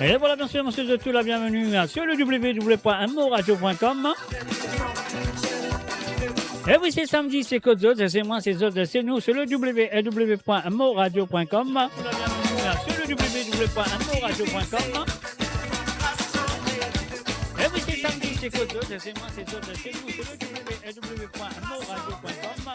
Et voilà, bien sûr, monsieur de tout, la bienvenue sur le www.moradio.com. Et oui, c'est samedi, c'est Code Zod, c'est moi, c'est Zod, c'est nous, sur le www.moradio.com. La bienvenue sur le www.moradio.com. Et oui, c'est samedi, c'est Code Zod, c'est moi, c'est Zod, c'est nous, sur le www.moradio.com.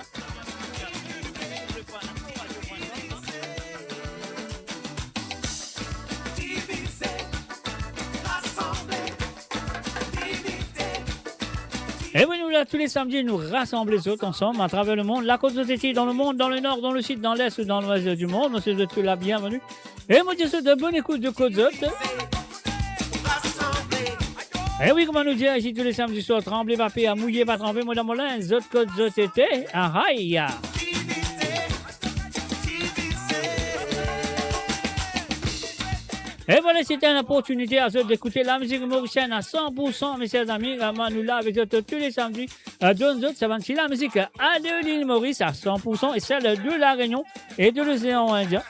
Et oui, nous là, tous les samedis, nous rassemblons les autres ensemble à travers le monde. La côte de Téti, dans le monde, dans le nord, dans le sud, dans l'est ou dans l'ouest du monde. Monsieur de tout la bienvenue. Et moi, je suis de bonne écoute de Côte Zot. Et oui, comment nous dire ici tous les samedis soirs, trembler, pas à mouiller, pas trembler, madame Molin, Zot, Côte Zot, était. Ah, aïe. Et voilà, c'était une opportunité à eux d'écouter la musique mauricienne à 100%, mes chers amis. Nous là avec eux tous les samedis. Dans eux, ça va être la musique à de l'île Maurice à 100% et celle de la Réunion et de l'océan Indien.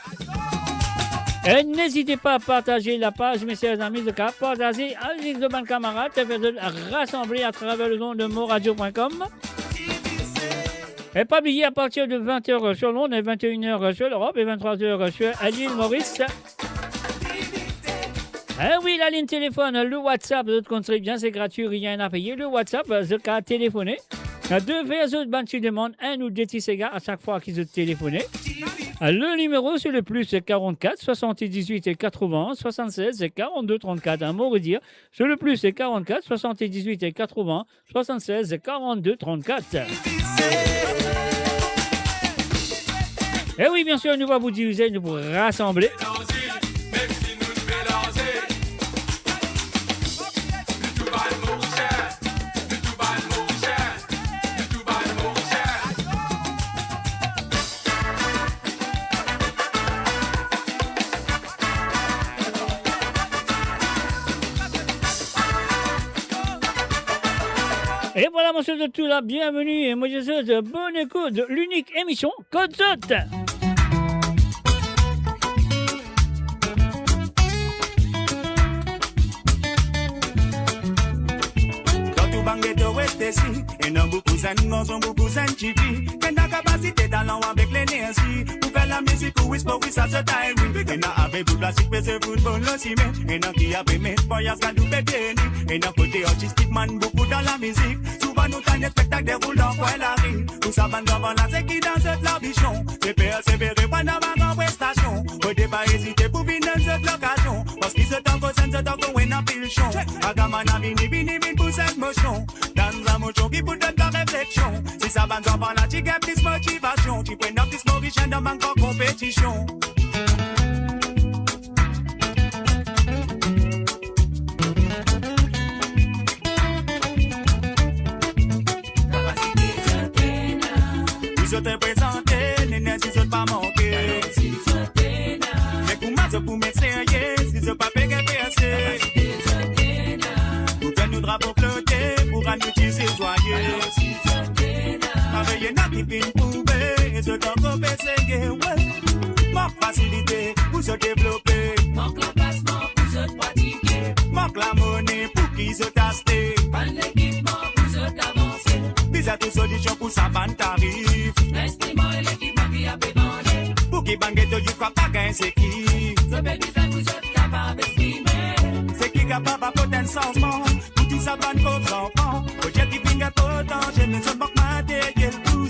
Et n'hésitez pas à partager la page, mes chers amis, de partager avec de bons camarades, de rassembler à travers le nom de moradio.com. Et pas oublier à partir de 20h sur Londres et 21h sur l'Europe et 23h sur l'île Maurice. Eh oui, la ligne téléphone, le WhatsApp, vous comprenez bien, c'est gratuit, rien à payer. Le WhatsApp, c'est qu'à téléphoner. Deux autres banques qui demandent un ou deux petits gars à chaque fois qu'ils ont téléphoné. Le numéro, c'est le plus 44 78 80 76 42 34. Un mot redire. C'est le plus 44 78 80 76 42 34. Et oui, bien sûr, nous allons vous diviser, nous vous rassembler. Et voilà, monsieur de tout là, bienvenue et moi je suis de bonne écoute de l'unique émission Côte Zot. Quand tu bangues de ouest, si. Et non beaucoup ça nous sont beaucoup ça chifi. Qu'en a capacité talent avec l'énergie. Pour faire la musique ou sport oui ça se taille oui. Et non avec tout plastique mais c'est football aussi mais. Et non qui a aimé voyage qu'à nous péter ni. Et non côté artistique man beaucoup dans la musique. Souvent nous t'en des spectacles déroulent dans quoi la rue. Tout ça bande avant là c'est qui dans cette la bichon. C'est persévérer pendant ma grande prestation. Faut pas hésiter pour venir dans cette location. Parce qu'ils se t'en posent, se t'en font un pile chon. Agamana vini pour cette motion. Dans un motion qui vous donne ta réflexion. Si ça va en parler, tu gagnes plus motivation. Tu prends un plus motivation dans ma compétition. Vous êtes présenté, l'énergie ne pas manquer. Mais pour moi, c'est pour mettre sérieux, si c'est pas pégué percé. Pour faire nos drapeaux flotter, pour en utiliser joyeux. Avec un qui vient prouver, et ce temps qu'on peut essayer, ouais. Manque facilité pour se développer. Manque l'emplacement pour se pratiquer. Manque la monnaie pour qu'ils se tastent. Pas l'équipement pour se avancer. Bizarre toute solution pour sa bande tarif. L'instrument et l'équipement qui a demandé. Pour qu'ils banguent de you, pas gagner, c'est qui? Ce bébé, ça vous êtes capable d'estimer. C'est qui capable d'apporter un changement. Pour tout ça, bande pauvres enfants. Objectif, il y a autant, j'ai mis ce manque matériel pour eux.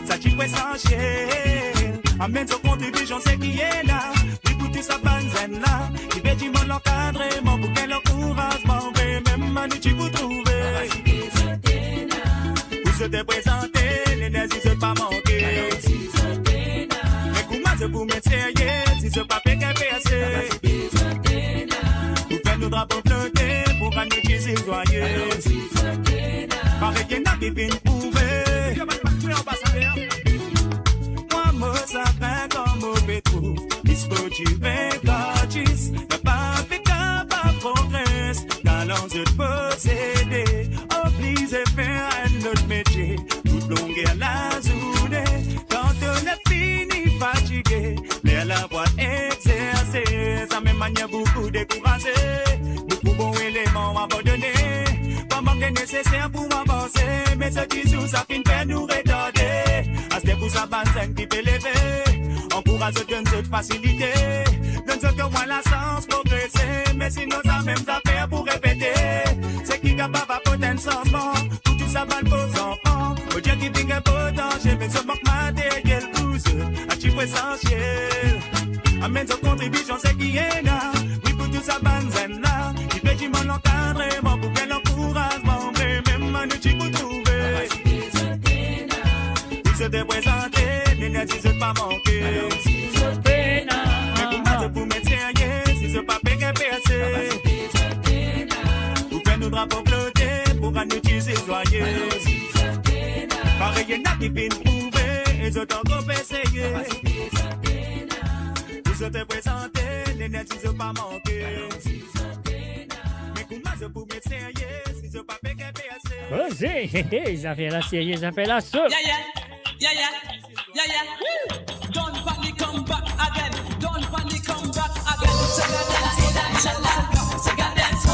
Ça, tu peux essentiel. Amène son contribution, c'est qui est là. Puis pour tout ça, bande zen là. Qui veut du monde l'encadrement. Pour qu'elle encouragement. Même manu, tu peux trouver. Pour se te présenter, l'énergie, c'est pas manquer. Mais comment c'est pour mettre sérieux, si c'est pas pégué percé. Pour faire nos drapeaux flotter, pour en utiliser joyeux. Pareil qu'il y en a qui viennent prouver. Moi, moi, ça craint comme au pétrou. Dispo du vécatis, n'a pas fait qu'à pas progresse. Talent de posséder, obligé faire un autre métier. Toute longueur la journée, quand on est fini fatigué. Mais la voix exercée, ça me manie beaucoup découragé. Beaucoup bons éléments abandonnés. Pas manquer nécessaire pour avancer. Mais ce qui joue, ça finit par nous retarder. À ce pour sa bande qui peut lever. Encourage donne cette facilité. Donne ce que moi la chance progresser. Mais sinon ça même ça fait pour répéter. C'est qui capable d'apporter un changement. Pour tout ça va le beaux enfants. Au Dieu qui vient important. J'ai mis ce manque matériel pousse. À chiffre essentiel. Amène sa contribution, c'est qui est là. Oui, pour tout ça, banzen là. Qui fait du monde l'encadrement. Pour qu'elle encouragement. Même manu, tu peux trouver. Pour se te présenter, l'énergie, c'est pas manquer. Mais comment c'est pour mettre sérieux, si c'est pas pégué percé. Pour faire nos drapeaux flotter, pour en utiliser joyeux. Pareil, y'en a qui viennent prouver, et je t'en peux essayer. Pour se te présenter, l'énergie, c'est pas manquer. Mais comment c'est pour mettre sérieux, si c'est pas pégué percé. Oh, c'est, ça fait la série, ça fait la soupe. Yeah. Don't panic, come back again. Don't panic, come back again. Sega dance, sega dance,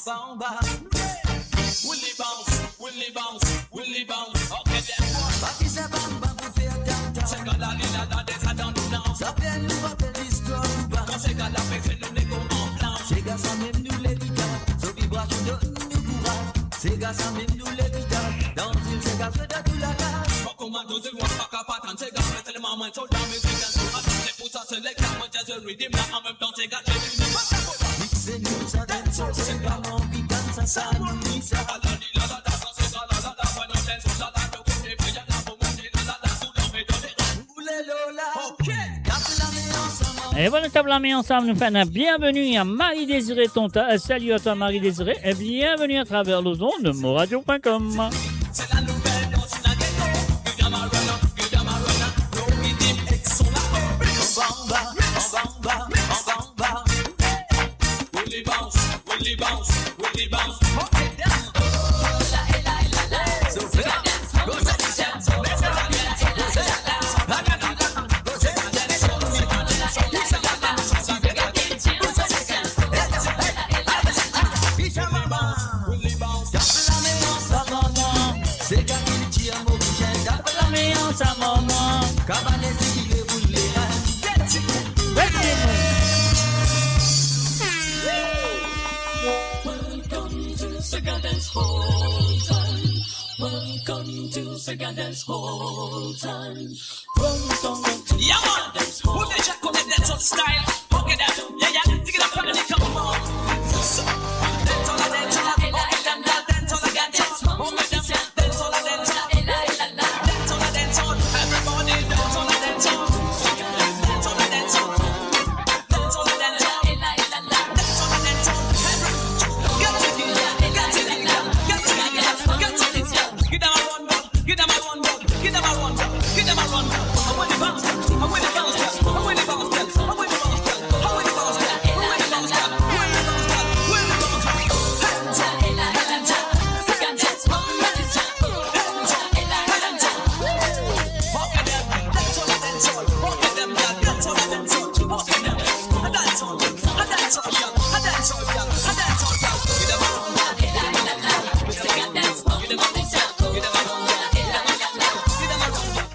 en bas. Willy bounce. Okay, then. Papi se bamba pour faire tata. C'est quand la lila la des dans nous non. Ça vient nous rappeler l'histoire ou pas. Quand c'est quand la paix fait nous négo en blanc. C'est gars ça même nous les guitares. So vibration de nous courage. C'est gars ça même nous les guitares. Dans une c'est gars fait de tout la cage. Pas comment tous les voix pas capable. C'est gars fait tellement moins so dans mes fingers. C'est pour ça c'est les gars moi j'ai rhythm là en même temps c'est gars j'ai du mixer nous ça dance c'est pas mon piquant ça nous dit ça. Et voilà, table la main ensemble, nous faisons la bienvenue à Marie-Désirée Tonta. Salut à toi Marie-Désirée et bienvenue à travers le zone de moradio.com. C'est la nouvelle danse. Sega Dance Holton. Welcome to Sega Dance Holton. Welcome to Sega Dance Holton. Who they check on the dance on style? Okay, that, yeah, dig it up and then come on. Dance all I dance all I dance all I dance all I dance dance all I dance all I dance all everybody dance all I dance all dance all I dance all dance all I dance all dance all I dance all get to get them a run get them a run get them a run get them a run I want the bounce I want the bounce I want the bounce I want the bounce I want the bounce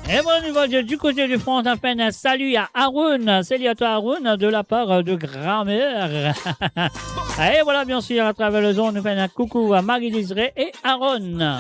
Et voilà, nous voilà du côté du front, enfin, un salut à Haroun. Salut à toi, Haroun, de la part de grand-mère. Et voilà, bien sûr, à travers le zone, nous faisons un coucou à Marie-Lise et Aaron.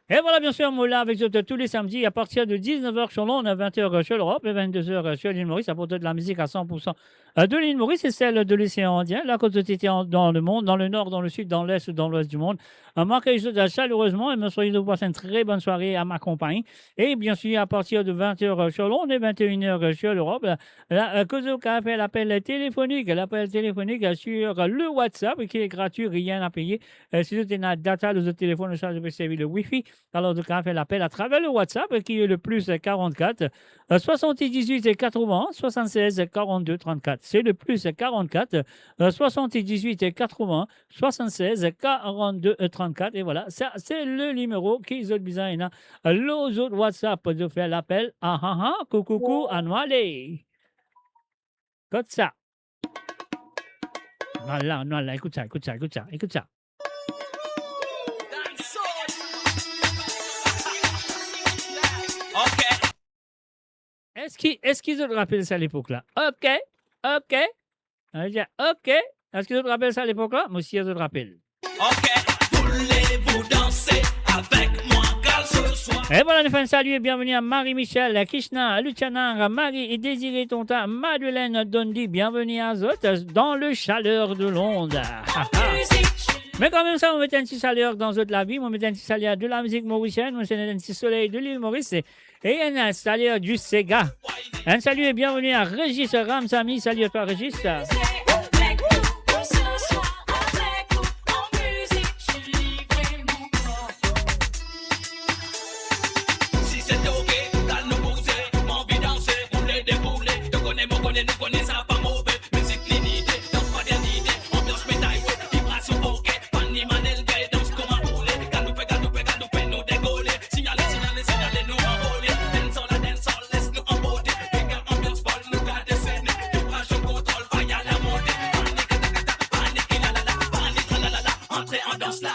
Et voilà, bien sûr, Moula avec vous tous les samedis à partir de 19h sur Londres, 20h sur l'Europe et 22h sur l'île Maurice. Apporter de la musique à 100% de l'île Maurice et celle de l'océan Indien, la côte dans le monde, dans le nord, dans le sud, dans l'est, dans l'ouest du monde. M'accueille chaleureusement et me soyez de passer une très bonne soirée à ma compagnie. Et bien sûr, à partir de 20h sur Londres et 21h sur l'Europe, la Kozoka fait l'appel téléphonique sur le WhatsApp qui est gratuit, rien à payer. Si vous avez une data de votre téléphone, ça vous servir le Wi-Fi. Alors, donc, on fait l'appel à travers le WhatsApp qui est le plus 44 78 80 76 42 34. C'est le plus 44 78 80 76 42 34. Et voilà, ça, c'est le numéro qui est besoin. Les autres WhatsApp de faire l'appel. Coucou, à nous aller. Comme ça. Voilà, écoute ça. Est-ce qu'ils ont rappelé ça à l'époque-là? OK. Est-ce qu'ils ont rappelé ça à l'époque-là? Moi aussi, ils ont rappelé. OK. Voulez-vous danser avec moi, car ce soir? Et voilà, nous faisons un salut et bienvenue à Marie-Michel, Krishna, Luciana, Marie et Désiré Tonta, Madeleine Dondi. Bienvenue à Zot dans le chaleur de Londres. Mais quand même ça, on met un petit chaleur dans la vie, on met un petit chaleur de la musique mauricienne, on met un petit soleil de l'île Maurice et un chaleur du Sega. Un salut et bienvenue à Régis Ramsamy. Salut à toi, Régis. Si c'était OK, t'as nous poser, m'envie danser, on les débouler, te connais, nous connais ça pas mauvais, musique l'unité, danse modernité, ambiance médaille, vibration OK, pani manel gay, danse comme un boulet, galoupé, nous dégoler, signaler, nous envoler, dancehall, laisse nous emboter, béga ambiance folle, nous garder scène, vibration contrôle, faille à la montée, panique, entrez en danse là,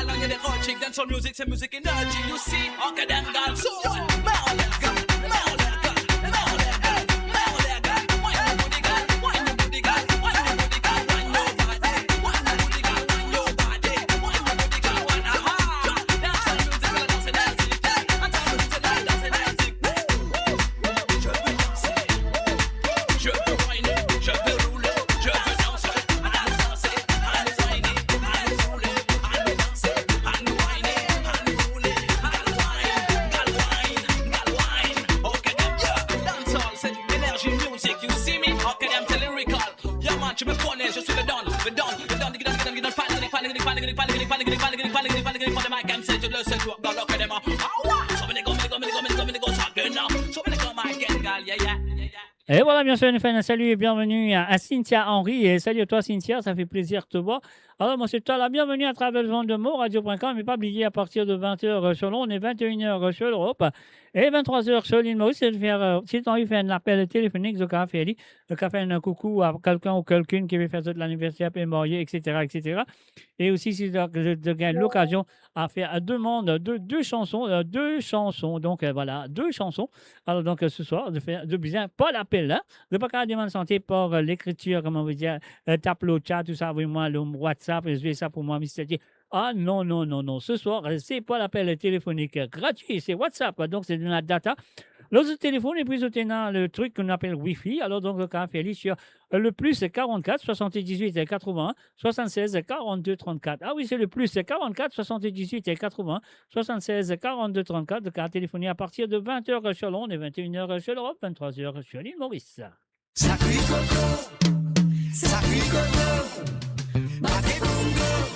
girl, and get the hot chick. Dance on music, say music energy. You see, okay, them girl, so Maole girl, Maole girl, Maole girl, Maole girl. Why you booty girl? Why you booty girl? Why you booty girl? Why you body? Why you booty girl? Why you body? Why you booty girl? Why aha? Dance on music, dance on music, dance on music, dance on music. Je veux danser, je veux whiner, je veux rouler, je veux danser, danser, whiner, rouler, danser, whiner, rouler, wine. Okay, them yeah, dancehall, c'est énergie music. You see me? Okay, them c'est lyrical. Yeah man, tu me connais, je suis le don, le don, the mic and say to the set work, God, okay, them so many go, again now. So many go, my again, girl, yeah. Et voilà, bien sûr, une fan, salut et bienvenue à Cynthia Henry. Et salut à toi, Cynthia, ça fait plaisir de te voir. Alors, moi, c'est toi, la bienvenue à travers le vent de mots, radio.com. Mais pas oublier, à partir de 20h sur Londres et 21h sur l'Europe et 23h sur l'île Maurice, c'est de faire, si tu as envie de faire un appel téléphonique, le café, un coucou à quelqu'un ou quelqu'une qui veut faire de l'anniversaire, marié, etc. Et aussi, si tu as l'occasion à faire demande de deux chansons. Donc, voilà, 2 chansons. Alors, donc, ce soir, de bien, pas l'appel, hein, de pas qu'à demander santé par l'écriture, comment on veut dire, tape le chat, tout ça, envoyez-moi le WhatsApp, je vais ça pour moi, Mr. T. Ah non. Ce soir, c'est pas l'appel téléphonique gratuit, c'est WhatsApp. Donc, c'est de la data. L'autre téléphone est pris au tenant le truc qu'on appelle Wi-Fi. Alors, donc, le café sur le plus 44 78 81 76 42 34. Ah oui, c'est le plus 44 78 81 76 42 34. Donc, à téléphoner à partir de 20h sur Londres et 21h sur l'Europe, 23h sur l'île Maurice. Sacré coco,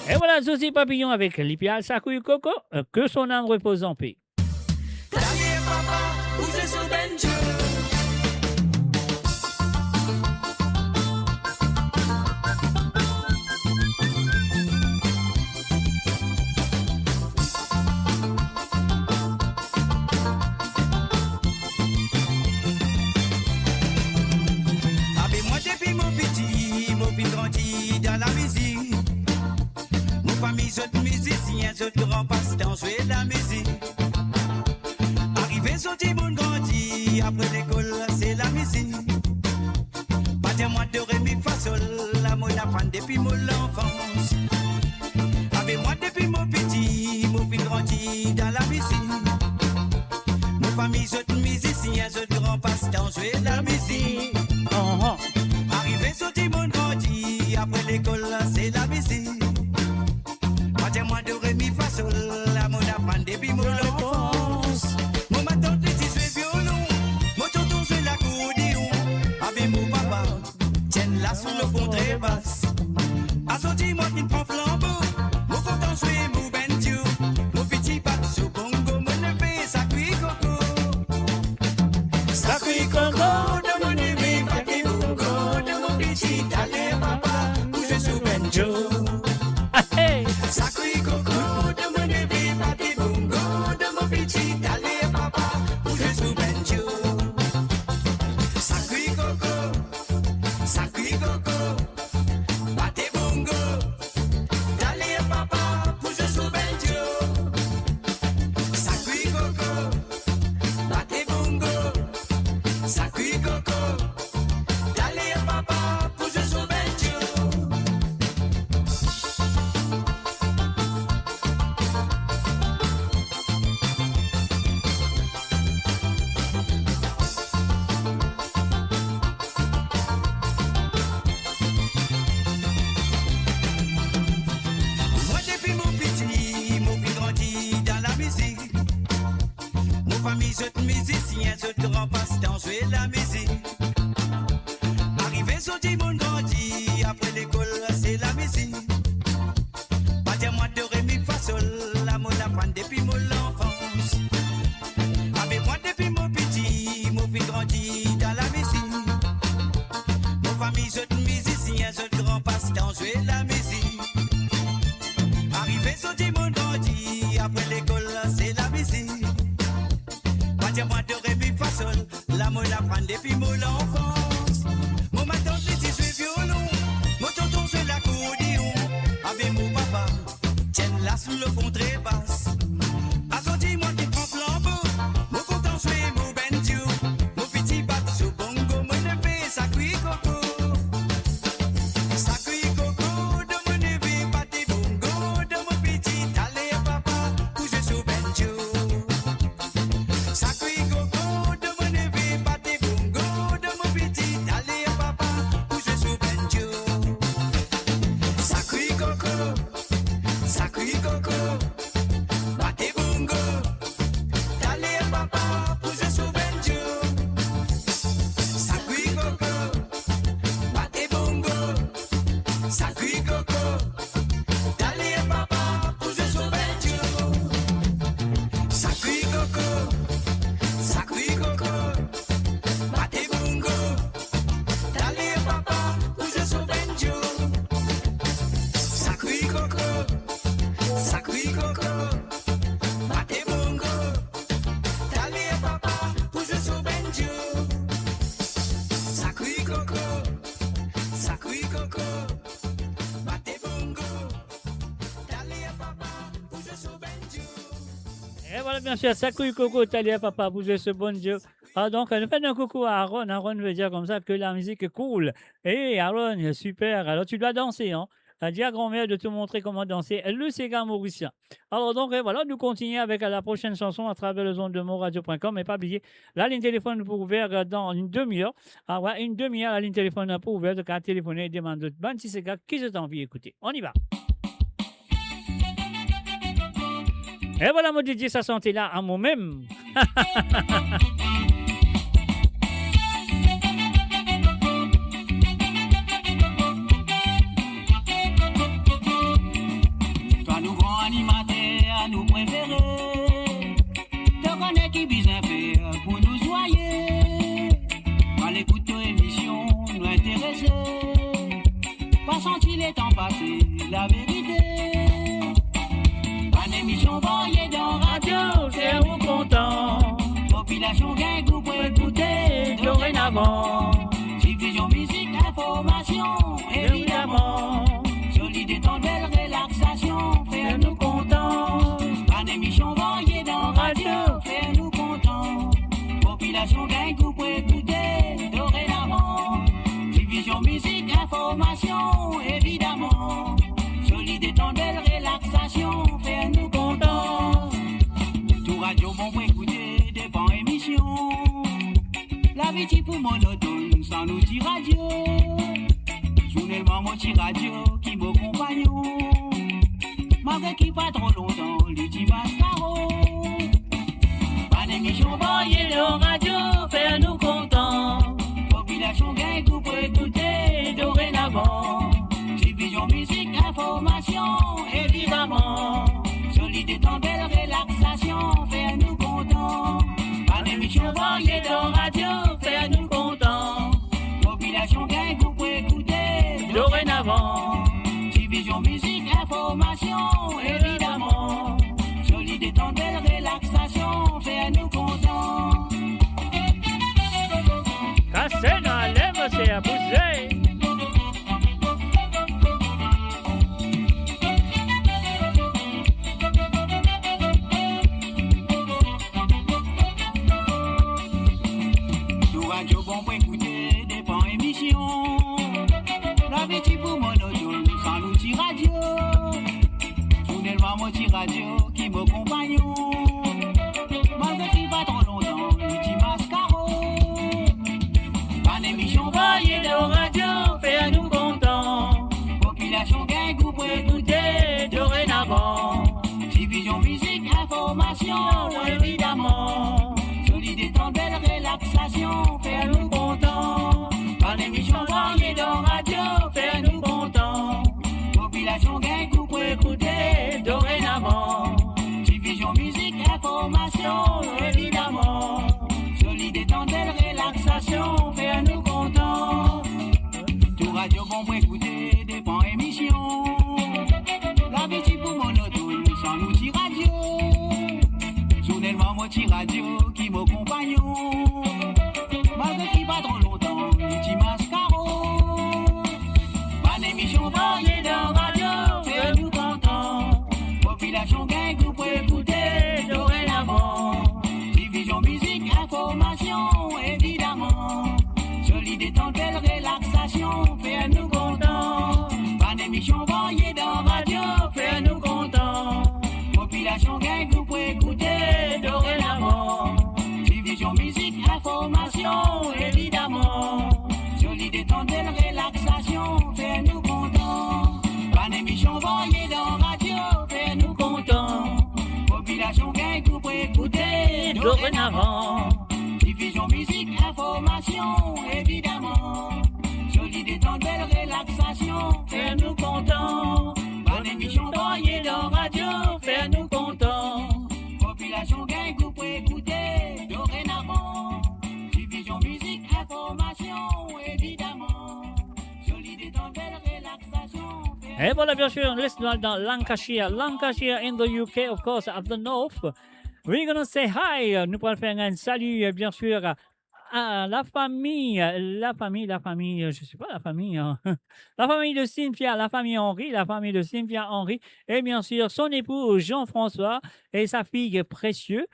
Et voilà, Zosie Papillon avec l'Ipial Sakouille Coco, que son âme repose en paix. Daniel papa, où c'est sur Benjo? Avec moi depuis mon petit grandi dans la musique. Mon famille, autres musiciens, autres grands passe-temps, jouer la musique. Arrivé sorti mon grandi, après l'école, c'est la musique. Pas de moi de ré, mi, fa, sol, la mode apprendre depuis mon enfance. Avec moi depuis mon petit grandi dans la musique. Mon famille, autres musiciens, autres grands passe-temps, jouer la musique. Arrivé sorti mon grandi, après l'école, c'est la musique. Pas de moi de ré, mi, fa, sol, la mode apprendre depuis mon enfance. Mon matin, petit jouer violon, mon tonton jouer l'accordéon. Avec mon papa, tienne là sur le fond très basse. A sorti moi qui prend flambeau, mon content jouer mon benjo. Mon petit pape sous bongo, mon neveu, sacré coco. Sacré coco, de mon neveu, paquet bongo, de mon petit allez papa, où je sous benjo. Sacré coco, de mon neveu, paquet bongo, de mon petit allez papa, où je sous benjo. Sacré coco, battez bongo, d'aller papa, pour je sous benjo. Sacré coco, battez bongo, sacré coco, d'aller papa, pour je sous benjo. Moi depuis mon petit grandi dans la musique. Mon famille, autres musiciens, autres grands passe-temps, jouer la musique. Arrivé sorti mon grandi, après l'école, c'est la musique. Pas de moi de ré, mi, fa, sol, la mode apprendre depuis mon enfance. Avec moi depuis mon petit grandi dans la musique. Mon famille, autres musiciens, autres grands passe-temps, jouer la musique. Arrivé sorti mon grandi, après l'école, c'est la musique. Pas de moi de ré, mi, fa, sol, la mode apprendre depuis mon enfance. Mon matin, petit jouer violon, mon tonton jouer l'accordéon. Avec mon papa, tienne là là sous le contrebasse. Attendez moi qui prends flambeau, mon content jouer mon banjo, mon petit bat sur bongo, mon neveu ça cuit coco. Ça cuit coco, de mon neveu pâté bongo, de mon petit allez papa, pour jouer sur banjo. Ça cuit coco, de mon neveu pâté bongo, de mon petit allez papa, pour jouer sur banjo. Ça cuit coco. Sacré coco, battez bongo, d'aller papa, pousser sur benjo. Sacré coco, battez bongo, sacré coco, d'aller papa, pousser sur benjo. Sacré coco, battez bongo, d'aller papa, pousser sur benjo. Sacré coco. Sacré coco, battez bongo, d'aller papa, pousse sur benjo. Sacré coco, battez bongo, d'aller papa, pousse sur benjo. Et voilà, bien sûr, Sacré Coco, Talia Papa, bouger ce bon Dieu. Ah, donc, nous faisons un coucou à Aaron. Aaron veut dire comme ça que la musique est cool. Et Aaron, super. Alors, tu dois danser, hein. Dis à grand-mère de te montrer comment danser. Le Sega mauricien. Alors, donc, voilà, nous continuons avec la prochaine chanson à travers le zone de moradio.com. Et pas oublier, la ligne téléphone pour ouvert dans une demi-heure. Ah, ouais, une demi-heure, la ligne téléphone pour ouvert. Donc, à téléphoner et demander de ban si c'est gars qui se envie d'écouter. On y va. Et voilà, mon DJ, sa santé là à moi-même. Toi, nous grands animateurs, nous préférés. Te connais qui besoin faire pour nous soyer. À l'écoute de l'émission, nous intéresser. Pas senti les temps passer, la vérité. Pas d'émission voyée dans radio, c'est vous content. Population gagne, vous pouvez écouter dorénavant. Diffusion musique, information, évidemment. Solide et en belle relaxation, faire-nous contents. Pas d'émission voyée dans radio, faire-nous contents. Population gagne, vous pouvez écouter dorénavant. Diffusion musique, information, évidemment. Solide et en belle relaxation, faire-nous contents. Tout radio bon pour écouter des bons émissions. La vie pour monotone sans outil radio. Journellement mon petit radio qui me compagnon. Malgré qui pas trop longtemps, l'outil mascaro. Pas d'émission voyez dans radio, faire-nous contents. Population gagne, vous pouvez écouter dorénavant. Division musique, information, évidemment. Solide et en belle relaxation, faire-nous contents. Pas d'émission voyez dans radio, faire-nous contents. Population gagne, vous pouvez écouter dorénavant. Division musique, information, évidemment. Solide et en belle relaxation, faire-nous contents. Cassez dans l'aime, c'est à bouger. Tout radio bon pour écouter des bons émissions. La vie pour monotone sans l'outil radio. Journellement mon petit radio qui me compagnon. Malgré qui pas trop longtemps, l'outil mascaro. Pas d'émission voyez dans radio, faire-nous contents. Population gagne, vous pouvez écouter dorénavant. Division musique, information, évidemment. Solide et en belle relaxation, faire-nous contents. Pas d'émission voyez dans radio, faire-nous contents. Population gagne, vous pouvez écouter dorénavant. Division musique, information, évidemment. Solide et en belle relaxation, faire-nous contents. Tout radio bon pour écouter des bons émissions. La vie pour monotone sans outil radio. Journellement mon petit radio qui me compagnon. Malgré qui pas trop longtemps, l'outil mascaro. Pas d'émission voyez dans radio, faire-nous contents. dorénavant. Diffusion, musique, information, évidemment. Solide et dans belle relaxation, fais-nous contents. Bonne émission, voyez leur radio, fais-nous contents. Population gagne, vous pouvez écouter, dorénavant. Diffusion, musique, information, évidemment. Solide et dans belle relaxation. Et voilà, bien sûr, on reste dans Lancashire. Lancashire in the UK, of course, at the north. We're gonna say hi. Nous pourrons faire un salut, bien sûr, à la famille, je sais pas la famille, hein. La famille de Cynthia, la famille Henry, la famille de Cynthia Henry, et bien sûr son époux Jean-François et sa fille Précieux,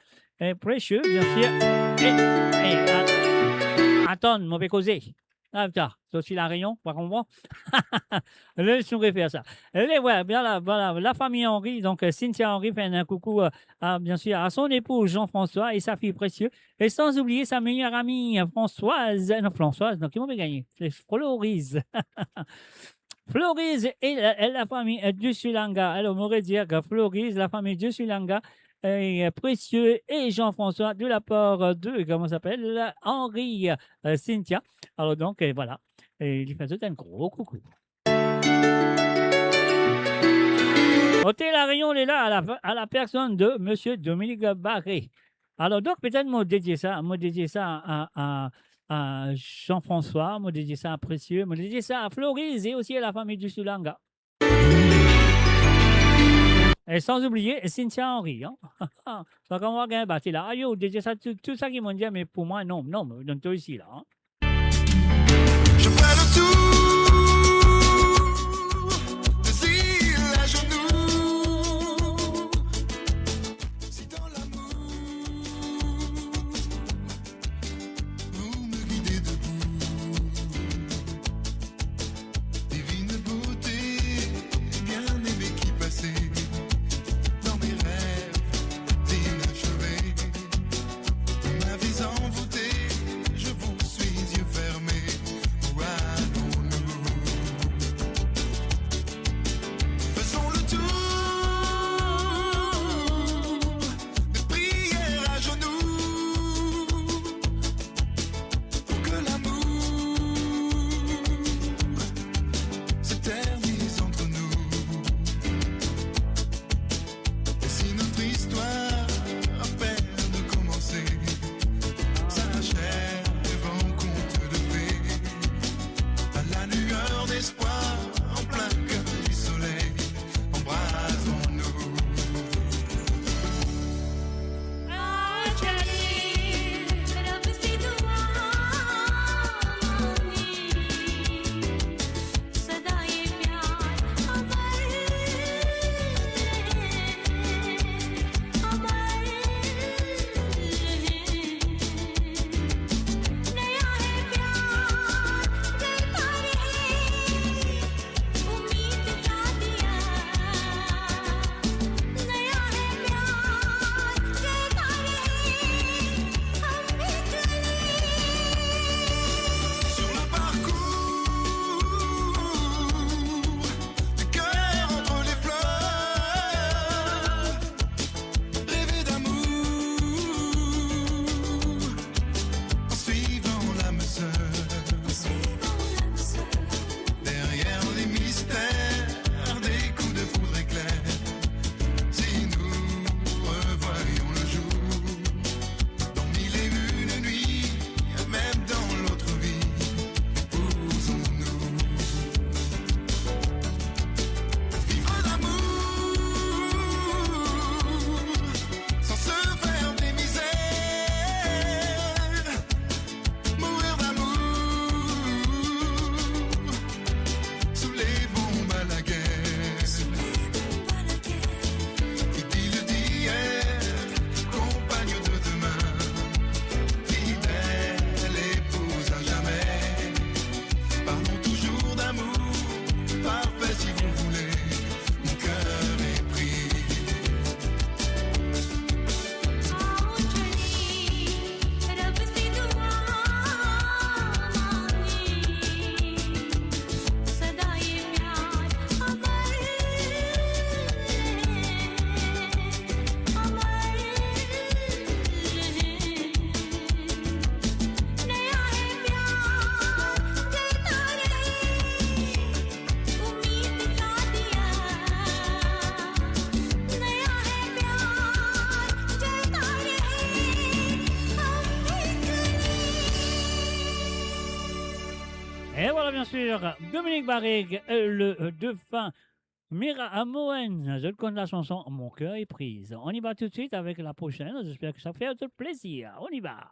Précieux, bien sûr. Attends, mauvais causé. Ah, putain, c'est aussi la rayon, pas comprendre. Laisse-nous faire ça. Et voilà, voilà, la famille Henry, donc Cynthia Henry fait un coucou, bien sûr, à son époux Jean-François et sa fille Précieux. Et sans oublier sa meilleure amie Françoise, donc ils vont gagner, c'est Florise. Florise et la famille du Sulanga. Alors, on pourrait dire que Florise, la famille du Sulanga, et Précieux et Jean-François de la part de, comment ça s'appelle, Henri Cynthia. Alors donc, voilà, et il lui fait tout un gros coucou. Hôtel La Réunion, est là à la personne de Monsieur Dominique Barré. Alors donc, peut-être moi dédier ça à Jean-François, moi dédier ça à Précieux, moi dédier ça à Florise et aussi à la famille du Sulanga. Et sans oublier Cynthia Henry. Hein? Ça comme on va battre là. Aïe, déjà ça, tout ça qu'ils m'ont dit, mais pour moi, non, donc toi ici là. Hein? Je fais le tour des îles à genoux. Si dans l'amour, vous me guidez debout. Divine beauté, bien aimé qui passait. Dans mes rêves inachevés, ma vie envoûtée, je vous suis yeux fermés. Où allons-nous? bien sûr Dominique Barrigue, le défunt Mira Amoen, je connais la chanson Mon cœur est prise. On y va tout de suite avec la prochaine. J'espère que ça fait de plaisir. On y va.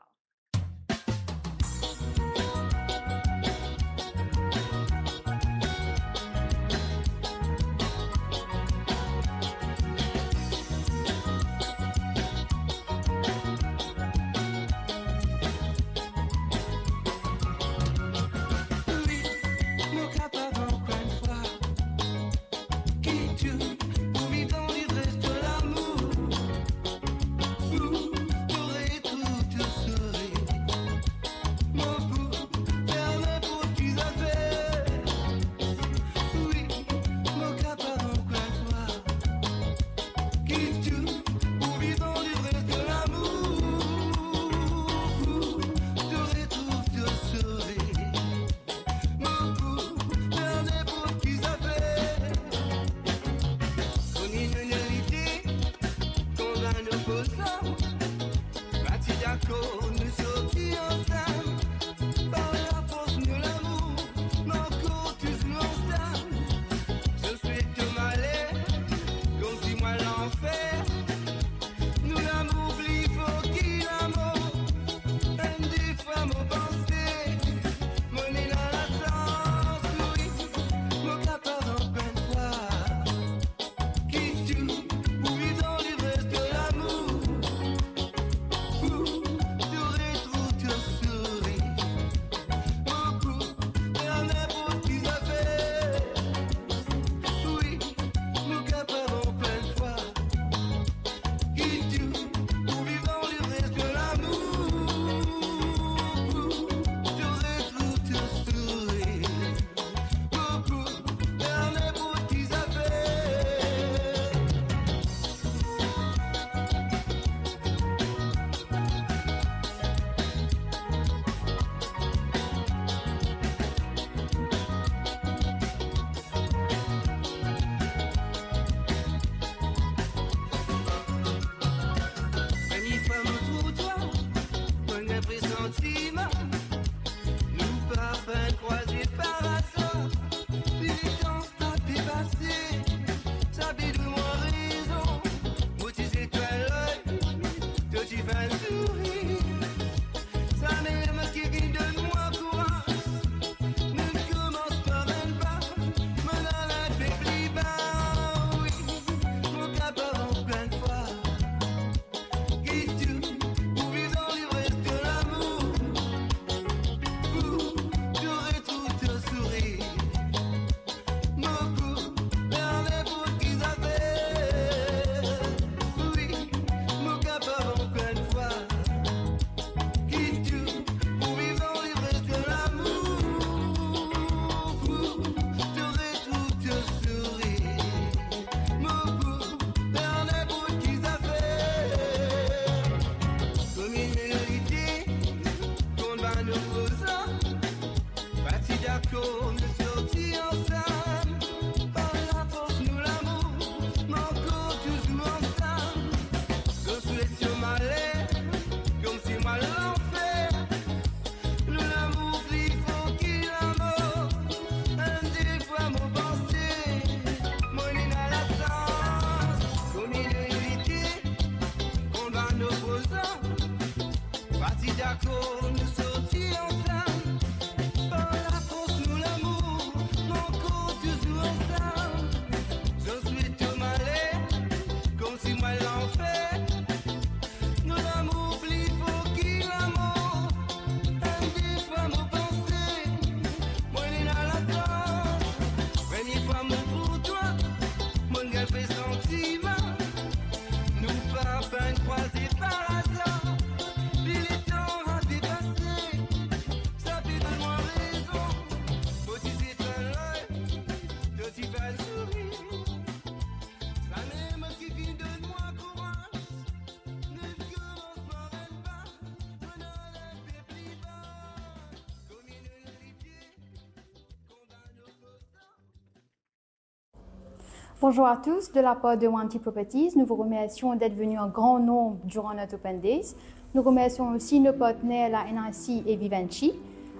Bonjour à tous, de la part de Wanty Properties, nous vous remercions d'être venus en grand nombre durant notre Open Days. Nous remercions aussi nos partenaires, la NRC et Vivendi.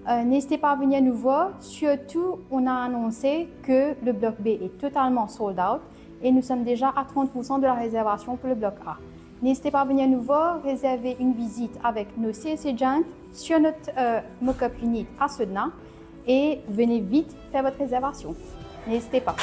N'hésitez pas à venir nous voir. Surtout, on a annoncé que le bloc B est totalement sold out et nous sommes déjà à 30% de la réservation pour le bloc A. N'hésitez pas à venir nous voir, réserver une visite avec nos sales agents sur notre mock-up unit à Sedna et venez vite faire votre réservation. N'hésitez pas.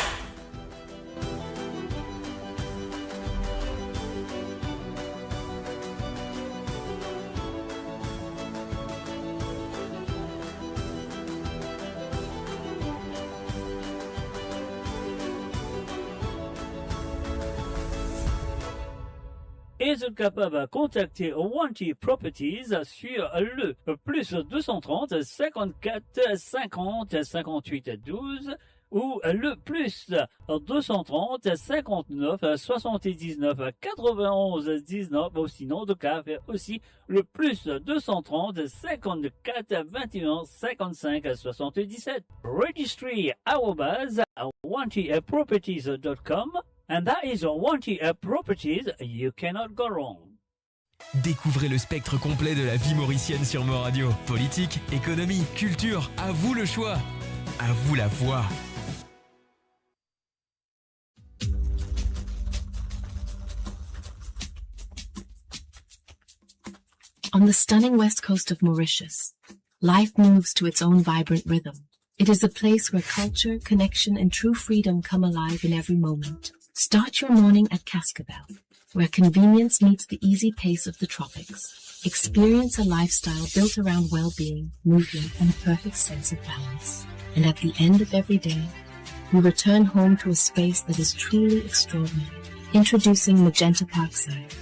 Et vous êtes capable de contacter Wanty Properties sur le plus 230 54 50 58 12 ou le plus 230 59 79 91 19 ou sinon de cas aussi le plus 230 54 21 55 77 registry @wantyproperties.com. And that is Wanty Properties, you cannot go wrong. Découvrez le spectre complet de la vie mauricienne sur Mo Radio. Politique, économie, culture, à vous le choix. À vous la voix. On the stunning west coast of Mauritius, life moves to its own vibrant rhythm. It is a place where culture, connection, and true freedom come alive in every moment. Start your morning at Cascabel, where convenience meets the easy pace of the tropics. Experience a lifestyle built around well-being, movement, and a perfect sense of balance. And at the end of every day, you return home to a space that is truly extraordinary. Introducing Magenta Parkside,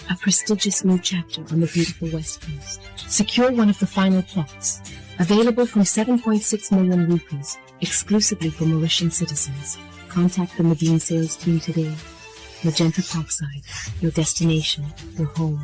a prestigious new chapter on the beautiful West Coast. Secure one of the final plots, available from 7.6 million rupees, exclusively for Mauritian citizens. Contact the Medine sales team today. Magenta Parkside, your destination, your home.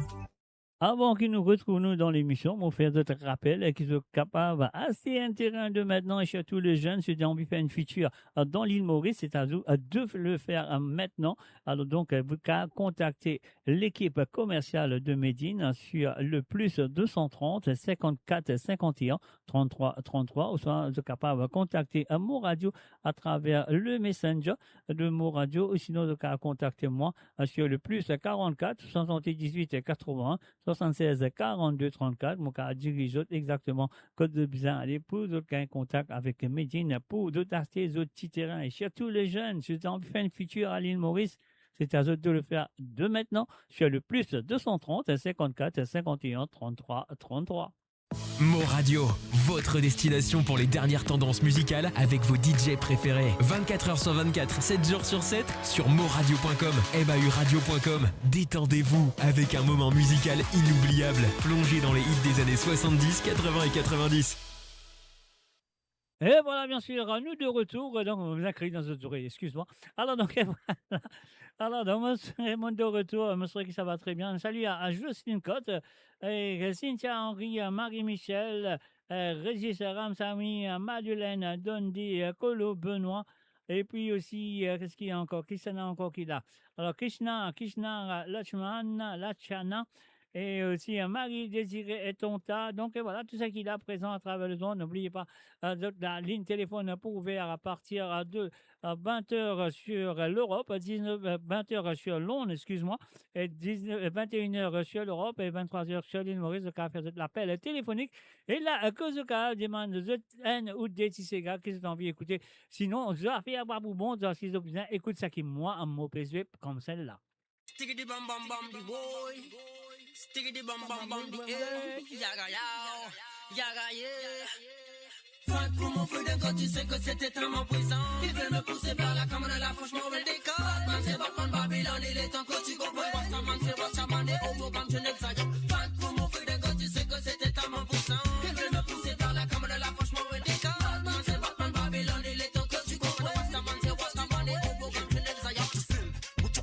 Avant que nous retrouvions dans l'émission, on fait d'autres rappels qui sont capables assez intéressants de maintenant et surtout les jeunes, si on veut faire une feature dans l'île Maurice, c'est-à-dire de le faire maintenant. Alors donc, vous pouvez contacter l'équipe commerciale de Medine sur le plus 230 54 51 33 33 ou soit vous êtes capable de contacter Mo Radio à travers le Messenger de Mo Radio ou sinon vous pouvez contacter moi sur le plus 44 78 81 76 42 34. Mon cas dirige exactement code de besoin aller pour d'autres en contact avec Medine pour d'autres acheter d'autres petits terrains et surtout les jeunes si vous avez fait une future à l'île Maurice, c'est à eux de le faire de maintenant sur le plus 230 54 51 33 33. Mo Radio, votre destination pour les dernières tendances musicales avec vos DJ préférés. 24h sur 24, 7 jours sur 7 sur moradio.com, mahuradio.com. Détendez-vous avec un moment musical inoubliable, plongé dans les hits des années 70, 80 et 90. Et voilà, bien sûr, nous de retour. Donc, on vous a crié dans votre oreille, excuse-moi. Alors, donc, voilà. Alors, donc, mon de retour, monsieur, que ça va très bien. Salut à Jocelyne Cotte, et Cynthia Henry, Marie-Michel, Régis Ramsamy, Madeleine Dondi, Colo Benoît. Et puis aussi, qu'est-ce qu'il y a encore? Qui s'en a encore qui là? Alors, Krishna, Lachana. Et aussi Marie-Désirée et Tonta. Donc voilà, tout ça qu'il a présent à travers le monde. N'oubliez pas la ligne téléphone pour ouvert à partir de 20h sur l'Europe, 20h sur Londres, excuse-moi, et 21h sur l'Europe et 23h sur l'île Maurice. Donc, à faire de l'appel téléphonique. Et là, à cause de cas, demande de N ou des Tisséga qui ont envie d'écouter. Sinon, on va faire un bon, dans ce besoin. Écoute ça qui, moi, un mot PSV comme celle-là. Stickity bum bum bum the boy. Stickity bum bum bum the eh. Yaga yao. Yaga yeah. Fuck pour mon feu d'un quand tu sais que c'était tellement puissant. Ils veulent me pousser vers la caméra là, franchement, veulent des codes. Batman, c'est Batman, Babylone, il est temps que tu comprends. Rastaman, c'est Rastaman, et Homo, comme je n'exagère. Fuck pour mon feu d'un quand tu sais que c'était tellement puissant. Ils veulent me pousser vers la caméra là, franchement, veulent des codes. Batman, c'est Batman, Babylone, il est temps que tu comprends. Rastaman, c'est Rastaman, et Homo, comme je n'exagère.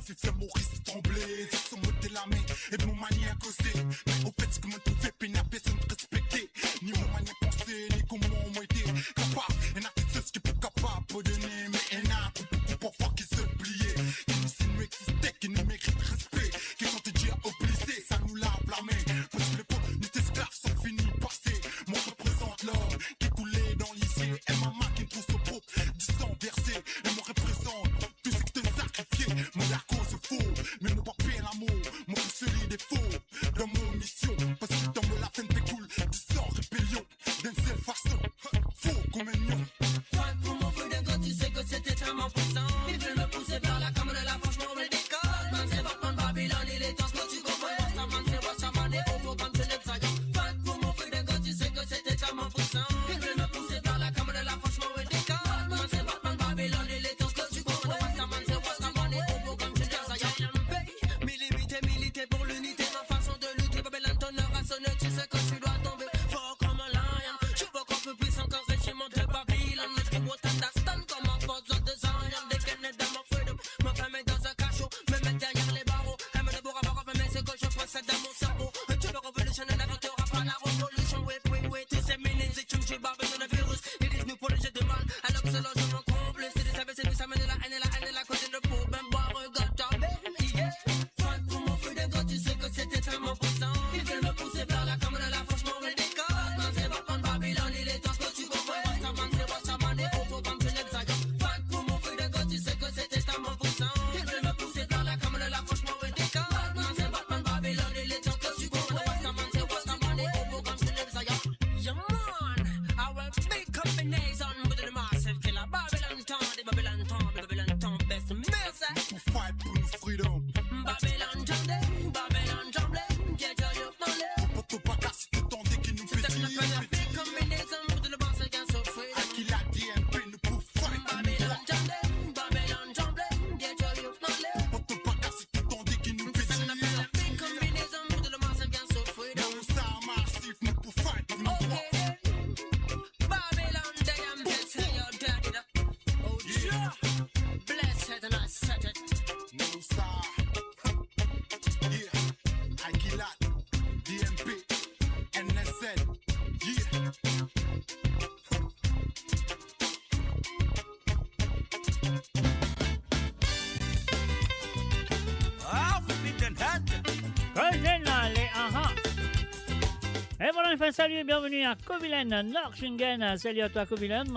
Fait Maurice trembler, c'est son mot de la main et mon manière causer. Mais au fait, c'est que mon tout fait peine à personne respecter. Ni mon manière penser, ni comment moi été capable. Et n'a qui sait ce qui peut capable de donner, mais il y en a pour voir qui se plier. Qui nous existait, qui nous mérite respect. Qui sont te dire obligé, ça nous l'a la cause faux. Mais mon papier l'amour, mon pousse les défauts. Dans mon mission, parce que dans mon la fin de cool, du sort rébellion. D'une seule façon, faux comme un lion. Toi, pour mon feu d'un gars, tu sais que c'était tellement puissant. Ils veulent me pousser vers la caméra, là, franchement, on me décolle. Man, c'est Batman, Babylone, il est temps que tu comprends. Rastaman, c'est Rastaman, et au fond, comme c'est Nepsaillon. Toi, pour mon feu d'un gars, tu sais que c'était tellement puissant. Ils veulent me pousser vers la caméra, là, franchement, on me décolle. Man, c'est Batman, Babylone, il est temps que tu comprends. Rastaman, c'est Rastaman, et au fond, comme c'est Nepsaillon. Militer pour l'unité, ma façon de lutter. Babylone, ton heure a sonné, tu sais que tu dois tomber. Fort comme un lion, je suis beaucoup plus puissant qu'un régiment de Babylone. Let's get what understand comme un force de Zion. They can let them freedom. Me fermer dans un cachot, me mettre derrière les barreaux. Elle me le bourre à barre, mais c'est que je procède dans mon cerveau. Tu veux révolutionner la vente, pas la révolution. Oui, tu sais, ministre, tu me tues, Babylone, le virus. Ils disent nous pour les jets de mal, alors que c'est logement comble. C'est des ABC, ça mène la haine et la cause de peau. Même boire, regarde ta belle, yeah. Toi, pour mon feu de gars, tu sais que c'était tellement puissant. Ils veulent me pousser vers la caméra, là, franchement, on décolle. Man, c'est Batman, Babylone, il est temps que tu comprends. Rastaman, c'est Rastaman, et au fond, comme c'est Nepsaillon. Toi, pour mon feu de gars, tu sais que c'était tellement puissant. Ils veulent me pousser vers la caméra, là, franchement, on décolle. Man, c'est Batman, Babylone, il est temps que tu comprends. Rastaman, c'est Rastaman, et au fond, comme c'est Nepsaillon. Yeah, man, our big combination with the massive killer. Babylon town, best music. To fight for the freedom. Babylon trembling, get your youth knowledge. Pour te pas casser tout temps dès qu'il nous fait That's a big combination with the boss against so free. À qui la DMP nous pour fight pour nous droits. Babylon trembling, get your youth knowledge. Pour te pas casser tout temps dès qu'il nous fait That's a big combination with the boss against so free. Dans ça massif nous pour fight pour nous droits. Okay, Babylon, they am blessed, you're dead. Oh, yeah. Blessed and I said it. Nous ça. Yeah. Aguilat, DMP, NSL. Yeah. Forbidden Head. Golden, les aha. Et voilà, enfin, salut et bienvenue à Kovilen, Norchingen. Salut à toi, Kovilen.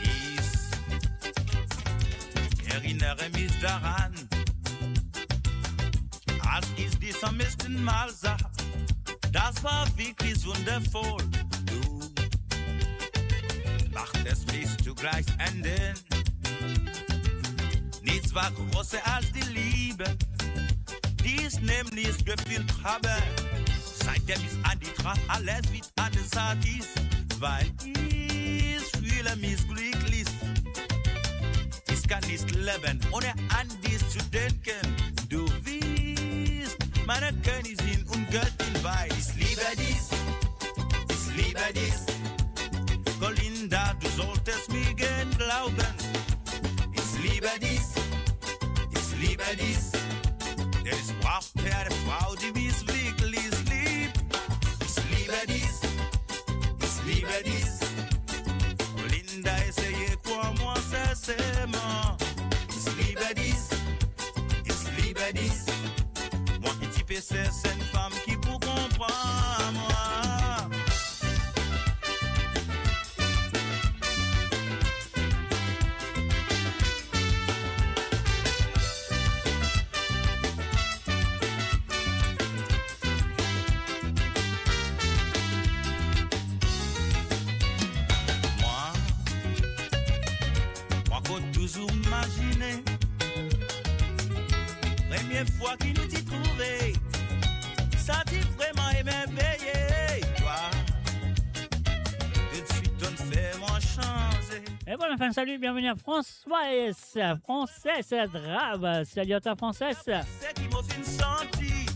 Is erinnere mich daran, als ich dich am ersten Mal sah. Das war wirklich wundervoll. Du machtest mich zugleich enden. Nichts war größer als die Liebe, die ich nämlich gefühlt habe. Seitdem ich an die traf, alles wird anders als ist, weil ich fühle mich glücklich. Ich kann nicht leben, ohne an dich zu denken. Du bist meine Königin und Göttin, weil ich liebe dich, Colinda, du solltest mir gern glauben. Ich liebe dich, ich brauchte eine Frau, die mich wirklich liebt. Ich liebe dich, Colinda, essayez quoi moi sincèrement. Ich liebe dich, moi qui type c'est une femme qui pour comprendre moi. Toujours imaginer, première fois qu'il nous dit trouvé, ça dit vraiment émerveillé, toi, tout de suite on ne fait moins changer. Et voilà, enfin, salut, bienvenue à Françoise, Française Drave. Salut à toi, Française. C'est qui m'a fait sentir,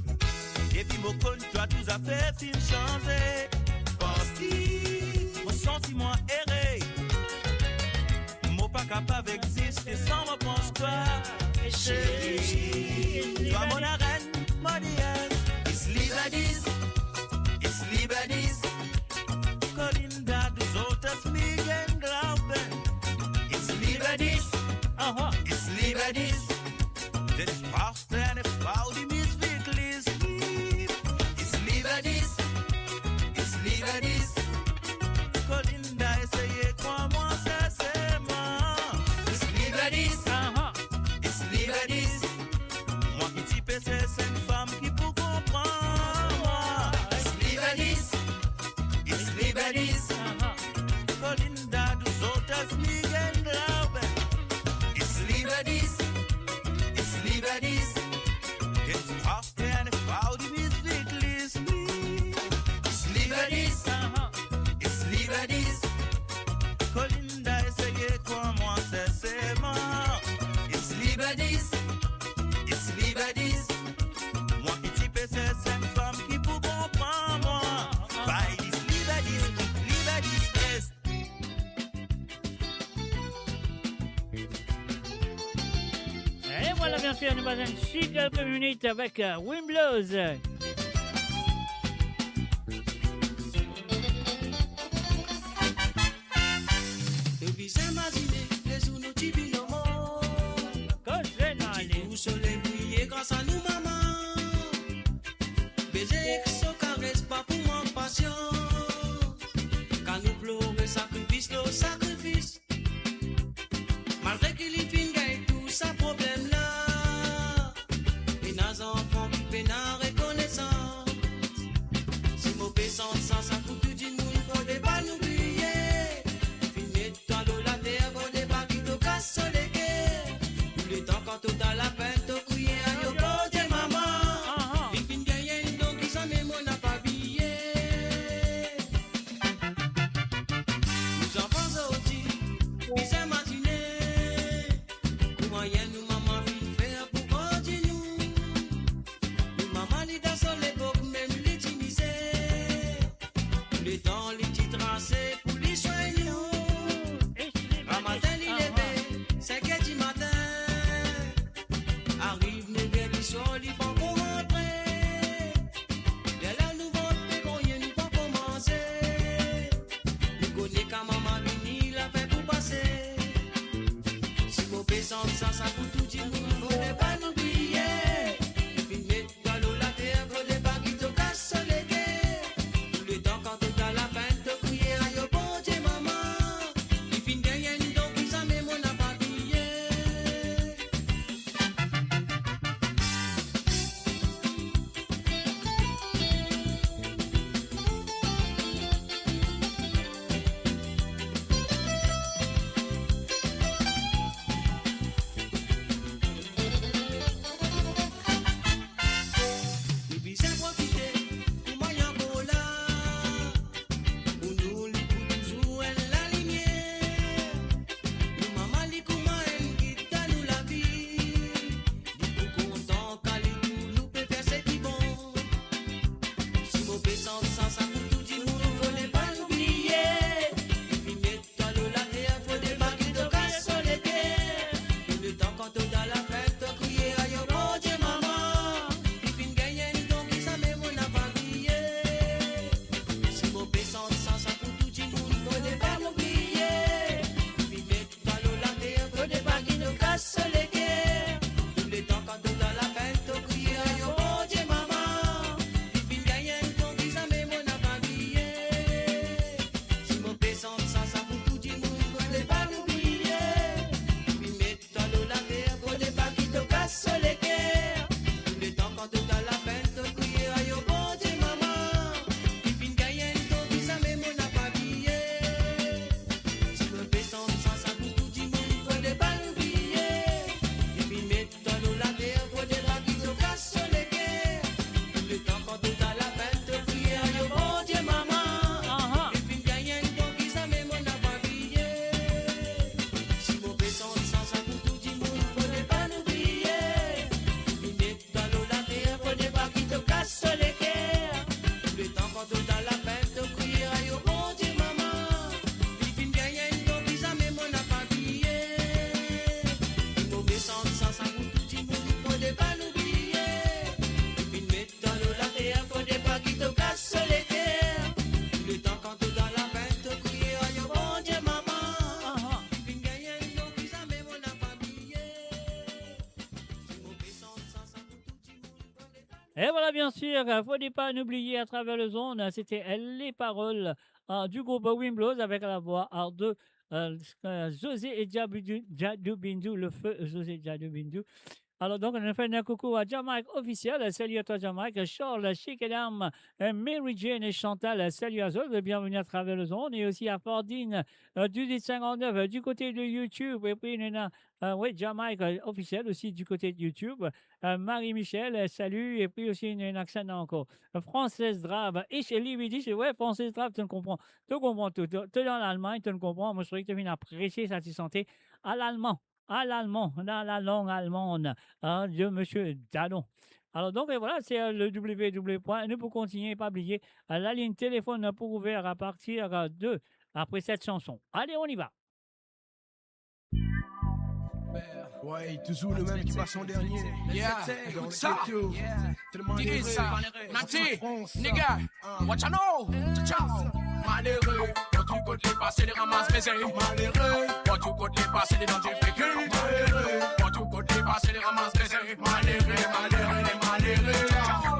et puis mon connu, toi, tout a fait fin changer. Pense-t-il, mon sentiment erré. Pas capable d'exister sans me pense-toi. Chérie, toi mon arène, mon dièse. Ich liebe dich, Colinda, du solltest mir gern glauben. Ich liebe dich, denn ich brauchte eine Frau, die mich wirklich liebt. Ich liebe dich, Colinda, essayez, crois-moi, sincèrement. Ich liebe dich, liberties. It's party and it's rowdy music listening. It's liberties. It's liberties. Colinda essayez comment c'est mort. It's liberties. It's liberties. Moi qui type c'est cinq femmes qui pour comprendre moi. By this liberties, yes. Et voilà, bien sûr, nous passons une quelques minutes avec Wimblows. Depuis s'imaginer les sous nous types nos mots. Tout soleil briller grâce à nous maman. Baiser sans caresse pas pour moi passion. Quand nous pleurons sacrifice nos sacrifices. Malgré qu'il y fin gagne tout ça problème là. Et nos enfants qui peinent à reconnaissance. Si mauvais sens ça coûte tout du monde faut des pas nous oublier. Filmer toi l'eau la terre faut des pas qui te cassent les guerres. Tout le temps quand tout dans la peine te couiller à yo bon Dieu maman. Il fin gagne donc ils en même on n'a pas billet. Nous enfants aussi, ils s'imaginer comment y a nous maman fin faire pour continuer. Nous maman li dans son l'époque même l'utiliser. Le temps les petits tracés pour les soigner. Un matin il levé, 5 heures du matin. Arrive 9 heures du soir, il faut qu'on rentre. Et là nous vont qu'on y nous faut commencer. Nous connaissons quand maman vini la fait pour passer. Si mauvais sens ça coûte tout du monde, faut pas l'oublier. Il finit mettre dans l'eau la terre, faut des pas qui te cassent les guerres. Tout le temps quand tu as la peine te crier à yo bon Dieu maman. Il finit gagner donc ils en même on n'a pas billet. Depuis c'est profiter pour moyen pour là. Pour nous li pour toujours elle la lumière. Nous maman li comment elle quitte à nous la vie. Li pour content qu'à li tout nous peut faire ce qui bon. Si mauvais sens ça pour tout du monde faut les pas l'oublier. Il met toi l'eau la terre faut des pas qui te cassent sur les terres. Tout le temps quand tu dans la fête te crier à yo bon Dieu maman. Il fin gagner donc ils en même on n'a pas billet. Si mauvais sens ça pour tout du monde faut des pas l'oublier. Il met toi l'eau la terre faut des pas qui te cassent sur les terres. Tout le temps quand tu dans la fête te crier à yo bon Dieu maman. Il fin gagner donc ils en même on n'a pas billet. Si mauvais sens ça pour tout du monde faut des pas l'oublier. Il met toi l'eau la terre faut des pas qui te cassent sur les terres. Tout le temps quand tu dans la peine te crier à yo bon Dieu maman. Il fin gagner donc ils en même on n'a pas billet. Si mauvais sens ça pour tout du monde faut des pas l'oublier. Il fin met toi l'eau la terre faut des pas qui te cassent sur les terres. Tout le temps quand tu dans la peine te crier à yo bon Dieu maman. Il fin gagner donc ils en même on n'a pas billet. Si mauvais sens ça pour tout du monde faut des pas l'oublier. Il met dans l'eau la terre faut des pas qui te cassent sur les terres. Tout le temps quand tu dans la peine te crier à yo bon Dieu maman. Il fin gagner donc ils en même on n'a pas billet. Si mauvais sens ça pour tout du monde faut des pas l'oublier. Il fin met dans l'eau la terre faut des pas qui te cassent sur les terres. Tout le temps quand tu dans la peine te crier à yo bon Dieu maman. Il fin gagner donc ils en même on n'a pas billet. Si mauvais sens ça pour tout du monde faut des pas. Et voilà, bien sûr, faut pas n'oublier à travers le zone, c'était les paroles du groupe Wimblows avec la voix de José Djadou Bindou, le feu José Djadou Bindou. Alors, donc, on a fait un coucou à Jamaïque officiel. Salut à toi, Jamaïque. Charles, Chic et Dame, Mary Jane et Chantal. Salut à eux. Bienvenue à travers le zone. Et aussi à Fordine, du 1059, du côté de YouTube. Et puis, il y en a, oui, Jamaïque officiel aussi du côté de YouTube. Marie-Michel, salut. Et puis aussi, il y a un accent encore. Française Drave. Et chez lui, il dit, ouais, Française Drave, tu ne comprends. Tu comprends tout. Tu es dans l'Allemagne, tu ne comprends. Moi, je croyais que tu viens apprécier ça, tu santé à l'allemand. À l'allemand, dans la langue allemande, hein, de Monsieur Dallon. Alors, donc, et voilà, c'est le www. Nous, pour continuer, pas oublier, la ligne téléphone pour ouvert à partir après cette chanson. Allez, on y va. Ouais, toujours le même qui passe en dernier. Yeah, Dans écoute le ça. ghetto. Tellement Dis les ça, rêves. Nati, France, nigga, what you know? Ciao, malheureux, quand tu côté passer les ramasses baisers. Malheureux, quand tu côté passer les dangers féculs. Malheureux, quand tu côté passer les ramasses baisers. Malheureux, malheureux, les malheureux.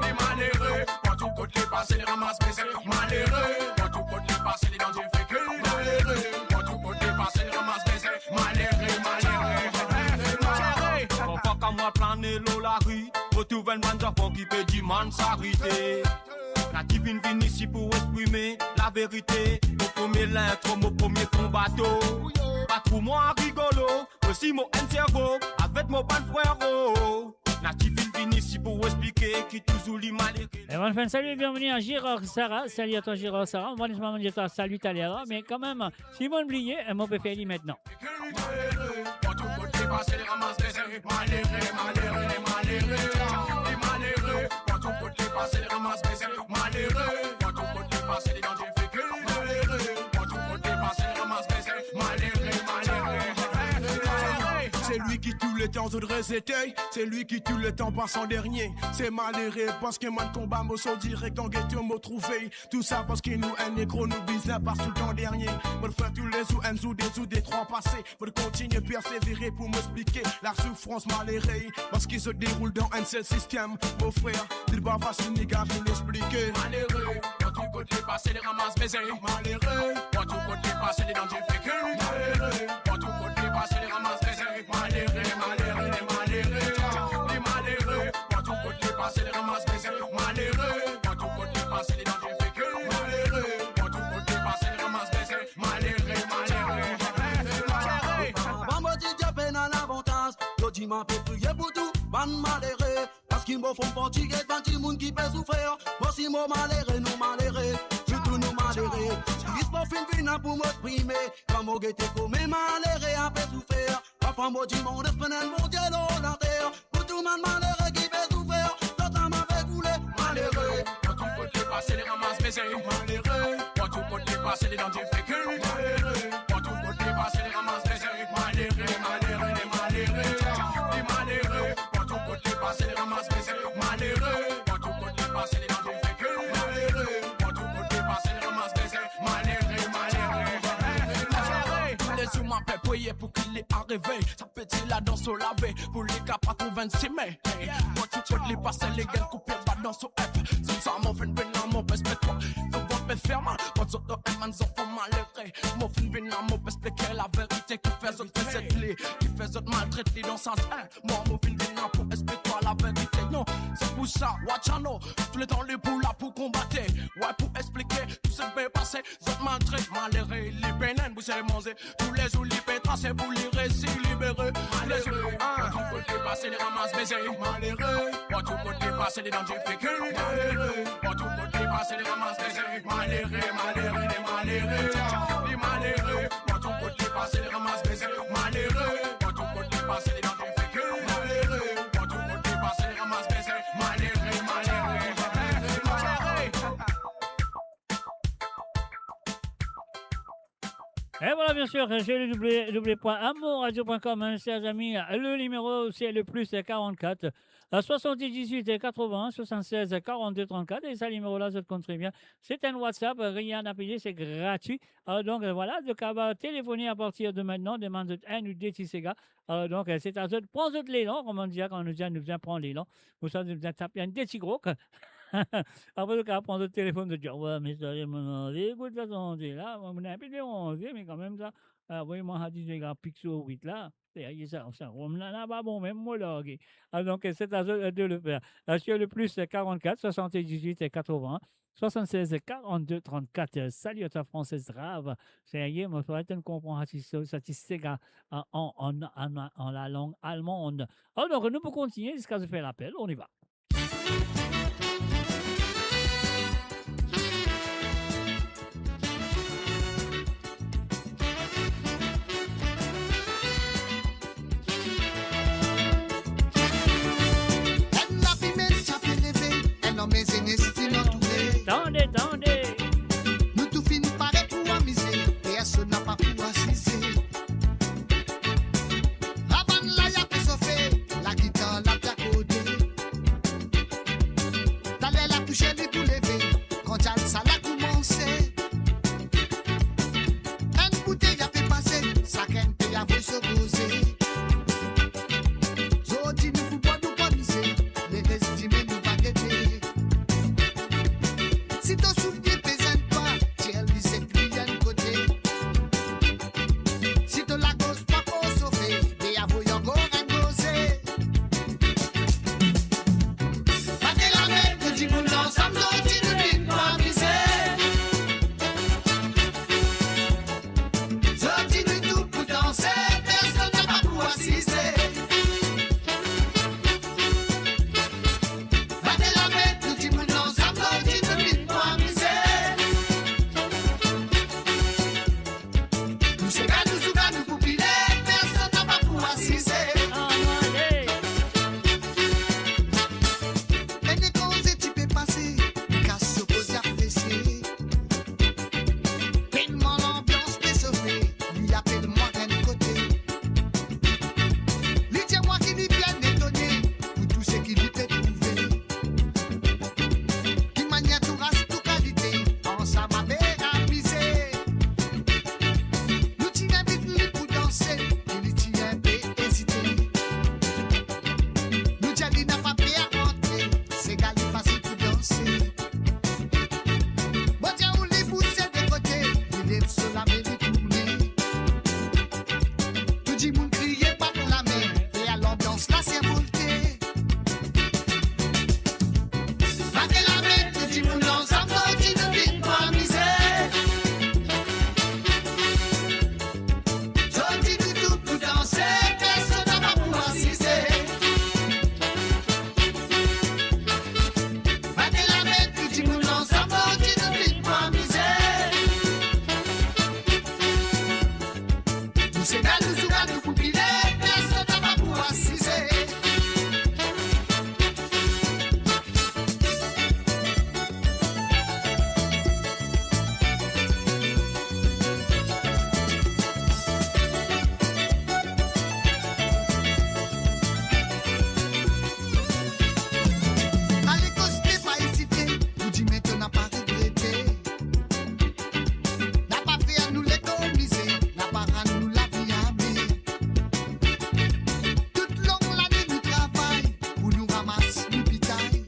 Les malheureux, quand tu côté passer les ramasses baisers. Malheureux, quand tu côté passer les dangers féculs. Malheureux, quand tu côté passer les ramasses baisers. Malheureux, malheureux. Parfois quand moi planer l'eau la rue, retrouve un man d'enfant qui peut dire man s'arrêter. La divine vient ici pour exprimer la vérité. Mon premier lettre, mon premier combattant. Pas trop moi rigolo, aussi mon cerveau, avec mon ban frérot. La divine vient ici pour expliquer qui toujours lui malheureux. Et on fait un salut et bienvenue à Girard Sarah. Salut à toi, Girard Sarah. On va laisser dire toi salut Talera, mais quand même, si vous oubliez, mon préféré maintenant. Quand tout côté passer les ramasses baisers. Malheureux, malheureux, les malheureux. Les malheureux, quand tout côté passer les ramasses baisers. Malheureux, quand tout côté passer les dangers féculs. Malheureux, quand tout côté passer les ramasses baisers. Malheureux, malheureux. C'est lui qui tout le temps se était. C'est lui qui tout le temps passe en dernier. C'est malheureux parce que man combat me sont direct en ghetto me trouver. Tout ça parce qu'il nous un négro nous bizarre passe tout le temps dernier. Me faire tous les ou un ou des trois passés. Me continuer persévérer pour m'expliquer la souffrance malheureux. Parce qu'il se déroule dans un seul système. Mon frère, il va facile ni gars vient expliquer. Malheureux, quand tout côté passer les ramasses baisers. Malheureux, quand tout côté passer les dangers féculs. Malheureux, quand tout côté passer les ramasses baisers. Malheureux, malheureux, les malheureux. Les malheureux, quand tout côté passer les ramasses baisers. Malheureux, quand tout côté passer les dangers féculs. Malheureux, quand tout côté passer les ramasses baisers. Malheureux, malheureux. Vendredi, j'ai peine à l'avantage. Jodi m'a fait prier pour tout, ban malheureux. Parce qu'ils me font fatiguer, quand il y a monde qui peut souffrir. Moi si moi malheureux, nous malheureux. Surtout nous malheureux. Si pas fin vina pour m'exprimer. Quand mon guetté comme malheureux, a fait souffrir. Parfois moi dis mon espénel, mon Dieu, la terre. Pour tout le monde malheureux qui peut souffrir. L'autre m'a fait couler, malheureux. Quand tout côté passer les ramasses baisers. Malheureux, quand tout côté passer les dangers féculs. Malheureux, quand tout côté passer les ramasses baisers. Malheureux, malheureux, les malheureux. Les malheureux, quand tout côté passer les ramasses baisers. Malheureux, quand tout côté passer les dangers féculs. Malheureux, quand tout côté passer les ramasses baisers. Malheureux, malheureux. Les sous m'appellent prier pour qu'il est arrivé. Ça petit la danse au lavé pour les capas pour 26 mai. Moi tu peux les passer les gars couper pas dans son F. C'est ça mon fin de mon respect-toi. Donc on peut faire mal. Quand on doit un man s'en malheureux. Mon fin de mon expliquer la vérité qui fait autres cette clé. Qui fait autres maltraiter dans sens 1. Moi mon fin de pour expliquer la vérité. Non, c'est pour ça, watch out, no. Tous les temps les poules là pour combattre. Ouais, pour expliquer tout ce qui peut passer. Autres maltraitent, malheureux, les pénènes, vous savez manger. Tous les jours, les tracés pour les récits libérés. Malheureux, quand tout côté passer les ramasses baisers. Malheureux, quand tout côté passer les dangers féculs. Malheureux, quand tout côté passer les ramasses baisers. Malheureux, malheureux, les malheureux. Les malheureux, quand tout côté passer les ramasses baisers. Malheureux, quand tout côté passer les dangers féculs. Malheureux, quand tout côté passer les ramasses baisers. Malheureux, malheureux. Et voilà, bien sûr, j'ai le www.amourradio.com, hein, chers amis. Le numéro, c'est le plus 44 78 80 76 42 34. Et ça, le numéro-là, ça te compte très bien. C'est un WhatsApp, rien à payer, c'est gratuit. Donc, voilà, donc, on va téléphoner à partir de maintenant, demande un ou deux petits gars. Donc, c'est à eux de prendre l'élan, comme on dit, quand on nous vient prendre l'élan. Vous savez, nous taper un petit gros. Après, le cas, prendre le téléphone de dire, ouais, mais ça, écoute, ça, on dit là, on a un peu dérangé, mais quand même, ça, voyez-moi, à 10 gars, Pixel 8 là. On n'en a pas bon, même moi, là, ok. Donc, c'est à eux de le faire. Sur le plus 44, 78 et 80, 76 42 34. Salut à ta française rave. C'est hier, moi, je vais comprendre statistique en la langue allemande. Alors, nous pouvons continuer jusqu'à ce faire l'appel. On y va. Mes aînés, si nous tournés. Tendez. Nous tout finit par être pour amuser. Personne n'a pas pour assister. Avant la y'a fait sauver. La guitare, la placodée. T'allais la toucher, lui pour lever. Quand t'as ça l'a commencé. Une bouteille a fait passer. Ça qu'un pays a voulu se poser. Zodi nous faut pas nous amuser. Les estimés nous va guetter. Si ton souvenir présente pas, tu es lui c'est plus d'un côté. Si ton la cause pas pour sauver, mais à vous encore un dosé. Pas de la même que du monde ensemble, tu ne viens pas miser. Sorti du tout pour danser, personne n'a pas pour assister. Pas de la même que du monde ensemble, tu ne viens pas miser. Nous c'est gars, nous gars, nous poupilés, personne n'a pas pour assister. Et les causes tu peux passer, les cas s'opposent à fessier. Tellement l'ambiance peut sauver, lui appelle-moi d'un côté. Lui tiens-moi qui lui bien étonné, pour tout ce qui lui peut trouver. Qui mania tout race, tout qualité, ensemble à bérapiser. Nous tiens vite lui pour danser, il y tient peu hésiter. Nous tiens lui n'a pas pris à rentrer, c'est gars lui facile pour danser. Bon tiens où les pousser de côté, il lève sur la main lui tourner. Tout dit moun crier pas pour la main, et à l'ambiance là c'est volté. Pas de la main, tout dit moun ensemble, tu ne viens pas miser. Sorti du tout pour danser, personne n'a pas pour assister. Pas de la main, tout dit moun ensemble, tu ne viens pas miser. Nous c'est gars, nous gars, nous poupilés, personne n'a pas pour assister. Allez, costé, pas hésiter, nous dit maintenant pas regretter. N'a pas fait à nous l'économiser, n'a pas à nous la vie amée. Toute longue l'année nous travaille, pour nous ramasser nous pitaille.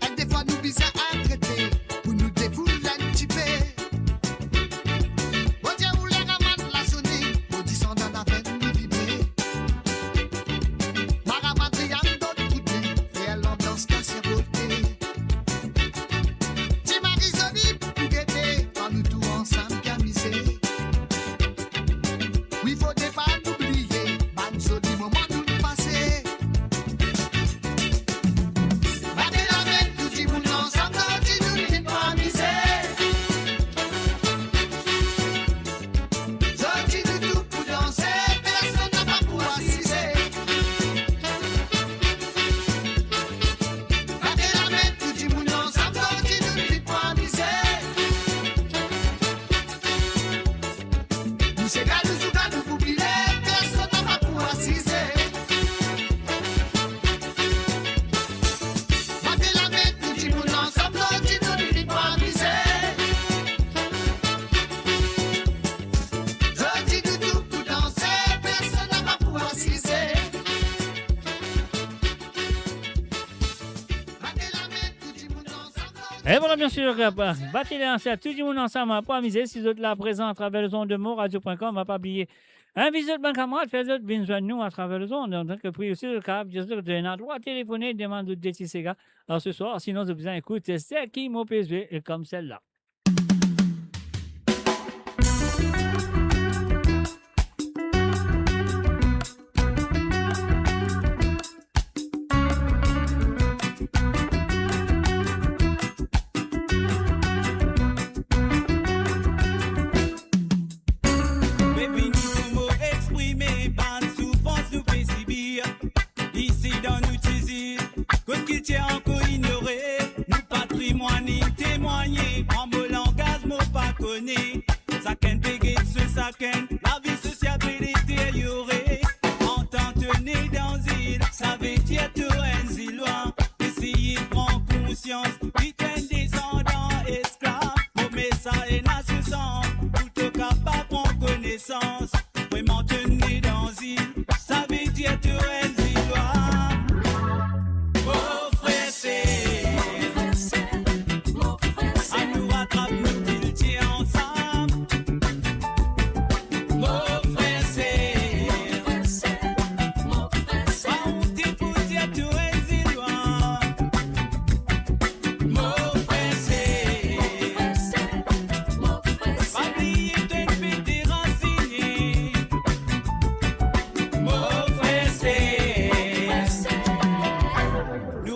Et des fois nous bizarre à traiter, pour nous défouler un petit peu. Bon Dieu, où les ramasse la sonner, maudissant dans la veine nous vibrer. Ma ramasse y'a d'autres côtés, fait l'ambiance casse et beauté. Dis Marie-Zoni pour guetter, quand nous tous ensemble camisés. Oui, faut des pas n'oublier, ban joli moment nous passer. Pas de la main, tout dit moun ensemble, tu nous viens pas miser. Sorti du tout pour danser, personne n'a pas pour assister. Pas de la main, tout dit moun ensemble, tu nous viens pas miser. Nous c'est gars, nous gars, nous poupilés, personne n'a pas pour assister. Pas de la main, tout dit moun ensemble, tu nous viens pas miser. Sorti du tout pour danser, personne n'a pas pour assister. Pas de la main, tout dit moun ensemble. Et voilà, bien sûr, battez les anciens, tout le monde ensemble, pas miser. Si vous êtes là présent à travers le zone de moradio.com, on va pas oublier Un visite, bon camarade, fait d'autres bien nous à travers le zone. Donc, pris aussi le câble, juste de un endroit téléphoné, demande de petits gars. Alors, ce soir, sinon, vous avez besoin d'écouter, c'est qui mon PSV, comme celle-là. Ici dans nous Tizi, côte qui tient encore ignoré, nous patrimoine témoigner, en beau langage mot pas connu, ça qu'un pégué ce ça qu'un, la vie sociale peut détériorer, en tant tenir dans île, ça veut dire tout un zillois, essayer prendre conscience, vite un descendant esclave, mais ça est naissant, tout au capable prendre connaissance, vraiment tenir dans île, ça veut dire tout un zillois.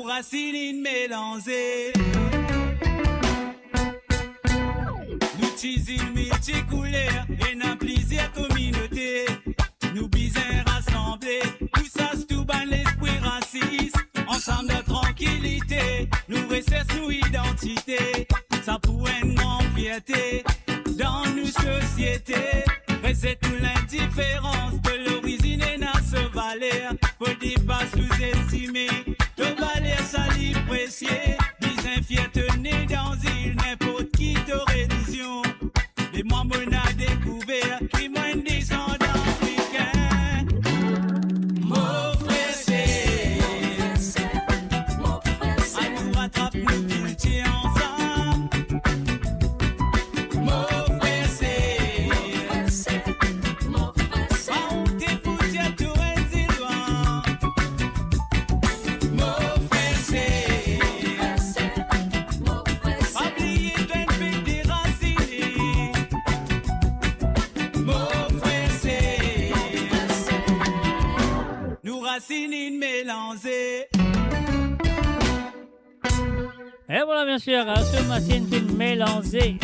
Racine mélangée, l'utilisons multicouleur et n'a plusieurs communautés. Nous bisons rassemblés, tout ça se tout ban l'esprit raciste. Ensemble de tranquillité, nous recherchons nos identités. Ça pourrait une grande fierté dans nos sociétés. Rester tout l'indifférence de l'origine et n'a se valer. Faut dire pas sous-estimer. De valer sa libre précieux, disant fier tenir dans île, n'importe qui te religion. Les moi mon a découvert, qui moins descendant africain. Mon frère c'est, à nous rattrape nous cultiver ensemble. Mon frère c'est, pas honte pour dire tout un zéloin. Racine mélangée. Et voilà, bien sûr, ce machine film mélangé.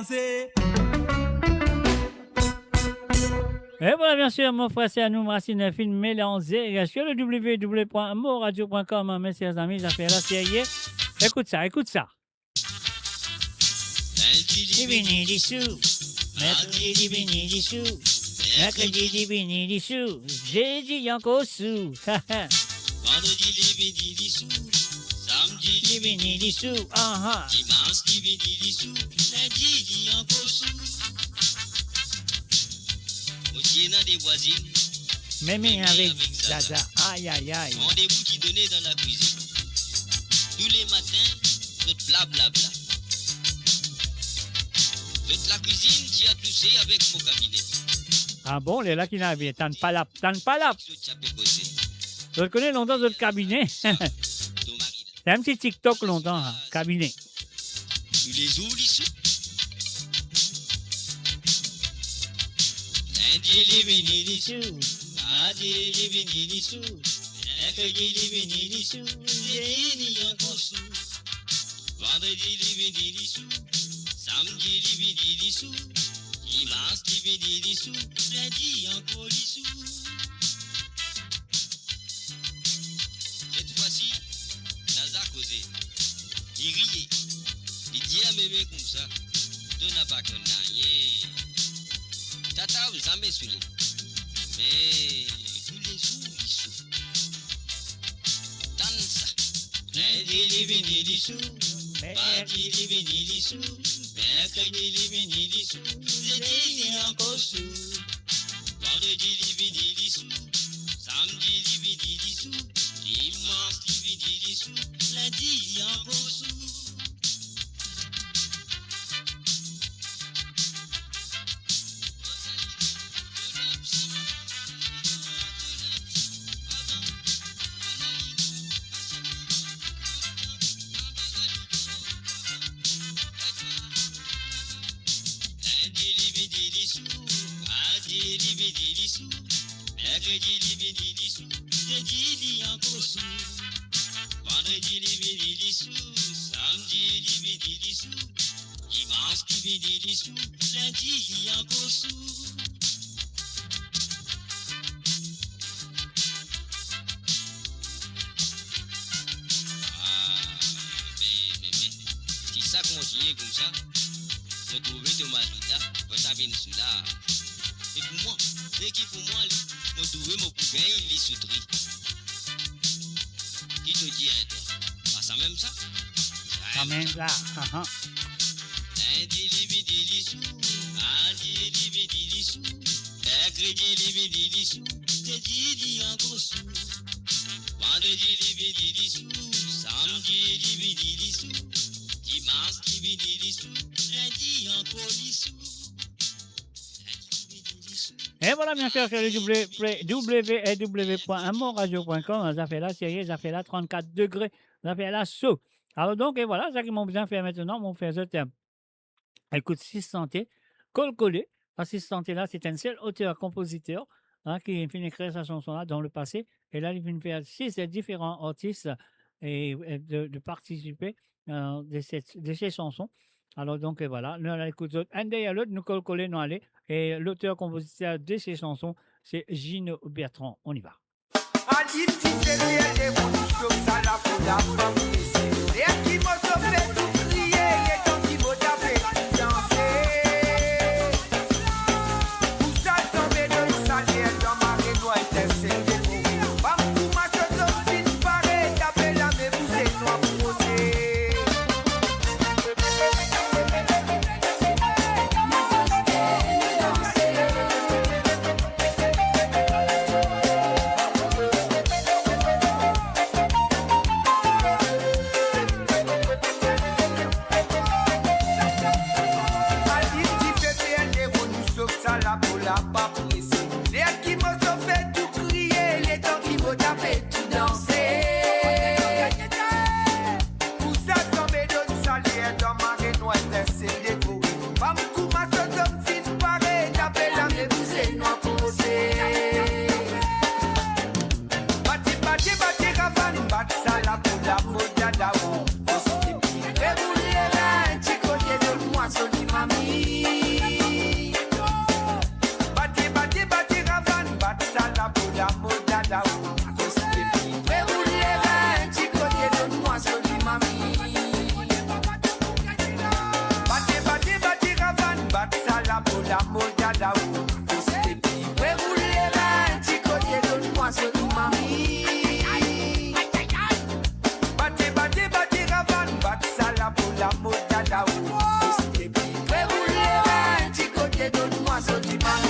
danser. Et voilà, bien sûr, mon frère, c'est à nous, Racine, film mélangé sur le www.moradio.com, mes chers amis, ça fait la série. Écoute ça, écoute ça. Divini dissous, mercredi divini dissous, mercredi divini dissous, jeudi encore sous. Vendredi divini dissous, samedi Divini dissous, dimanche divini dissous, lundi encore sous. Moitié dans des voisines, Mémé avec Zaza, aïe aïe aïe. rendez-vous qui donnait dans la cuisine. Tous les matins, notre blablabla. Toute la cuisine qui a touché avec mon cabinet. Ah bon, les là qui n'avaient, t'en pas là. Le tchapé posé. Je le connais longtemps, ce cabinet. C'est un petit TikTok longtemps, hein, cabinet. Tous les jours, lissou. Lundi, divini dissous. Mardi, divini dissous. Mercredi, divini dissous. Jeudi, encore sous. Vendredi, divini dissous. Samedi, divini dissous. Dimanche, divini dissous. Lundi, encore dissous. Cette fois-ci, Zaza causé. Il riait. Il dit à mémé comme ça. Tu n'as pas connu rien. Tata, vous jamais saoulé. Mais tous les jours, il souffre. Donne ça. Lundi, divini dissous. Mardi, divini dissous. Mercredi, divini dissous. Jeudi, encore sous. Vendredi, divini dissous. Samedi, divini dissous. Dimanche, divini dissous. Lundi, encore sous. Lundi, divini dissous. Mardi, divini dissous. Mercredi, divini dissous. Jeudi, encore sous. Vendredi, divini dissous. Samedi, divini dissous. Dimanche, divini dissous. Lundi, encore sous. Mais, si ça continue comme ça, je trouverai Thomas Rita, je t'avais sous là. Et pour moi, c'est qui pour moi, je trouverai mon cousin, il est soutri. Qui te dirait, toi? Pas ça même ça? Quand même là. Lundi, divini dissous. Mardi, divini dissous. Mercredi, divini dissous. Jeudi, encore sous. Vendredi, divini dissous. Samedi, divini dissous. Dimanche, divini dissous. Lundi, encore dissous. Et voilà, bien sûr, sur le www.moradio.com, ça fait la série, ça fait la 34 degrés, ça fait la saut. Alors donc, et voilà, ça qu'ils m'ont bien fait maintenant, m'ont fait ce terme. Écoute, 6 santé, Col-Collé. 6 santé là, c'est un seul auteur-compositeur qui a fini créer sa chanson-là dans le passé. Et là, il vient faire 6 différents artistes et de participer de ces chansons. Alors donc, et voilà, nous allons écouter un derrière l'autre, nous Col-Collé, nous allons. Et l'auteur-compositeur de ces chansons, c'est Gino Bertrand. On y va. la moyada ou. Et puis, ouais, rouler là, petit côté de moi, c'est tout mamie. Bati, bati, bati, ravan, bati, sala pour la moyada ou. Et puis, ouais, rouler là, petit côté de moi, c'est tout mamie.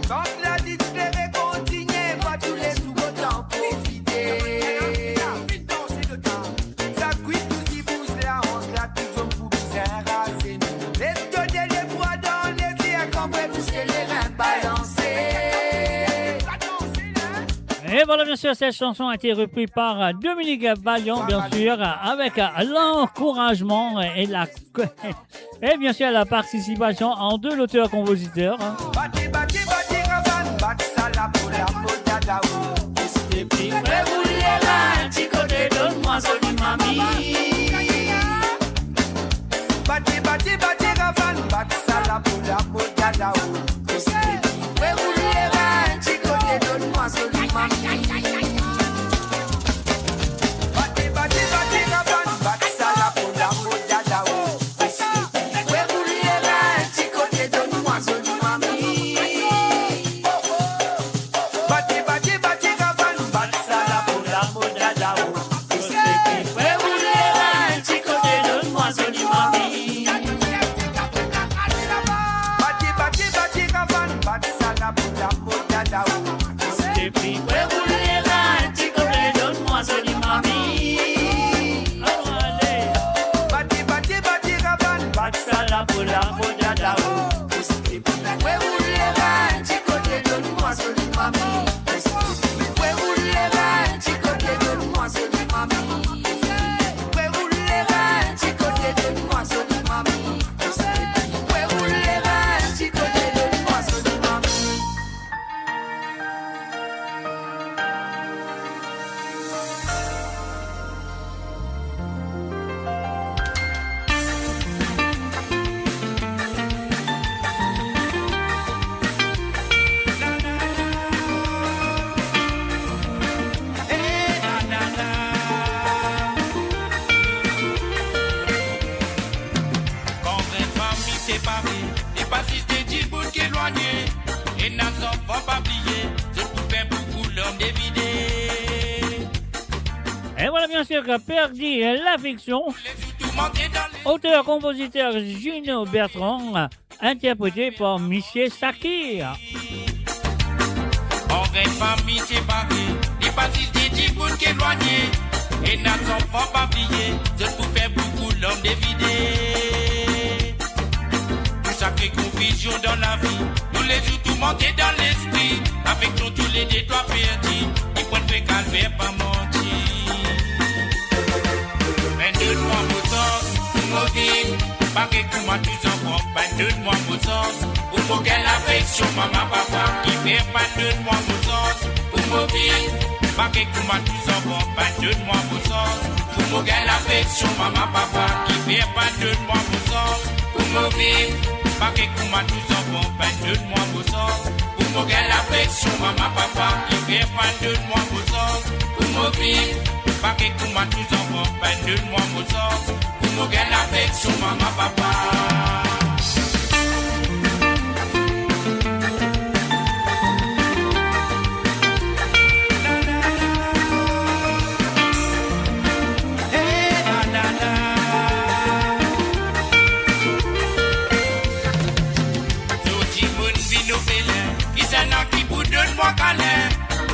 Quand la distraire continue, pas tous les sous autant profiter. Ça cuit tous y pousse la honte, la toujours pour bien raser. Les donner les bras dans les airs, qu'on peut pousser les reins balancer. Et voilà, bien sûr, cette chanson a été reprise par Dominique Vaillant, bien sûr, avec l'encouragement et et bien sûr la participation en de l'auteur-compositeur. Bati, bati, bati, ravan, bati, sala pour la moyada ou. Et puis, ouais, rouler là, petit côté, donne-moi son mamie. Bati, bati, bati, ravan, bati, sala pour la moyada ou. Et puis, ouais, rouler là, petit côté, donne-moi son mamie. Bati, bati, bati, ravan, bati, sala pour la moyada ou. Et voilà bien sûr que Perdu l'affection, auteur-compositeur Gino Bertrand, interprété par Michel Sakir. En grande famille séparée, les parties des djibouts éloignés, et n'a enfants pas pliés, je peux faire beaucoup l'homme dévidé. Tout sacré confusion dans la vie, nous les jours tout manqué dans l'esprit, avec nous tous les détours perdus, ils prennent fait calvaire pas menti. Mais donne-moi mon sens, pour mon vie, pas que tu m'as tous enfants, donne-moi mon sens, pour mon quelle affection, maman, papa, qui fait pas donne-moi mon sens, pour mon vie, pas que tu m'as tous enfants, donne-moi mon sens, pour mon quelle affection, maman, papa, qui fait pas donne-moi mon sens, pour mon vie, pas que tu m'as tous enfants, donne-moi mon sens, pour mon quelle affection, maman, papa, qui fait pas donne-moi mon sens, pour mon vie, pas que tu m'as tous enfants, donne-moi mon sens, pour mon quelle affection, maman, papa.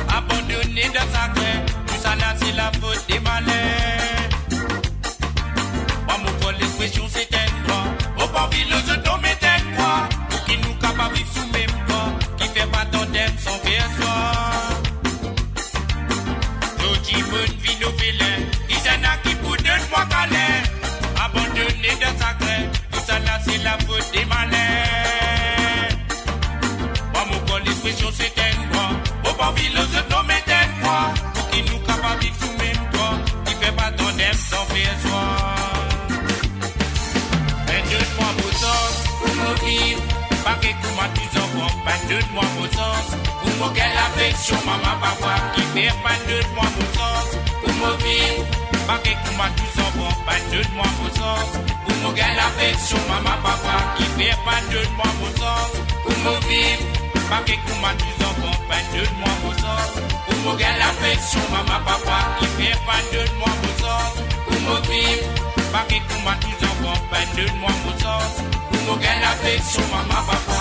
Abandonné dans sa clé, tout ça là c'est la faute des malins. Pas mon col l'expression c'est un droit, au pas philosophe d'homme est un droit, pour qui nous capables vivre sous même corps, qui fait pas tant d'aime sans faire soi. L'autre bonne vie nos félins, il s'en a qui pour donne moi câlin. Abandonné dans sa clé, tout ça là c'est me vivre, pas que comment tu en prends, pas de moi mon sens. Pour me quelle affection, maman, papa, qui fait pas de moi mon sens. Pour me vivre, pas que comment tu en prends, pas de moi mon sens. Pour me quelle affection, maman, papa, qui fait pas de moi mon sens. Pour me vivre, pas que comment tu en prends, pas de moi mon sens. Pour me quelle affection, maman, papa, qui fait pas de moi mon sens. Pour me vivre, pas que comment tu en prends, pas de moi mon sens. Pour me quelle affection, maman, papa,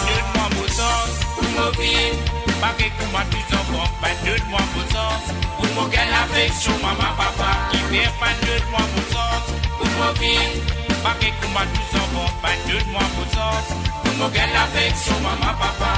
de moi mon sens. Pour me vivre, pas que comment tu en prends, pas de moi mon sens. Pour me quelle affection, maman, papa, qui fait pas de moi mon sens. Pour me vivre, pas que comment tu en prends, pas de moi mon sens. Pour me quelle affection, maman, papa.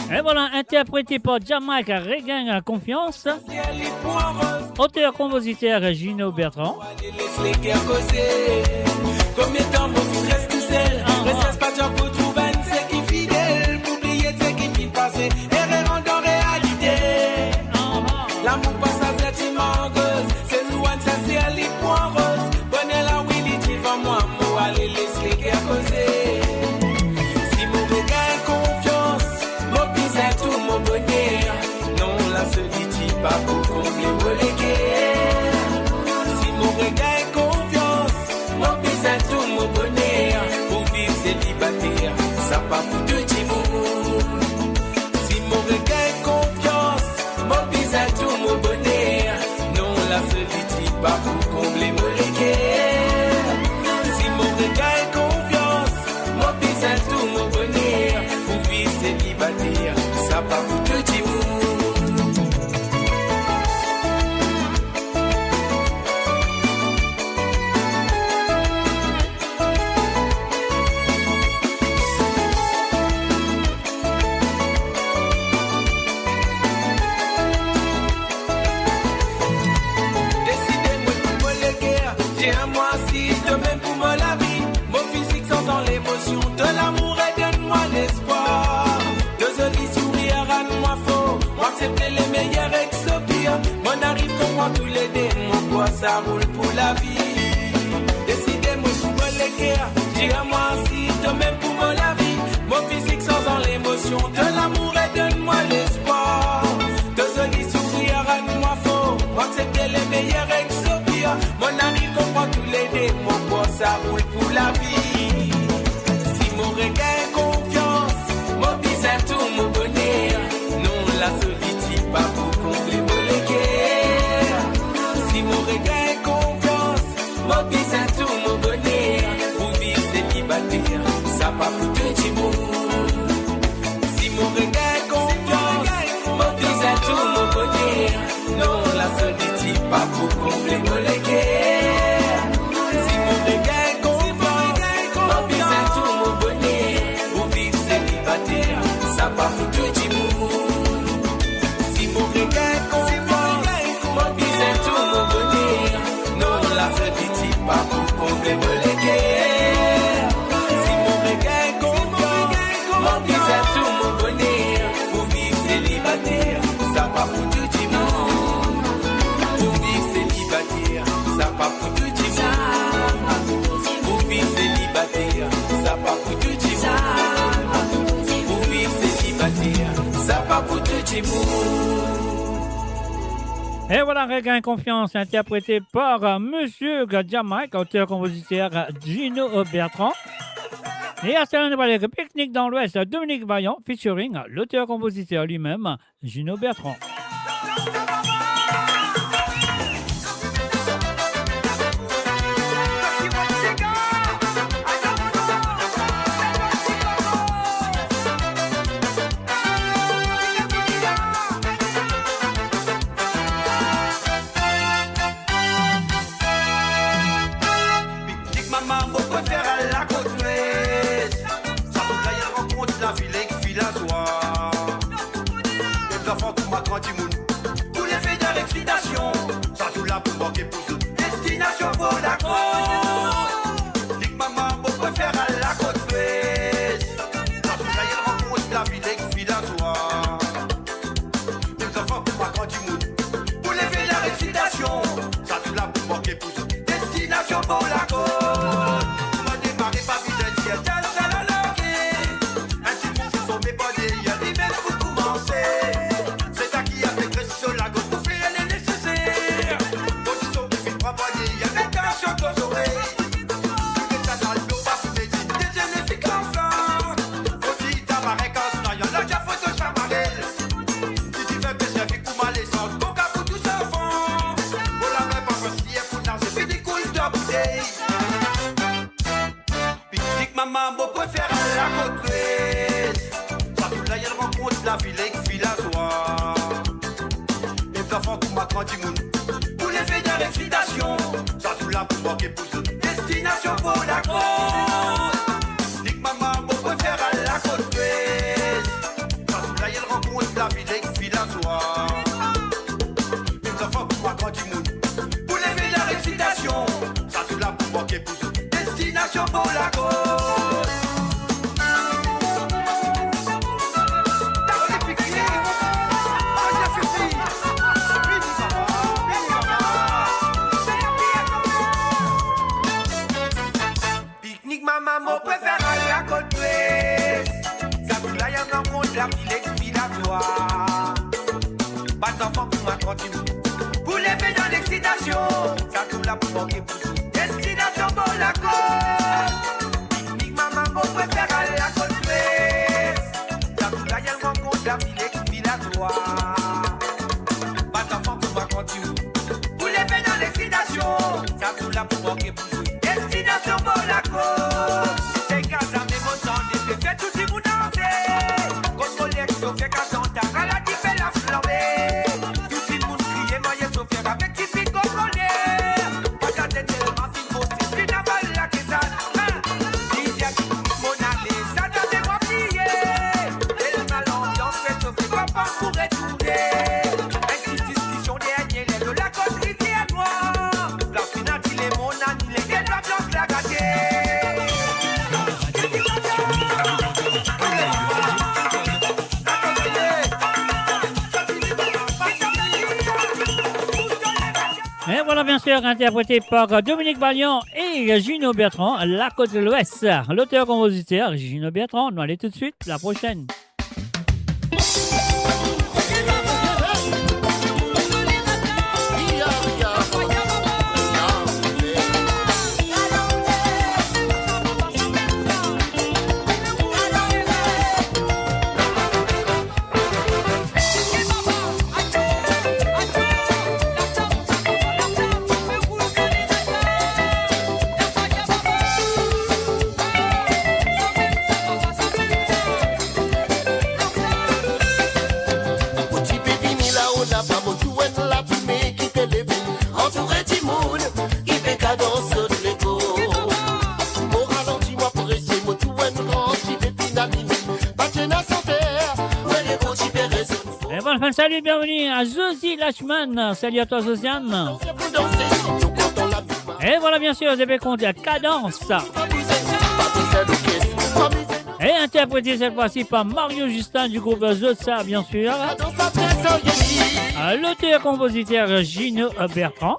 Et voilà, interprété par Jamaïque, regagne confiance. Auteur-compositeur Gino Bertrand. Combien de temps mon fils reste tout seul? Reste pas de pour trouver un c'est qui fidèle. Pour oublier c'est qui finit passer. Et rendre en réalité. L'amour passe à cette imangeuse. C'est loin, ça c'est à l'hypoire rose. Bonne la Willy, tu vas moi, moi, allez, laisse les guerres causer. Si mon regard confiance, mon bizarre tout mon bonheur. Non, la solitude, pas pour combler mon guerres. Si mon regard confiance, mon bizarre tout mon bonheur. Pour vivre célibataire, ça pas pour deux timons. Si mon regard confiance, mon bizarre tout mon bonheur. Non, la solitude, pas pour combler mon guerres. Si mon regard confiance, mon bizarre tout mon bonheur. Pour vivre célibataire, ça pas pour deux timons. J'ai un mois si demain pour moi la vie. Mon physique sans l'émotion de l'amour et donne-moi l'espoir. Deux jolis sourires à moi faux. Moi accepter les meilleurs ex-pires. Mon arrive qu'on prend tous les dés. Mon poids ça roule pour la vie. Décidez-moi pour moi les guerres. J'ai un mois si demain pour moi la vie. Mon physique sans l'émotion de l'amour et donne-moi l'espoir. Deux jolis sourires à moi faux. Moi accepter les meilleurs ex-pires. Mon ami comprend tous les dés, mon poids ça roule pour la vie. Si mon regard est confiance, mon bizarre tout mon bonheur. Non, la solitude pas pour combler mon guerres. Si mon regard est confiance, mon bizarre tout mon bonheur. Pour vivre célibataire, ça pas pour deux timons. Si mon regard est confiance, mon bizarre tout mon bonheur. Non, la solitude pas pour combler mon guerres. Si mon regard est confiance, mon bizarre tout mon bonheur. Pour vivre célibataire, ça pas pour deux timons. Si mon regard est confiance, mon bizarre tout mon bonheur. Non, la solitude pas pour combler mon guerres. Si mon regard est confiance, mon bizarre tout mon bonheur. Pour vivre célibataire, ça pas pour deux timons. Pour vivre célibataire, ça pas pour deux timons. Pour vivre célibataire, ça pas pour deux timons. Pour vivre célibataire, ça pas pour deux timons. Et voilà, regagne confiance, interprété par Monsieur Jamaïque, auteur-compositeur Gino Bertrand. Et à cela, nous allons pique-nique dans l'Ouest, Dominique Vaillant, featuring l'auteur-compositeur lui-même, Gino Bertrand. villageois. Les enfants, tout ma grandi moun. Tous les faits de l'excitation. Ça tout là pour manquer pour eux. Destination pour la côte. Nique maman, mon préfère à la côte ouest. Ça tout là, il rencontre la ville ex-villageois. Les enfants, tout ma grandi moun. Tous les faits de l'excitation. Ça tout là pour manquer pour eux. Destination pour la côte. Maman préfère à la côte ouest. Ça tout là, il rencontre la ville ex-villageois. Les enfants, tout ma grandi moun. Tous les faits de l'excitation. Ça tout là pour manquer pour eux. Destination pour la côte. Nique maman, préfère à la côte ouest. Ça tout là, il rencontre la ville ex-villageois. Les enfants, tout ma grandi moun. Tous les faits de l'excitation. Ça tout là pour manquer pour eux. Destination pour la côte. Maman préfère aller à côte ouest. Ça vous là, y'en rencontre la ville ex-villageois. Pas d'enfants pour ma continue. Pour les faits dans l'excitation. Ça tout là pour manquer pour vous. Destination pour la côte. Nique maman préfère aller à côte ouest. Ça vous là, y'en rencontre la ville ex-villageois. Pas d'enfants pour ma continue. Pour les faits dans l'excitation. Ça tout là pour manquer pour vous. Destination pour la côte. Et voilà bien sûr interprété par Dominique Valiant et Gino Bertrand, La Côte de l'Ouest. L'auteur-compositeur Gino Bertrand, on va aller tout de suite, la prochaine. Salut, bienvenue à Josie Lachman. Salut à toi, Josiane. Et voilà, bien sûr, j'ai compté à Cadence. Et interprété cette fois-ci par Mario Justin du groupe Zotsa, bien sûr. L'auteur-compositeur Gino Bertrand.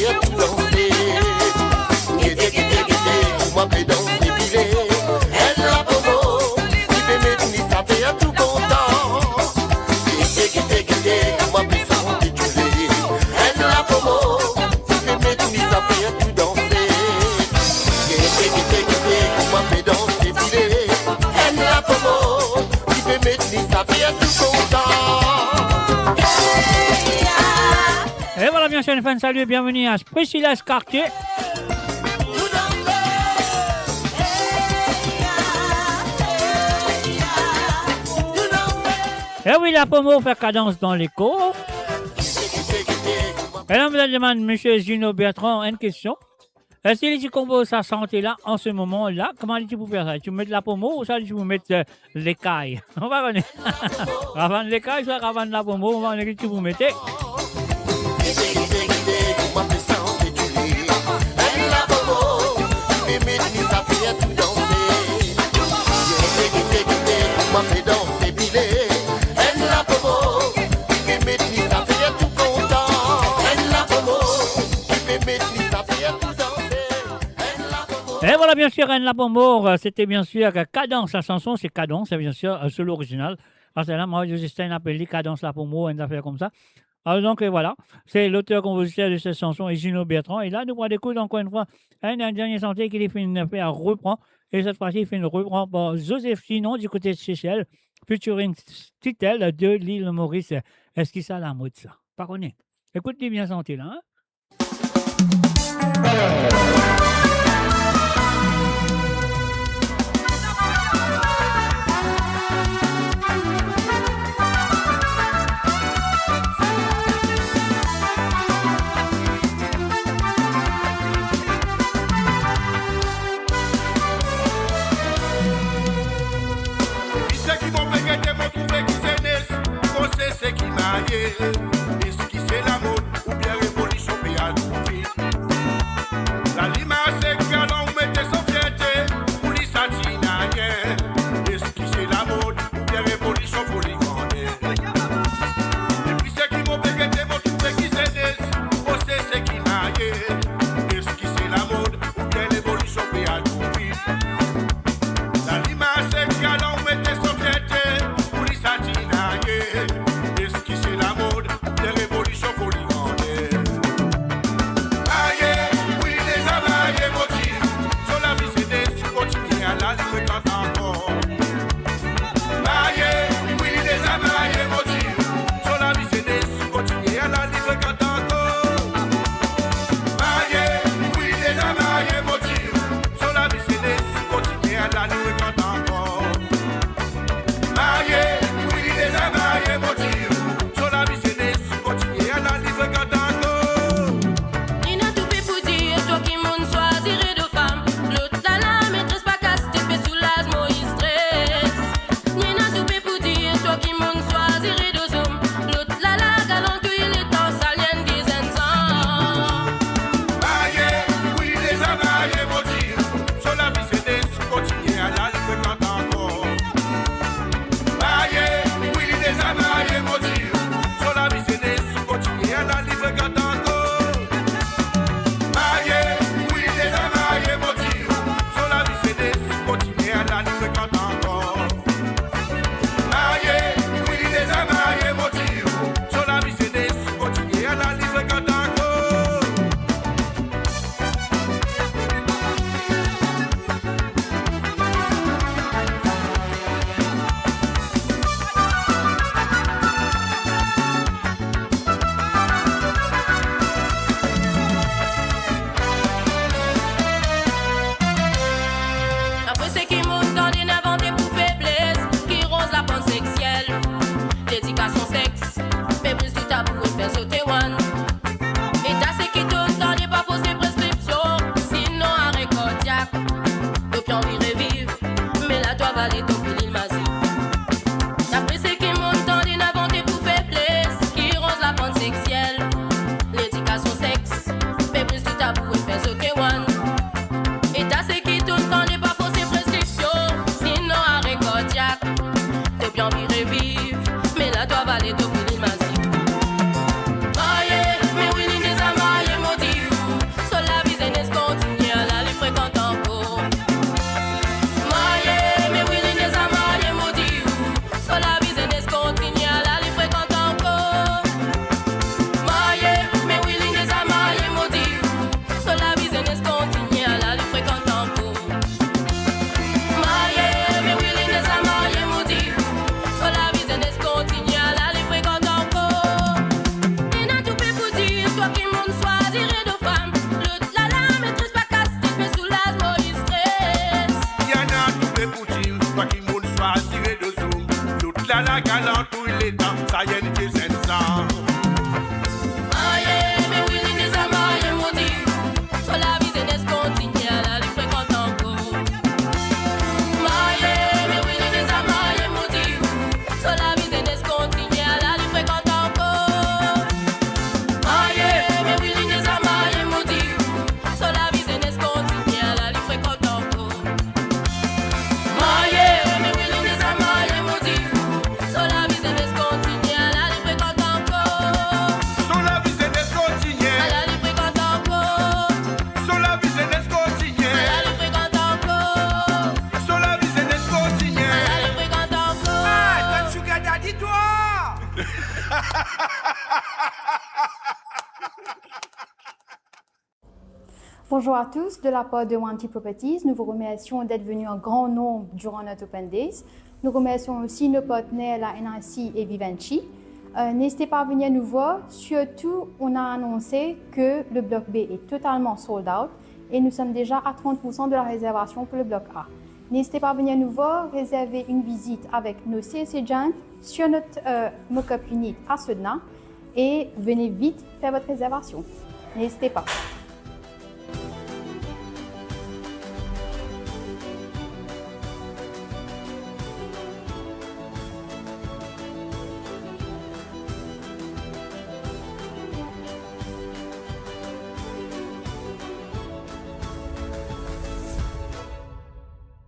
faire tout danser. Guété, guété, guété, pour moi, pédant, dépilé. Elle la pomo, qui fait mettre ni ça fait tout content. Guété, guété, guété, pour moi, pédant, détulé. Elle la pomo, qui fait mettre ni ça fait tout danser. Guété, guété, guété, pour moi, pédant, dépilé. Elle la pomo, qui fait mettre ni ça fait tout content. Et voilà, bien sûr, les fans, salut et bienvenue à Priscilla's Quartier. Et oui, la pomo fait cadence dans l'écho. Et là, vous demande, monsieur Gino Bertrand, une question. Est-ce que tu composes sa santé là, en ce moment-là, comment tu peux faire ça? Tu mets de la pomo ou ça, tu peux mettre l'écaille? On va revenir. Avant l'écaille, soit avant la pomo, on va revenir, tu peux mettre. Et voilà, bien sûr, Reine la Pomo, c'était bien sûr Cadence, la chanson, c'est Cadence, c'est bien sûr sur l'original. Parce que là, moi, Justin appelé Cadence la Pomo, une affaire comme ça. Alors donc, voilà, c'est l'auteur-compositeur de cette chanson, Gino Bertrand. Et là, nous prenons des coups, encore une fois, un dernier santé qui fait une affaire reprend. Et cette fois-ci, il fait une reprend par Joseph Chinon du côté de Seychelles, featuring Titel de l'île Maurice. Est-ce que ça la mode, ça? Pas connu. Écoutez bien santé, là, hein? C'est qui maille, est-ce qui c'est la mode ou bien révolution péale ou vite. La lima c'est galant, mettez son fierté, pour les satinaïens. Est-ce qui c'est la mode ou bien révolution pour les grands. Et puis c'est qui m'ont pégueté, m'ont trouvé qui c'est des, c'est qui maille, est-ce qui c'est la mode ou bien révolution péale ou vite. La lima c'est galant, mettez son fierté, pour les satinaïens. Maye, mais oui, les amaye, maudit. Selector, science and sound. Aye, mais oui, les amants, je vous dis, sur la vie, c'est discontinué, la vie fréquente encore. Aye, mais oui, les amants, je vous dis, sur la vie, c'est discontinué, la vie fréquente encore. Aye, mais oui, les amants, je vous dis, sur la vie, c'est discontinué, la vie fréquente encore. Aye, mais oui, les amants, je vous dis, sur la vie, c'est discontinué, la vie fréquente encore. Sur la vie c'est discontinué. La vie fréquente encore. Sur la vie c'est discontinué. La vie fréquente encore. Sur la vie c'est discontinué. La vie fréquente encore. Ah, toi, Sugar Daddy, toi! Bonjour à tous, de la part de Wanty Properties, nous vous remercions d'être venus en grand nombre durant notre Open Days. Nous remercions aussi nos partenaires, la NRC et Vivendi. N'hésitez pas à venir nous voir. Surtout, on a annoncé que le bloc B est totalement sold out et nous sommes déjà à 30% de la réservation pour le bloc A. N'hésitez pas à venir nous voir, réserver une visite avec nos CSC Giants sur notre mock-up unit à Sedna et venez vite faire votre réservation. N'hésitez pas.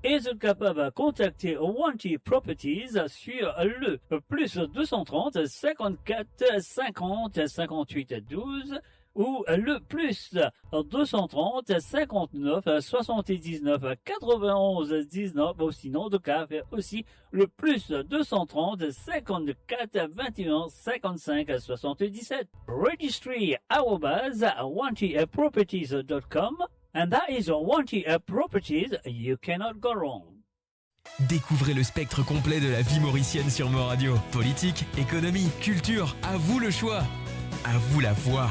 Et vous êtes capable de contacter Wanty Properties sur le plus 230 54 50 58 12 ou le plus 230 59 79 91 19 ou sinon de cas aussi le plus 230 54 21 55 77 registry@wantyproperties.com. And that is Wanty Properties. You cannot go wrong. Découvrez le spectre complet de la vie mauricienne sur Mo Radio. Politique, économie, culture, à vous le choix. À vous la voix.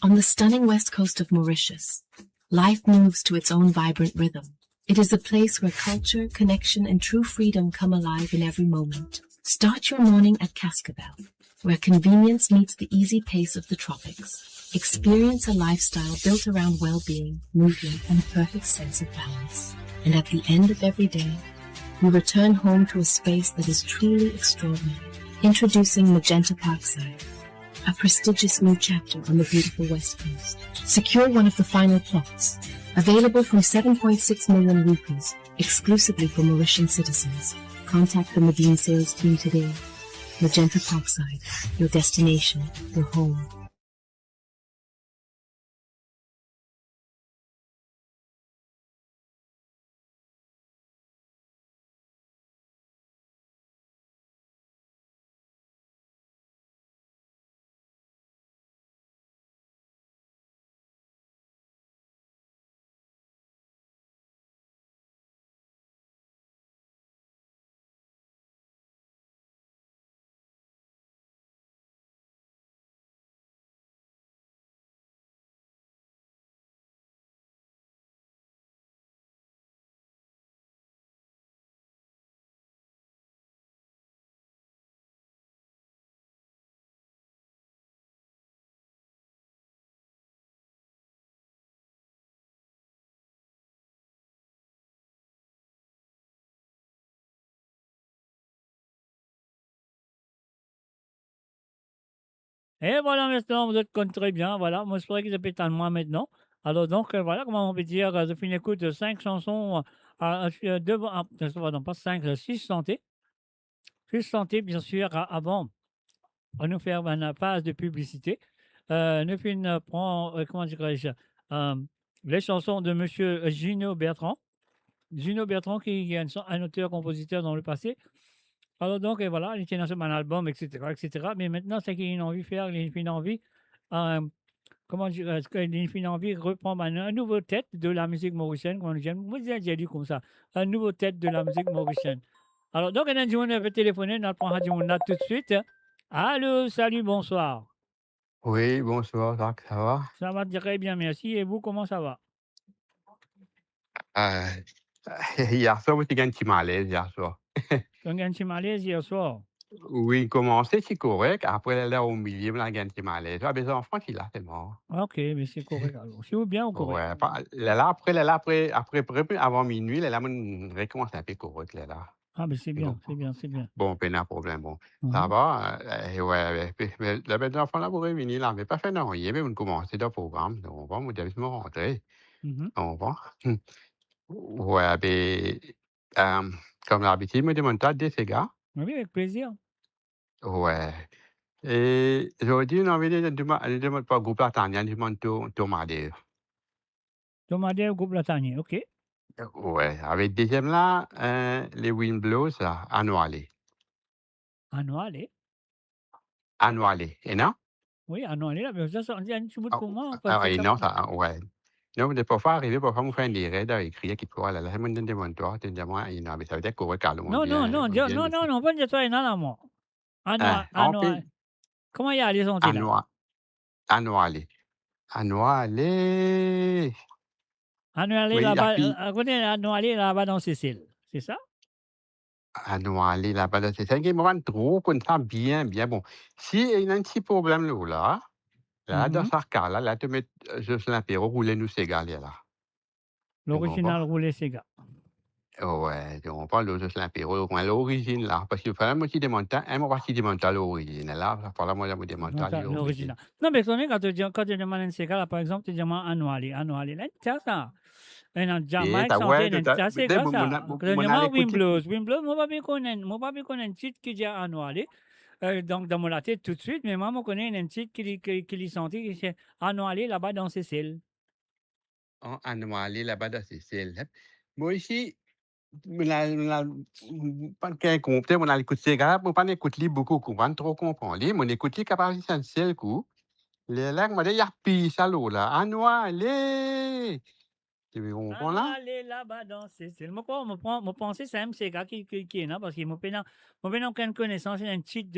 On the stunning west coast of Mauritius, life moves to its own vibrant rhythm. It is a place where culture, connection, and true freedom come alive in every moment. Start your morning at Cascabel, where convenience meets the easy pace of the tropics. Experience a lifestyle built around well-being, movement, and a perfect sense of balance. And at the end of every day, we return home to a space that is truly extraordinary. Introducing Magenta Parkside, a prestigious new chapter on the beautiful West Coast. Secure one of the final plots, available from 7.6 million rupees, exclusively for Mauritian citizens. Contact the Medine sales team today. Magenta Parkside, your destination, your home. Et voilà, maintenant, vous êtes très bien. Voilà, moi, je pourrais qu'ils appellent à moi maintenant. Alors, donc, voilà, comment on peut dire, je fais une écoute de 5 chansons devant, non, pas 5, 6 santé. 6 santé, bien sûr, avant de nous faire une phase de publicité. Nous prend, comment dirais-je, les chansons de monsieur Gino Bertrand. Gino Bertrand, qui est un auteur-compositeur dans le passé. Alors donc, et voilà, il tient sur un album, etc., etc. Mais maintenant, c'est qu'il a une envie de faire, il a une envie, comment dire, il a une envie de reprendre un nouveau tête de la musique mauricienne, comme vous avez déjà dit comme ça, un nouveau tête de la musique mauricienne. Alors donc, on a dit, on avait téléphoné, on prend Radio Monat tout de suite. Allô, salut, bonsoir. Oui, bonsoir, Jacques, ça va? Ça va très bien, merci. Et vous, comment ça va? Euh, hier soir, moi, j'ai un petit malaise hier soir. Tu as un petit malaise hier soir. Oui, commencé, c'est correct. Après, là, au milieu, là, j'ai un petit malaise. Ah, mais les enfants, qui là, c'est mort. Ok, mais c'est correct alors. Si vous bien ou correct? Ouais, après, avant minuit, là, on recommence un peu correct, là. Ah, mais c'est bien, c'est bien, c'est bien. Bon, pas de problème, bon. Mhm. Ça va, ouais, mais là, les enfants, là, vous revenez, là, mais pas fait non, mais on commence le programme, on va, moi, je me rentrer, Mhm. on va. Ouais, mais, comme d'habitude, me demande pas des cigares. Oui, avec plaisir. Ouais. Et aujourd'hui, on avait dit, demande pas groupe Latania, demande Tomadé. Tomadé au groupe Latania, ok. Ouais, avec deuxième là, les Wind Blows, annualé. Annualé? Annualé, et non? Oui, annualé, là, mais ça, on dit un petit bout pour moi. Ah, et non, ça, ouais. Non, mais parfois, arriver, parfois, me faire des raids à écrire qui pourra, là, là, me demande toi, tu demandes, il mais ça veut dire qu'on calme, Non, non, non, non, pas de toi, non, moi. Annual. Comment il y a les ondes là? Annualé. Annualé. Annualé là-bas, annualé là-bas dans Sicile, c'est ça? Annualé là-bas dans Sicile, c'est vraiment trop comme ça, bien, bien bon. Si il y a un petit problème là, dans ce cas-là, là, tu mets juste l'apéro, rouler nous Ségal, là. L'original roulé Sega. Ouais, on parle de juste l'apéro, l'origine, là, parce qu'il fallait me dire montant, on va dire montant l'origine, là, il fallait me dire montant l'origine. Non, mais quand tu demandes un Sega, là, par exemple, tu demandes annualé, là, c'est ça. Et dans Jamaïque, c'est comme ça. Premièrement, Wimblows, moi, pas bien connaître un titre qui dit annualé. Donc, dans mon tête, tout de suite, mais moi, je connais un titre qui lui sentit, qui c'est annualé là-bas dans Sicile. Annualé là-bas dans Sicile. Moi, ici, pas qu'un compte, on a l'écoute Sega, on pas écoute beaucoup, on trop comprendre. On écoute les capables essentiels, coup. Les là, on m'a dit, il y a pire, ça, là. Annualé! Aller là-bas dans Sicile. Moi, pensais c'est MCK qui est là, parce qu'il m'a pas aucune connaissance. Il y a un titre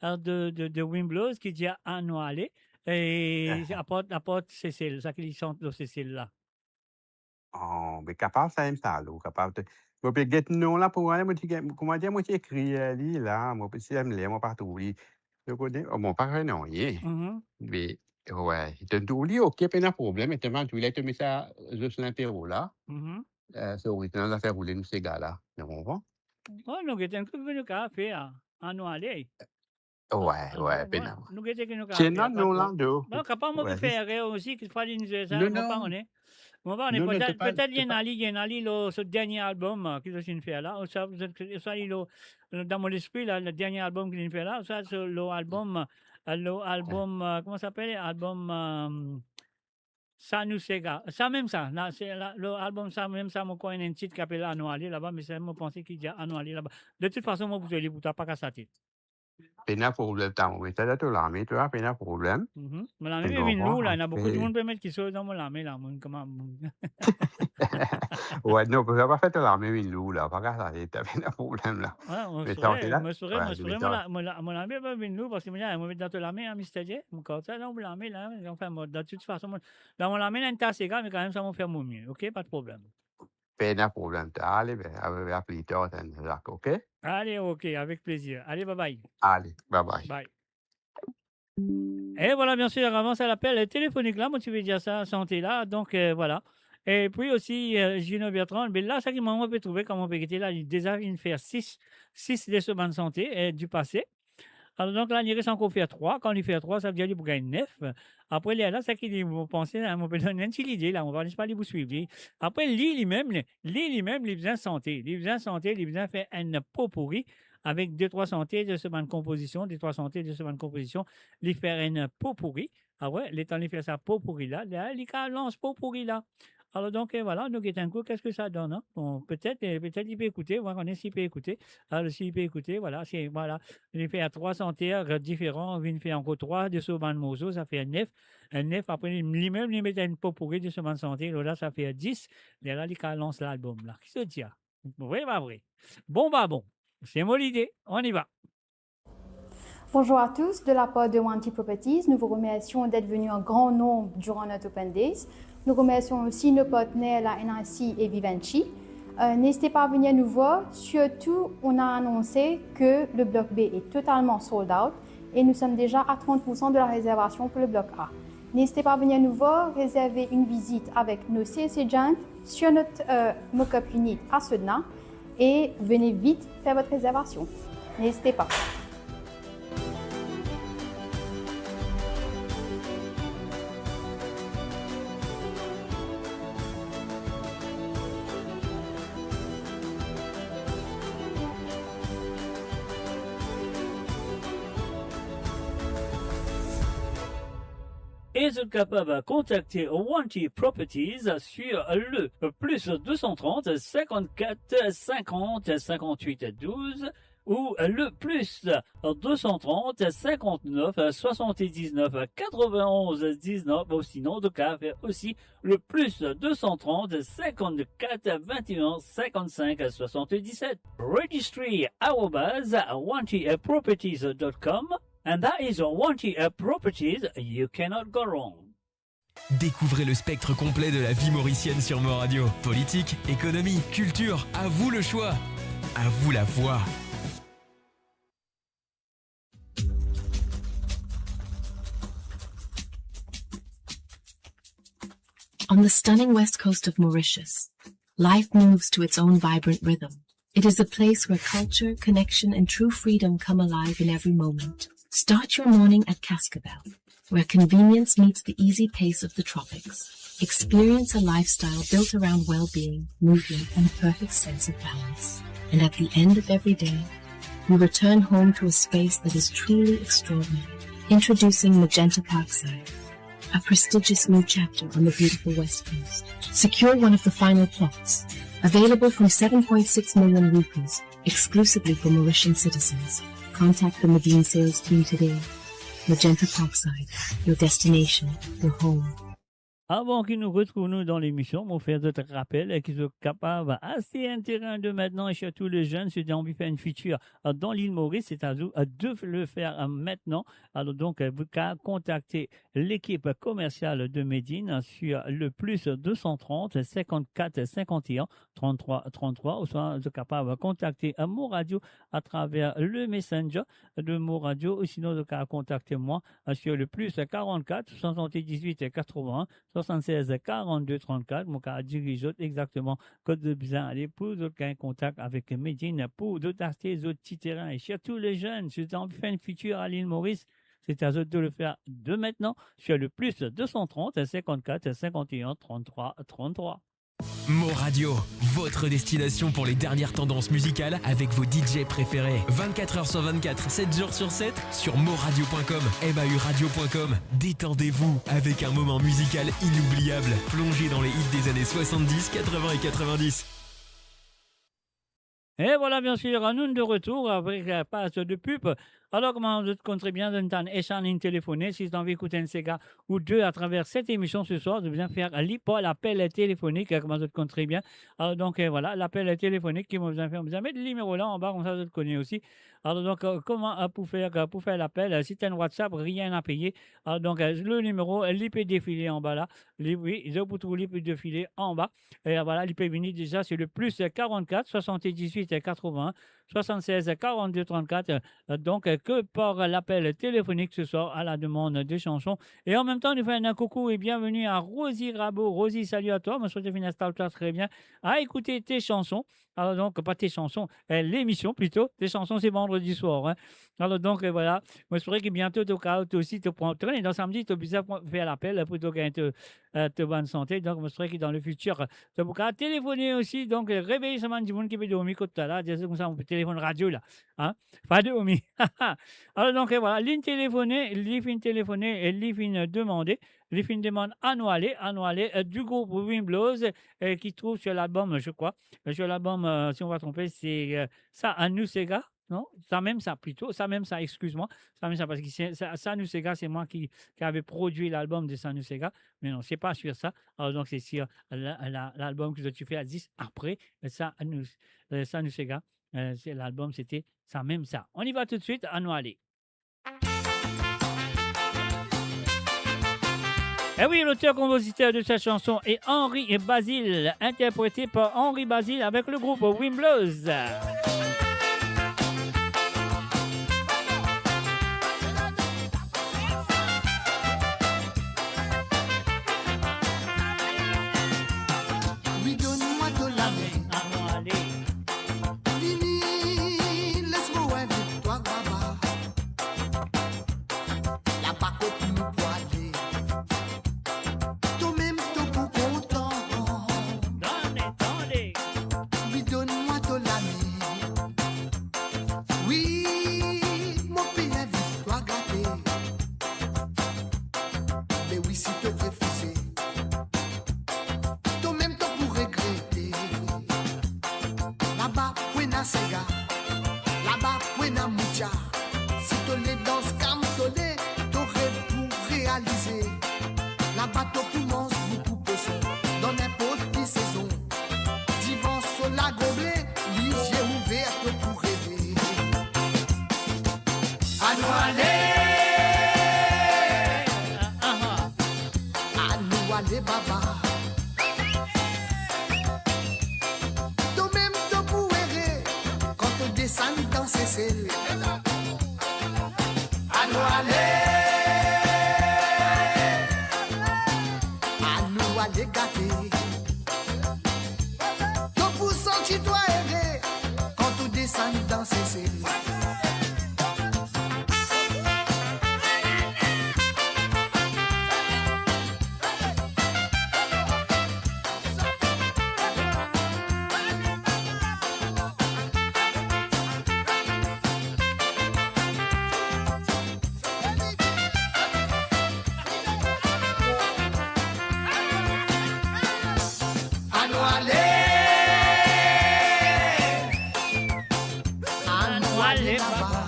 de Wimblows qui dit annualé. Et apporte Sicile, ça qui chante de Sicile là. Oh, mais capable, ça aime ça, là. Capable de. Moi, puis, get non, là, pour aller, comment dire, moi, j'ai écrit, là, moi, puis, si elle me l'a, moi, partout, je connais, oh, mon père, non, mais, ouais, tu dis, ok, pas de problème, et tu voulais te mettre ça, juste l'apéro, là. C'est original, à faire rouler nous, ces gars-là. Tu comprends? Oh, nous, c'est un truc de café, annualé. Ouais, ben, nous, c'est c'est non, là, non, capable, moi, faire aussi, qu'il faut aller nous faire ça, moi, pas, on est peut-être il y a ce dernier album qu'il a fait là, ça, dans mon esprit, là, le dernier album qu'il a fait là, ça, c'est l'album, comment ça s'appelle? Album, ça nous Sega. Ça même ça, c'est l'album, ça même ça, moi, quand il y a un titre qui s'appelle Annualé là-bas, mais c'est moi, pensé qu'il dit Annualé là-bas. De toute façon, moi, vous allez vous taper pas sa tête. Pas de problème, mais ça, tu l'as mis, tu vois, pas de problème. Mais la même est venue là, il y a beaucoup de monde qui mettre qui sont dans mon lame là, comment. Ouais, non, ça va faire la même une là, pas ça, t'as pas de problème là. Ouais, mon ami va venir parce que moi, je dans la main, Mr. J, mon corps, ça, dans mon lame là, enfin, de toute façon, dans mon lame, il y a un tas de gars, mais quand même, ça va faire mon mieux, ok, pas de problème. Pas de problème, allez, à plus tard, ok? Allez, ok, avec plaisir. Allez, bye bye. Allez, bye bye. Bye. Et voilà, bien sûr, avant ça l'appel téléphonique là, moi tu veux dire ça, santé là, donc voilà. Et puis aussi, Gino Bertrand, mais là, ça qui m'a peut trouver comme on peut quitter là, il déjà vient de faire 6 des semaines de santé du passé. Alors donc là, il reste encore faire 3. Quand il fait 3, ça veut dire qu'il peut gagner 9. Après, là, ça qui dit, vous pensez, on peut donner une petite idée là, on va pas vous suivre. Après, lui-même, il besoin de santé. Il besoin de faire un pot pourri avec 2-3 santé de semaine de composition, il fait un pot pourri. Ah ouais, les temps de faire sa pot pourri là, il lance pot pourri là. Alors donc voilà, nous un coup, qu'est-ce que ça donne, hein? Bon, peut-être il peut écouter, on va connaître s'il peut écouter. Alors s'il peut écouter, voilà, il fait à 3 santerres différents, il fait encore 3 de ce ban mozo, ça fait 9. Un 9, après lui-même, il met une pot pourri de ce ban santé, là ça fait 10. Et là, il lance l'album là. Qui se dit? Vrai, pas vrai? Bon, c'est moi l'idée, on y va. Bonjour à tous, de la part de Wanty Properties, nous vous remercions d'être venus en grand nombre durant notre Open Days. Nous remercions aussi nos partenaires, la NRC et Vivendi. N'hésitez pas à venir nous voir. Surtout, on a annoncé que le bloc B est totalement sold out et nous sommes déjà à 30% de la réservation pour le bloc A. N'hésitez pas à venir nous voir, réserver une visite avec nos sales agents sur notre mock-up unit à Sedna et venez vite faire votre réservation. N'hésitez pas. Et vous êtes capable de contacter Wanty Properties sur le plus 230 54 50 58 12 ou le plus 230 59 79 91 19 ou sinon de cas aussi le plus 230 54 21 55 77 registry@wantyproperties.com. And that is Wanty Properties, you cannot go wrong. Découvrez le spectre complet de la vie mauricienne sur Mo Radio. Politique, économie, culture, à vous le choix. À vous la voix. On the stunning west coast of Mauritius, life moves to its own vibrant rhythm. It is a place where culture, connection, and true freedom come alive in every moment. Start your morning at Cascabel, where convenience meets the easy pace of the tropics. Experience a lifestyle built around well-being, movement, and a perfect sense of balance. And at the end of every day, we return home to a space that is truly extraordinary. Introducing Magenta Parkside, a prestigious new chapter on the beautiful West Coast. Secure one of the final plots, available from 7.6 million rupees, exclusively for Mauritian citizens. Contact the Medine sales team today. Magenta Parkside, your destination, your home. Avant qu'ils nous retrouvent nous dans l'émission, on fait d'autres rappels qu'ils sont capables assez intéressants de maintenant et surtout les jeunes, si vous avez envie de faire une feature dans l'île Maurice, c'est à vous de le faire maintenant. Alors donc, vous pouvez contacter l'équipe commerciale de Medine sur le plus 230 54 51 33 33 ou soit vous êtes capable de contacter Mo Radio à travers le Messenger de Mo Radio ou sinon vous pouvez contacter moi sur le plus 44 78 80 76 42 34. Mon cas dirige exactement code de besoin aller pour d'autres un contact avec Medine pour d'autres acheter d'autres petits terrains et surtout les jeunes si vous avez envie de faire une feature à l'île Maurice. C'est à eux de le faire de maintenant sur le plus 230 54 51 33 33. Mo Radio, votre destination pour les dernières tendances musicales avec vos DJ préférés. 24h sur 24, 7 jours sur 7 sur moradio.com, mauradio.com. Détendez-vous avec un moment musical inoubliable. Plongez dans les hits des années 70, 80 et 90. Et voilà, bien sûr, nous de retour avec la passe de pub. Alors, comment vous comptez bien d'un échange téléphoné, si vous avez envie d'écouter un Sega ou deux à travers cette émission ce soir, de bien faire l'appel téléphonique, comment vous comptez bien. Alors, donc, voilà, l'appel téléphonique qui vous faire, vous mettre le numéro là en bas, comme ça, vous le connaissez aussi. Alors, donc, comment pour faire l'appel, si tu as un WhatsApp, rien à payer. Alors, donc, le numéro, l'IP défilé en bas là. Oui, je vous trouve l'IP défilé en bas. Et voilà, l'IP venir déjà, c'est le plus 44 78 80 76 42 34. Donc, que par l'appel téléphonique ce soir à la demande des chansons. Et en même temps, nous faisons un coucou et bienvenue à Rosie Rabot. Rosie, salut à toi. Moi, je te fais très bien à écouter tes chansons. Alors donc, pas tes chansons, l'émission plutôt. Tes chansons, c'est vendredi soir. Hein. Alors donc, voilà. Moi, je pourrais que bientôt, tu aussi te prends. Dans samedi, tu as besoin de faire l'appel pour te bonne santé. Donc, moi, je pourrais que dans le futur, tu as téléphoner aussi. Donc, réveille ce monde du monde qui peut dormir comme ça là. Comme ça, on peut téléphoner radio là. Hein? Pas de dormir. Alors donc, voilà. Ligne téléphonée, et ligne demandée. Les films demande annuelle du groupe Wimblows qui trouve sur l'album, je crois. Sur l'album, si on va tromper, c'est ça, Anu Sega. Non, ça même ça plutôt, ça même ça, excuse-moi, ça même ça parce que Sanu Sega, c'est moi qui avait produit l'album de Sanu Sega, mais non, c'est pas sur ça. Alors donc c'est sur l'album que tu fais à 10 après, Sanu Sega, c'est l'album, c'était ça même ça. On y va tout de suite, annuelle. Eh oui, l'auteur-compositeur de cette chanson est Henri Basile, interprété par Henri Basile avec le groupe Wimblows. Oui, donne-moi de la main. Lili, laisse-moi avec toi, Baba. La paco pour nous poiler. Toi-même, t'es pour content. Oui, donne-moi de la main. Oui, mon pays avec toi, gâté. Mais oui, si te refuser. Toi-même, t'as pour regretter. Là-bas, buena sega. Là-bas, buena mucha. Si tu les danses comme tu les, ton rêve pour réaliser. Là-bas, ton poumon, beaucoup poisson. Dans n'importe quelle saison. Divan sur la gobelet, les yeux ouverts pour rêver. À nous aller. À nous aller, baba. Toi-même, tu peux errer quand tu descends dans ces selles. À nous aller. À nous aller gâter. Tu peux sentir toi errer quand tu descends dans ces selles. À nous aller. À nous aller, baba.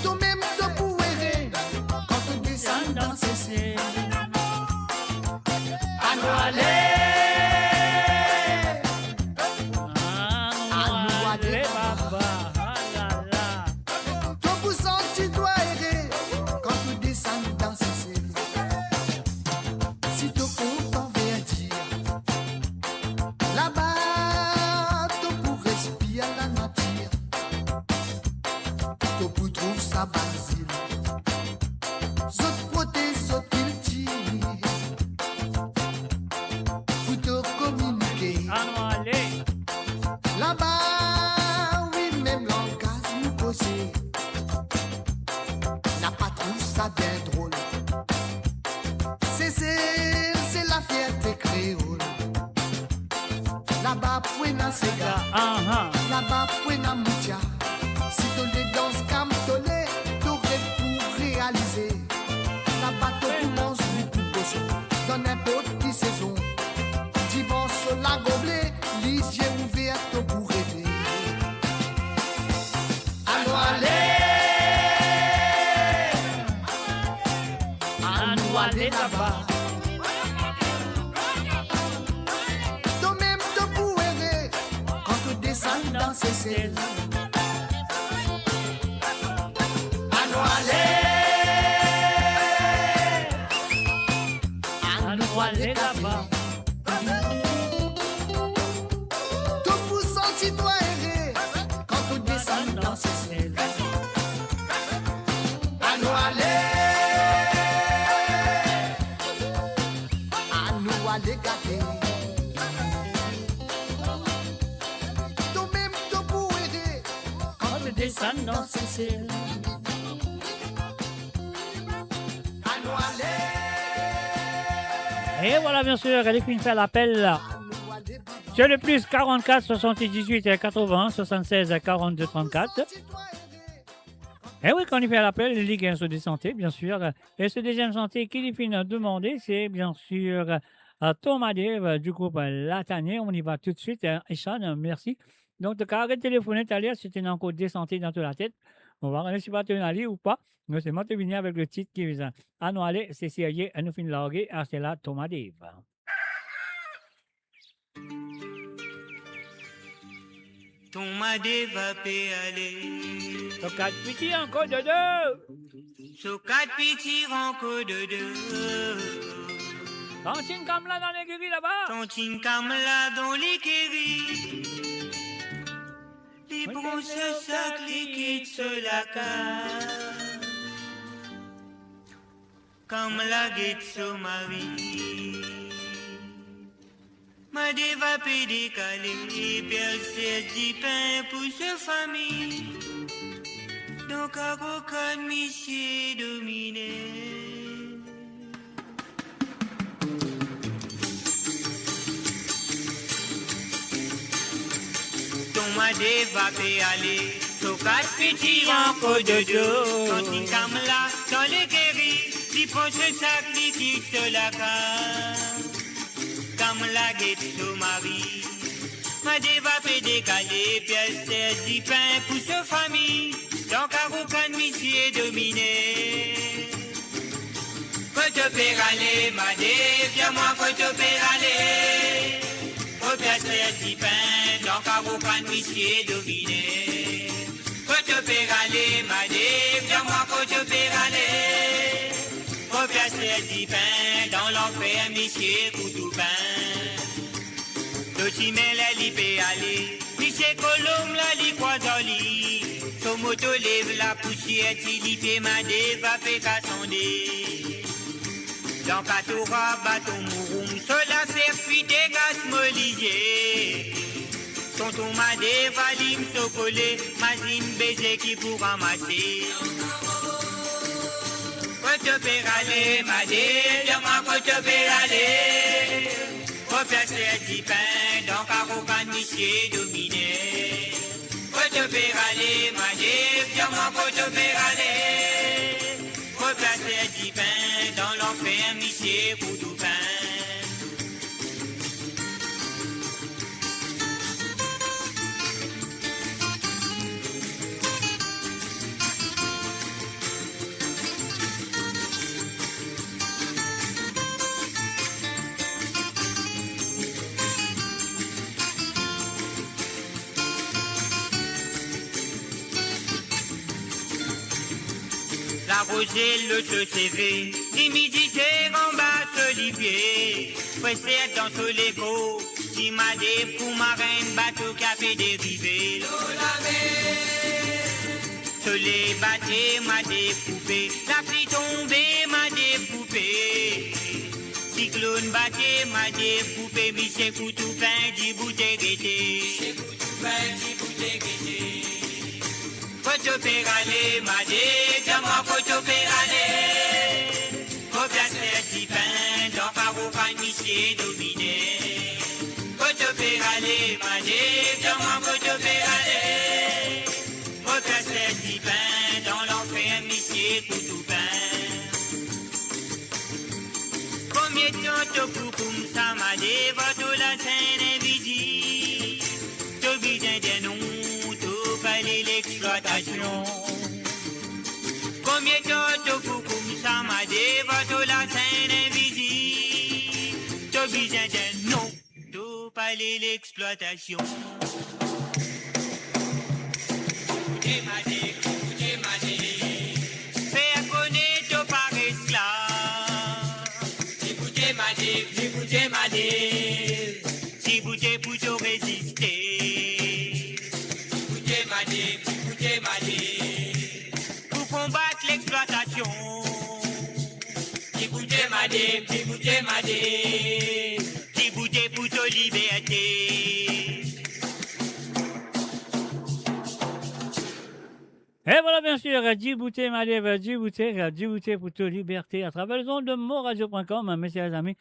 Toi-même, tu peux errer quand tu descends dans ces selles. À nous aller. À nous aller, baba. Tu peux sentir toi errer quand tu descends dans ces selles. Si tu content verdir, là-bas, tu peux respirer la nature. Tu peux trouver sa basile. Zot protège, zot cultive. Pour te communiquer. Là-bas, oui, même langage nous possède. N'a pas trouvé ça bien drôle. C'est la fierté créole. Là-bas, buena sega. Là-bas, buena mucha. Si tu les danses comme tu les, tu rêves pour réaliser. Là-bas, tu commences beaucoup poisson. Dans n'importe quelle saison. Divan sur la gobelet, les yeux ouverts pour rêver. À nous aller. À nous aller là-bas. Toi-même, tu peux errer quand tu descends dans ces selles. À nous aller. À nous aller là-bas. Tu peux sentir toi errer quand tu descends dans ces selles. À nous aller. À nous aller gâter. Toi-même, tu peux errer quand tu descends dans ces selles. À nous aller. Et voilà, bien sûr, elle est qui fait l'appel. C'est le plus 44 78 80 76 42 34. Et oui, quand il fait l'appel, il Ligue 1 sur des santé, bien sûr. Et ce deuxième santé qu'il est fini de demander, c'est bien sûr Thomas Dave du groupe Latanier. On y va tout de suite. Echan, merci. Donc, tu as téléphoné tout à l'heure, c'était une encore des santé dans toute la tête. On va regarder si tu vas te aller ou pas. Mais c'est moi qui viens avec le titre qui vient. Ah non, allez, c'est sérieux, nous finissons de larguer. Ah, c'est là, Thomas Dave. ton madé va péaler. So 4 petits encore de 2. So 4 petits encore de 2. Tantine Kamla dans l'écurie là-bas. Tantine Kamla dans l'écurie. Les bronzes sacs liquides sur la carte. Kamla guette son mari. Ma dévapé décalé, percé du pain pour sa famille. Donc à aucun monsieur dominé. Ton ma dévapé aller, so 4 petits encore de 2. Quand il Kamla dans les guéris, il prend ce sac liquide sur la carte. Comme la guette son mari, ma dévapé décalé, pièce du pain pour sa famille. Donc à aucun monsieur dominé. Quand tu peux aller, ma dé, viens-moi quand tu peux aller. Au pièce du pain, donc à aucun monsieur dominé. Quand tu peux aller, ma dé, viens-moi quand tu peux aller. Au pièce du pain, dans l'enfer, monsieur pour pain. L'autre la li peut aller, monsieur Colombe la li croisoli. Son moto lève la poussière, il fait ma dévapé qu'à sonder. Dans Katora, bâton mouroum, sur la circuit des gaz molliers. Tonton ma dévalim, socolé, mazine baiser qui pour ramasser. Quand tu peux aller, ma dé, viens-moi quand tu peux aller. Au pièce du pain, donc à aucun monsieur dominé. Quand tu peux aller, ma dé, viens-moi quand tu peux aller. Au pièce du pain, dans l'enfer, monsieur pour tout pain. La rosée, le se CV, l'humidité en bas solivier. Pressé dans ce l'écho, si ma dé pour marraine, bateau café dérivé. Soleil batté, ma dépoupée, la pluie tombée, ma dépoupée. Cyclone batté, ma dépoupée, Michel Coutoupin, dit bouteille guetté. Michel Coutoupin, dit bouteille guetté. Quand tu peux aller, ma dé, dis-moi quand tu peux aller. Au pièce du pain, donc à aucun monsieur dominé. Quand tu peux aller, ma dé, dis-moi quand tu peux aller. Au pièce du pain, dans l'enfer, monsieur Coutoupin. Combien de temps tu peux comme ça, ma dé, va tout la scène invisible. Tu besoin des noms. L'exploitation. Combien de temps pour comme ça m'a dévoilé la scène invisible. Tu besoin d'un nom, tu parler l'exploitation. Faire connaître par esclave. Écoutez ma dé, si vous êtes pour te résister. Pour combattre l'exploitation. Écoutez ma dé, écoutez pour ta liberté. Et voilà, bien sûr, Djibouti, Madève, Djibouti pour ta liberté à travers le ondes de moradio.com, messieurs les amis.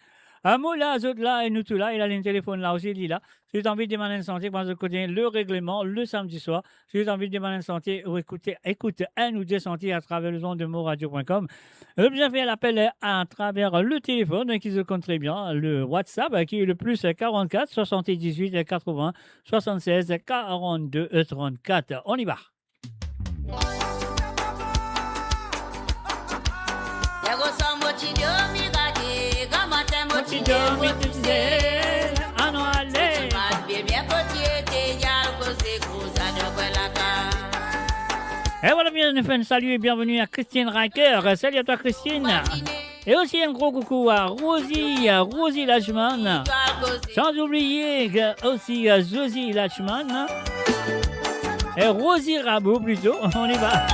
Moula, Zot là, et nous tout là, il a le téléphone là aussi, il est là. Si vous avez envie de demander une santé, parce que côté le règlement, le samedi soir. Si vous avez envie de demander une santé, ou écoutez un ou deux santé à travers le ondes de moradio.com. Bien fait l'appel à travers le téléphone, qui se compte très bien, le WhatsApp, qui est le plus 44 78 80 76 42 34. On y va. Bien côté, t'es y'a le Et voilà, bien, salut et bienvenue à Christine Riker. Salut à toi, Christine. Et aussi un gros coucou à Rosie Lachman. Sans oublier aussi Josie Lachman. Et Rosie Rabot plutôt. On y va.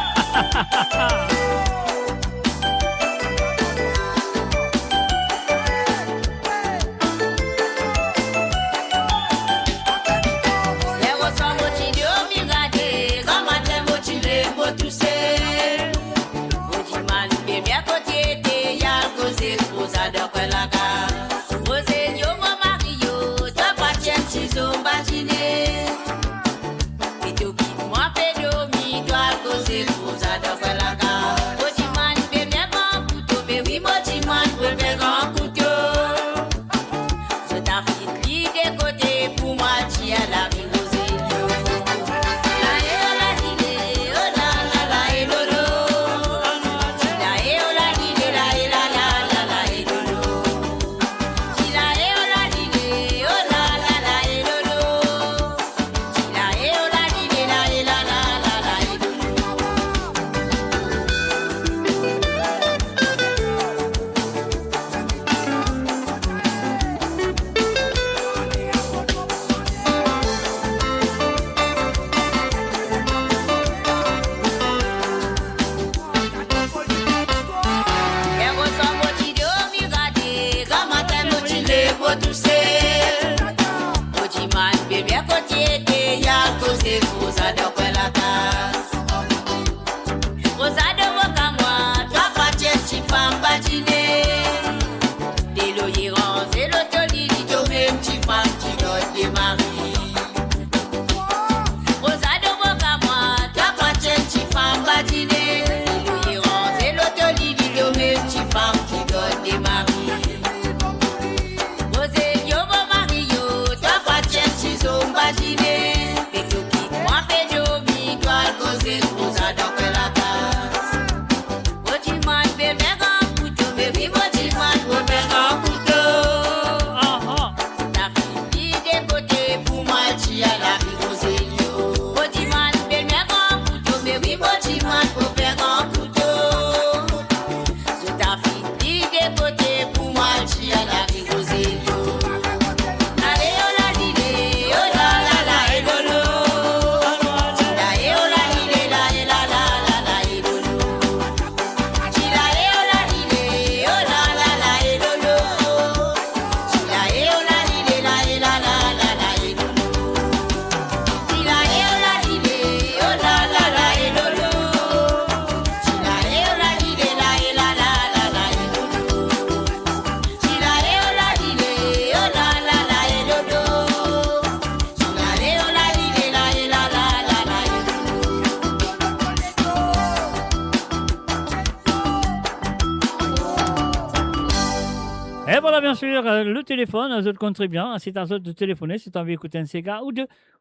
Et voilà, bien sûr, le téléphone, vous comptez bien. C'est à vous de téléphoner si tu as envie d'écouter un Sega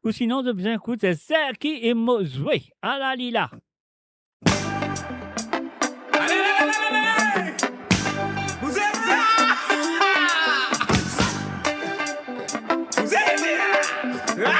ou sinon de bien écouter Serki et Mozoué. À la lila. Vous êtes là? Vous êtes là?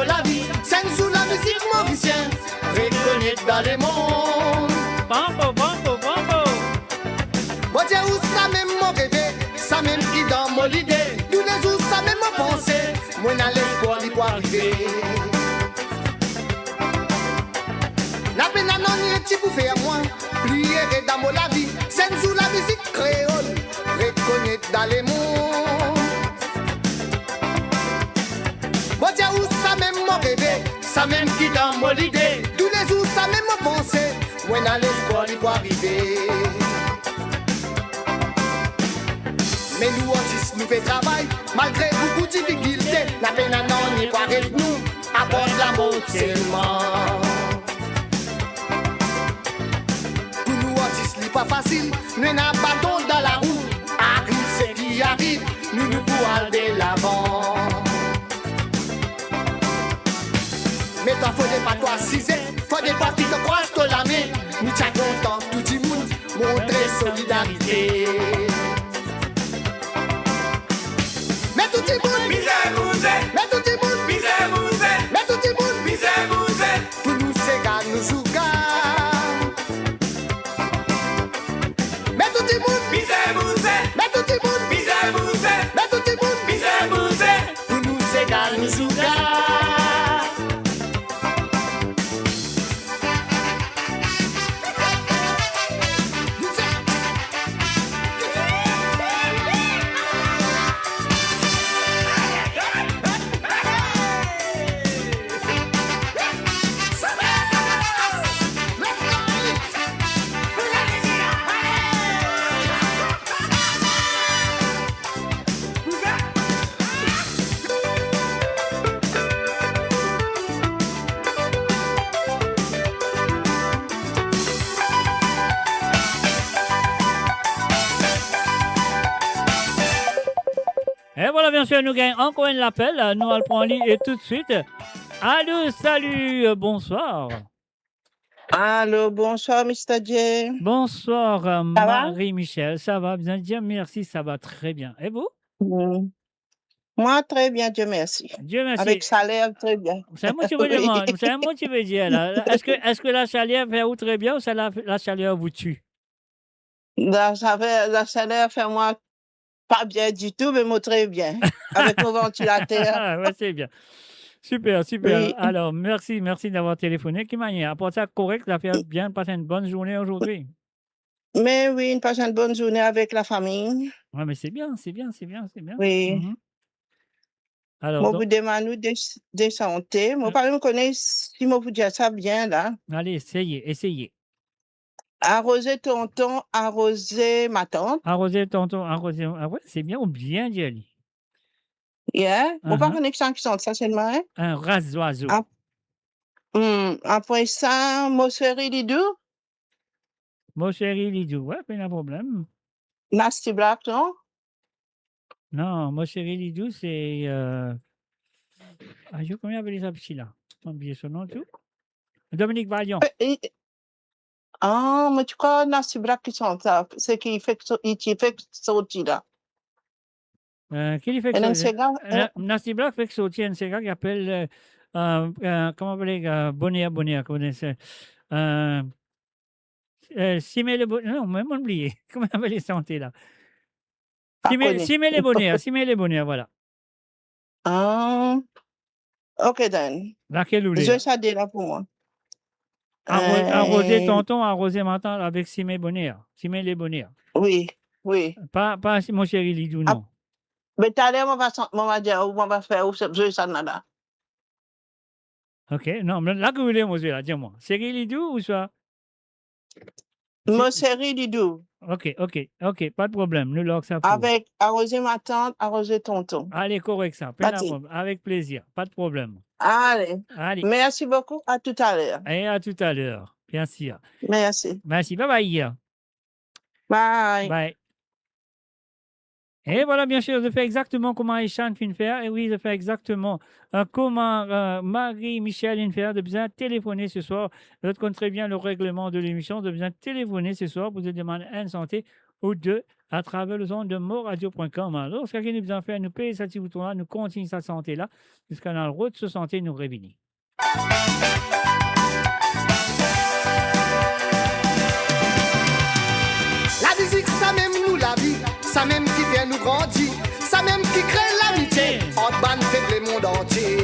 La vie, scène sous la musique mauricienne, reconnaître dans les mondes. Bambo, bambo, bambo. Bon Dieu, où ça même mon rêve, ça même qui dans mon idée. Tous les jours, ça même mon pensée, moi n'a l'espoir d'y arriver. La peine à non y est pour faire moi, prier dans mon la vie, scène sous la musique créole, reconnaître dans les mondes. Bon Dieu, où ça même mon rêve, ça même qui dans mon idée. Tous les jours, ça même mon pensée, moi n'a l'espoir d'y arriver. Mais nous artistes, nous fait travail, malgré beaucoup de difficultés. La peine à non n'y quoi avec nous, apporte l'amour seulement. Pour nous artistes, c'est pas facile, nous n'avons pas bâton dans la roue. Arrive ce qui arrive, nous pouvons aller de l'avant. Mais toi, faut pas toi ciser, faut pas qui te croise te la main. Nous t'as content, tout le monde, montrer solidarité. Mais tout le monde, misère bousée, mais tout le monde, misère bousée, mais tout le monde, misère bousée. pour nous c'est gars, nous jouga. Mais tout le monde, misère bousée, mais tout le monde, misère bousée, mais tout le monde, misère bousée. pour nous c'est gars, nous jouga. Et voilà, bien sûr, nous gagnons encore un appel. Nous allons prendre et tout de suite. Allô, salut, bonsoir. Allô, bonsoir, Mr. J. Bonsoir, va? Marie-Michel. Ça va bien? Dieu merci, ça va très bien. Et vous? Moi, très bien, Dieu merci. Dieu merci. Avec salaire, très bien. C'est moi qui veux demander. C'est moi qui veux dire là. Est-ce que la chaleur fait vous très bien ou la chaleur vous tue? La salaire fait moi pas bien du tout, mais moi très bien. Avec mon ventilateur. Ah, ouais, c'est bien. Super, super. Oui. Alors, merci d'avoir téléphoné. Qui manière? À part ça, correct, ça fait bien passer une bonne journée aujourd'hui. Mais oui, passe une bonne journée avec la famille. Ouais, mais c'est bien. Oui. Mhm. Alors, Moi, donc, vous demande de santé. Moi, pas me connais si moi vous dire ça bien, là. allez, essayez. Arroser tonton, arroser ma tante. Arroser tonton, arroser. Ah ouais, c'est bien ou bien dit Ali. Yeah. Moi, pas Uh-huh. connais ça qui sont ça seulement, hein. Un ras-oiseau. Après ça, moi, série Lidou. Mon chéri Lidou, ouais, pas de problème. Nasty Black, non? Non, mon chéri Lidou, c'est. Ah, je comment il appelle ça petit là? J'ai oublié son nom tout. Dominique Valion. Ah, mais tu crois, Nasty Black qui sont ça, c'est qui fait sortir là. Qui lui fait que Et ça? Nsega, Nasty Black fait que sortir un Nsega qui appelle. Comment appeler Bonheur, comment c'est? Simé le Bonheur. Non, même oublié. Comment appeler ça là? Simé les Bonheur, voilà. Ah, ok, then. Laquelle ou Je ça dit là pour moi. Arroser tonton, arroser ma tante avec Simé Bonheur. Simé les Bonheur. Oui. Pas mon chéri Lidou, non. Mais tout à l'heure, on va dire, on va faire, je ça là. Ok, non, mais là que vous voulez, monsieur, là, dis-moi. Chéri Lidou ou soit? Moi, série Lidou. Ok, pas de problème. Nous l'avons ça pour. Avec arroser ma tante, arroser tonton. Allez, correct ça. Pas de problème. Avec plaisir, pas de problème. Allez. Allez. Merci beaucoup. À tout à l'heure. Et à tout à l'heure, bien sûr. Merci. Merci, bye bye. Bye. Bye. Et voilà, bien sûr, je fais exactement comment Ishan fin faire. Et oui, je fais exactement comment Marie-Michel fin faire. De bien téléphoner ce soir. Je connais très bien le règlement de l'émission. De bien téléphoner ce soir pour te demander une santé ou deux à travers le zone de moradio.com. Alors, ce qu'il nous besoin de faire, nous payer cette bouton-là, nous continuer sa santé-là, jusqu'à dans le route de sa santé, nous réunir. La musique, ça même nous la vie, ça même qui fait nous grandir, ça même qui crée l'amitié, entre bandes fait le monde entier.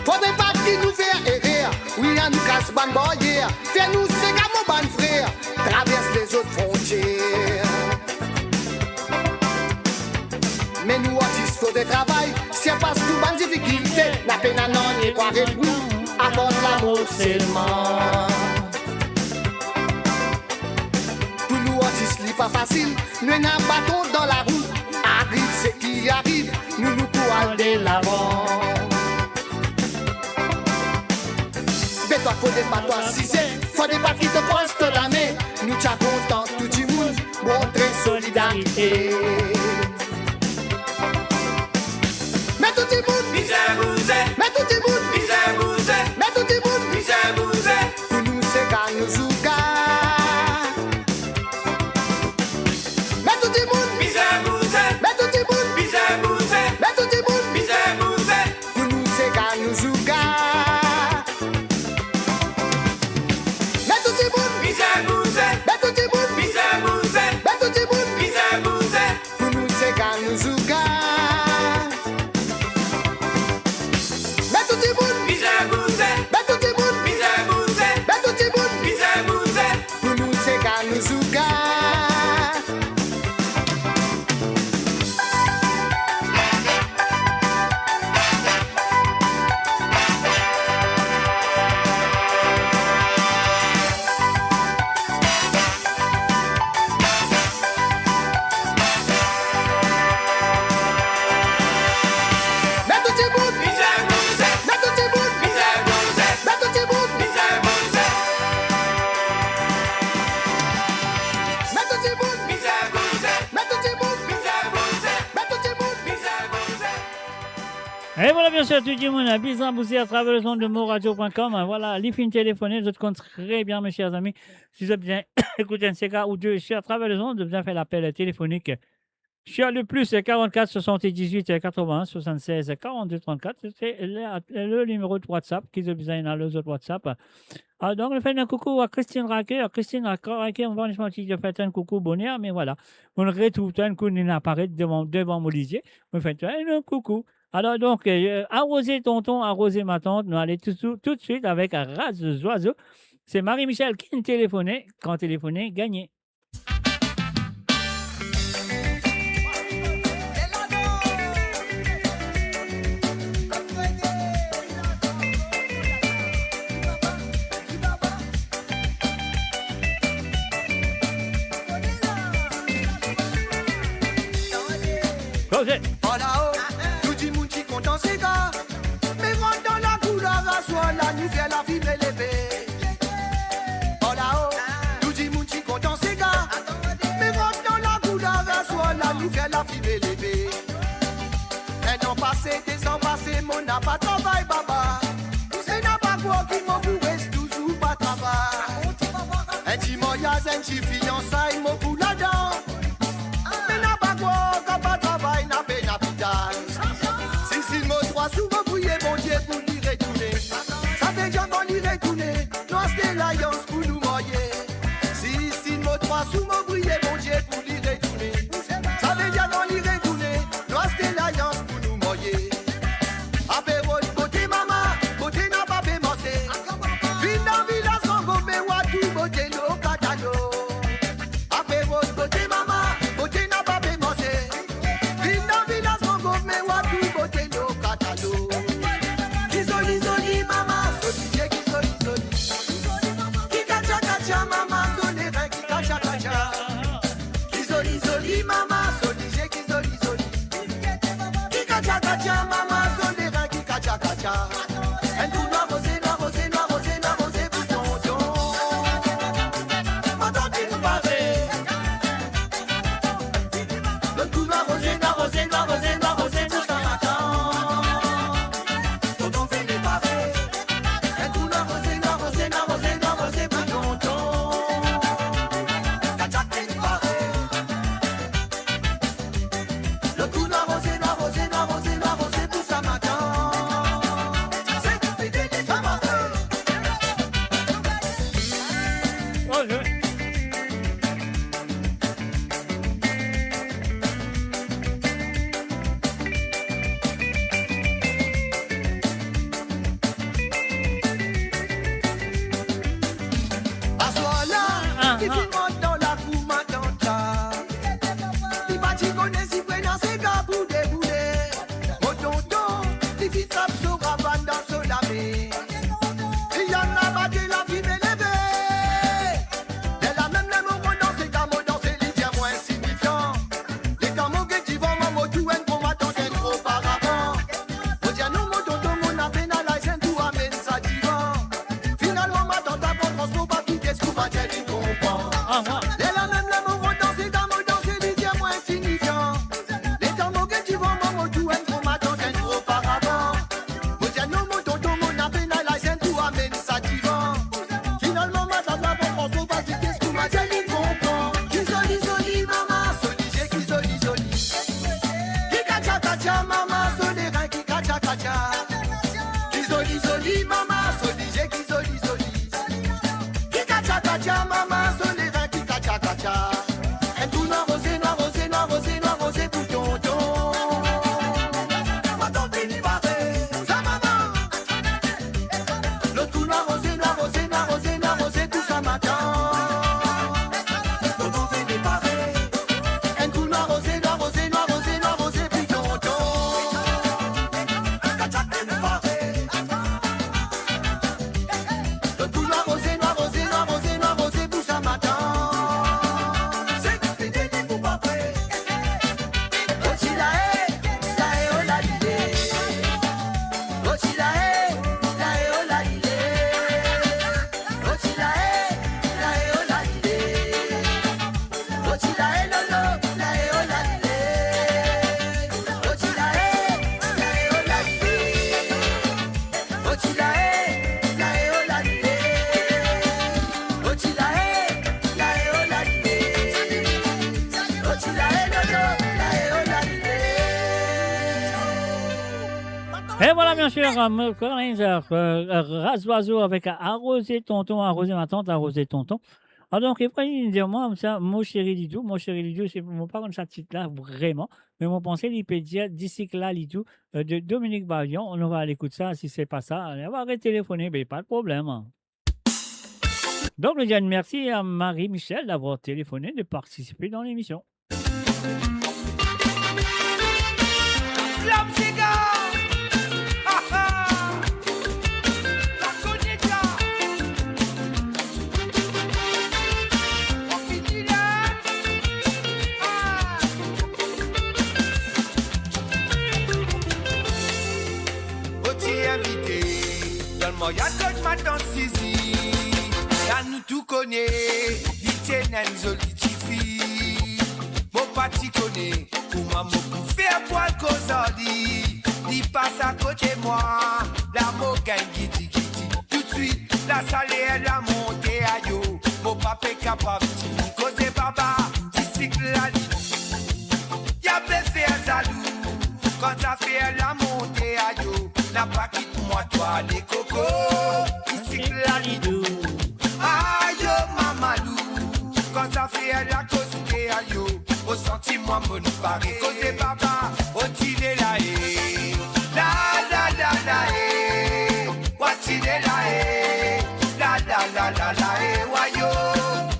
Faudrait pas qui nous fait errer, oui, à nous casse ban barrière, fait nous c'est comme mon ban frère, traverse les autres frontières. Mais nous artistes faut des travail, si on passe tout ban difficulté, la peine à non, y quoi avec nous, apporte l'amour seulement. Pour nous artistes, c'est pas facile, nous n'avons pas bâton dans la roue, arrive ce qui arrive, Si c'est, faut des pas qui te postent la main. Nous t'as content, tout le monde, montrer solidarité. Mais tout le monde, misère bousée. mais tout le monde, Misère bousée. mais tout le monde, Misère bousée. pour nous c'est qu'à nous ouga. Mais tout le monde, Misère bousée. mais tout le monde, Misère bousée. mais tout le monde, Misère bousée. pour nous c'est qu'à nous ouga. Mais tout le monde, Misère bousée. mais tout le monde, Misère bousée. mais tout le monde, Misère bousée. pour nous c'est qu'à nous ouga. Mais tout le monde, Misère bousée. mais tout le monde, Misère bousée. mais tout le monde, Misère bousée. pour nous c'est qu'à nous ouga. Mais tout le monde, Misère bousée. mais tout le monde, Misère bousée. mais tout le monde, Misère bousée. mais tout le monde, Misère bousée. mais tout le monde, Misère bousée. mais tout le monde. Misère bousée. Et voilà, bien sûr, tout le monde a bien bousé à travers le son de moradio.com. Voilà, les films téléphonés, je te compte très bien, mes chers amis. Si vous avez bien écouté un CK ou deux ici à travers le son, de bien faire l'appel téléphonique. Sur le plus 44 78 81 76 42 34, c'est le numéro de WhatsApp qui est besoin dans les autres WhatsApp. Donc, je fais un coucou à Christine Raquet. Christine Raquet, on va je fais un coucou bonheur, mais voilà. On retrouve un coup apparaît devant mon lisier. On fait un coucou. Alors, donc, arroser tonton, arroser ma tante. Nous allons tout de suite avec un race d'oiseau. C'est Marie-Michel qui nous téléphonait. Quand téléphoner, gagner. Cos'è? Oh là-haut, tout le monde qui compte en cigare. Mais rentre dans la couleur à soi, la nouvelle la vie est levée. Oh là-haut, tout le monde qui compte en cigare. Mais rentre dans la couleur à soi, la nouvelle la vie est levée. Un an passé, 2 ans passés, mon n'a pas travail, baba. C'est n'a pas quoi qui m'en reste toujours pas travail. Un petit mariage, un petit fiançailles, mon bout là-dedans. Mais n'a pas quoi, quand pas travail, n'a pas d'habitat. Si mot 3 souvent prier, mon Dieu, pour l'y retourner. Ça fait déjà qu'on l'y retourner. Nous, c'est l'alliance pour nous marier. Si mot 3 souvent prier, mon Dieu, pour l'y retourner. Ça fait déjà qu'on l'y retourner. Nous, c'est l'alliance pour nous marier. Apéro de beauté, maman, beauté n'a pas pémensé. Ville dans village, sans gomme, ou à tout beauté, nos catalogues. Apéro de beauté, maman, beauté n'a pas pémensé. Ville dans village, sans gomme, ou à tout beauté, nos catalogues. Qui zoli, zoli, maman, zoli, qui zoli, zoli. Qui kacha, kacha, maman, zoli, rein, qui kacha, kacha. Qui zoli, zoli, maman, zoli, qui zoli, zoli. Qui kacha, kacha, maman, zoli, rein, qui kacha, kacha. Un tout noir, rosé, noir, rosé, noir, rosé, noir, rosé, pour tonton. Entends-tu parler? Le tout noir, rosé, noir, rosé, noir, rosé, noir, rosé, tout ça m'attend. Tonton fait les parés. Un tout noir, rosé, noir, rosé, noir, rosé, noir, rosé, pour tonton. Kacha, fait les parés. Le tout noir, rosé, noir, rosé, noir, rosé, noir, rosé, tout ça m'attend. C'est tout pété, les femmes en feu. À ce moment-là, il rentre dans la cour, ma tante. Il bâtit qu'on est si près dans ses gars, boudé, boudé. Di maman, soli, j'ai qui soli, soli. Qui kacha kacha, maman, soli, vin, qui kacha kacha. Un tout noir rosé, noir rosé, noir rosé, noir rosé pour tonton. Maman, béni barré, sa maman. L'autre tout noir rosé, noir rosé, noir rosé, noir rosé, tout ça m'attend. Maman, béni barré. Un tout noir rosé, noir rosé, noir rosé, noir rosé, pour tonton. Kacha béni barré. L'autre tout noir rosé, noir rosé, noir rosé, noir rosé, tout ça m'attend. Et voilà, bien sûr, Rasoiseau avec arroser tonton, arroser ma tante, arroser tonton. Ah donc, et puis, il dit, moi, ça, mon chéri Lidou, c'est mon parent de ce titre-là, vraiment. Mais mon pensée, il peut dire, d'ici que là, Lidou, de Dominique Bavion, on va aller écouter ça, si c'est pas ça, on va téléphoner, mais pas de problème. Donc, je dis merci à Marie-Michel d'avoir téléphoné, de participer dans l'émission. Y'a que ma tante Sisi, là nous tout connaît, l'Itienne, jolie fille. Mon pati connaît, pour maman pour faire poil qu'aujourd'hui. Il passe à côté de moi, la mo gagne guidi guidi. Tout de suite, la salaire la montée à yo. Mon papa est capable, côté baba, d'ici que la lit. Y'a fait faire salou, quand ça fait la montée à yo. N'a pas quitté moi toi les cocos, ici que la lidou. Aïe mamalou, quand ça fait la cause que aïe, au sentiment mon paré. Côté papa, au tine la haie, la la la la haie, watine la haie, la la la la la haie, wayo,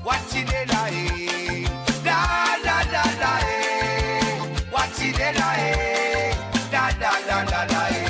watine la haie, la la la la haie, watine la haie, la la la la la haie.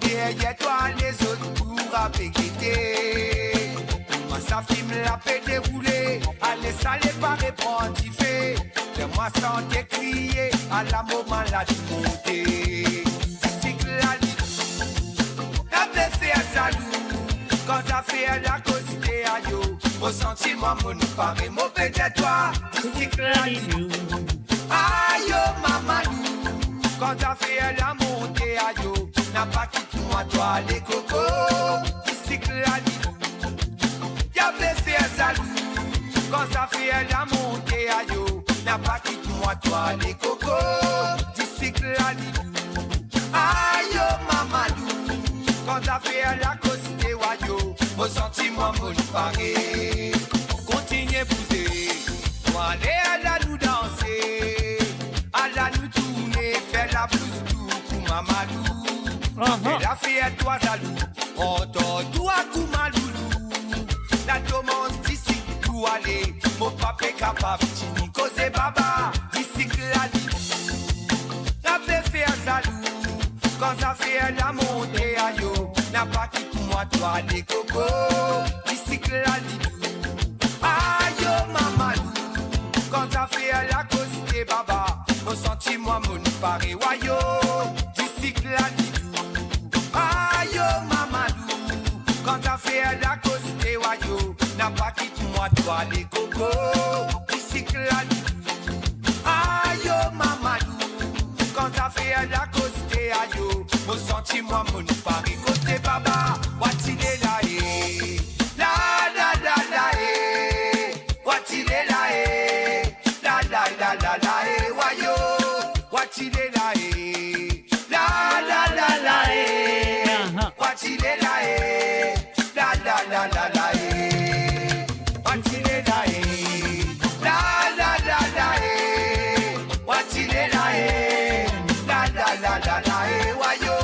Derrière toi les autres pour apéquiter. Moi ça filme la paix déroulée. Allez ça les pas répondre fait. Fais-moi sentir crier à la moment là du monter. C'est que la lit la paix fait salut. Quand ça fait la cause des aïeux. Au sentiment mon paré mon peut-être toi. C'est que la lit aïe mamadou. Quand ça fait la montée aïeux. N'a pas quitté moi toi les cocos, ici que la lidou. Y'a fait un salut, quand ça fait la montée aïe. N'a pas quitté moi toi les cocos, ici que la lidou. Aïe mamadou, quand ça fait la cause des wayo. Au sentiment mon paré. Continuez bouger, pour aller à la nous danser, à la nous tourner, faire la blouse tout pour mamadou. La fille à toi jaloux, on toi Koumaloulou. La demande d'ici tout aller, mon papa est capable, Tini cause baba, d'ici que la lit. La paix fait un salou, quand ça fait la montée aïe, n'a pas quitté moi toi les cocos, d'ici que la lit. Aïe mamalou, quand ça fait la cause des baba, au sentiment mon paré wayo, d'ici que la lit. Aïe mamadou, quand ça fait la cause des wayo, n'a pas quitté moi moi, toi, les cocos, bicycle la nuit. Aïe, mamadou, quand ça fait à la côté, aïe, mon sentiment, mon pari, côté baba, Watine la eh, la la la la eh, Watine la eh, la la la la la eh, wayo, Watine la eh, la la la la eh, Watine la eh, la la la la la eh, Watine la eh, la la la la eh, Watine la eh, la la la la la eh, wayo,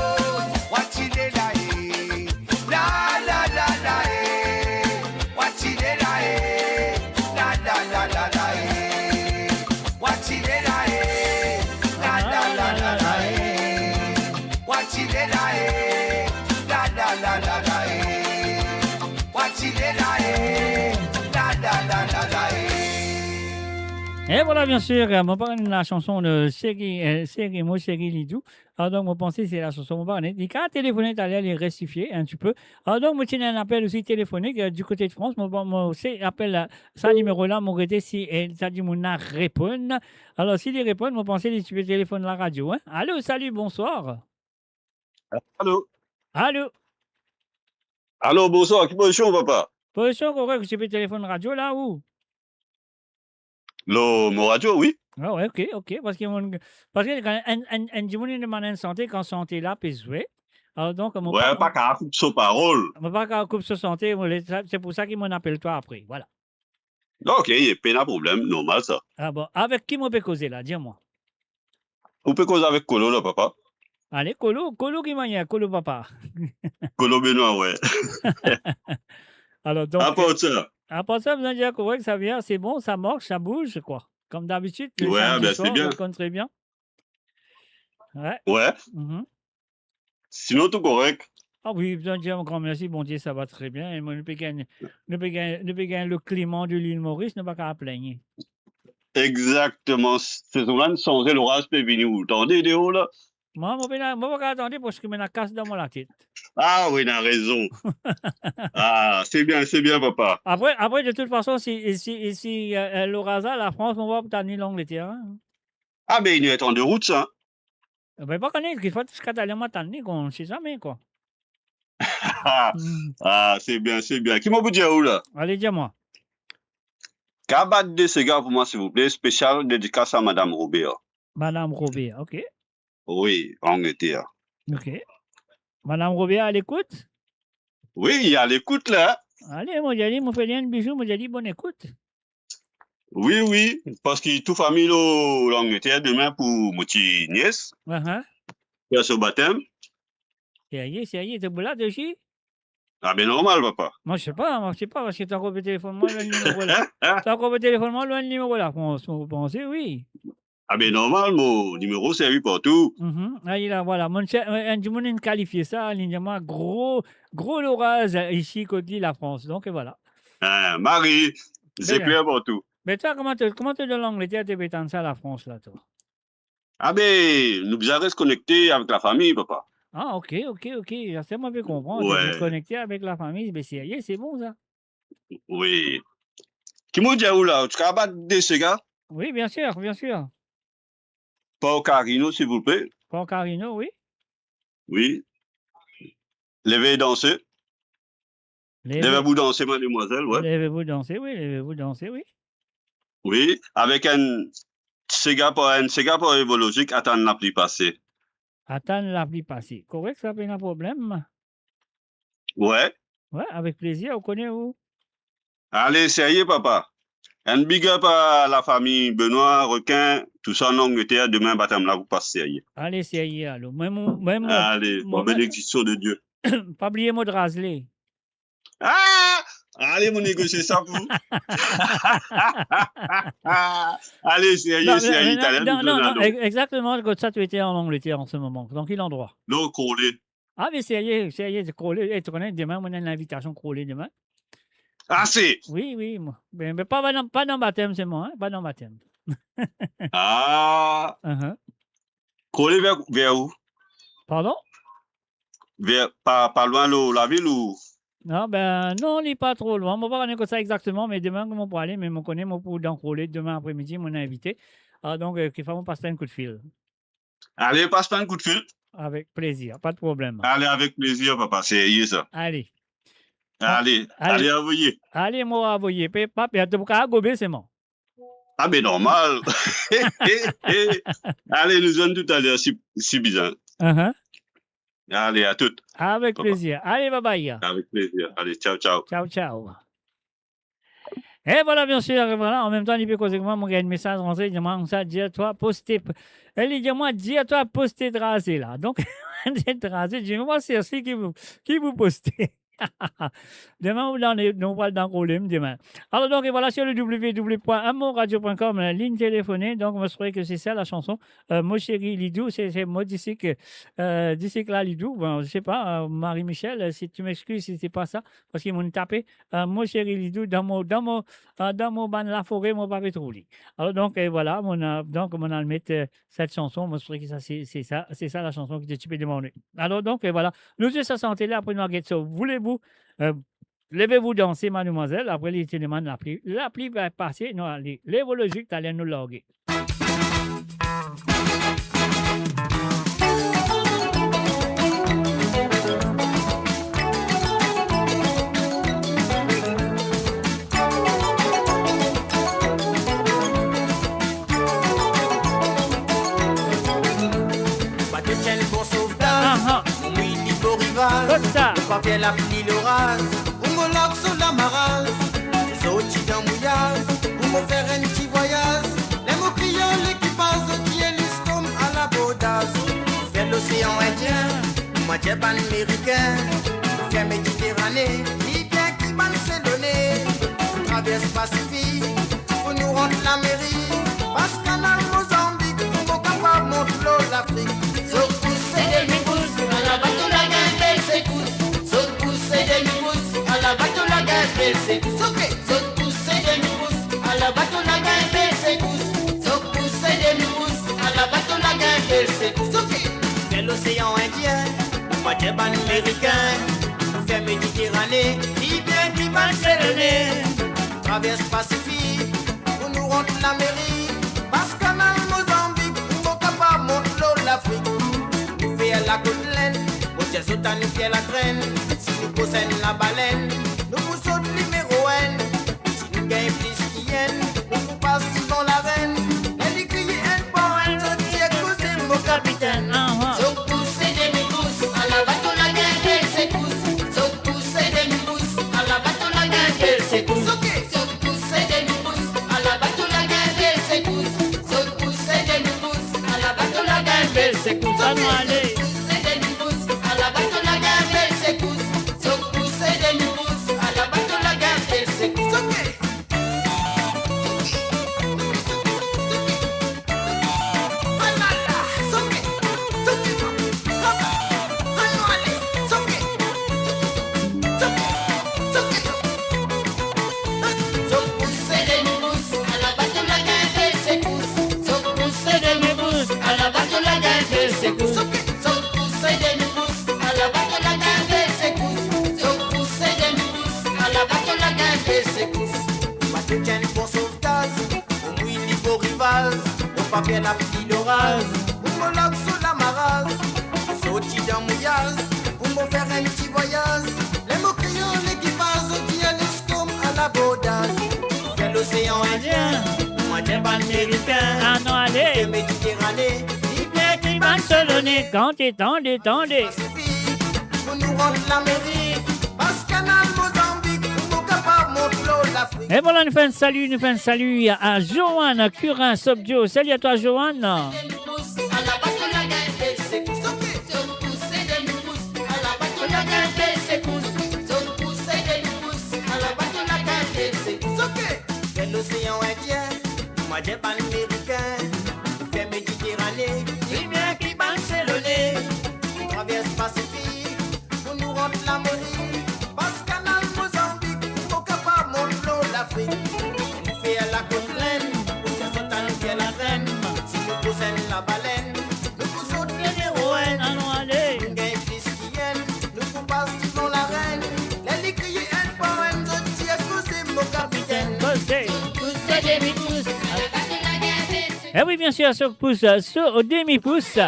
Watine la eh, la la la la eh, Watine la eh, la la la la la eh, Watine la eh, la la la la la eh, Watine la eh, la la la la la eh, Watine la eh, la la la la la eh. Et voilà, bien sûr, mon parrain de la chanson de Sergi Lidou. Alors, donc, mon pensée, c'est la chanson mon parrain. Il a téléphoné, t'allais les rectifier un petit peu. Alors, donc, moi, tiens un appel aussi téléphonique du côté de France. Mon appelle ça numéro-là, mon côté, si ça dit mon répond. Alors, s'il répond, mon pensée, tu peux téléphoner la radio. Hein? Allô, salut, bonsoir. Allô. Allô. Allô, bonsoir. Qui position, papa? Position, correct, que tu peux téléphoner radio là ou? Mon radio, oui. Ah ouais, ok. Parce que quand un dimanche de manière santé, quand santé là, peut jouer. Alors donc, mon Ouais, pas qu'à couper sa parole. Pas qu'à couper sa santé, c'est pour ça qu'il m'en appelle toi après. Voilà. Ok, il n'y a pas de problème, normal ça. Ah bon, avec qui on peut causer là, dis-moi. On peut causer avec Colo, là, papa. Allez, Colo qui m'a Colo papa. Colo Benoît, ouais. Alors donc. À part ça, vous allez dire correct, ça vient, c'est bon, ça marche, ça bouge, quoi. Comme d'habitude. Ouais, ben c'est bien. Ça très bien. Ouais. Ouais. Sinon, tout correct. Ah oui, bien dire un grand merci, bon Dieu, ça va très bien. Et moi, ne peux gagner le Clément de l'île Maurice, ne pas qu'à plaigner. Exactement. C'est souvent changer l'orage peut venir où? T'en dis, Déo, là? Moi, je ne vais pas attendre parce que je me casse dans la tête. Ah oui, t'as raison. Ah, c'est bien, papa. Après, de toute façon, si l'orage, la France, on va obtenir l'Angleterre. Hein. Ah, mais il y a un de route, ça. Ben, pas connaître, qu'il faut que tu ailles m'attendre, on ne sait jamais, quoi. Ah, c'est bien. Qui m'a dit où, là? Allez, dis-moi. Cabat de cigare pour moi, s'il vous plaît, spécial dédicace à Madame Robert. Madame Robert, ok. Oui, Angleterre. Ok. Madame Robert, à l'écoute? Oui, il est à l'écoute, là. Allez, moi, j'ai dit, mon frère, un bisou, moi, j'ai dit, bonne écoute. Oui, parce que toute famille, l'Angleterre, demain, pour mon petit nièce, faire son baptême. Sérieux, t'es bon là, dessus? Ah, ben normal, papa. Moi, je sais pas, parce que t'as encore le téléphone, moi, le numéro là. T'as encore le téléphone, moi, le numéro là, vous pensez, oui. Ah ben normal, mon numéro servi partout. Ah, là, voilà, du monde qualifié ça, alignement gros l'orage ici côté la France. Donc voilà. Ah, Marie, c'est clair partout. Mais toi, comment tu de l'Angleterre t'es pétant ça la France là, toi? Ah ben, nous avons resté connectés avec la famille, papa. Ah, ok. C'est moi qui comprends. Ouais. Tu es connecté avec la famille, mais c'est bon ça. Oui. Qui m'a dit où là? Tu as battu des cigares? Oui, bien sûr. Pas au Carino, s'il vous plaît. Pas au Carino, oui. Oui. Levez danser. Levez-vous danser, mademoiselle, ouais. Levez-vous danser, oui. Oui, avec un cigare évolutique, attendre la pluie passer. Attendre la pluie passer. Correct, ça pas un problème. Ouais. Ouais, avec plaisir, on connaît où? Allez, sérieux, papa. Un big up à la famille Benoît, Requin, tout ça en Angleterre, demain, baptême là, vous passez sérieux. Allez, sérieux, alors. Allez, bonne bénédiction de Dieu. Pas oublier mot de Rasley. Ah! Allez, mon négocier ça pour vous. Allez, sérieux, non, exactement, comme ça, tu étais en Angleterre en ce moment. Dans quel endroit? Non, Crowley. Ah, mais sérieux, Crowley. Tu connais, demain, on a une invitation Crowley demain. Ah, c'est? Oui, moi. Mais pas dans baptême, c'est moi, hein? Pas dans baptême. Ah! Crowley vers où? Pardon? Pas loin de la ville ou? Non, ben, non, il n'est pas trop loin. On va pas connaître ça exactement, mais demain, comment pour aller, mais on connaît mon pour d'enrôler demain après-midi, mon invité. Donc, qu'il faut passer un coup de fil. Allez, passe-toi un coup de fil. Avec plaisir, pas de problème. Allez, avec plaisir, papa. C'est ça. Allez. Allez, envoyez. Allez, moi, envoyez. Papa, tu peux gober, c'est bon. Ah, ben normal. Allez, nous allons tout à l'heure, si bizarre. Allez, à toutes. Avec plaisir. Allez, bye bye. Avec plaisir. Allez, ciao, ciao. Ciao, ciao. Et voilà, bien sûr, voilà, en même temps, il peut causer que moi, il y a un message rentré, il dit moi, ça, dis-toi, poster. Elle dit moi, dis-toi, poster de raser là. Donc, de raser, je dis, moi, c'est aussi qui vous postez. Demain, on va d'enrôler demain. Alors, donc, et voilà, sur le www.amourradio.com, la ligne téléphonée. Donc, on va se trouver que c'est ça la chanson. Mon chéri Lidou, c'est moi d'ici que là, Lidou. Bon, je sais pas, Marie-Michel, si tu m'excuses si c'est pas ça, parce qu'ils m'ont tapé. Mon chéri Lidou, dans mon ban la forêt, mon papier trouli. Alors, donc, et voilà, on a mettre cette chanson. Moi, je trouve que ça, c'est ça la chanson que tu peux demander. Alors, donc, et voilà. Nous, c'est sa santé là, après, nous, voulez-vous levez-vous danser, mademoiselle. Après, les télémanes, la pluie va passer. Non, les vologiques, t'allais nous loguer. Le papier la pluie l'orage, ou me loque sur la marage, sauti dans mouillage, ou me faire un petit voyage, les mots criants, l'équipage qui est l'istom à la bodasse, faire l'océan Indien, ou moitié ban américain, faire Méditerranée, Libyen qui ban Céloné, traverse Pacifique, pour nous rendre l'Amérique, parce canal Mozambique, ou mon capable montre l'eau l'Afrique, sauf pousser des mibous, à la bateau la gueule. Saute pousser des mibous, à la bateau la gueule, c'est tout. Saute pousser des mibous, à la bateau la gueule, c'est tout. Saute pousser des mibous, à la bateau la gueule, c'est tout. C'est l'océan Indien, ou moitié ban américain, ou fait Méditerranée, Libyen qui ban Céloné, traverse Pacifique, pour nous rendre l'Amérique, parce canal Mozambique, ou mon capable montre l'eau l'Afrique, nous fait la côte laine. Jésus t'a nous fait la traîne. Si nous possèdons la baleine, nous poussons le numéro N. Si nous gagnons plus qui yen, nous passons dans la reine. Elle écrit un poème, je dis écoutez mon capitaine. Saute pousser des mibous, à la bateau la gueule, c'est pousse. Saute pousser des mibous, à la bateau la gueule, c'est pousse. Saute pousser des mibous, à la bateau la gueule, c'est pousse. Saute pousser des mibous, à la bateau la gueule, c'est pousse. Allez. Papier la pluie l'orage, ou me loque sous la marage, sauti dans mouillage, ou me faire un petit voyage, les mots criants, l'équipage qui est l'estomac à la bodasse, vers l'océan Indien, moitié ban américain, ah non, allez, Méditerranée, Libyen qui ban Céloné, quand étendez. Pour nous rendre l'Amérique, parce canal Mozambique, ou mon capable montre l'eau l'Afrique. Et voilà, nous faisons un salut à Joanne Curin Sobdio. Salut à toi, Joanne. L'océan Indien, moi j'ai pas américain, fait Méditerranée, Libyen qui ban Céloné, traverse Pacifique, pour nous rendre l'Amérique, parce canal Mozambique, au capable montre l'eau l'Afrique, nous fait la côte laine, pour que ça nous fait la reine, si nous possèdons la baleine, nous poussons les héroïnes, allons aller, nous gagnons plus qui nous passons dans la reine, les oui, bien sûr, sur pouce, sur au demi-pouce.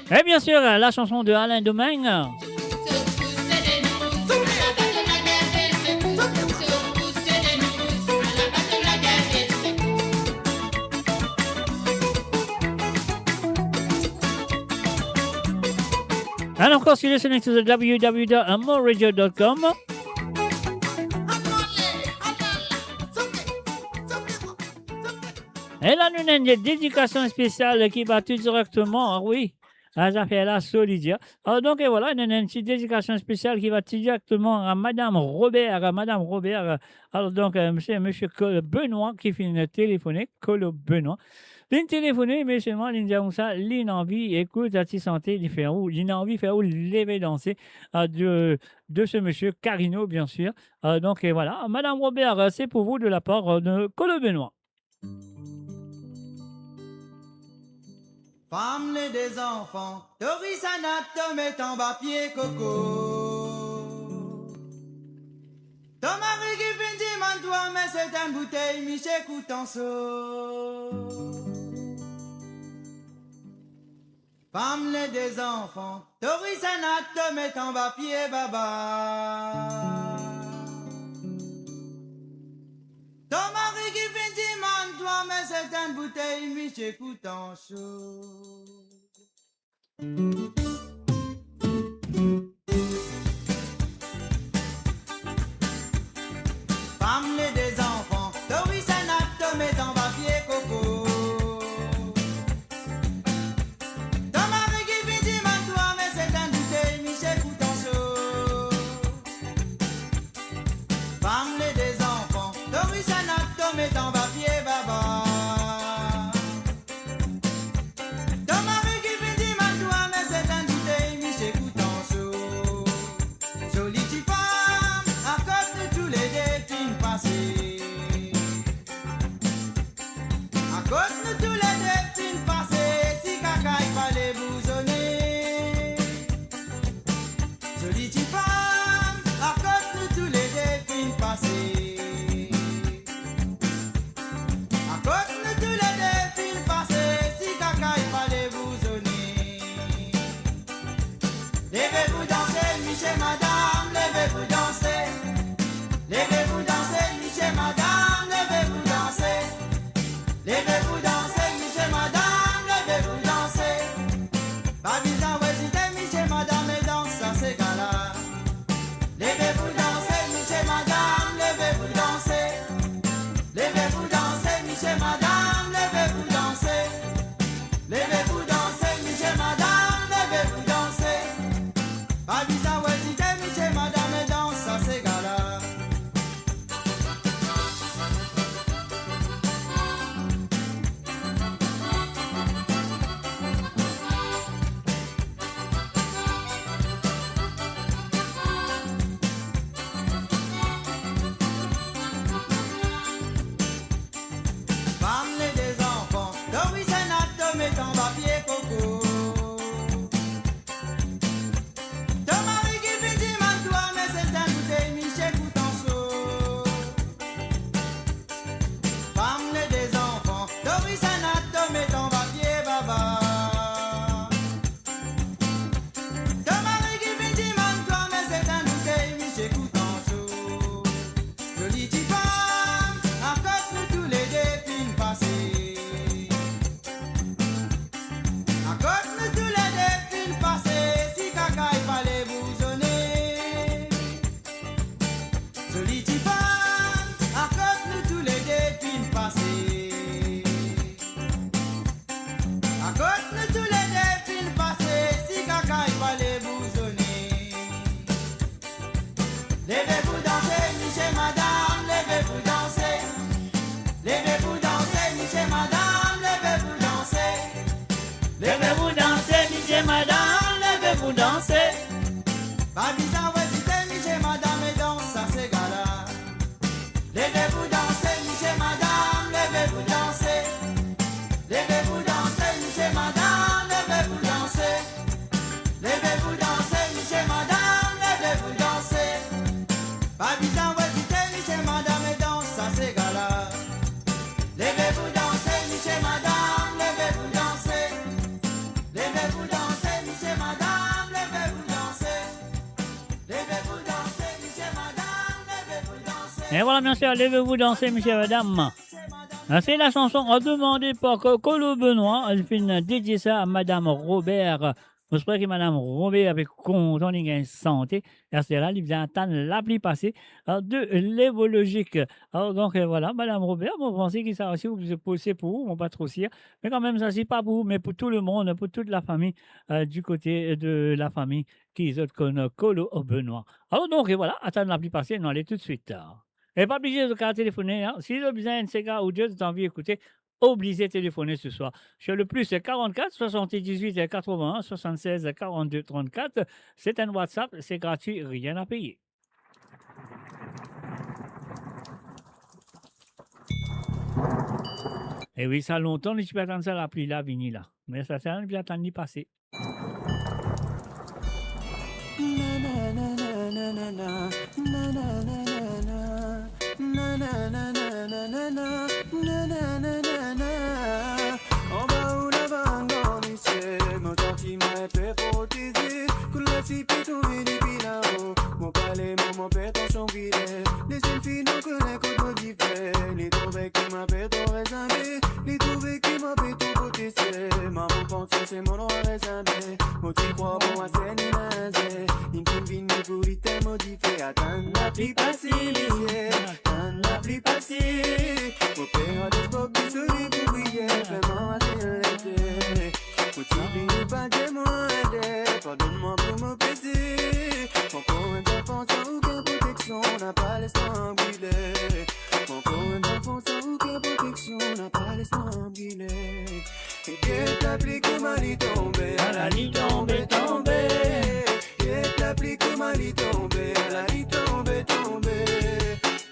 Et bien sûr, la chanson de Alain Domingue. And of course, you're listening to the www.amoradio.com. Et là, nous avons une dédication spéciale qui va tout directement, oui, à ça fait la Solidia. Alors, donc, et voilà, nous avons une petite dédication spéciale qui va tout directement à Madame Robert. Alors, donc, monsieur Cole Benoît qui finit de téléphoner, Cole Benoît. L'une téléphoner, mais seulement, l'une dit ça, l'une envie, écoute, à ti santé, l'une fait où, l'une envie, faire où, lever danser, de ce monsieur Carino, bien sûr. Donc, et voilà, Madame Robert, c'est pour vous de la part de Cole Benoît. Femme les des enfants, Doris Anat met en bas pied coco. Ton mari qui vient dire toi, mais c'est une bouteille, Michel Coutenceau. Femme les des enfants, Doris Anat met en bas pied baba. Ton mari qui vient dire toi, mais c'est une bouteille, Michel Coutenceau. Femme les des enfants, Doris Anat met en bas pied coco. Ton mari qui vient dire toi, mais c'est une bouteille, Michel Coutenceau. Femme les des enfants, Doris Anat met en bas pied baba. Ton mari qui vient dire toi, mais c'est une bouteille, Michel Coutenceau. Jolie petite femme, à cause de tous les défis passés. À cause de tous les défis passés, si caca il fallait bousonner. Jolie petite femme, à cause de tous les défis passés. À cause de tous les défis passés, si caca il fallait bousonner. Levez-vous danser, Michel madame, levez-vous danser. Levez-vous danser, Michel madame, levez-vous danser. Levez-vous danser, Michel madame, levez-vous danser. Pas besoin hésiter, Michel madame, et danse à ces gars-là. Levez-vous danser, Michel madame, levez-vous danser. Levez-vous danser, Michel madame, levez-vous danser. Levez-vous danser, Michel madame, levez-vous danser. Et voilà, bien sûr, levez-vous danser, messieurs et mesdames. C'est la chanson demandée par Colo Benoît. Elle fait dédier ça à Madame Robert. J'espère que Madame Robert avec content de santé. Et c'est là, il vient attendre la pluie passée de l'évologique. Alors, donc, voilà, Madame Robert, vous pensez que ça aussi, c'est pour vous, mon pas trop sûr. Mais quand même, ça, c'est pas pour vous, mais pour tout le monde, pour toute la famille, du côté de la famille qui est comme Colo Benoît. Alors, donc, et voilà, attendre la pluie passée, on allait tout de suite. Et pas obligé de téléphoner. Hein. Si vous avez besoin de ces gars ou deux, vous avez envie d'écouter, obligé de téléphoner ce soir. Sur le plus 44 78 81 76 42 34. C'est un WhatsApp, c'est gratuit, rien à payer. Et oui, ça longtemps, je peux attendre ça la pluie là, vini là. Mais ça sert à rien de attendre d'y passer. En bas où la vangue dormissait, mon sentiment est protégé. Couleur si pétou, vini là-haut. Mon palais, mon père, ton son guidé. Les sulfides, non, que les coups modifiés. Les trouvés qui m'appellent, ton résamé. Les trouvés qui m'appellent, ton protesté. Maman pensée, c'est mon nom résamé. Mon petit croix, bon, à scène, inazé. Une combine, pour l'ité modifié. Attends la pluie passée. Attends la pluie passée. Mon père a des spots qui se vivent briller. Vraiment assez l'été. Mon petit pas de moi aider. Pardonne-moi pour me baiser. Encore un enfant sans aucune protection. N'a pas l'espoir brûler. Encore un enfant sans aucune protection. N'a pas l'espoir brûler. Et que t'appliques comme à l'y tomber. À la lit tomber, tomber. Que t'appliques comme à l'y tomber. À la lit tomber, tomber.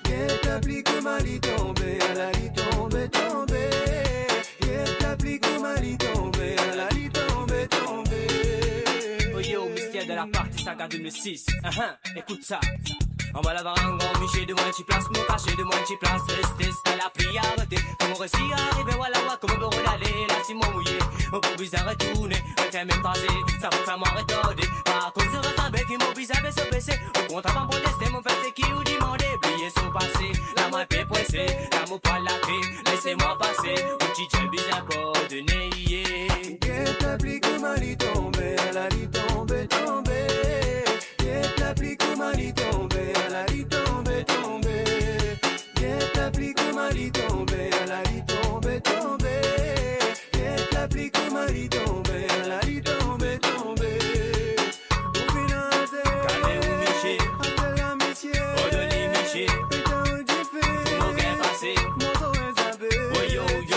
Que t'appliques comme à l'y tomber. À la lit tomber, tomber. Que t'appliques comme à l'y tomber. À la lit tomber, tomber. Oh yo, mystère de la partie saga 2006. Écoute ça. En bas la varangue, en miché de moi, tu places, mon cachet de moi, tu places, restez, c'est la priorité. Comme on réussit à arriver, voilà, comme on peut redaler, là, si mon mouillé, on peut bizarre retourner, on fait même passer, ça va faire m'en retarder. Par cause de ressemble, qui m'ont bizarre, se baisser, au compte avant pour tester, mon fait, c'est qui ou demander, plier son passé, la main fait presser, l'amour pas la clé, laissez-moi passer, au petit jeu bizarre, coordonné, yeah. Que t'appliques comme à l'y tomber, à la lit tomber, tomber. Que t'appliques comme à l'y tomber, à la lit tomber, tomber. Que t'appliques comme à l'y tomber, à la lit tomber, tomber. Que t'appliques comme à l'y tomber, à la lit tomber, tomber. Pour financer, calé ou miché, appelle la métier, ordonné miché, putain où tu fais, mon gain passé, mon tour est zappé. Oh yo yo,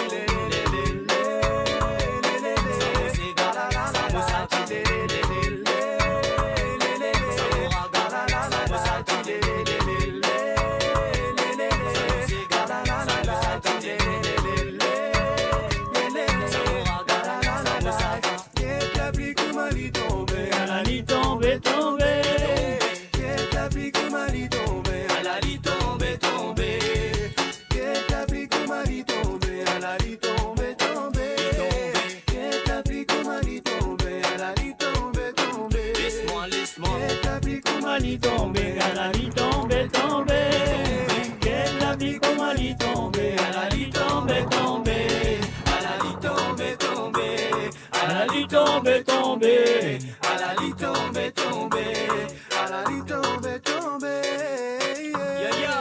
tomber, à la lit tomber, tomber. Que la vie comme à lit tomber, à la lit tomber, tomber. À la lit tomber, tomber. À la lit tomber, tomber. À la lit tomber, tomber. À la lit tomber, tomber. Yo yo,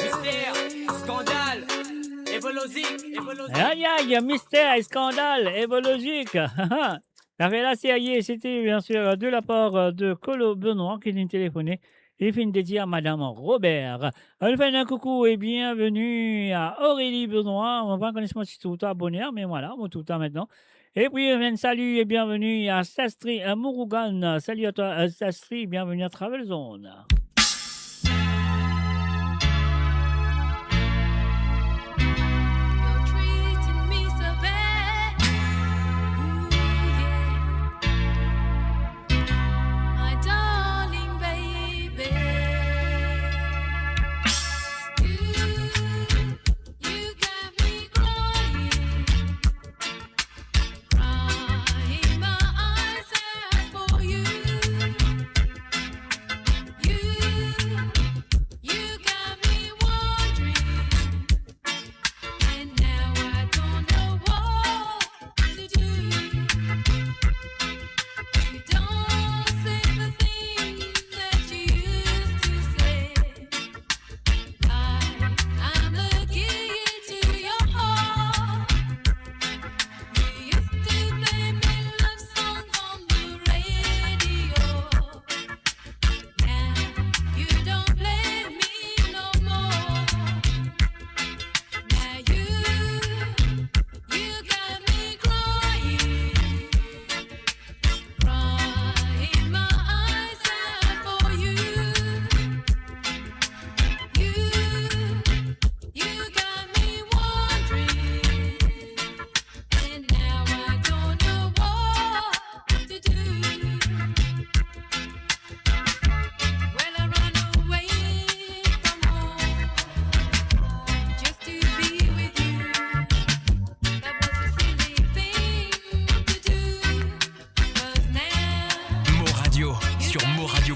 mystère, scandale, évolutique. Aïe aïe, mystère et scandale, évolutique. La la CIA, c'était bien sûr de la part de Colo Benoît qui nous téléphonait. Il fait une dédiée à Madame Robert. Elle fait un coucou et bienvenue à Aurélie Benoît. On va connaître si tout le temps bonheur, mais voilà, tout le temps maintenant. Et puis, un salut et bienvenue à Sastri Murugan. Salut à toi, Sastri, bienvenue à Travel Zone. You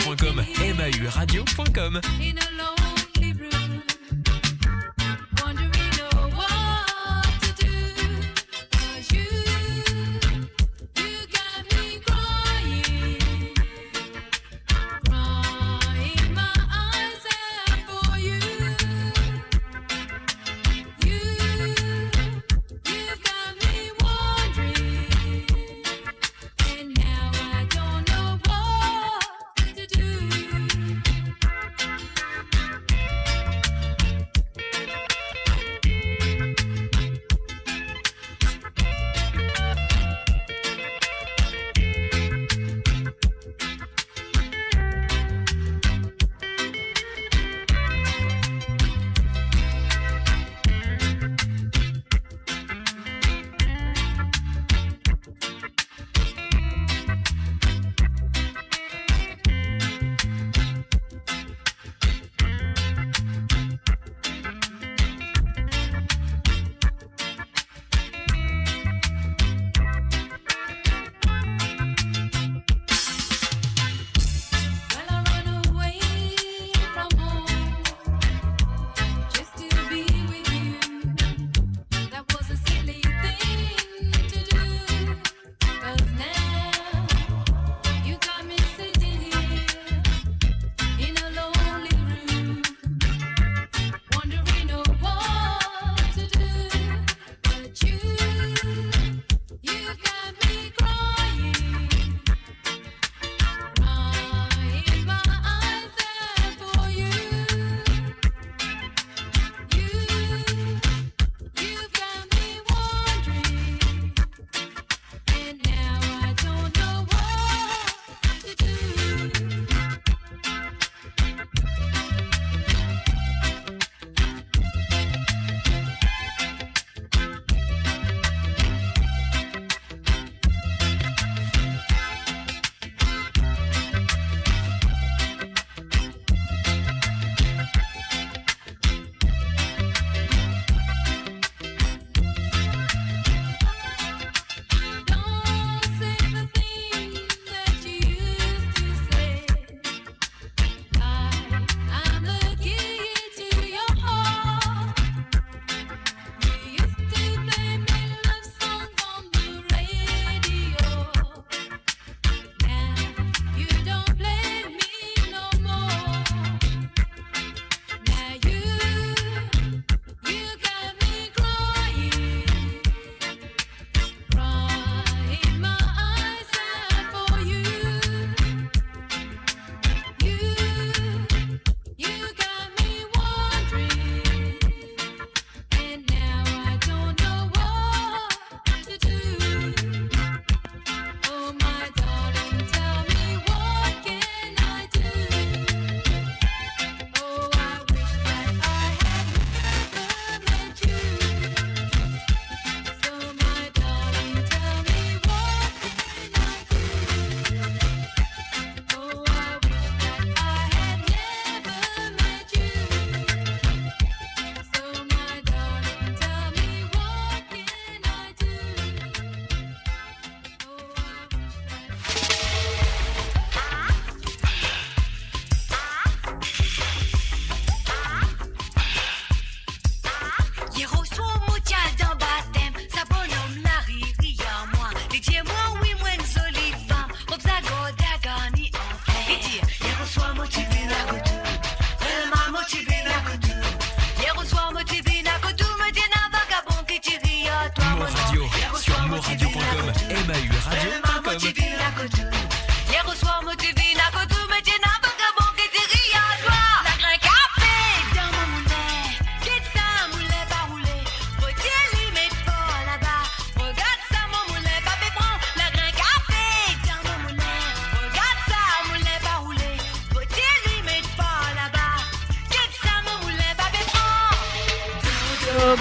mauradio.com, mauradio.com. In a lonely room, wondering what to do. 'Cause you got me crying, crying my eyes out for you. You've got me wondering, and now I don't know what to do.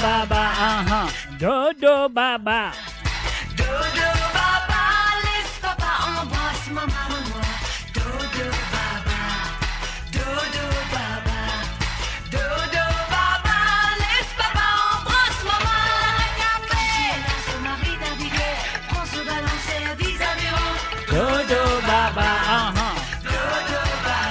Baba, Dodo Baba. Dodo Baba, laisse papa embrasse maman moi. Dodo Baba, Dodo Baba, Dodo Baba, laisse papa embrasse maman. Quand tu es là, son mari naviguer, prends ce balancier vis-à-vis. Dodo Baba, Dodo Baba.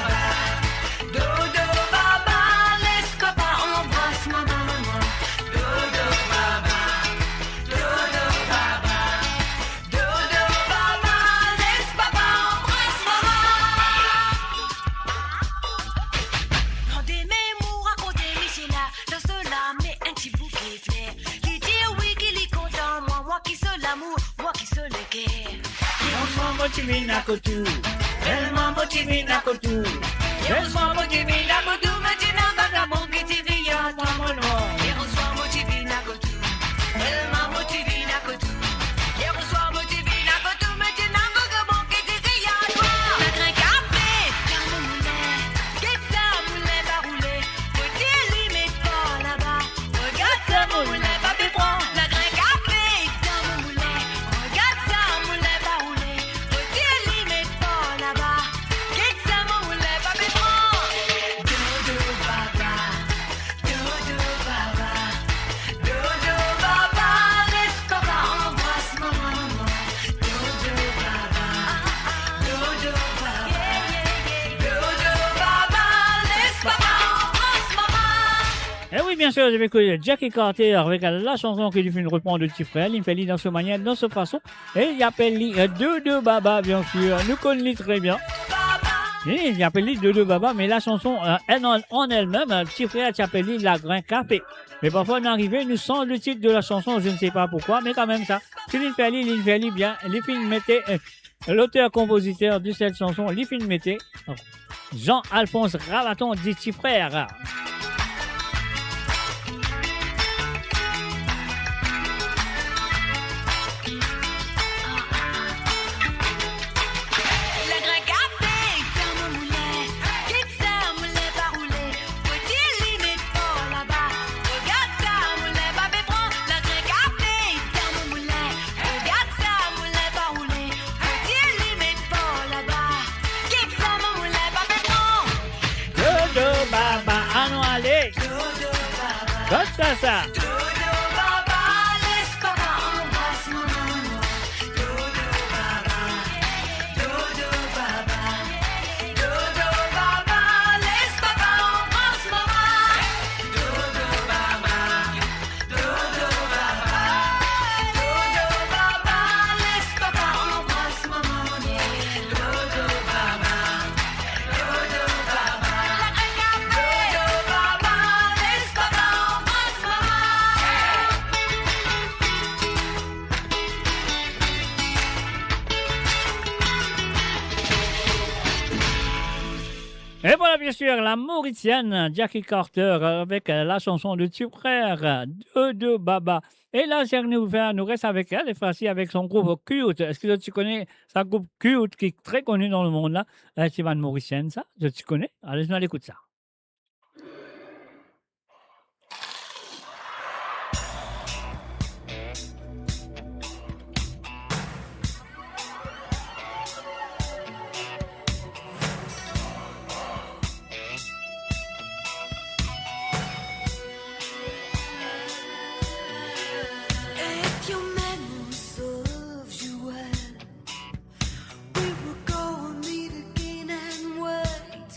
motivina kotu. Tellement motivina kotu. Tellement motivina kotu. Maintenant vagabond qui t'y vient, moi mon nom. Hier au soir, motivina kotu. Tellement motivina kotu. Hier au soir, motivina kotu. Maintenant vagabond qui t'y vient, toi. La grain café, dans mon moulin. Qu'est-ce que ça, moulin va rouler? Faut-il limite pas là-bas? Regarde ça, mon moulin va prendre. La grain café, dans mon moulin. Regarde ça, moulin va rouler. Faut-il limite pas là-bas? Qu'est-ce que ça, mon moulin va prendre? Dodo baba, dodo baba, dodo baba, laisse papa embrasse maman. Dodo baba, dodo baba, dodo baba, laisse papa embrasse maman. Eh oui, bien sûr, j'avais écouté Jackie Carter avec la chanson qu'il fait une reprendre de petit frère. Il fait lui dans ce manière, dans ce façon. Et il appelle lui Dodo Baba, bien sûr. Nous connaissons très bien. Et il appelle lui Dodo Baba, mais la chanson en elle-même, petit frère s'appelle lui La Grain Café. Mais parfois, on arrive, nous sent le titre de la chanson, je ne sais pas pourquoi, mais quand même ça. Si il fait lui bien, les films mettaient l'auteur-compositeur de cette chanson, les films mettaient Jean-Alphonse Ravaton, dit petit frère. La grain café, dans mon moulin. Qu'est-ce que ça, moulin va rouler? Faut-il limite pas là-bas? Regarde ça, moulin va prendre. La grain café, dans mon moulin. Regarde ça, moulin va rouler. Faut-il limite pas là-bas? Qu'est-ce que ça, mon moulin va prendre? Dodo Baba, allons aller. Dodo baba, Comme ça. dodo baba, laisse papa embrasse maman. Dodo baba, dodo baba, dodo baba, laisse papa embrasse maman. Dodo baba, dodo baba, dodo baba, laisse papa embrasse maman. Dodo baba, dodo baba, dodo baba, laisse papa embrasse maman. Et voilà, bien sûr, la Mauritienne Jackie Carter avec la chanson de petit frère Dodo Baba. Et là, Jennifer nous reste avec elle, et facile avec son groupe Cute. Est-ce que tu connais sa groupe Cute qui est très connu dans le monde là? C'est une Mauricienne, ça? Tu connais? Allez, on écoute ça. If your memory serves you well, we will go and meet again and wait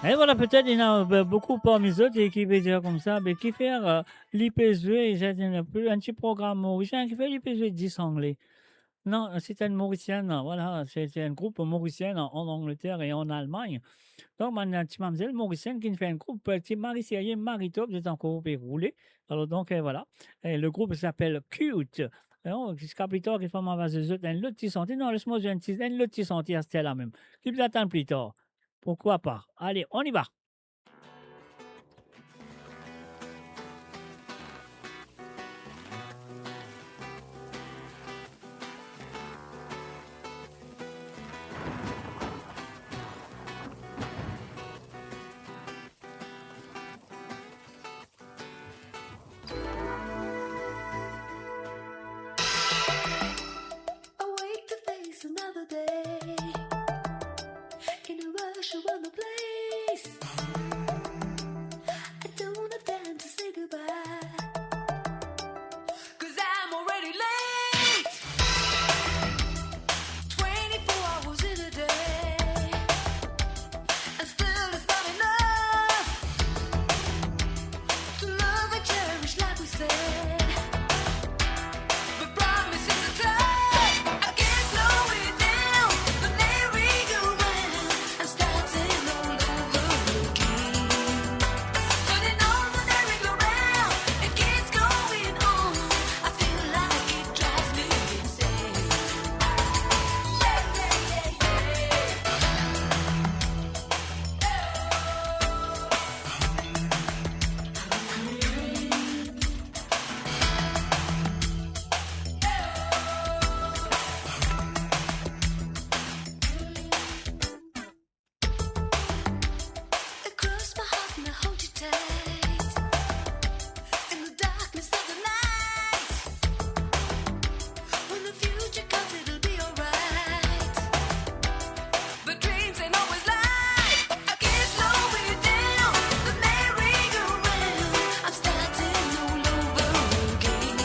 Et voilà, peut-être il y en a beaucoup parmi eux qui veulent dire comme ça, mais qui fait l'IPSV, c'est un petit programme mauricien qui fait l'IPSV 10 anglais. Non, c'est une mauricienne, voilà, c'est un groupe mauricien en Angleterre et en Allemagne. Donc, on a une petite mademoiselle mauricienne qui fait un groupe, petit Marie-Sérieux, Marie-Top, c'est encore rouler. Alors, donc, voilà. Et le groupe s'appelle Cute. Alors, jusqu'à plus tard, il faut m'avancer un petit senti. Non, laisse-moi un petit senti à Stella même. Qui vous attend plus tard? Pourquoi pas? Allez, on y va. Awake to face another day in a rush around the place. I don't have time to say goodbye, 'cause I'm already late. 24 hours in a day, and still it's not enough to love and cherish like we said. The promise is a tie. I can't slow it down. The merry-go-round. I'm starting all over again. Turning on the merry-go-round. It keeps going on. I feel like it drives me insane. Yeah, yeah, yeah, Across my heart and I hold you tight. In the darkness of the night, when the future comes, it'll be alright. But dreams ain't always light. I can't slow it down. The merry-go-round. I'm starting all over again.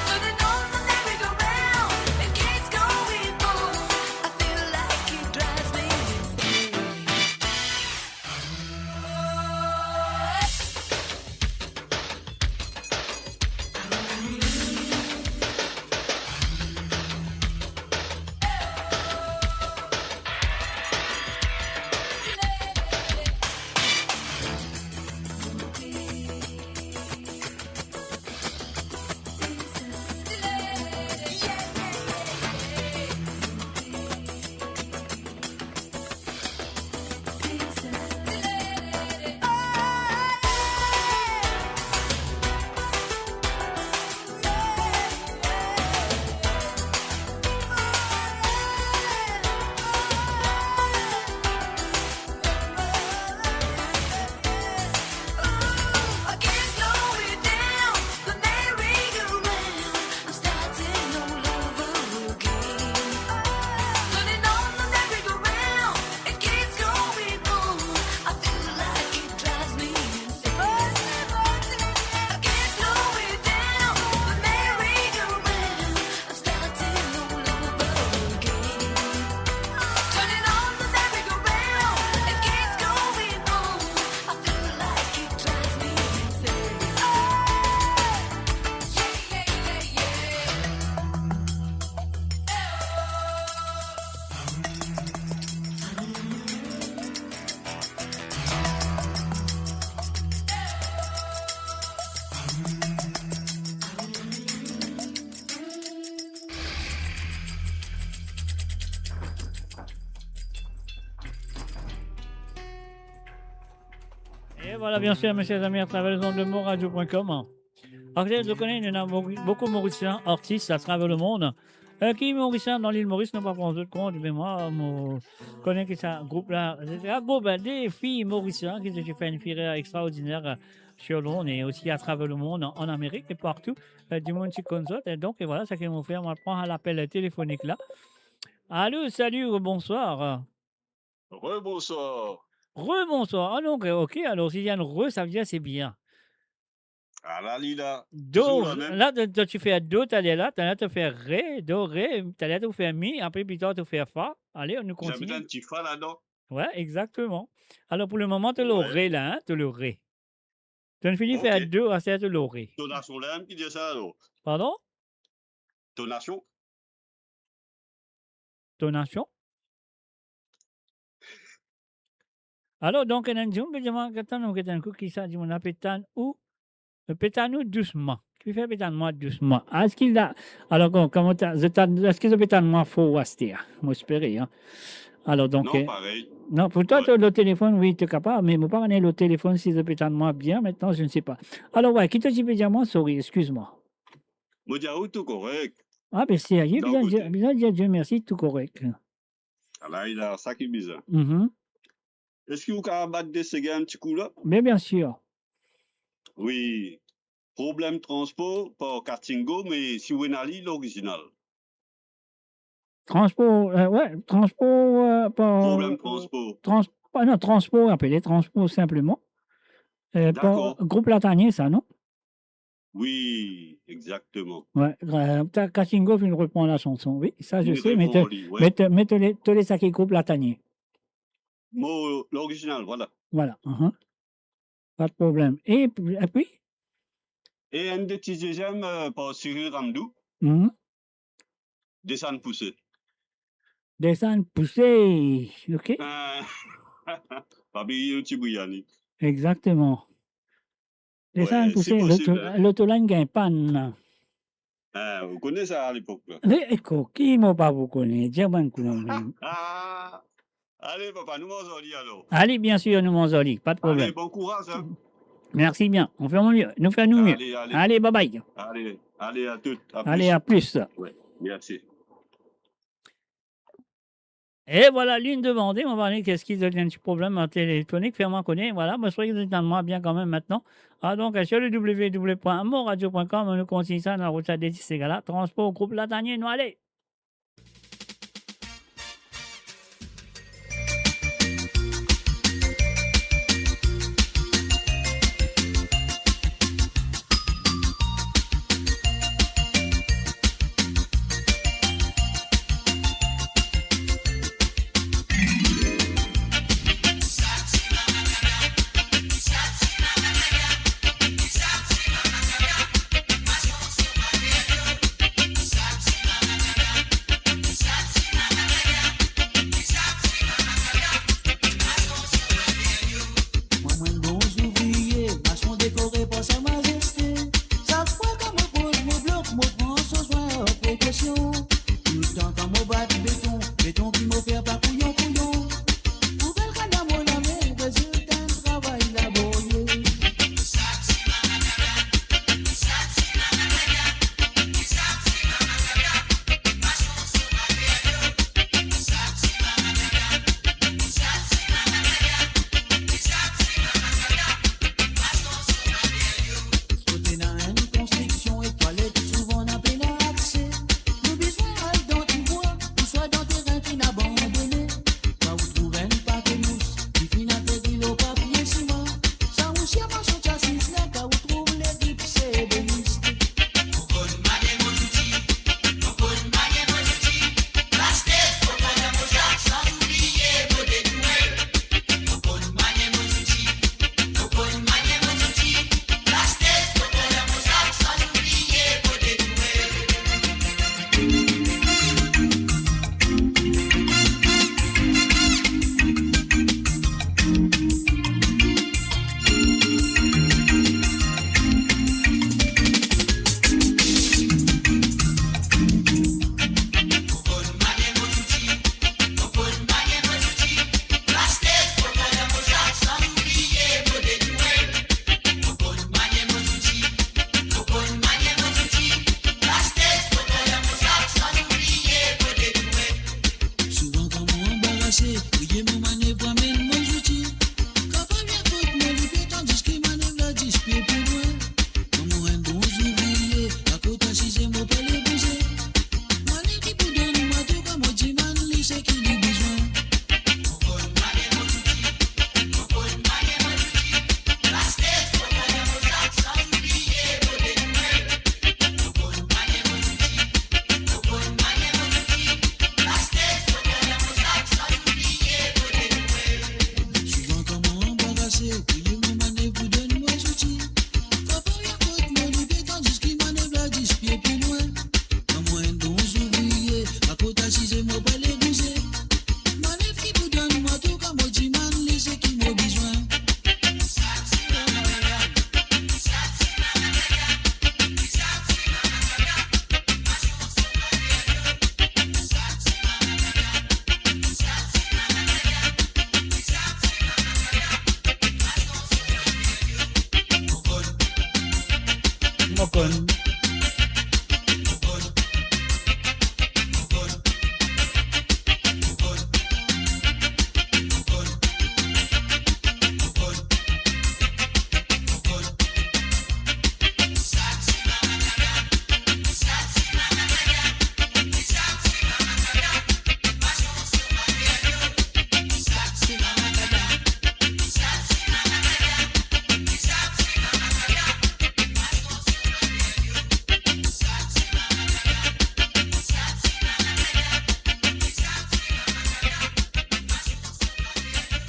Turning on the merry-go-round. It keeps going on. I feel like it drives me insane. I can't slow it down. The merry-go-round. I'm starting all over again. Turning on the merry-go-round. It keeps going on. I feel like it drives me insane. I can't slow it down. The merry-go-round. I'm starting all over again. Turning on the merry-go-round. It keeps going on. I feel like it drives me insane. Et voilà, bien sûr, mes chers amis, à travers les ondes de moradio.com. Alors, je connais, il y en a beaucoup de Mauriciens, artistes à travers le monde. Qui est Mauricien dans l'île Maurice, ne pas prendre de compte, mais moi, je connais que c'est un groupe là, c'est un groupe des filles mauriciennes qui ont fait une carrière extraordinaire sur Londres et aussi à travers le monde, en Amérique et partout, du monde qui console. Et donc, et voilà, ça qu'ils m'ont fait, on va prendre l'appel téléphonique là. Allô, salut, bonsoir. Rebonsoir. Rebonsoir. Ah donc, ok, alors s'il y a une re, ça veut dire c'est bien. Ah là, Lila. Do, là, tu fais do, tu allais là, tu allais te faire ré, do, ré, tu allais te faire mi, après plus tard tu fais fa. Allez, on nous continue. J'avais un petit fa là-dedans. Ouais, exactement. Alors, pour le moment, tu l'aurais là, hein, tu l'aurais. Tu ne finis faire 2 à 7, tu l'aurais. Tonation là, qui dit ça alors? Pardon? Tonation? Tonation? Alors, donc, on a dit, on peut dire, attends, un coup qui ça dit, on a pétane ou pétane doucement. Tu fais pétane moi doucement. Est-ce qu'il a. Alors, comment est-ce que pétane moi faut rester? Moi, j'espérais, hein. Alors, donc. Non, pareil. Non, pour toi, le téléphone, oui, tu es capable, mais moi, pas le téléphone, si je pétane moi bien, maintenant, je ne sais pas. Alors, ouais, qui te dit, dire moi, sorry, excuse-moi. Moi, j'ai tout correct. Ah, ben, c'est bien dire Dieu merci, tout correct. Ah là, il a ça qui est bizarre. Mhm. Est-ce que vous pouvez battre des cigars un petit coup là? Mais bien sûr. Oui. Problème transport, pas Kartingo, mais si vous avez l'original. Transport, ouais, transport, pas. Problème transport. Non, transport, appelé transport simplement. D'accord. Groupe Latanier, ça, non? Oui, exactement. Ouais, Kassingo vient de reprendre la chanson, oui, ça je Oui, sais, mais répond, lui, ouais. te les sacs groupe Latanier. Moi, l'original, voilà. Voilà, pas de problème. Et puis? Et un des petits deuxièmes par Cyril Ramdou, Mhm. descendre poussé. Descendre, pousser, ok? Pas bien, un petit bouillani. Exactement. Descendre, Ouais, pousser, c'est possible, hein. l'autoline gagne panne. Vous connaissez ça à l'époque, là? Écoute, qui m'a pas vous connaît? Dire bon coup. Allez, papa, nous m'en alors. Allez, bien sûr, nous Monzoli, pas de problème. Allez, bon courage, hein. Merci bien, on fait mieux, nous faisons mieux. Allez, allez. Allez, bye bye. Allez, à toutes. Allez, à plus. Ouais, merci. Et voilà, ligne demandée, on va aller, qu'est-ce qu'il y a un petit problème en téléphonique, faire-moi connaître, voilà, moi, soyez moi bien quand même maintenant. Ah, donc, sur le www.moradio.com, on nous continue ça dans la route à des ces gars-là, transport au groupe Latanier, nous allez. Satsima, téléphone.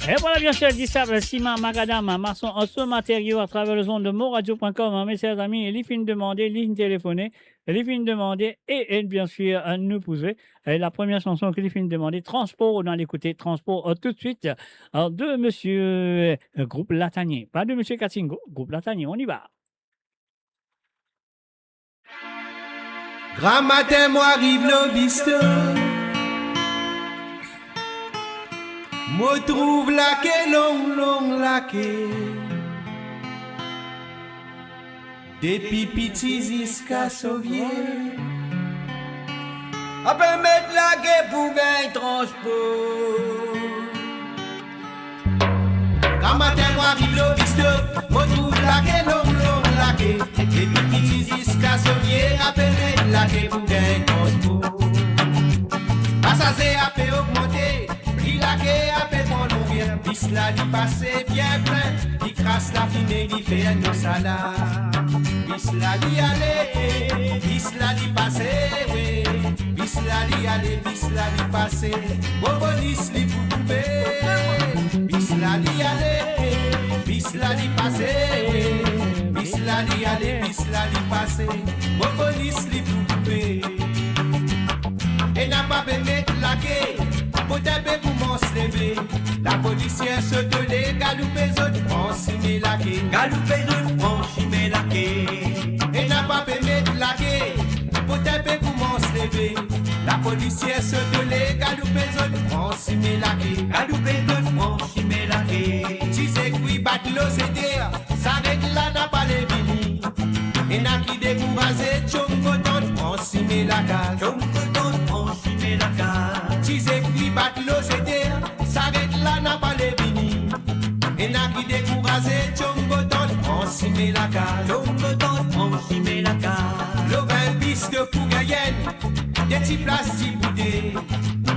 Et voilà, bien sûr, dit ça, ciment, macadam, maçon, en ce matériau à travers le zone de moradio.com. Mes chers amis, les films demandés, lignes téléphonées, les films demandés et bien sûr, nous poser. Et la première chanson que les films demandés, Transport, on a l'écouter, Transport, tout de suite, de monsieur Groupe Latanier. Pas de monsieur Katingo, Groupe Latanier, on y va. Grand matin, moi arrive l'obiste. Moi trouve la quai long la quai. Depuis petit jusqu'à Sauvier. On peut mettre la quai pour gagner transport. Quand matin moi arrive l'obiste, moi trouve la quai long la quai. Depuis petit jusqu'à Sauvier, on peut mettre la quai pour gagner transport. Passager a fait augmenter. La quai a fait mon nom bien, bis la dit passé bien plein, il crasse la fumée, il fait nos salades. Bis la dit aller, bis la dit passé, oui. Bis la dit aller, bis la dit passé, bobonis li pou couper. Bis la dit aller, bis la dit passé, oui. Bis la dit aller, bis la dit passé, bobonis li pou couper. Et n'a pas pu mettre la quai. Peut-être pour m'en se lever. La policière se tenait, galoupé, zone, prend si mes laquais. Galoupé, zone, prend si mes laquais. Et n'a pas pu mettre la quai. Peut-être pour m'en se lever. La policière se tenait, galoupé, zone, prend si mes laquais. Galoupé, zone, prend si mes laquais. Tu sais que oui, battre l'eau, c'est dire. S'arrête là, n'a pas les vini. Et n'a qui découragé, tchongo, ton, prend si mes laquais. Tchongo, ton, prend si mes laquais. Si c'est qui bat l'eau, c'était s'arrête là, n'a pas les vini. Et n'a qui découragé, tchongo don, on s'y met la case. Tchongo don, on s'y met la case. Le 20 piste pour Guyenne, des petits places d'y bouder.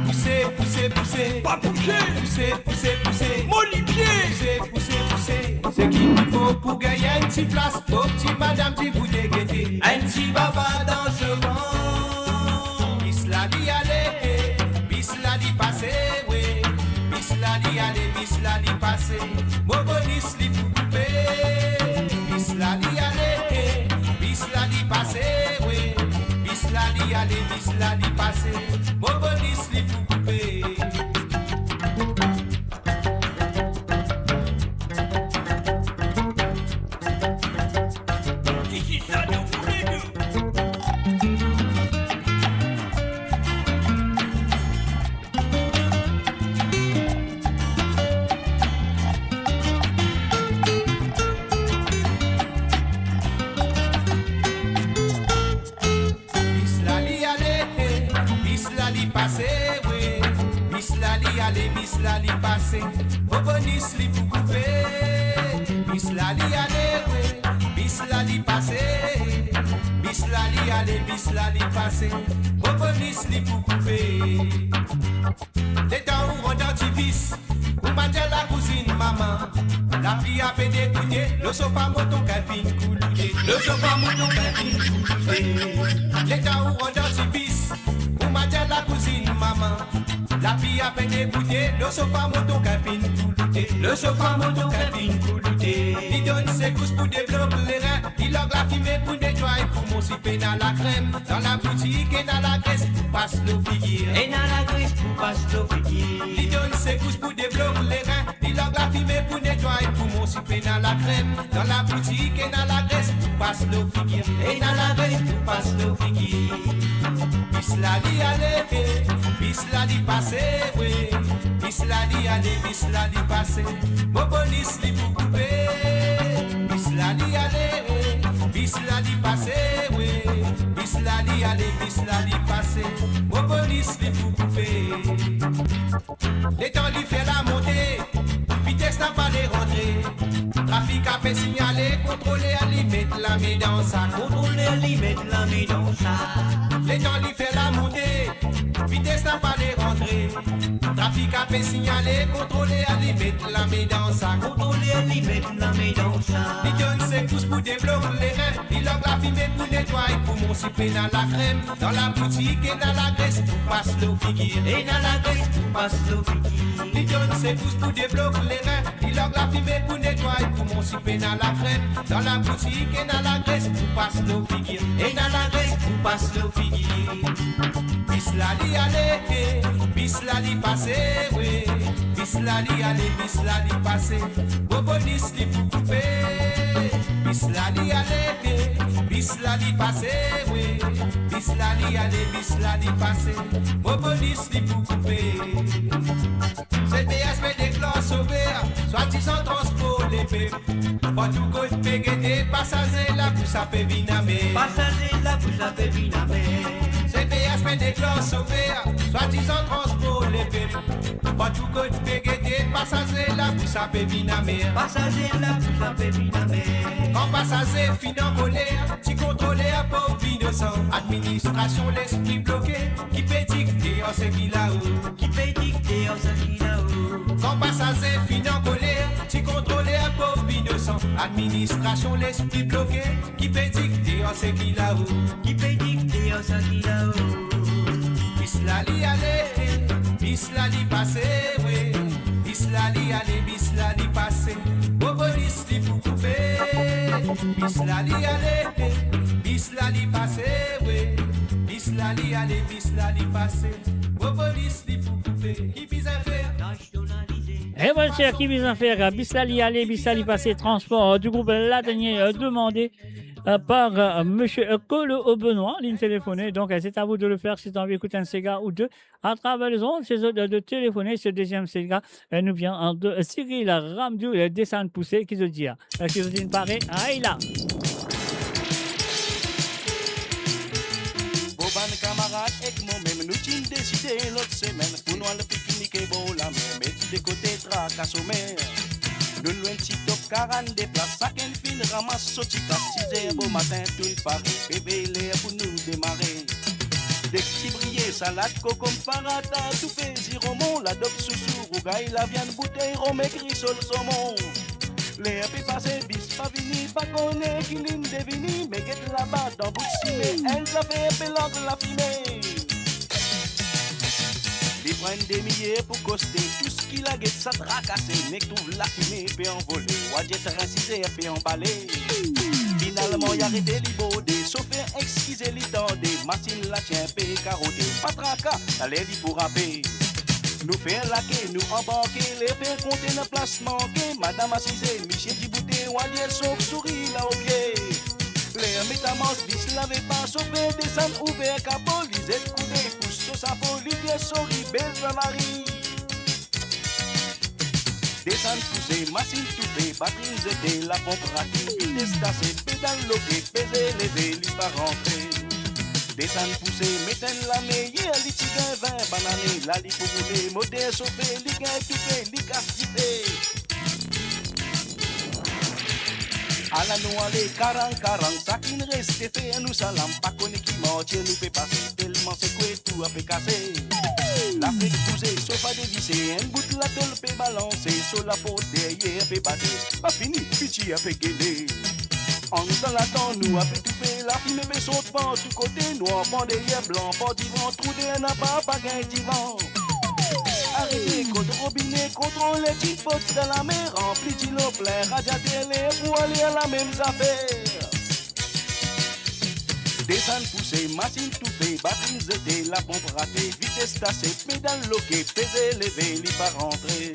Poussez, poussez, poussez. Pas pousser. Poussez, poussez, poussez. Molipier. Poussez, poussez, poussez. C'est qu'il faut pour Guyenne, petits places, au petit madame, d'y bouder, guetter. Un petit baba dans ce vent. Bis la dit aller. Bis la dit passé, oui. Bis la dit aller, bis la dit passé. Mobonis li pou couper. Bis la dit aller, bis la dit passé, oui. Bis la dit aller, bis la dit passé. Mobonis li pou couper. Bis la li passé, bobonis li pou couper. Bis la li ale, bis la li passé. Bis la li ale, bis la li passé, bobonis li pou couper. Les temps où on antivis, ou matin la cousine maman. La fille a fait dégoûter, le sofa moton qu'elle fin couler. Le sofa moton qu'elle fin couler. Les temps où on antivis, ou matin la cousine maman. La fille a peine écouté, le sofa moto cabine coulouté. Le sofa moto cabine coulouté. Il donne ses gousses pour développer les reins. Il log la fumée pour nettoyer, pour mon siper dans la crème. Dans la boutique et dans la graisse pour passe le figuier. Et dans la graisse pour passe le figuier. Il donne ses gousses pour développer les reins. Il log la fumée pour nettoyer, pour mon siper dans la crème. Dans la boutique et dans la graisse pour passe le figuier. Et dans la graisse pour passe le figuier. Bis la di aller, bis la di passer, oui. Bis la di aller, bis la di passer. Bobonis li pou couper. Bis la di aller, bis la di passer. aller, bis la li passer. Au police li pour couper. Les temps li fait la montée, vitesse n'a pas les rentrer. Trafic a fait signaler, contrôler à li mettre la main dans sa. Contrôler à li mettre la main dans sa. Les temps li fait la montée, vitesse n'a pas les rentrer. Trafic a fait signaler, contrôler à li mettre la main dans sa. Contrôler à li mettre la main dans sa. Il donne ses pouces pour débloquer les reins. Il log la fumée pour nettoyer, pour mon siffler dans la crème. Dans la boutique et dans la graisse, tout passe l'eau figure. Et dans la graisse, tout passe l'eau figure. Il donne ses pouces pour débloquer les reins. Il log la fumée pour nettoyer, pour mon siffler dans la crème. Dans la boutique et dans la graisse, tout passe l'eau figure. Et dans la graisse, tout passe l'eau figure. Bis la li allez, bis la li passé, oui. Bis la li allez, bis la li passé. Bobonis li pour couper. Bis la li allez, bis la li passé, oui. Bis la li allez, bis la li passé. Bobonis li pour couper. CPS met des classes ouvertes, soi-disant transport l'épée. Pas tout côté pégueté, passager la pousse à pévinamé. Passager la pousse à pévinamé. CPS met des classes ouvertes, soi-disant transport l'épée. Pas tout côté pégueté, passager la pousse à pévinamé. Passager la pousse à pévinamé. Quand passager fin en colère, tu contrôles à pauvre innocent. Administration l'esprit bloqué, qui peut dicter en ce qu'il a où. Qui peut dicter en ce qu'il a où. Quand passager fin en colère, tu contrôles à pauvre innocent. Administration l'esprit bloqué, qui peut dicter en ce qu'il a où. Qui peut dicter en ce qu'il a où. Bis la li allez, bis la li passé, oui. Bis la li allez, bis la li passé. Bobolis li pour couper. Bis la li allez, bis la li passé, oui. Bis la li allez, bis la li passé. Bobolis li pour couper. Qui pise à faire? Et voilà, cher qui vise à faire Bislali aller, Bislali passer transport du groupe La Dernière demandé par Monsieur Colo au Benoît, ligne téléphonée. Donc, c'est à vous de le faire si tu as envie d'écouter un Sega ou deux à travers les ondes. C'est de téléphoner. Ce deuxième Sega nous vient de Cyril Ramdou, le dessin poussé, qui se dit, pareil, aïe là. Boban camarade ek mon même nous t'in décidé l'autre semaine pour nous aller pique-niquer beau la mer mais de côté tracasse au mer nous loin petit top 40 des places ça qu'une fine ramasse sorti à 6 heures beau matin tout le Paris bébé l'air pour nous démarrer des petits brillés salade cocom farata tout fait ziromon la dope sous rougaille la viande bouteille rhum écrit sur le saumon. Les happy passés, bis pas vini, pas connaît qui l'une devini, mais guette là-bas dans bout de cimé, elle l'a fait pélant de la fumée. Ils prennent des milliers pour coster, tout ce qu'il a guette ça tracassé, n'est que trouve la fumée, peut envoler, Wadjet racisé, peut emballer. Finalement, y arrêté l'ibodé, sauf un exquisé l'itendé, machine la tient, peut carotter, pas traca, allez dit pour rapper. Nous faire laquer, nous embarquer, les faire compter la place manquée. Madame assisée, Michel Djibouté, Wadier sauf souris là au pied. Les métamors bis l'avait pas sauvé, descendre ouvert capot, lisette coudé, pousse sur sa folie, bien souris, belle Marie. Descendre poussé, machine toupée, batterie zété, la pompe ratée, vitesse tassée, pédale loquée, peser, lever, lui pas rentrer. Descendre poussé, mettez la meilleure, li tigre 20 bananes, la li pour rouler, moteur chauffé, li gain toupé, li casse-tipé. À la nous aller 40-40, ça qui ne reste fait, nous salam, pas connaît qui mortier, nous fait passer, tellement c'est quoi tout a fait casser. L'Afrique poussée, sauf à dévisser, un bout de la tôle peut balancer, sur la porte derrière peut battre, pas fini, pitié a fait gueuler. En dans la temps, nous a fait tout fait, la fumée mais saute pas en tout côté, noir, bon derrière, blanc, pas divan, trou de n'a pas gain divan. Arrêtez, contre robinet, contrôle les petites fautes dans la mer, rempli d'îlot plein, radiateur pour aller à la même affaire. Descendre poussé, machine tout fait, batterie zété, la pompe ratée, vitesse tassée, pédale loquée, peser, lever, li pas rentrer.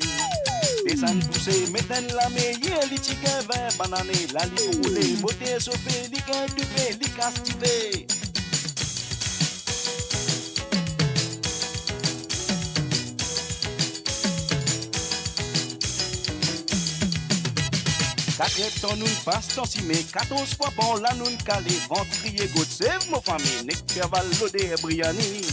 Descendre poussé, mettez la meilleure, li tigre 20 bananes, la li pour rouler, moteur chauffé, li gain toupé, li casse-tipé. Quatre temps nous passe tant si mais 14 fois bon là nous calé ventrier goutte sève mon famille nek caval lodé briani.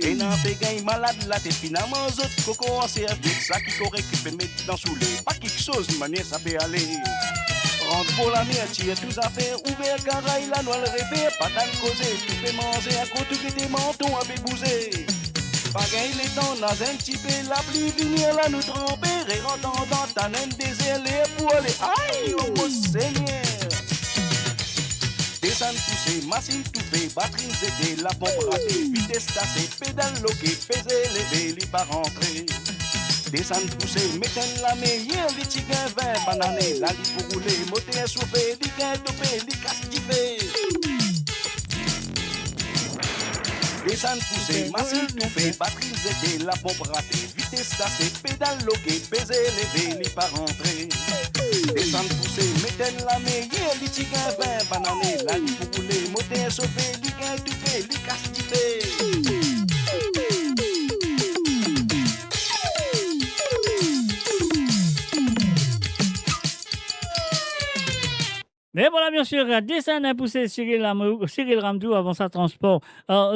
Et nan pe gagne malade là t'es finalement zot coco en servi ça qui correct qui peut mettre dans sous les pas quelque chose de manière ça peut aller. Rentre pour la mer, tire tous affaires ouvert caraï la noix le rêver pas tant causer tu peux manger à côté que tes mentons à bébouser. Pas gagne les temps dans un petit peu la pluie venir là nous tremper et rentrant dans ta naine désert les pour aller aïe oh mon Seigneur. Descendre pousser, machine tout fait, batterie zédé, la pompe ratée, vitesse tassée, pédale loquée, peser lever, li pas rentrer. Descendre pousser, mettez la meilleure, li tigre vert, banané, la li pour rouler, moteur chauffé, li gain topé, li casse tifé. Descendre pousser, machine tout fait, batterie zédé, la pompe ratée, vitesse tassée, pédale loquée, peser lever, li pas rentrer. Descendre pousser, mettez la meilleure, li tigre vert, banané, la li pour rouler, moteur chauffé, li gain topé, li casse tifé. Mais voilà, bien sûr, dessin d'un poussé Cyril Ramdou avant sa transport.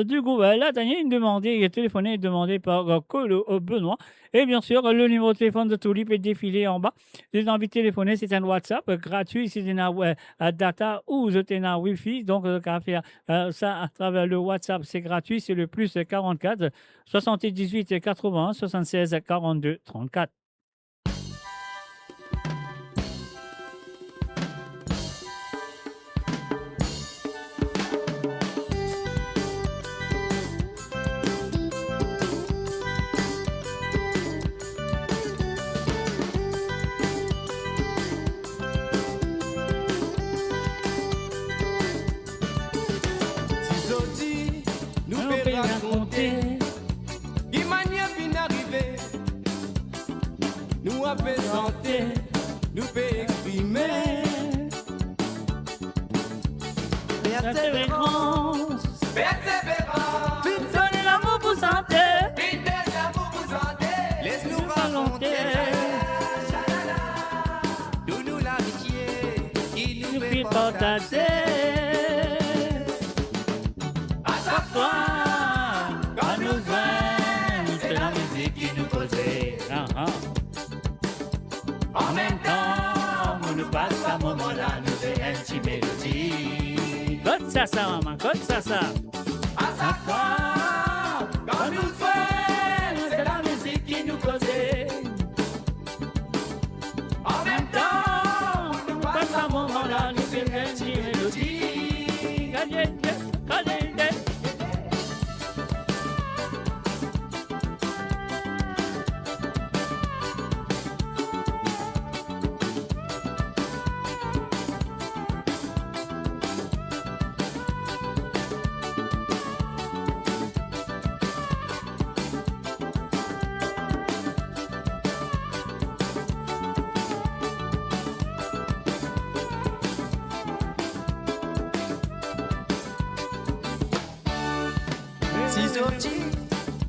Du coup, là, Daniel, il téléphoné, demandé par Colo Benoît. Et bien sûr, le numéro de téléphone de Tulip est défilé en bas. Si vous avez envie de téléphoner, c'est un WhatsApp gratuit. Si vous avez data ou vous avez un Wi-Fi, donc, faire ça à travers le WhatsApp, c'est gratuit. C'est le plus 44 78 81 76 42 34. Qui manière bien arriver, nous avons santé, nous pouvons exprimer. Persévérance, Persévérance, vite donner l'amour pour santé, vite donner l'amour pour santé. Laisse-nous raconter, nous l'amitié qui nous fait partager. À chaque fois. En même temps, on nous passe à un moment-là, nous fait un petit mélodie. Code ça, maman, code ça. À chaque fois, quand nous faisons, c'est la musique qui nous causait. En même temps, on nous passe à un moment-là, nous fait un petit mélodie. Caliente.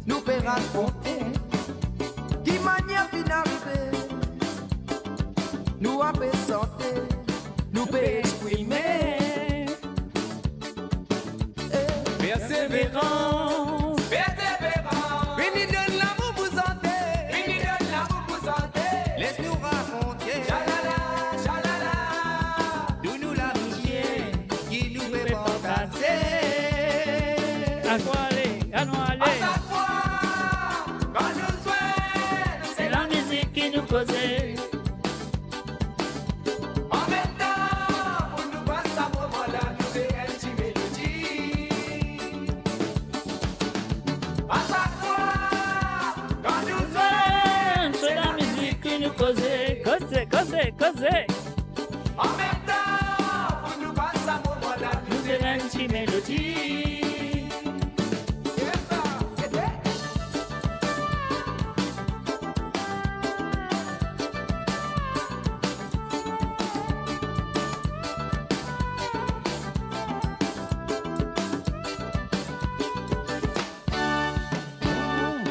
Nous pouvons raconter qui manière bien arriver, nous avons santé, nous pouvons exprimer. Persévérance, persévérance, vini donne l'amour pour santé, vini donne l'amour pour santé. Laisse-nous raconter, chalala, chalala, nous l'amitié qui nous fait partager. À quoi aller, à nous aller. c'est la musique qui nous causait. En même temps, on nous passe à moment-là, nous fait un petit mélodie. À chaque fois, quand nous sommes, c'est la musique qui nous causait. Causait. En même temps, on nous passe à moment-là, nous fait un petit mélodie.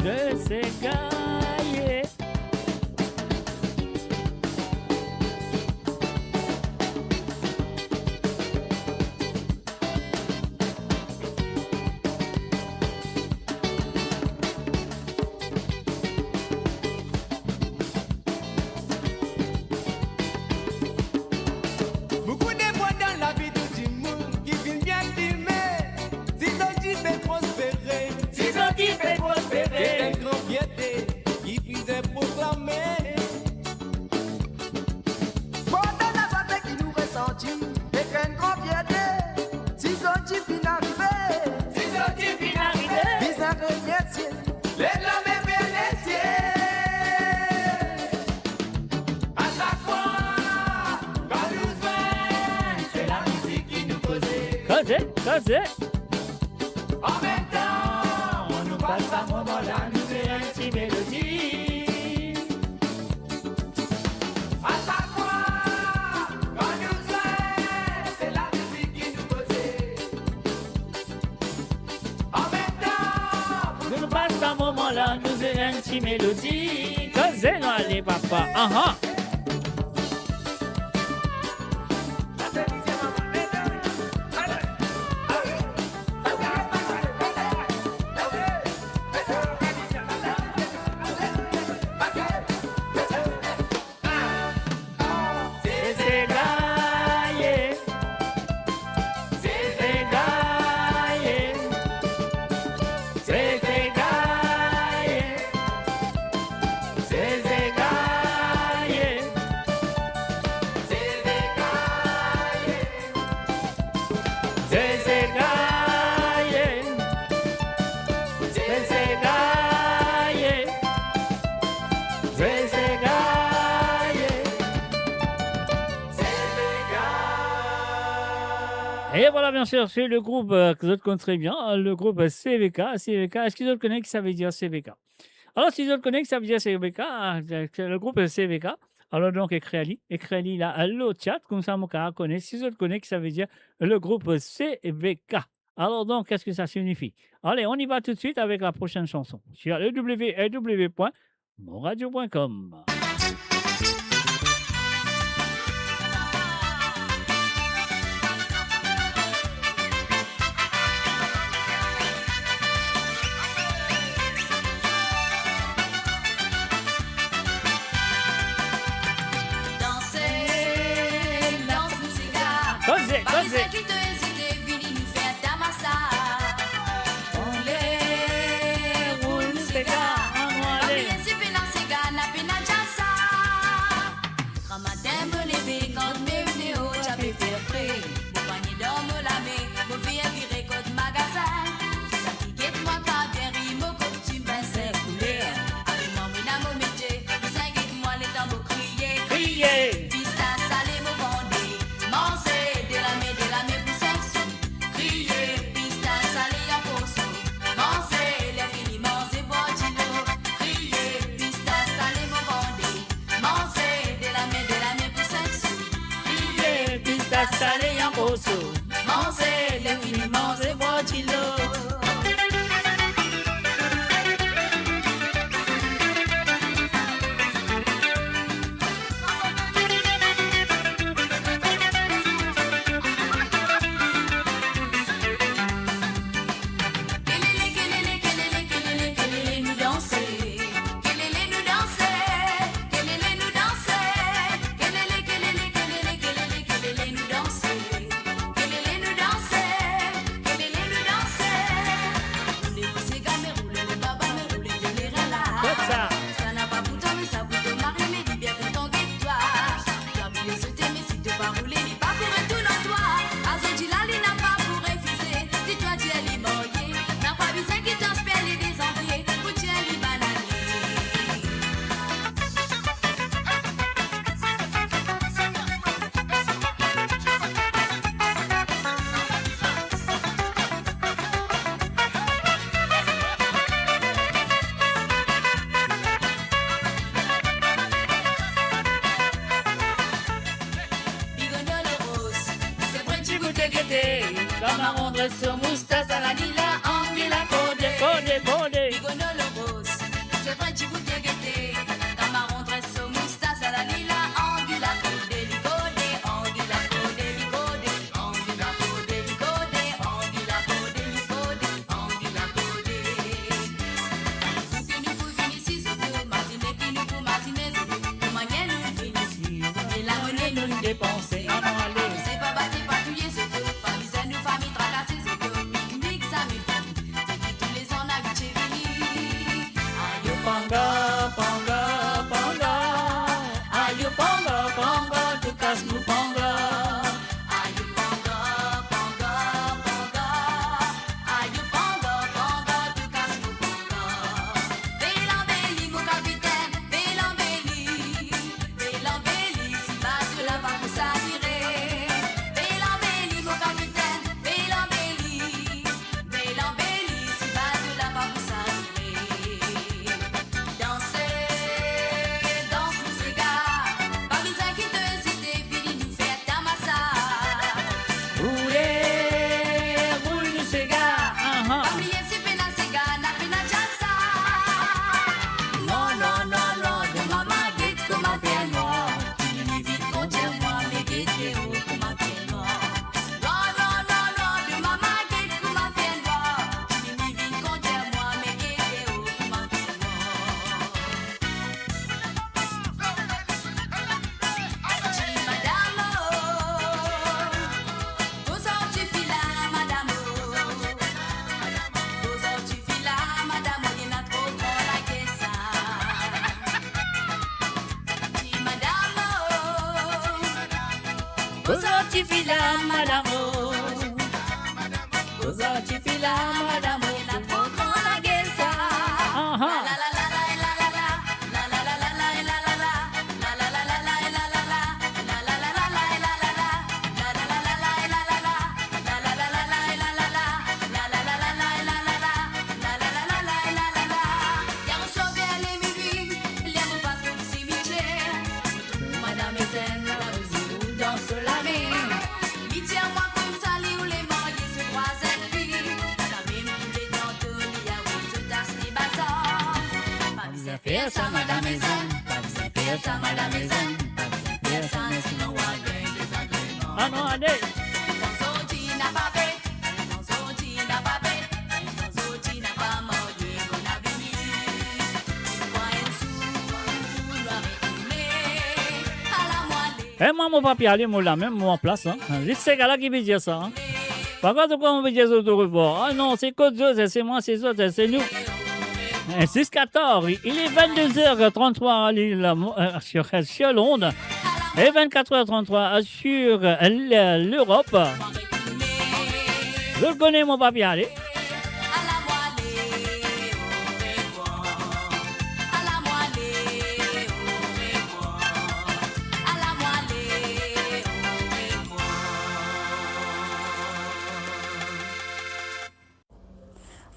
De ces gaillets. Ça c'est. En même temps, on nous passe un moment là, nous fait une petite mélodie. À chaque fois, quand nous sommes, c'est la musique qui nous possède. En même temps, Nous passe un moment là, nous fait une petite mélodie. Causez nous allez papa. C'est gagné. C'est gagné. C'est gagné. C'est gagné. C'est gagné. C'est gagné. C'est gagné. Et voilà, bien sûr, c'est le groupe que vous connaissez très bien, le groupe CVK. CVK, est-ce qu'ils connaissent que ça veut dire CVK? Alors, si vous connaissez que ça veut dire CVK, c'est le groupe CVK. Alors, donc, écris-le là, le chat, comme ça, mon cas connaît. Si vous connaissez que ça veut dire le groupe CVK. Alors, donc, qu'est-ce que ça signifie? Allez, on y va tout de suite avec la prochaine chanson sur www.monradio.com. Causez. Qui te hésite, vini nous faire ta massa. On les roule, c'est gars. Allez, si pena c'est gars, n'a pena jassa. Quand matin me lever, quand me venez au j'avais fait frais. Mon panier d'or me laver, mon vieux viré contre magasin. Ça qui guette moi pas derrière, mon costume ben c'est coulé. Avec mon mina, mon métier, vous inquiète moi les temps vous crier. Crier. Pista salé, mon bandé, manger. Salé en poso, manger les filles, manger boire de l'eau. Sur moustache à la lila, anguilla, code. Bigonolo rose, c'est vrai, tu goûtes guetter. Tamaron dresse au moustache à la lila, anguilla, code. Ligode, anguilla, code, ligode. Anguilla, code, ligode. Anguilla, code, ligode. Anguilla, code. Sous que nous vous finissez, sous que matinée qui nous vous matinez, sous que manière nous finissez. Et la monnaie nous dépensez. C'est pas battu, pas tuer, c'est que pas misère, nous famille tracassée, c'est que mix à mes familles. C'est qui Cosa ti fila, madame. Cosa ti fila, madame. La poco la guesa. Pieza, madame zen, pieza, madame zen, pieza, si no wa gang is a dream. Ah non, allez. Eh, moi, mon papier, allez, moi, là, même, moi, en place, hein. C'est ces gars-là qui veut dire ça, hein. Par contre, pourquoi on veut dire ça au revoir? Ah non, c'est qu'autres autres, c'est moi, c'est autres, c'est nous. 6-14, il est 22h33 sur Londres et 24h33 sur l'Europe. Je le connais, mon papier, allez.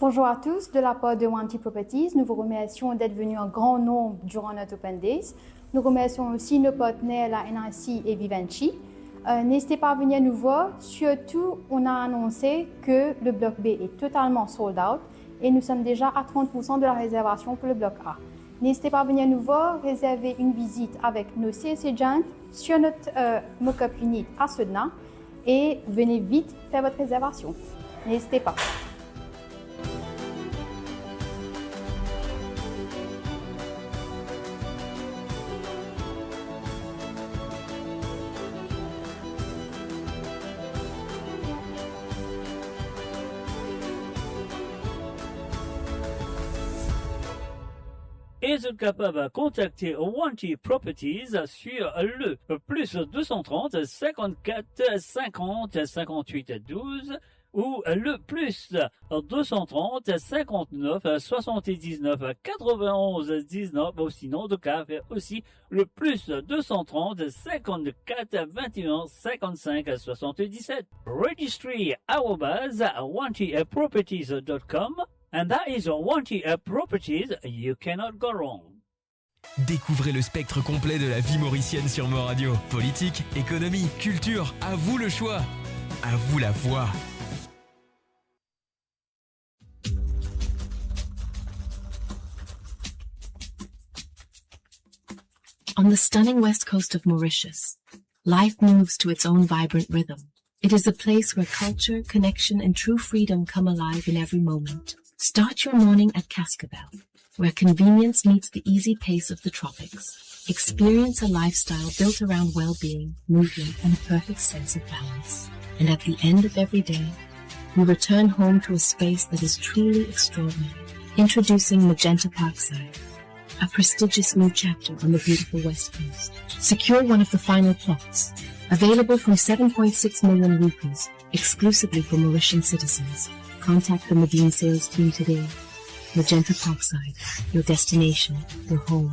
Bonjour à tous, de la part de Wanty Properties, nous vous remercions d'être venus en grand nombre durant notre Open Days. Nous remercions aussi nos partenaires, la NRC et Vivendi. N'hésitez pas à venir nous voir. Surtout, on a annoncé que le bloc B est totalement sold out et nous sommes déjà à 30% de la réservation pour le bloc A. N'hésitez pas à venir nous voir, réserver une visite avec nos sales agents sur notre mock-up unit à Sedna et venez vite faire votre réservation. N'hésitez pas. Et vous êtes capable de contacter Wanty Properties sur le plus 230 54 50 58 12 ou le plus 230 59 79 91 19 ou sinon de cas aussi le plus 230 54 21 55 77 registry@wantyproperties.com. And that is Wanty Properties, you cannot go wrong. Découvrez le spectre complet de la vie mauricienne sur Mo Radio. Politique, économie, culture, à vous le choix. À vous la voix. On the stunning west coast of Mauritius, life moves to its own vibrant rhythm. It is a place where culture, connection, and true freedom come alive in every moment. Start your morning at Cascabel, where convenience meets the easy pace of the tropics. Experience a lifestyle built around well-being, movement, and a perfect sense of balance. And at the end of every day, we return home to a space that is truly extraordinary. Introducing Magenta Parkside, a prestigious new chapter on the beautiful West Coast. Secure one of the final plots, available from 7.6 million rupees, exclusively for Mauritian citizens. Contact the Medine sales team today. Magenta Parkside, your destination, your home.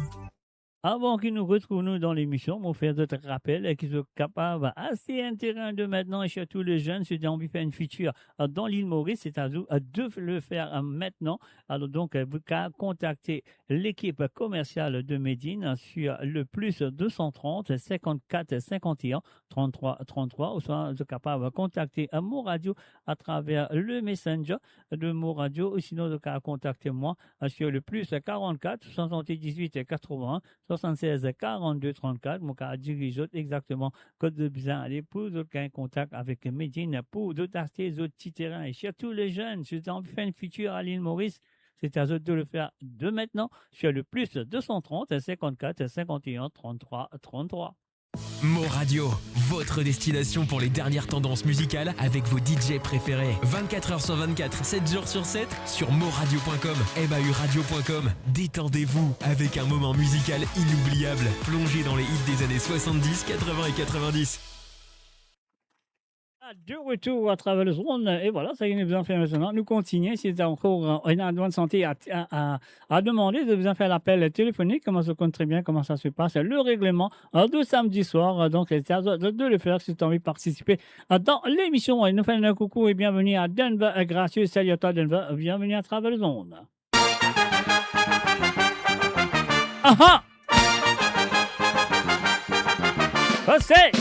Avant qu'ils nous retrouvent nous dans l'émission, on fait d'autres rappels qu'ils sont capables assez intéressants de maintenant et surtout les jeunes se disent on veut faire une feature dans l'île Maurice, c'est-à-dire de le faire maintenant. Alors donc vous pouvez contacter l'équipe commerciale de Medine sur le plus 230 54 51 33 33 ou soit vous êtes capable de contacter Mo Radio à travers le Messenger de Mo Radio ou sinon vous pouvez contacter moi sur le plus 44 78 81 76 42 34. Mon cas dirige exactement code de besoin aller pour aucun contact avec Medine pour d'autres acheter d'autres petits terrains et surtout les jeunes si vous avez fait une future à l'île Maurice. C'est à eux de le faire de maintenant sur le plus 230 54 51 33 33. Mo Radio, votre destination pour les dernières tendances musicales avec vos DJ préférés. 24h sur 24, 7 jours sur 7 sur moradio.com, mauradio.com. Détendez-vous avec un moment musical inoubliable. Plongez dans les hits des années 70, 80 et 90. De retour à travers le zone. Et voilà, ça y est, nous allons faire maintenant. Nous continuons. Si c'est encore un droit de santé à demander, nous allons faire l'appel téléphonique. Comment ça compte très bien, comment ça se passe. Le règlement de samedi soir. Donc, c'est à de le faire si tu as envie de participer dans l'émission. Et nous faisons un coucou et bienvenue à Denver. Gracieux, salut à toi, Denver. Bienvenue à travers le zone. Ah ah! C'est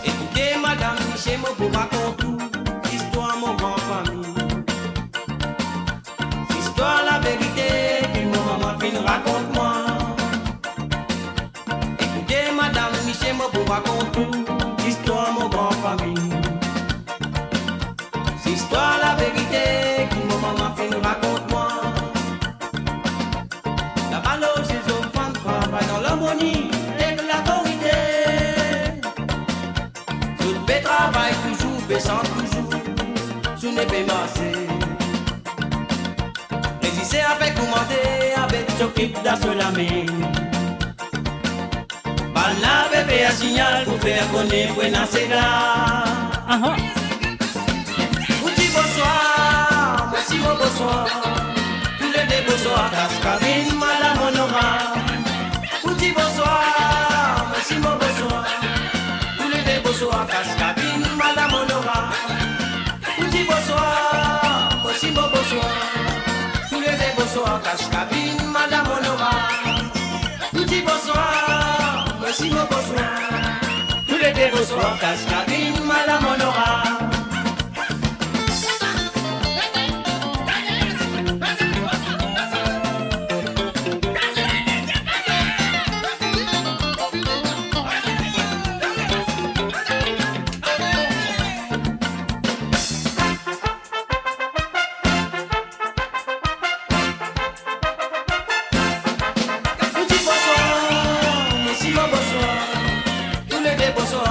Écoutez, madame, chez moi pour raconter tout, histoire mon grand famille. Histoire la vérité, que mon maman fin raconte-moi. Écoutez, madame, chez moi pour raconter tout, histoire mon grand famille. Histoire la vérité, que mon maman fin raconte-moi. La valeur, ces hommes femmes travaillent dans l'harmonie et de la corrida. Tout le travail toujours, baissant toujours, sous les pémassés. Résister avec commander, avec s'occupe d'assolamé. Balna bébé un signal pour faire connaître Buena Sega. Vous dites bonsoir, merci mon bonsoir. Tous les deux bonsoir, Cascabine, madame Honora. Vous dites bonsoir, merci mon bonsoir. Tous les deux bonsoir, Cascabine, madame Honora. Vous dites bonsoir, merci mon bonsoir. Tous les deux bonsoir, Cascabine, madame Honora. Vous dites bonsoir, merci mon bonsoir. Tous les deux bonsoir, Cascabine, madame Honora.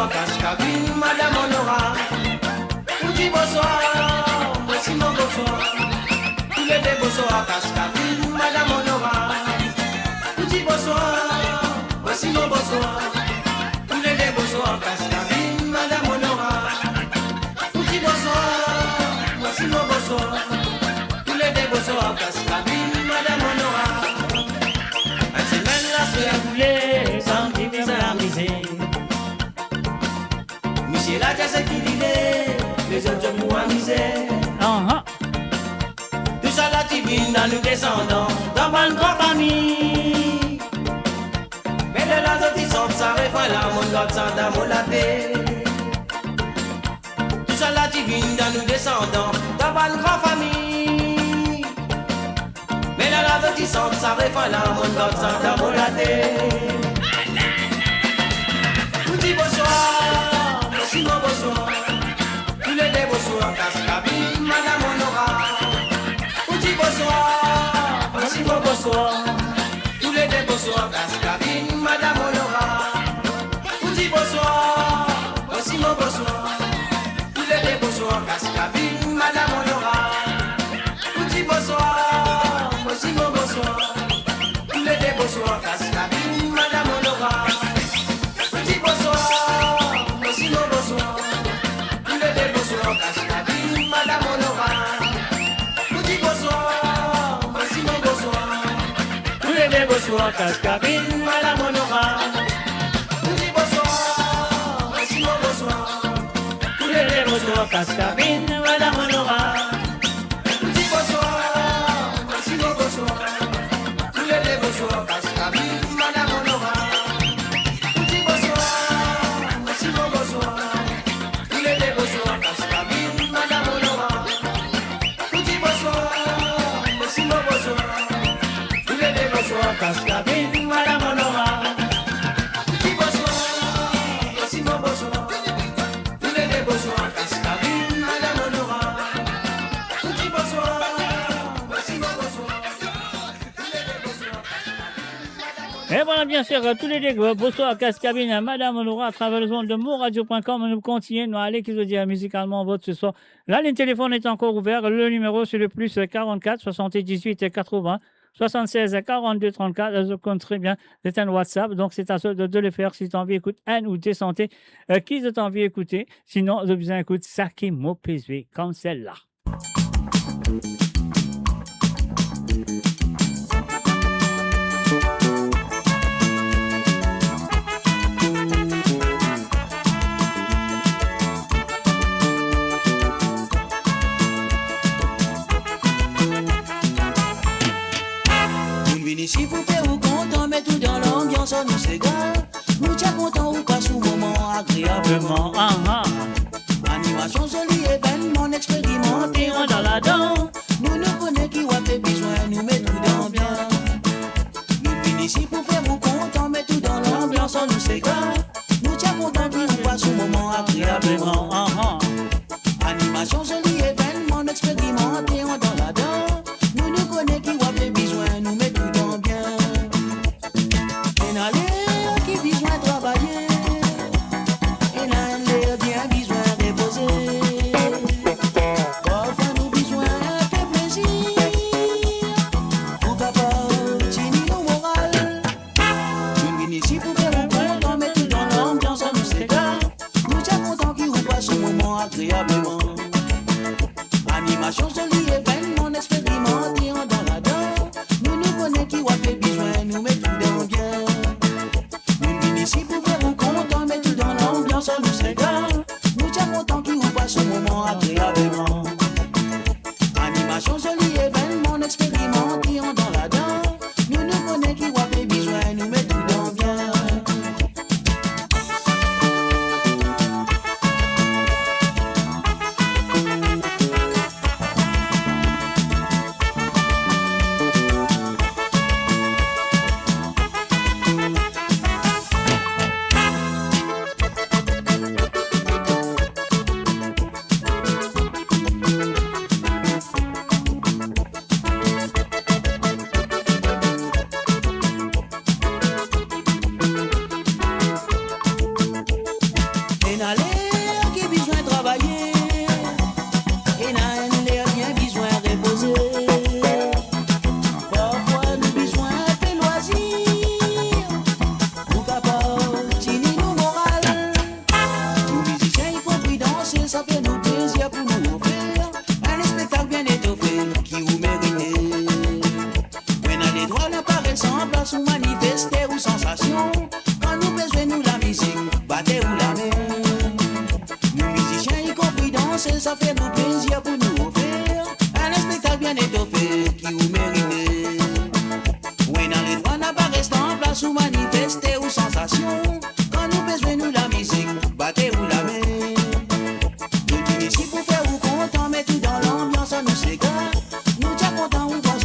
Cascabine, madame Honora. Vous dites bonsoir, merci mon bonsoir. Tous les deux bonsoir, Cascabine, madame Honora. Vous dites bonsoir, merci mon bonsoir. Tous les deux bonsoir, Cascabine, madame Honora. Vous dites bonsoir, merci mon bonsoir. Tous les deux bonsoir, Cascabine, madame Honora. Un semaine la soirée roulée, sans divise à la misère. C'est la casse qui l'idée, les autres pour amuser. Tout ça là qui vient dans nous descendants, dans une grande famille. Mais de la zone qui sont ça refait la monde l'autre sans d'amour la paix. Tout ça là qui vient dans nous descendants, dans une grande famille. Mais de la zone qui sont ça refait la monde l'autre sans d'amour la paix. Vous dites bonsoir. Merci mon bonsoir, tous les deux bonsoir, Cascabine, madame Honora. Vous dites bonsoir, merci mon bonsoir, tous les deux bonsoir, Cascabine, madame Honora. Vous dites bonsoir, merci mon bonsoir, tous les deux bonsoir, Cascabine, madame Honora. Vous dites bonsoir, merci mon bonsoir, tous les deux bonsoir, Cascabine, madame Honora. Vous dites bonsoir, merci mon bonsoir, tous les deux bonsoir, Cascabine, madame Honora. Vous dites bonsoir, merci mon bonsoir, tous les deux bonsoir, Cascabine, madame Honora. Vous dites bonsoir, merci mon bonsoir, tous les deux bonsoir, Cascabine, madame Honora. Vous dites bonsoir, merci mon bonsoir, tous les deux bonsoir, Cascabine, madame Honora. Vous dites bonsoir, merci mon bonsoir, tous les deux bonsoir, Cascabine, madame Honora. Vous dites bonsoir, merci mon bonsoir, tous les deux bonsoir, Cascabine, madame Honora. Vous dites bonsoir, merci mon bonsoir. Et voilà, bien sûr, tous les dégâts. Bonsoir, Cascabine, Madame Honora, à travers le monde de moradio.com. Nous continuons à aller, qui veut dire musicalement vote ce soir. La ligne téléphone est encore ouverte. Le numéro, c'est le plus 44 78 80 76 42 34. Je compte très bien. C'est un WhatsApp. Donc, c'est à ceux de le faire si tu as envie d'écouter un ou des santé. Qui tu as envie d'écouter. Sinon, je vous écoute Saki Mopezwe, comme celle-là. Ici pour faire ou content, mais tout dans l'ambiance, nous s'égale. Nous tiens content ou pas sous moment agréablement. Animation jolie, événement expérimenté, on dans la dent. Nous nous connaissons qui a fait besoin, nous met tout dans bien. Nous venons ici pour faire ou content, mais tout dans l'ambiance, nous s'égale. Nous tiens content ou pas sous moment agréablement. Animation jolie, événement expérimenté, on dans la dent. Nous nous connaissons qui a fait besoin, nous met tout dans bien. Qui besoin de travailler, et n'a bien besoin de reposer. Parfois nous besoin de plaisir, pour papa, tini nos morales. Nous venons ici pour faire un content, mais tout dans l'ambiance, nous s'égale. Nous sommes contents qui vous passe un moment agréablement. Animation jolie, événement expérimenté, on dans la dent. Nous nous connaissons qui a fait besoin, nous met tout dans bien. Ici pour faire un content, mais tout dans l'ambiance, nous s'égale. Nous sommes contents qui vous passe un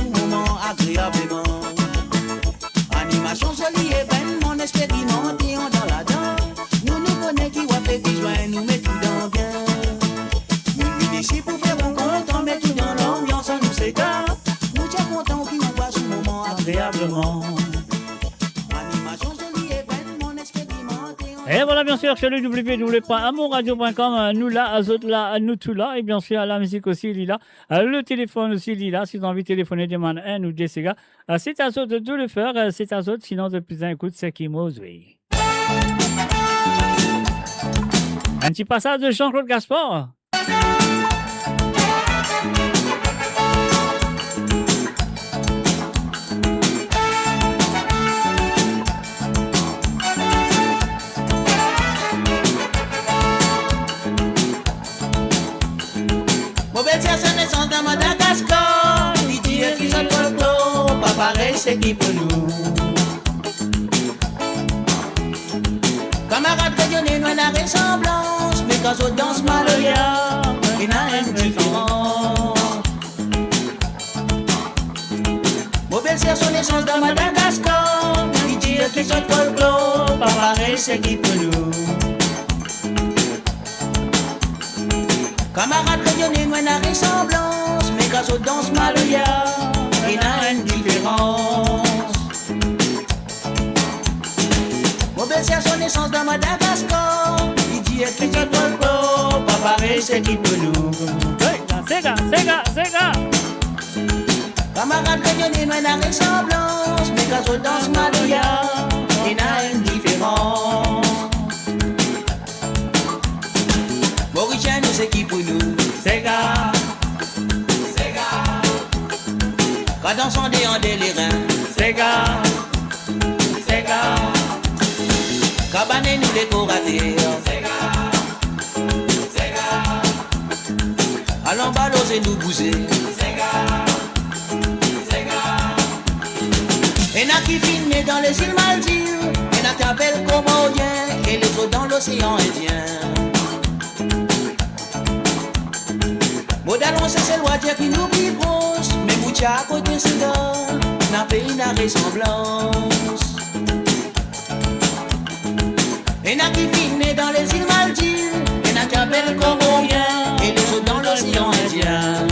moment agréablement. Animation jolie, événement expérimenté, on dans la dent. Nous nous connaissons qui a fait besoin, nous met tout dans bien. Et voilà, bien sûr, sur le www.amourradio.com, nous là, Azot là, nous tout là, et bien sûr, la musique aussi, il est là, le téléphone aussi, il est là, si vous avez envie de téléphoner, demande un ou des gars, c'est Azot de le faire, c'est Azot, sinon de plus un écoute, c'est qui oui. Un petit passage de Jean-Claude Gaspard. Sa naissance dans Madagascar, il dit qu'ils ont le temps, pas pareil, c'est qui pour nous. Camarades rayonnés, nous la ressemblance, mais quand on danse Maloya, il y a un différent. Mon belle-sœur, son naissance dans Madagascar, il dit qu'ils ont le temps, pas pareil, c'est qui pour nous. Camarades rayonnés, nous la ressemblance, mais quand on danse Maloya, il y a une différence. naissance de Madagascar. Il dit est qui notre folklore, pas pareil c'est qui pour nous. Sega. Camarades réunionnais, mais la ressemblance, mais quand on danse Maria, il y a une différence. Mauricien, nous c'est qui pour nous? Sega. Quand dansons des les reins, Sega. Cabanet nous les corateurs, allons baloser nous bouser, et n'a qui filme dans les îles Maldives, et n'a qui appelle Comorien, et les autres dans l'océan Indien. Modalon c'est le dire qui nous plie bronze, mais Boutia à côté c'est là, n'a pays n'a ressemblance. Et n'a qui filme dans les îles Maldives, et n'a qui appelle Comorien, et les autres dans l'océan Indien.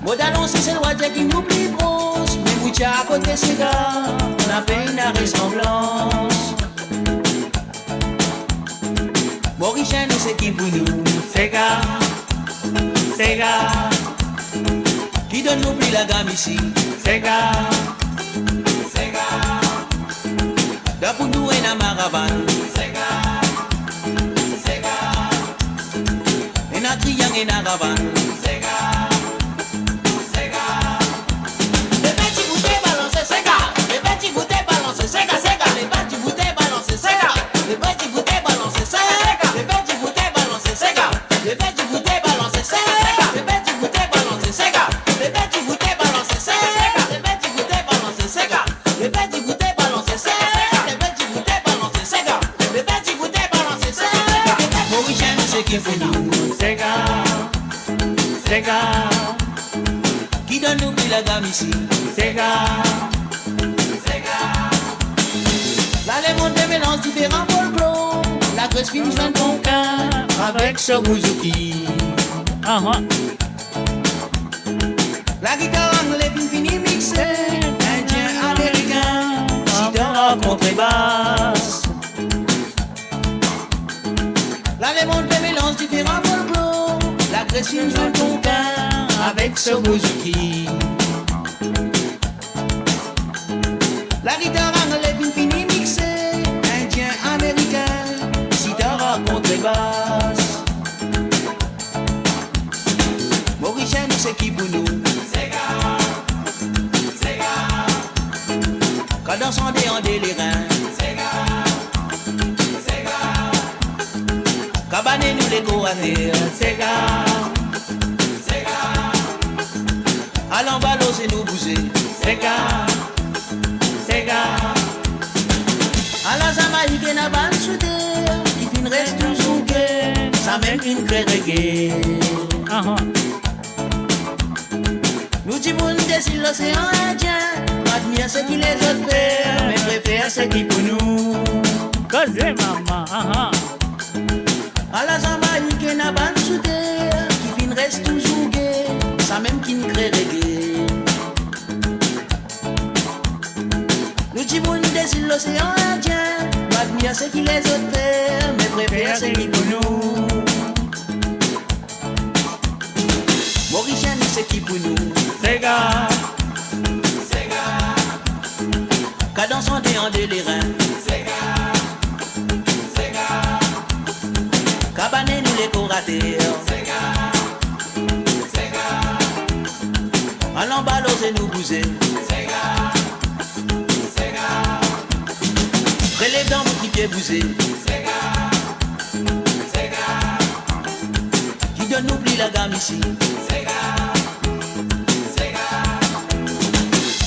Modalon c'est le dire qui nous plie bronze, mais Boutia à côté c'est là, n'a pays n'a ressemblance. Mauricien nous c'est qui pour nous? Sega. Qui donne nous plus la gamme ici? Sega. D'après nous et na maravane. Et na triangle et na ravane. Les petits bouteilles balancés, Sega. Les petits bouteilles balancés, Sega. Les petits bouteilles balancés, Sega. Les petits bouteilles balancés, Sega. Les petits bouteilles balancés, Sega. Les petits bouteilles balancés, Sega. Les petits bouteilles balancés, Sega. Les petits bouteilles balancés, Sega. Les petits bouteilles balancés, Sega. Les petits bouteilles balancés, Sega. Les petits bouteilles balancés, Sega. Les petits bouteilles balancés, Sega. Mauricien, c'est qui fait nous? Sega. Qui donne nous plus la gamme ici? Sega. Là les mondes de mélange différents folklore. La Grèce finit dans ton cœur avec ce bouzouki. La guitare anglaise finit mixée, indien, américain, guitare contrebasse. Là les mondes de mélange différents folklore. La Grèce finit dans ton cœur avec ce bouzouki. La guitare anglaise finit mixée, indien, américain, guitare contrebasse. Mauricien nous c'est qui pour nous? Quand dansons des les reins, Cabanet nous les corateurs, allons baloser nous bouser, à la Jamaïque n'a pas de soutien, qui fin reste toujours gay, ça même une crée reggae. Nous disons des l'océan Indien, admire ce qui les autres fait, mais préfère ce qui pour nous. Cause maman, à la Jamaïque n'a pas de soutien, qui fin reste toujours gay, ça même qui ne crée reggae. Nous disons des l'océan Indien, admire ce qui les autres fait, mais préfère ce qui pour nous. Mauricien nous c'est qui pour nous? Sega. Cadence en les reins. Cabanet nous les corateurs. Allons baloser nous bouser. Relève dans mon petit pied bousé. Qui donne n'oublie la gamme ici.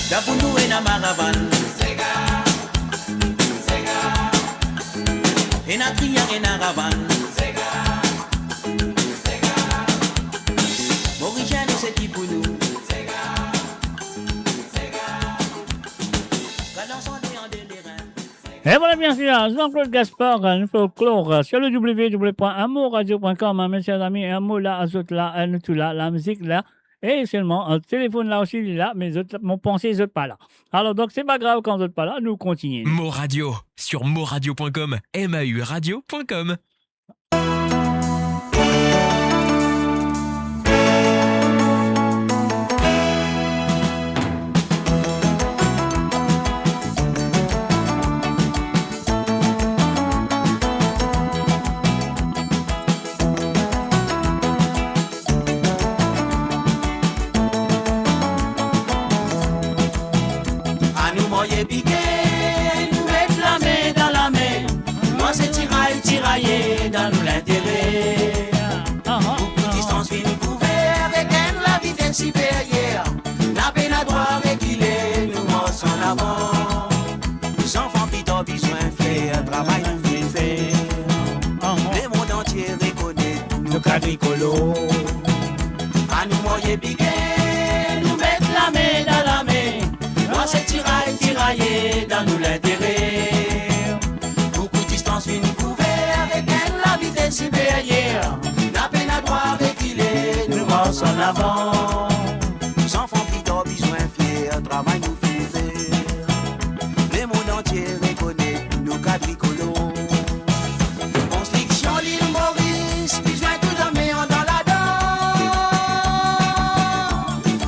D'après nous et na maravane. Et na triangle et na ravane. Mauricien nous c'est qui pour nous? Et voilà bien sûr, Jean-Claude Gaspard, le folklore sur le www.amourradio.com, mes chers amis, un mot là, un autre là, un tout là, la musique là, Et seulement, un téléphone là aussi, il est là, mais mon pensée, ils sont pas là. Alors, donc, c'est pas grave quand ils sont pas là, nous continuons. Mo Radio, sur moradio.com, mauradio.com. À nous moyer piquer, nous mettre la main dans la main. Moi c'est tirailler dans nous l'intérêt. Beaucoup distance fin couvert avec elle la vitesse supérieure. La peine à droit réguler, nous morce en avant. Nous enfants plutôt besoin faire, travail nous fait faire. Le monde entier reconnaît nos quadricolos. À nous moyer piquer, nous mettre la main dans la main. Moi c'est tirailler dans nous l'intérêt. Beaucoup de distance fin couvert avec elle la vitesse supérieure. La peine à droit reculer, nous morce en avant. Nous enfants plutôt besoin fiers, travail nous fait faire. Le monde entier reconnaît nos quadricolos. Construction l'île Maurice, besoin tout dormir dans la dent.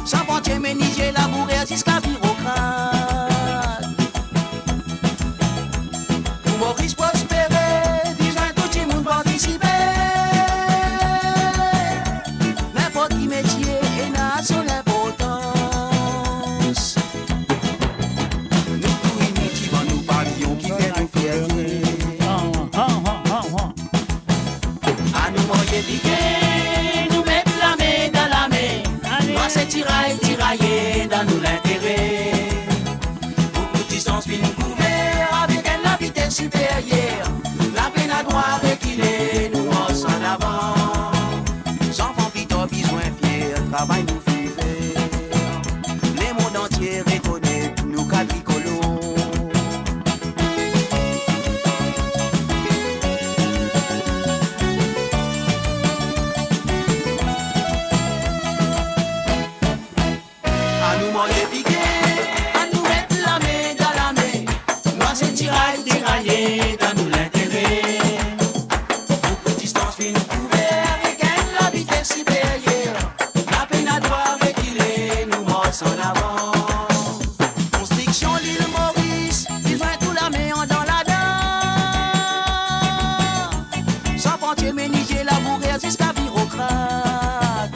Sans frontière ménigé, labouré jusqu'à Virocrate. Pour Maurice prospérer, besoin tout le monde participer. N'importe qui métier et n'a son importance. Nous tous unis, nous parlions qui fait nous fierté. À nous moyer piquer, nous mettre la main dans la main. Moi c'est tirailler dans nous l'intérêt. Beaucoup de distance fin couvert avec elle la vitesse supérieure. La peine à droit reculer, nous morce en avant. Les enfants plutôt besoin fiers, travail nous fait faire. Les mondes entiers reconnaissent nous quadricolos. À nous moyer piquer, à nous mettre la main dans la main. Moi c'est tirailler dans nous l'intérêt. Beaucoup de distance fin couvert avec elle la vitesse supérieure. La peine à droit reculer, nous morce en avant. Construction l'île Maurice, ils vont tout la main dans la dent. Sans frontière ménigé, labouré jusqu'à Virocrate.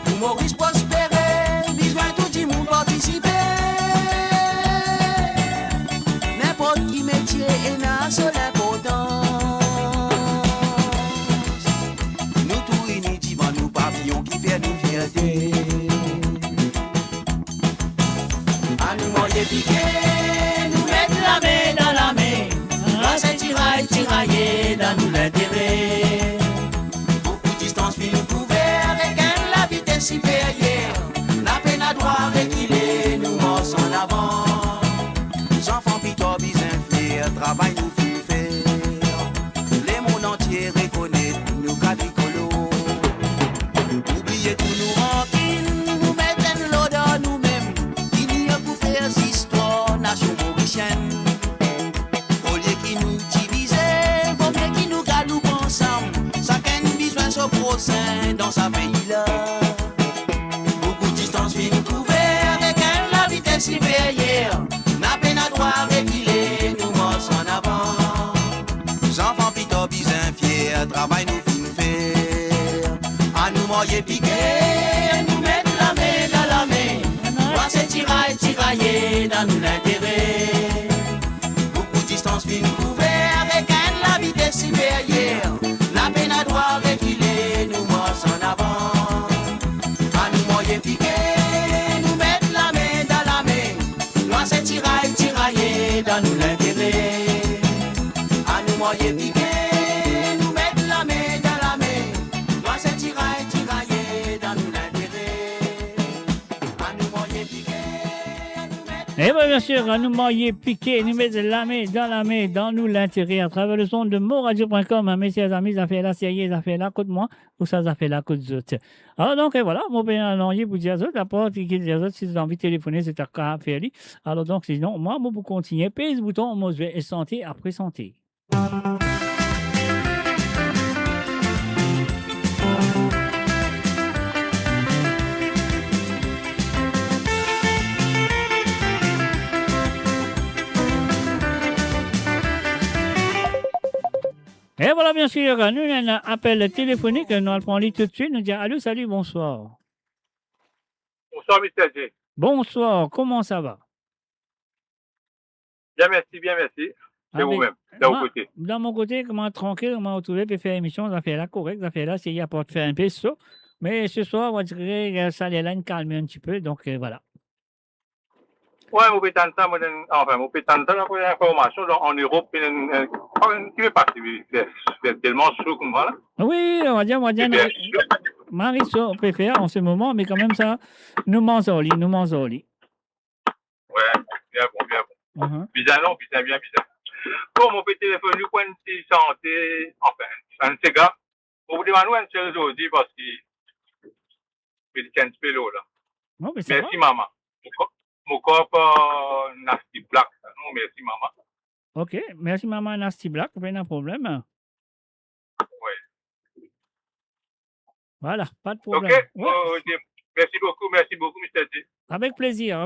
Pour Maurice prospérer, besoin tout le monde participer. N'importe qui métier et n'a son importance. Nous tous unis, divans, nous papillons qui fait nous fierté. À nous moyer piquer, nous mettre la main dans la main. Moi c'est tirailler dans nous l'intérêt. Beaucoup de distance fin couvert avec elle la vitesse supérieure. La peine à droit reculer, nous morce en avant. Les enfants plutôt besoin fiers, travail nous fait faire. Les mondes entiers reconnaissent nos quadricolos. Oubliez tout nous rancune, nous mettons l'odeur nous-mêmes. Il y a pour faire histoire, nation mauricienne. Au lieu qui nous diviser, vaut mieux qui nous gardent ensemble. Chacun besoin son prochain dans sa pays-là. Beaucoup de distance fin couvert avec elle la vitesse supérieure. La peine à droit reculer, nous morce en avant. Les enfants plutôt besoin fiers, travail nous fin faire. À nous moyer piquer, nous mettre la main dans la main. Moi c'est tirailler dans nous l'intérêt. Beaucoup de distance fin couvert avec elle la vitesse supérieure. La peine à droit reculer, nous morce en avant. À nous moyer piquer, nous mettre la main dans la main. Moi c'est tirailler dans nous l'intérêt. À nous moyer piquer, nous mettre la main dans la main. Moi c'est tirailler dans nous l'intérêt. À nous moyer piquer, nous mettre Et bien, bien sûr, nous mailler, piquer, nous mettre la main, dans nous l'intérêt, à travers le son de moradio.com, mes chers amis, ça fait là, sérieux, ça fait là, côté moi, ou ça fait là, côté autres. Alors, donc, voilà, mon bien, non, il vous dire aux autres, apporte, qui dit aux autres, si vous avez envie de téléphoner, c'est à faire. Alors, donc, sinon, moi, vous continuez, payez ce bouton, moi, je vais santé après santé. Et voilà, bien sûr, nous avons un appel téléphonique, nous allons prendre tout de suite, nous dire allô, salut, bonsoir. Bonsoir, Mr. J. Bonsoir, comment ça va? Bien, merci, bien, merci. C'est vous-même, de vos côtés. Dans mon côté, comment tranquille, comment retrouver, puis faire émission, ça fait là, correct, ça fait là, c'est y a pas de faire un peu ça. Mais ce soir, on va dire que ça allait là, une calme un petit peu, donc voilà. Ouais, mon pétante, enfin, mon pétante, pour l'information, en Europe, qui veut pas, c'est tellement chaud comme ça, là. Oui, on va dire, Marisol, on peut faire en ce moment, mais quand même ça, nous mangeons au lit. Ouais, bien bon. Bizarre, non, bien bizarre. Bon, mon petit téléphone, nous, quand il santé, enfin, un de ces gars, on vous demande un seul aujourd'hui parce qu'il fait un peu l'eau, là. Non, mais merci, maman. Mon corps, nasty black. Non, merci, maman. OK, merci, maman, nasty black, pas de problème. Oui. Voilà, pas de problème. OK, Ouais. merci beaucoup, Mr. J. Avec plaisir,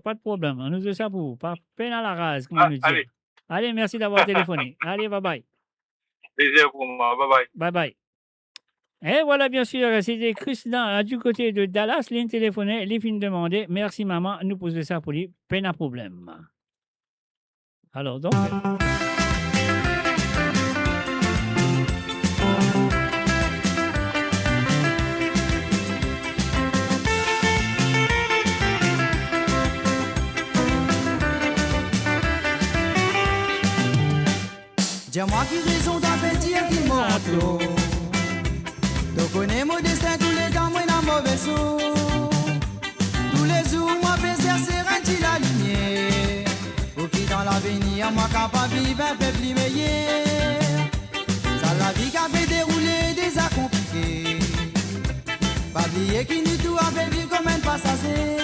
pas de problème. On nous dit ça pour vous, pas peine à la rase, comme on nous dit. Allez, merci d'avoir téléphoné. Allez, bye-bye. Plaisir pour moi, bye-bye. Bye-bye. Et voilà, bien sûr, c'était Christian du côté de Dallas, ligne téléphonée, les films demandés. Merci, maman, nous poser ça pour lui, peine à problème. Alors, donc. Dis-moi qui raison d'appétit qui monte. Tu connais mon destin, tous les temps, moi, dans mauvais sou. Tous les jours, moi, penser, c'est renti la lumière. Pour qui dans l'avenir, moi, capable de vivre un peu plus meilleur. Ça, la vie qui a fait dérouler des actes compliqués. Pas oublier qui nous tout a fait vivre comme un passager.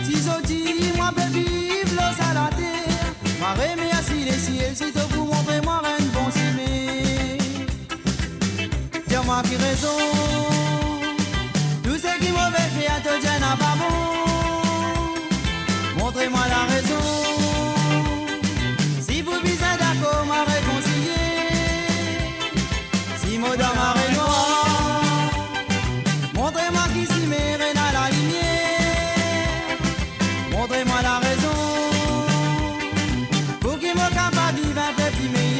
Si je dis, moi, peux vivre l'eau à la terre. Moi, remercie les ciels, si tu vous montrer, moi, un bon cimé. Dis-moi qui raison. Tout ce qui mauvais fait à te dire n'a pas bon. Montrez-moi la raison. Si vous visez d'accord, m'a réconcilié. Si mon dame a noir, montrez-moi qui s'y met à la lumière. Montrez-moi la raison. Pour qu'il me capable de vivre un peu plus meilleur.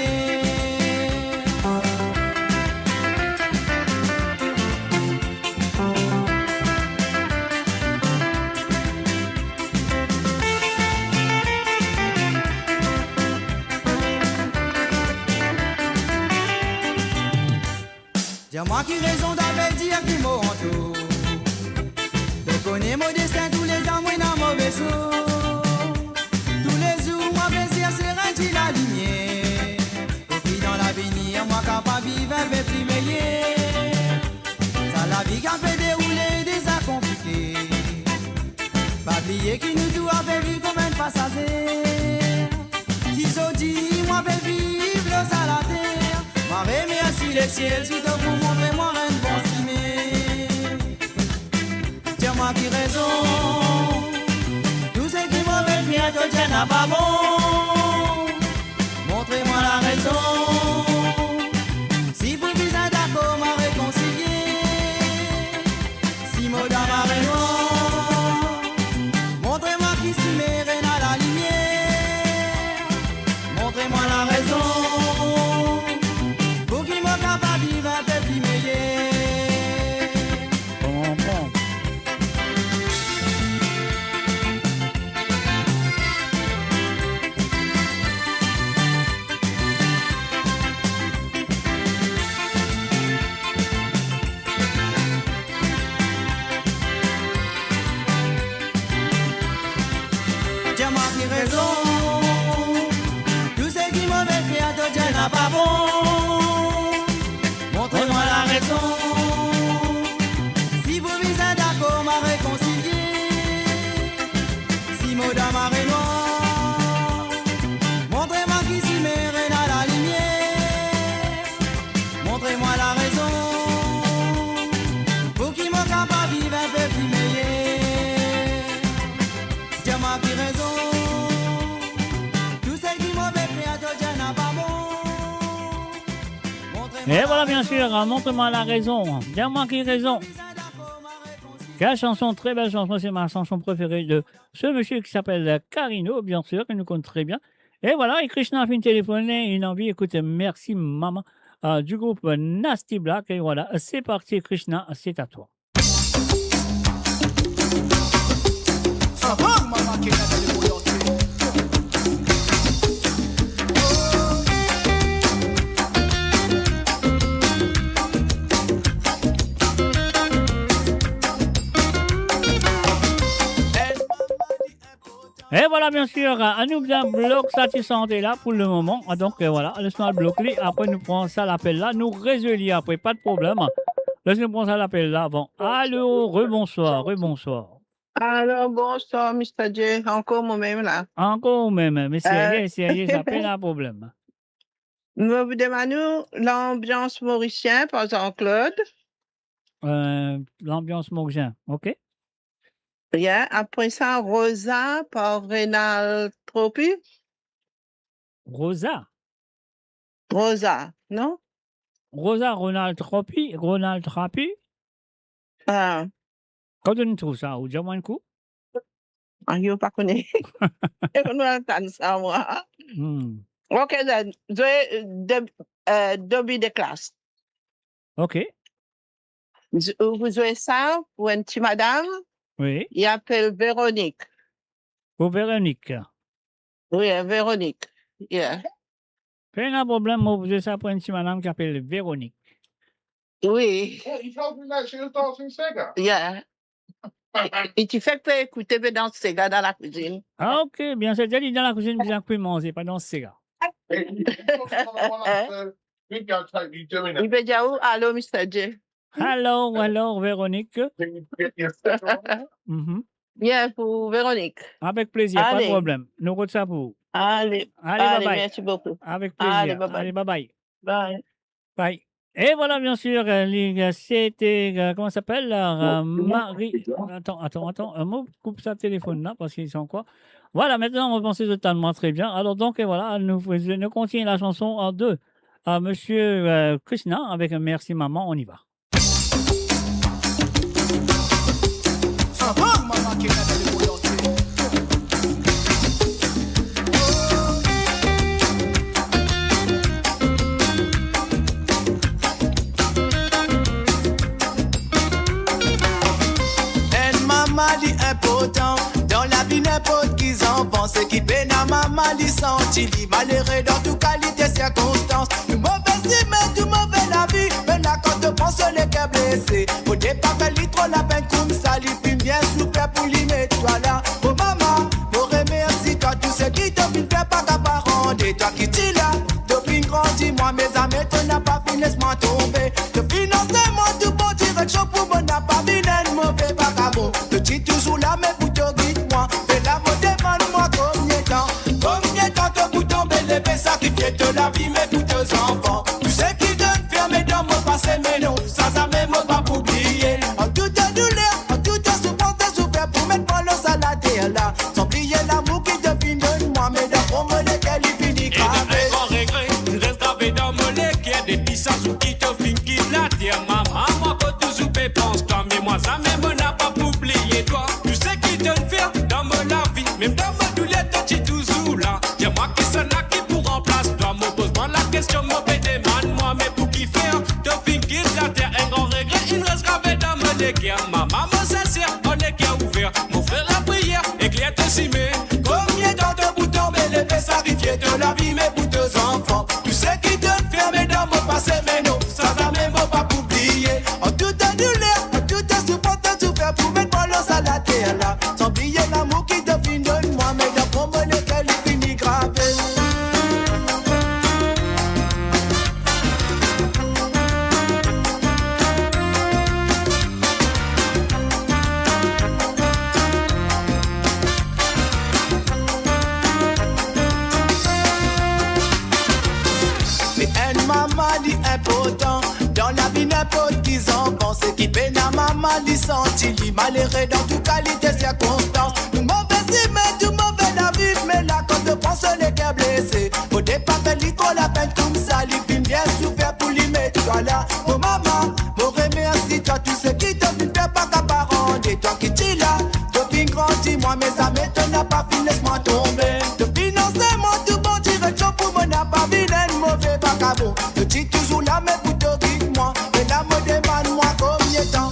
Dis-moi qui raison d'avoir dire qui m'a tout. Je connais mon destin tous les temps, moi dans mauvais sou. Tous les jours, moi plaisir c'est renti la lumière. Et puis dans l'avenir, moi capable de vivre un peu plus meilleur. Ça la vie qui a fait dérouler des actes compliqués. Pas oublier qui nous tout a fait vivre comme un passager. Si je dis, moi peux vivre l'eau à la terre. Moi remercie les ciels, si tu vous montrer moi un bon cimé. Dis-moi qui raison. Tout ce qui mauvais fait te tient n'a pas bon. Montrez-moi la raison. Si vous visez d'accord, m'a réconcilié. Si mon dame a noir, montrez-moi qui s'y met à la lumière. Montrez-moi la raison. raison. Si vous visez d'accord, m'a réconcilié. Si madame m'a noir, montrez-moi qui s'y mérite dans la lumière. Montrez-moi la raison. Pour qui m'en capable vivre un peu plus meilleur. Dis-moi qui raison. Tout ce qui mauvais fait à Dieu n'a pas bon. Et voilà, bien sûr, montre-moi la raison. Dis-moi qui raison. Quelle chanson, très belle chanson, c'est ma chanson préférée de ce monsieur qui s'appelle Carino, bien sûr, qu'il nous compte très bien. Et voilà, et Krishna a fait une téléphoner, une envie, écoute, merci maman, du groupe Nasty Black. Et voilà, c'est parti Krishna, c'est à toi. Et voilà, bien sûr, un nouvel bloc satisfaisant est là pour le moment. Donc voilà, laisse-moi le bloc. Après, nous prenons ça l'appel là. Nous résolvons après, pas de problème. Laisse-nous prendre ça l'appel là. Bon, allô, rebonsoir, rebonsoir. Alors, bonsoir, Mr. J. Encore moi-même là. Encore même, mais sérieux, ça fait un problème. Nous vous demandons l'ambiance mauricienne par Jean-Claude. L'ambiance mauricienne, ok. Bien. Après ça, Rosa par Rénal Tropi. Rosa, non? Rosa, Ronald Trapi. Ah, Quand on trouve ça, ou dis-moi un coup. je pas connais. Je ne entends ça, moi. Hmm. Ok, then. Dobby de classe. Ok, Vous jouez ça pour une petite madame. oui. Il appelle Véronique. Pour Véronique. Oui, Véronique. Yeah. Pas un problème, moi, vous avez ça pour une petite madame qui s'appelle Véronique. Oui. Yeah, you told me that she was dancing Sega. Yeah. Et tu fais que écouter dans ce gars dans la cuisine. Ah, ok, bien, c'est dit dans la cuisine, bien que manger, pas dans ce gars. Big guy tape you doing Il it. veut dire où? Allô, Mr. J. Alors, Véronique. Mhm. Bien, pour Véronique. Avec plaisir, pas de Allez. problème. Nous retrouvons ça pour vous. Allez, Allez, bye-bye. merci beaucoup. Avec plaisir. Allez, bye-bye. Allez, bye-bye. Bye. Bye. Et voilà, bien sûr, les gars, c'était, comment ça s'appelle, Marie. Attends, moi, coupe ça téléphone là, parce qu'ils sont quoi. Voilà, maintenant, on va penser totalement très bien. Alors, donc, et voilà, nous continuons la chanson en deux. Monsieur Krishna, avec un merci maman, on y va. Elle m'a dit important dans la vie n'importe qu'ils en pensent et qui peine à maman dit senti dit malheureux dans toute qualité circonstance du mauvais humain du mauvais la vie mais là quand tu penses les cœurs blessés au départ elle lit trop la peine comme ça lui puis bien souffert pour lui mettre toi là oh maman pour remercie toi tout ce qui te fait pas qu'à parent et toi qui t'es là depuis grandi moi mes amis tu n'as pas fini laisse-moi tomber te financement du bon direction pour mon n'a pas vu mauvais vagabond te dis toujours là mais pour te guide moi fais la mode demande-moi combien de temps te pour tomber les faits sacrifier de la vie mais pour tes enfants tu sais qui donne fermer dans mon passé mais non ça même pas pour oublier en toute douleur en toute souffrance t'as souffert pour mettre mon os à la terre là sans oublier l'amour qui te finit de moi mais dans mon lequel il finit gravé et d'un regret il reste gravé dans mon lequel des puissances qui te finit qui la terre maman moi quand tu soupes pense-toi mais moi ça même n'a pas pour oublier toi tu sais qui te faire dans la vie même dans ma douleur tu toujours là dis-moi qui s'en a qui pour remplace toi me pose-moi la question me demande moi mais pour qui faire te finit qui la terre un grand regret il reste gravé dans mon lequel maman me sincère on est qui a ouvert mon frère la prière éclaire te cimer combien de temps te pour tomber les faits sacrifier de la vie mais pour tes enfants tu sais qui te fermer dans mon passé mais non ça même pas pour oublier en toute douleur en toute souffrance t'as souffert pour mettre mon os à la terre là sans oublier l'amour qui te finit de moi mais dans mon lequel il finit gravé pote qui s'en pense et qui peine à maman, li senti, li malheureux dans toute qualité circonstance. Nous mauvais humains, tout mauvais la vie, mais là quand je pense les cœurs blessés, au départ, il trop la peine comme ça, li fin bien souffert pour lui mettre toi là. Oh maman, mon remercie, toi tout ce qui te fait pas qu'à parents, et toi qui t'es là, toi fin grandi, moi mais ça m'étonne pas, fin laisse-moi tomber. De financer moi tout bon direction pour moi n'a pas vilain, mauvais vagabond. Je dis toujours là, mais pour te guide moi, et là me demande moi combien de temps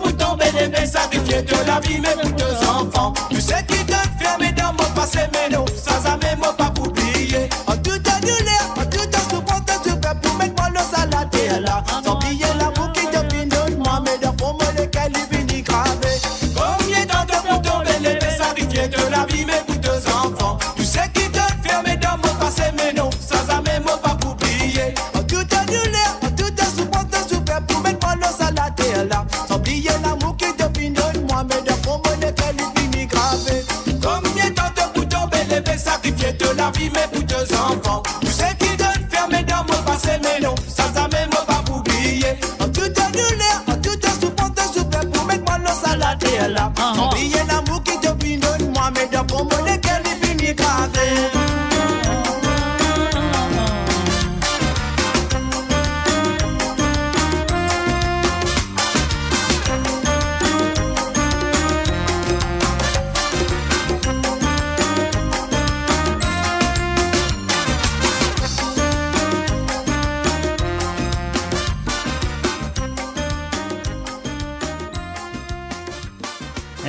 pour tomber les mains, sacrifier de la vie, mais pour deux enfants. Tu sais qui te fermer dans mon passé, mais non, sans jamais mot pas oublier. En tout annulé, en tout en souffrance, tu fais pour mettre moi le salade là. Sans oublier l'amour qui te finit de moi, mais dans fond, moi lesquels il finit gravé. Combien de temps pour tomber les mains, sacrifier de la vie, mais pour deux enfants. Tu sais qui te fermer dans mon passé, mais non, sans jamais mot pas oublier. En tout annulé, en tout en souffrance, tu fais pour mettre moi le salade là. Sans oublier l'amour qui te finit de moi, mais dans fond, moi lesquels il finit gravé. Combien de temps pour tomber les mains, sacrifier de la vie, mais pour deux enfants. Tu sais qui te fermer dans mon passé, mais non, sans jamais mot pas oublier. En tout annulé, en tout en souffrance, tu fais pour mettre moi le salade là. Sans oublier l'amour qui te finit de moi, mais dans fond, moi lesquels il finit gravé.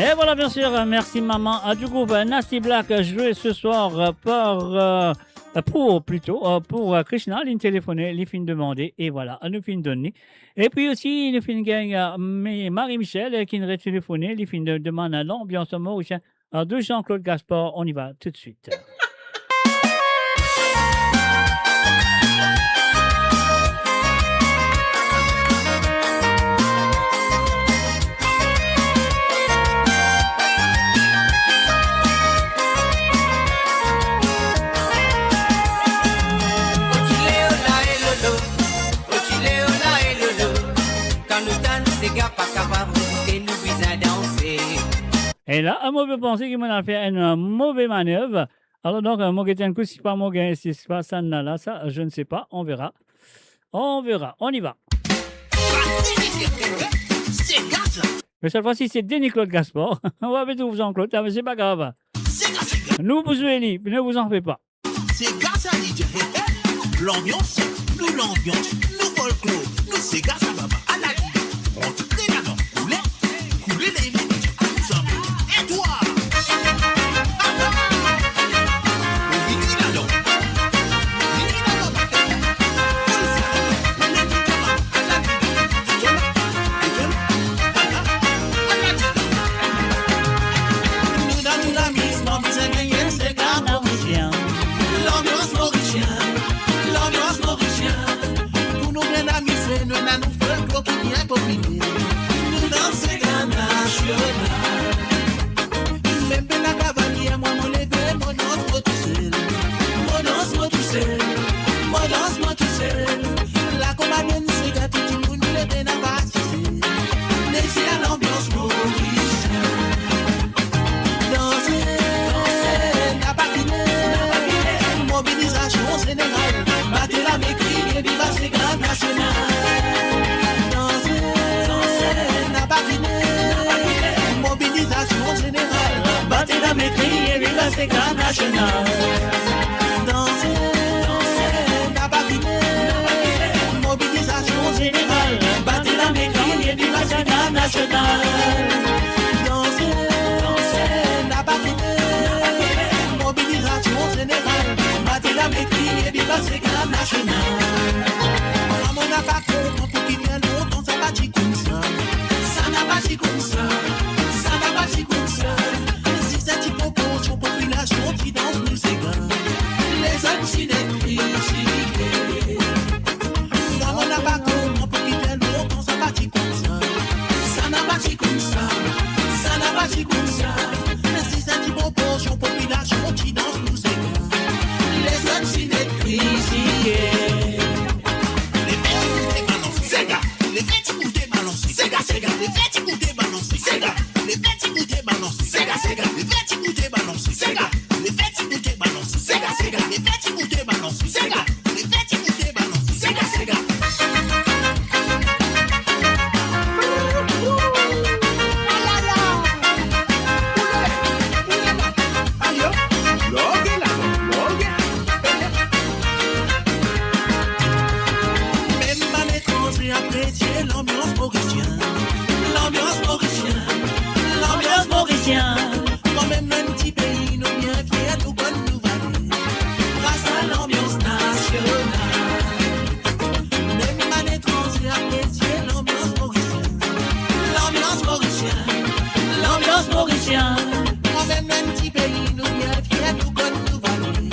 Et voilà, bien sûr, merci maman. Du groupe Nasty Black, joué ce soir pour Krishna, il téléphoné, il fin demandé, et voilà, nous fin donné. Et puis aussi, nous fin gagne Marie-Michel qui nous a téléphoné, il fin demande à l'ambiance mauricienne de Jean-Claude Gaspard. On y va tout de suite. Et là, un mauvais pensée qui m'a fait une mauvaise manœuvre. Alors donc, moi qui un coup, si pas moi, si c'est pas ça, là, ça, je ne sais pas. On verra. On verra. On y va. Mais cette fois-ci, c'est Denis-Claude Gaspard. On va mettre Jean-Claude, mais c'est pas grave. Nous vous unis, ne vous en faites pas. C'est grâce à DJ. L'ambiance, nous l'ambiance, nous folklore, nous c'est grâce à Baba. À la vie, on te crée là-dedans. Couler les vies, nous sommes. Et toi? On vit là-dedans. Nous dans tout la mise, mon petit c'est grave. L'ambiance mauricienne, l'ambiance mauricienne. Pour nous bien amuser, nous n'avons nous fait gros qui vient pour finir. Nous dansons grand national. Même bien la cavalière, moi mon lever, mon danse moi tout seul. Mon danse moi tout seul, mon danse moi tout seul. La compagnie c'est gâté, tout le monde lever n'a pas tissé. Laissez à l'ambiance mauricienne. Danser, n'a pas fini. Mobilisation générale, battez la mécrie et viva ces grands nationales. Danser, n'a pas fini. Mobilisation générale, battez la mécrie et viva ces grands nationales. Danser, n'a pas fini. Mobilisation générale, battez la mécrie et viva ces grands nationales. Danser, n'a pas fini. Mobilisation générale, battez la mécrie et viva ces grands nationales. Comme on n'a pas compris pour qui vient longtemps, ça va dire comme ça. Ça n'a pas dit comme ça. Ça n'a pas dit comme ça. Si c'est une proportion population qui danse, nous c'est grand. Sega, les petits goûter balancer. Sega, les petits goûter balancer. Sega, les petits goûter balancer. Sega, les petits goûter balancer. Sega, les petits goûter balancer. Sega, les petits goûter balancer. Sega. L'ambiance mauricienne, l'ambiance mauricienne. Quand même un petit pays, nous bien fiers, nous bonnes nouvelles. Grâce à l'ambiance nationale. Même à l'étranger, apprécier l'ambiance mauricienne. L'ambiance mauricienne. Quand même un petit pays, nous bien fiers, nous bonnes nouvelles.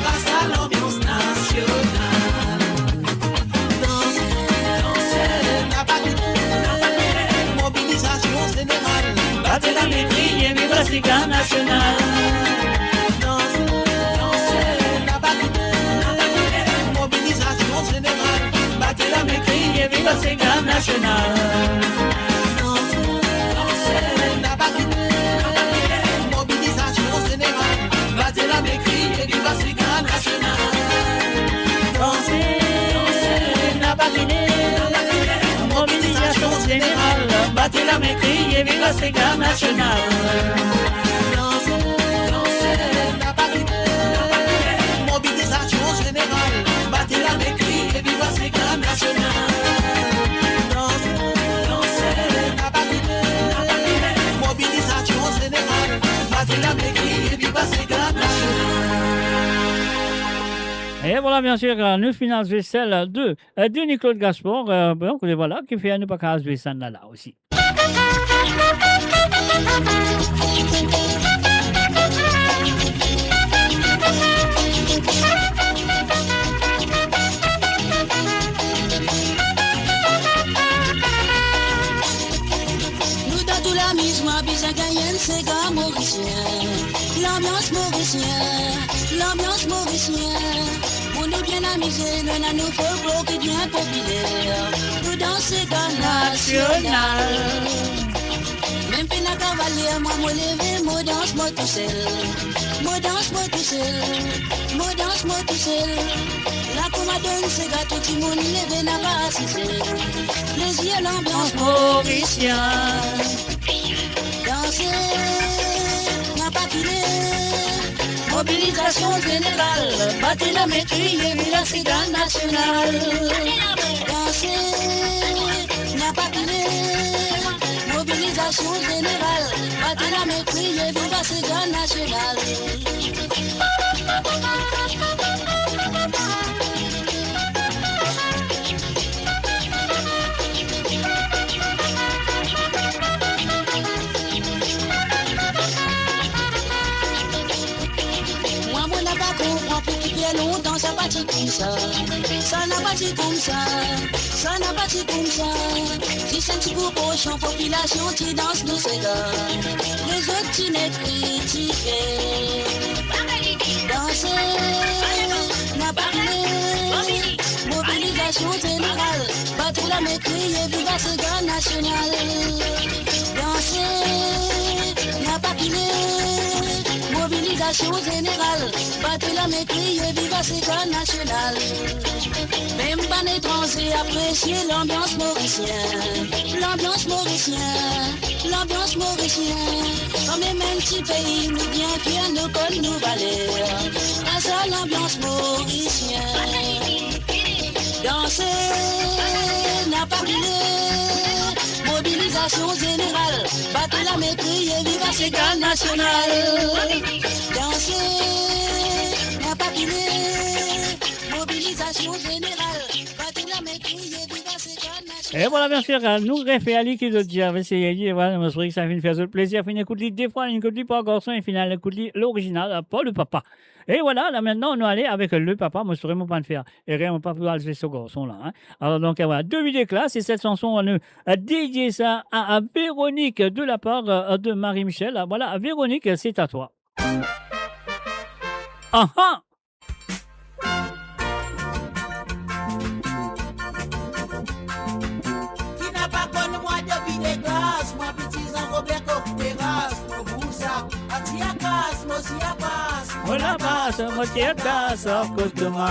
Grâce à l'ambiance nationale. Battez la maîtrise et vive la Sega nationale. Dansez, la battez, mobilisation générale. Battez la maîtrise et vive la Sega nationale. Dansez, la battez, mobilisation générale. Battez la maîtrise et vive la Sega nationale. Dansez, la battez, mobilisation générale. Battez la maîtrise et vive la Sega nationale. Dansez, la parité, mobilisation générale. Battez la maîtrise et vive la Sega nationale. Dansez, la parité, mobilisation générale. Battez la maîtrise et vive la Sega nationale. Et voilà, bien sûr, nous finançons celle de Denis-Claude Gaspard, donc voilà, qui fait un pas qu'à jouer ça là aussi. Nous dans tout la mise, moi, bisa gagnant, c'est gars mauricien. L'ambiance mauricien, l'ambiance mauricien. On est bien amusé, nous n'a nous folklore qui est bien populaire. Nous dansons dans national. Même puis la cavalière, moi, moi levé, moi danse, moi tout seul. Moi danse, moi tout seul. Moi danse, moi tout seul. La comadonne, c'est gâteau, tout le monde levé, n'a pas assisté. Les yeux, l'ambiance mauricien. Danser, n'a pas culé. Mobilisation générale, battez la maîtrise et vive la Sega nationale. Danser, n'a pas culé. Mobilisation générale, battez la maîtrise et vive la Sega nationale. Moi, mon n'a pas compris pour qui est longtemps, ça pas dit comme ça. Ça n'a pas dit comme ça. Ça n'a pas dit comme ça. Si c'est un petit groupe au champ, population qui danse nous c'est là. Les autres qui n'est critiqué. Danser, n'a pas crié. Mobilisation générale, battre la maîtrise et vive la Sega nationale. Danser, n'a pas crié. Mobilisation générale, battez la maîtrise et vive la Sega nationale. Même pas étranger, apprécier l'ambiance mauricienne. L'ambiance mauricienne, l'ambiance mauricienne. Quand même un petit pays, nous bien fiers, nous connaissons nos valeurs. Grâce à l'ambiance mauricienne. Danser, n'a pas brûlé. Mobilisation générale, battez la maîtrise et vive la Sega nationale. Danser, n'a pas brûlé. Mobilisation générale, battez la maîtrise et vive la Sega nationale. Et voilà, bien sûr, nous référons à qui de dire, et voilà, je me souviens que ça fait faire plaisir, fin écouter des fois, une écoute pas garçon, et final écoute l'original, pas le papa. Et voilà, là maintenant, on est allé avec le papa, moi je ne saurais pas le faire. Et rien, on ne peut pas pouvoir le faire ce garçon là. Hein. Alors donc voilà, 2 vidéos classes, et cette chanson, on a dédié ça à Véronique de la part de Marie-Michel. Voilà, Véronique, c'est à toi. Ah ah! Qui n'a pas connu moi de Mon la passe, mon tiers tasse, à cause de moi.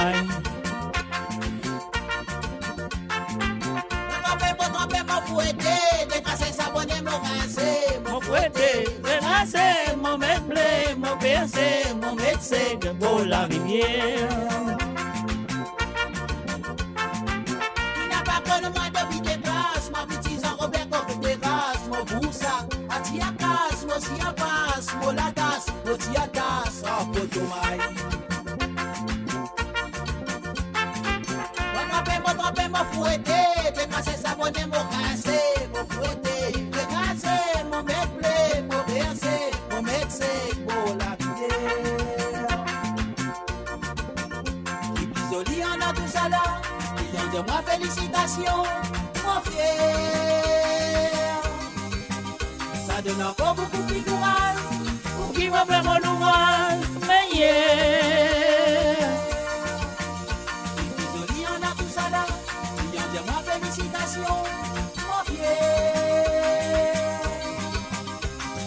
Mon fouetté, décasser, s'abonner, mon rincé. Mon fouetté, décasser, mon mettre blé, mon percé, mon médecin de beau la rivière. Il n'a pas connu moi de vie de grâce, ma petite Robert Coq de grâce, mon boussa, à tiakas, mon siapas, mon latas, mon tiatas, à potomaï. Mon fouetté, décasser, s'abonner, mon rincé, mon fouetté, décasser, mon mettre blé, mon percé, mon médecin, pour la rivière. Qui pisoli en a tout ça là, il de moi félicitations, mon fier. Ça donne encore beaucoup plus de courage, pour qui va faire mon ouvrage, mais yeah. Qui pisoli en a tout ça là, de moi félicitations, mon fier.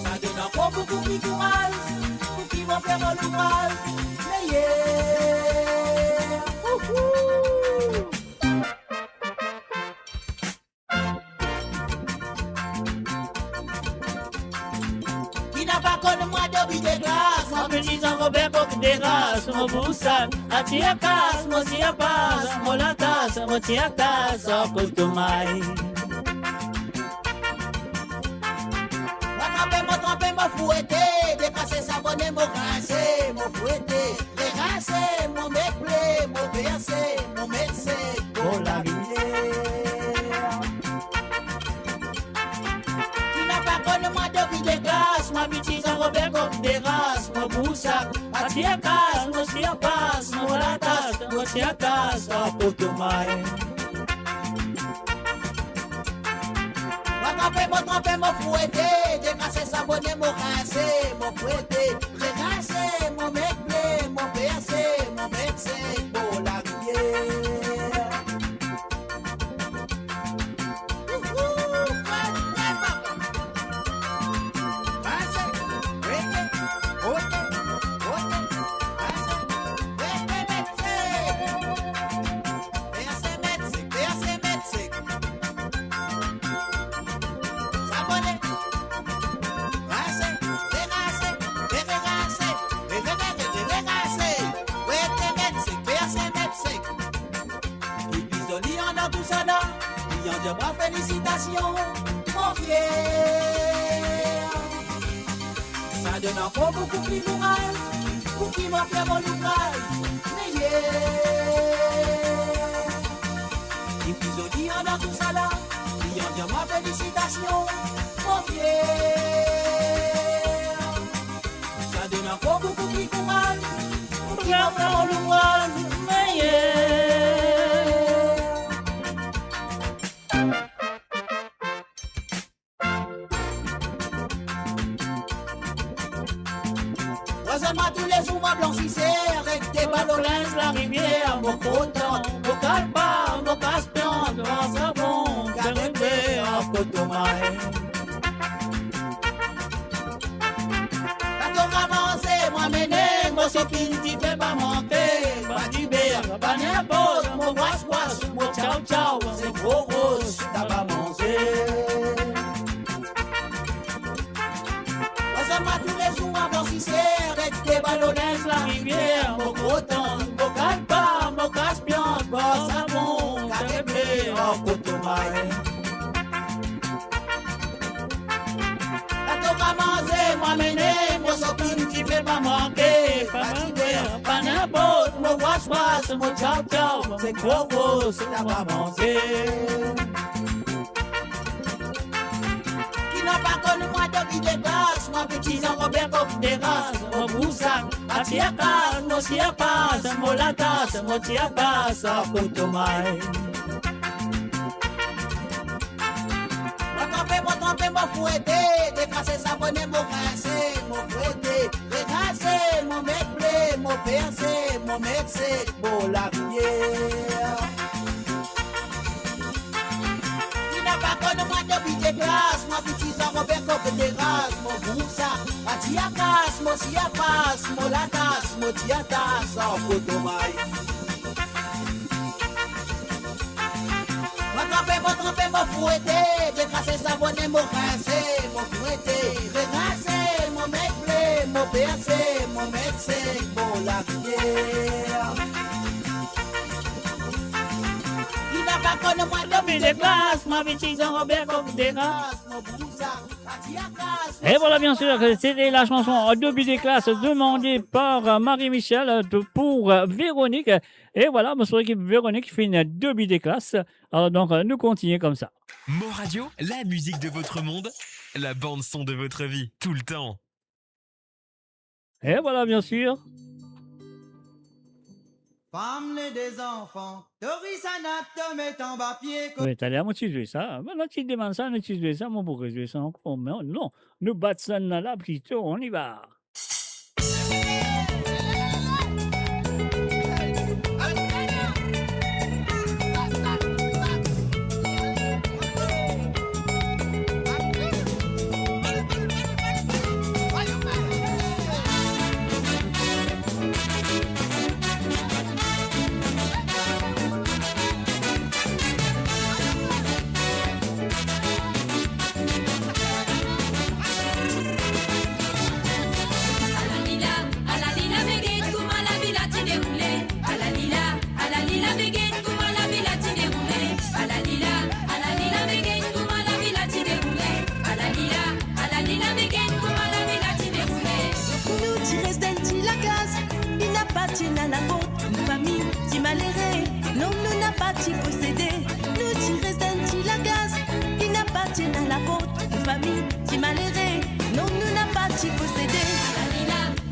Ça donne encore beaucoup plus de courage, pour qui vont faire mon ouvrage, mais yeah. Qui n'a pas connu moi de vie de glace, mon petit Jean-Robert Coq de grâce, mon boussac, à tiakas, mon siapas, mon latas, mon tiatas, à potomaï. Mon fouetté, décasser, s'abonner, mon rincé, mon fouetté, décasser, mon méplé, mon percé, mon médecin, pour la rivière. Qui n'a pas connu moi de vie de glace, ma petite Robert Coq de grâce, mon boussac, à tiakas, mon siapas, mon latas, mon tiakas, à potomaï. Mon fouetté, décasser, s'abonner, mon rincé, mon fouetté, décasser, mon méplé, mon percé, mon médecin, pour la rivière. Félicitations, mon fier. Ça donne encore beaucoup plus de courage, pour qui m'a fait mon ouvrage, mais yeah. Et puis on dit en a tout ça là, il y a ma félicitation, mon fier. Ça donne encore beaucoup plus de courage, pour qui m'a fait mon ouvrage, mais yeah. Tous les jours, ma blanchissait avec des ballons, la rivière, mon coton, mon calpa, mon caspion, mon savon, carré en potomaï. Quand on avance, moi mener, mon sopine qui fait pas manquer, pas du beurre, pas n'importe, mon wash, mon ciao, c'est gros rose, t'as pas mangé. Tous les jours, ma blanchissait avec des ballons, la rivière, mon coton, mon calpa, mon caspion, mon savon, carré en potomaï. Quand on va manger, moi mener, mon sopine qui fait pas manquer, pas du beurre, pas n'importe, mon wash, mon ciao, c'est gros rose, t'as pas mangé. Qui n'a pas connu moi de vie de grâce, mon petit Jean-Robert Coq de grâce, mon boussac, à tiakas, mon siapas, mon latas, mon tiakas, à potomaï. Mon trempé, mon fouetté, décasser, s'abonner, mon rincé, mon fouetté, décasser, mon méplé, mon percé, mon médecin, pour la rivière. Qui n'a pas connu moi de vie de grâce, mon petit Jean Robert Copeteras, mon Boussa, Atiakas, mon Siapas, mon Latas, mon Tiatas, en Cotomaï. M'attrapez, mon fouetté, décrasser sa bonne, mon rincé, mon fouetté, regrasser, mon mec blé, mon percé, mon médecin, mon lavière. Il n'a pas connu moi de des places, ma petite Robert Copeteras. Et voilà, bien sûr, c'était la chanson Début des classes demandée par Marie-Michel pour Véronique. Et voilà, notre équipe Véronique fait une début des classes. Alors donc, nous continuons comme ça. Mo Radio, la musique de votre monde, la bande son de votre vie, tout le temps. Et voilà, bien sûr. Femme des enfants, Doris Anat te met en bas pied. Oui, t'as l'air, moi, tu joues ça. Maintenant, tu demandes ça, tu joues ça, moi, pourquoi jouer ça encore? Mais non, nous battons là plutôt, on y va. À la vôtre, une famille, si malheureux, non, nous n'a pas si possédé. Nous tirons d'un petit la gaz, qui n'appartient à la vôtre, une famille, si malheureux, non, nous n'a pas si possédé.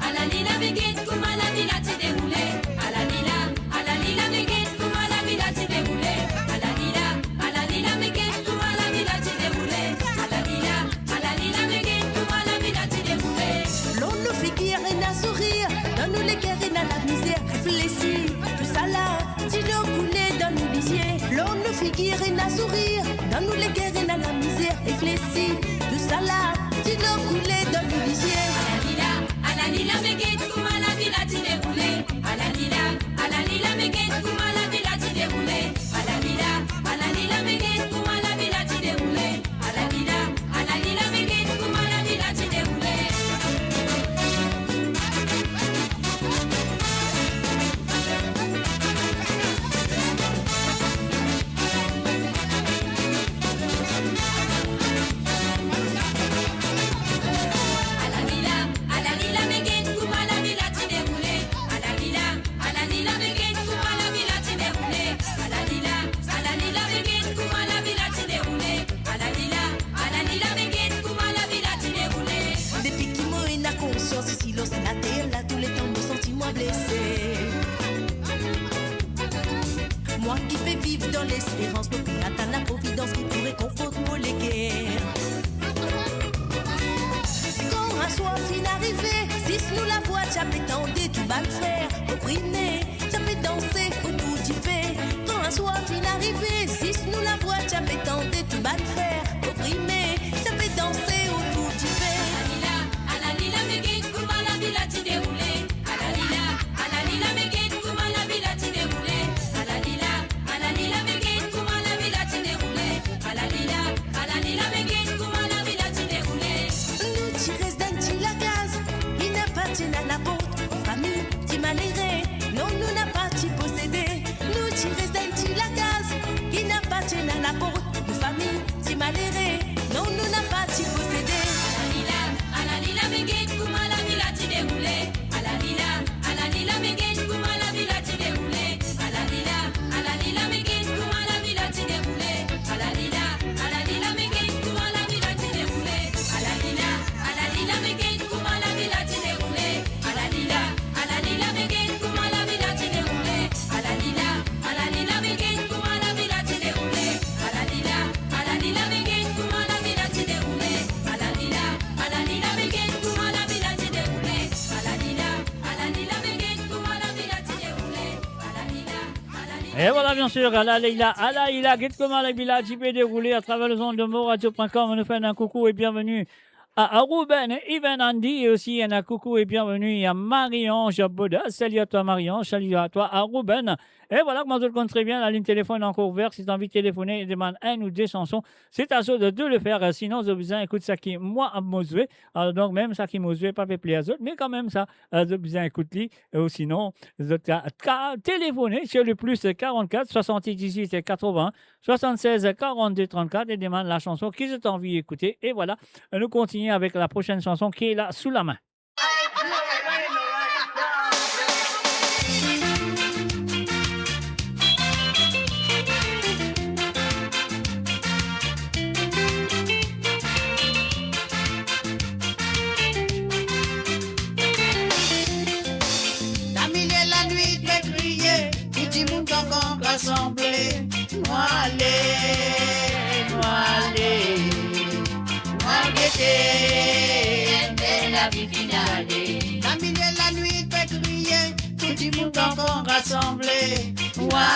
À la lila, veguette, comme à la villa, tu déroulé. À la lila, veguette, comme à la villa, tu déroulé. À la lila, veguette, comme à la villa, tu déroulé. À la lila, veguette, comme à la villa, tu déroulé. L'on nous fait guérir et à sourire, dans nous les guérir dans la misère. Réfléchis, tout ça là, dis-le couler dans nos lisiers. L'on nous fait guérir et à sourire, dans nous les guérir dans la misère. Réfléchis, tout ça là, dis-le couler dans nos lisiers. À la lila, veguette, comme à la villa, tu déroulé. À la lila, veguette, comme à la villa, tu déroulé. À la lila, veguette, comme à la villa, tu déroulé. À la lila, veguette, comme à la villa, tu déroulé. Ici, l'os la terre, là, tous les temps, me sentis-moi blessé. Moi qui fais vivre dans l'espérance, me prie à la providence qui pourrait conforter les guerres. Quand un soir fin arrivé, si nous la voix, j'avais tenté tout bas le faire. Opprimé, j'avais dansé autour du fait. Quand un soir fin arrivé, si nous la voix, j'avais tenté tout bas le faire. Opprimé, j'avais dansé autour du fait. À la lila, veguette, comme à la villa, tu déroulé. À la lila, veguette, comme à la villa, tu déroulé. À la lila, veguette, comme à la villa, tu déroulé. À la lila, veguette, comme à la villa, tu déroulé. Nous tirons d'un petit la gaz, il n'appartient à la vôtre, famille, qui malheureux, non, nous n'a pas si possédé. Nous tirons d'un petit la gaz, il n'appartient à la vôtre, famille, qui malheureux, non, nous n'a pas si possédé. À la lila, veguette, comme à la villa, tu déroulé. À la lila, veguette, comme à la villa, tu déroulé. À la lila, veguette, comme à la villa, tu déroulé. À la lila, veguette, comme à la villa, tu déroulé. À la lila, veguette, comme à la villa, tu déroulé. À la lila, veguette, comme à la villa, tu déroulé. À la lila, veguette, comme à la villa, tu déroulé. À la lila, veguette, Et voilà, bien sûr, Ala Leila, Get comment la villa qui peut dérouler à travers le zone de moradio.com. On nous fait un coucou et bienvenue à Ruben, Ivan, Andy et aussi un coucou et bienvenue à Marie-Ange Boda. Salut à toi, Marie-Ange. Salut à toi, à Ruben. Et voilà, comment tu le comptes très bien. La ligne téléphone est encore ouverte. Si tu as envie de téléphoner et demande un ou deux chansons, c'est à de le faire. Sinon, je besoin écoute ça qui moi à Mosoué. Alors, donc, même ça qui Mosoué, pas fait plaisir aux autres, mais quand même ça, je besoin écoute-lui. Ou sinon, je téléphoner sur le plus 44 78 80 76 42 34 et demande la chanson qui tu as envie d'écouter. Et voilà, nous continuons avec la prochaine chanson qui est là sous la main. La mille et la nuit fait crier, tout le monde encore rassemblé. Moi la vie finale. La mille et la nuit fait crier, tout le monde encore rassemblé. Moi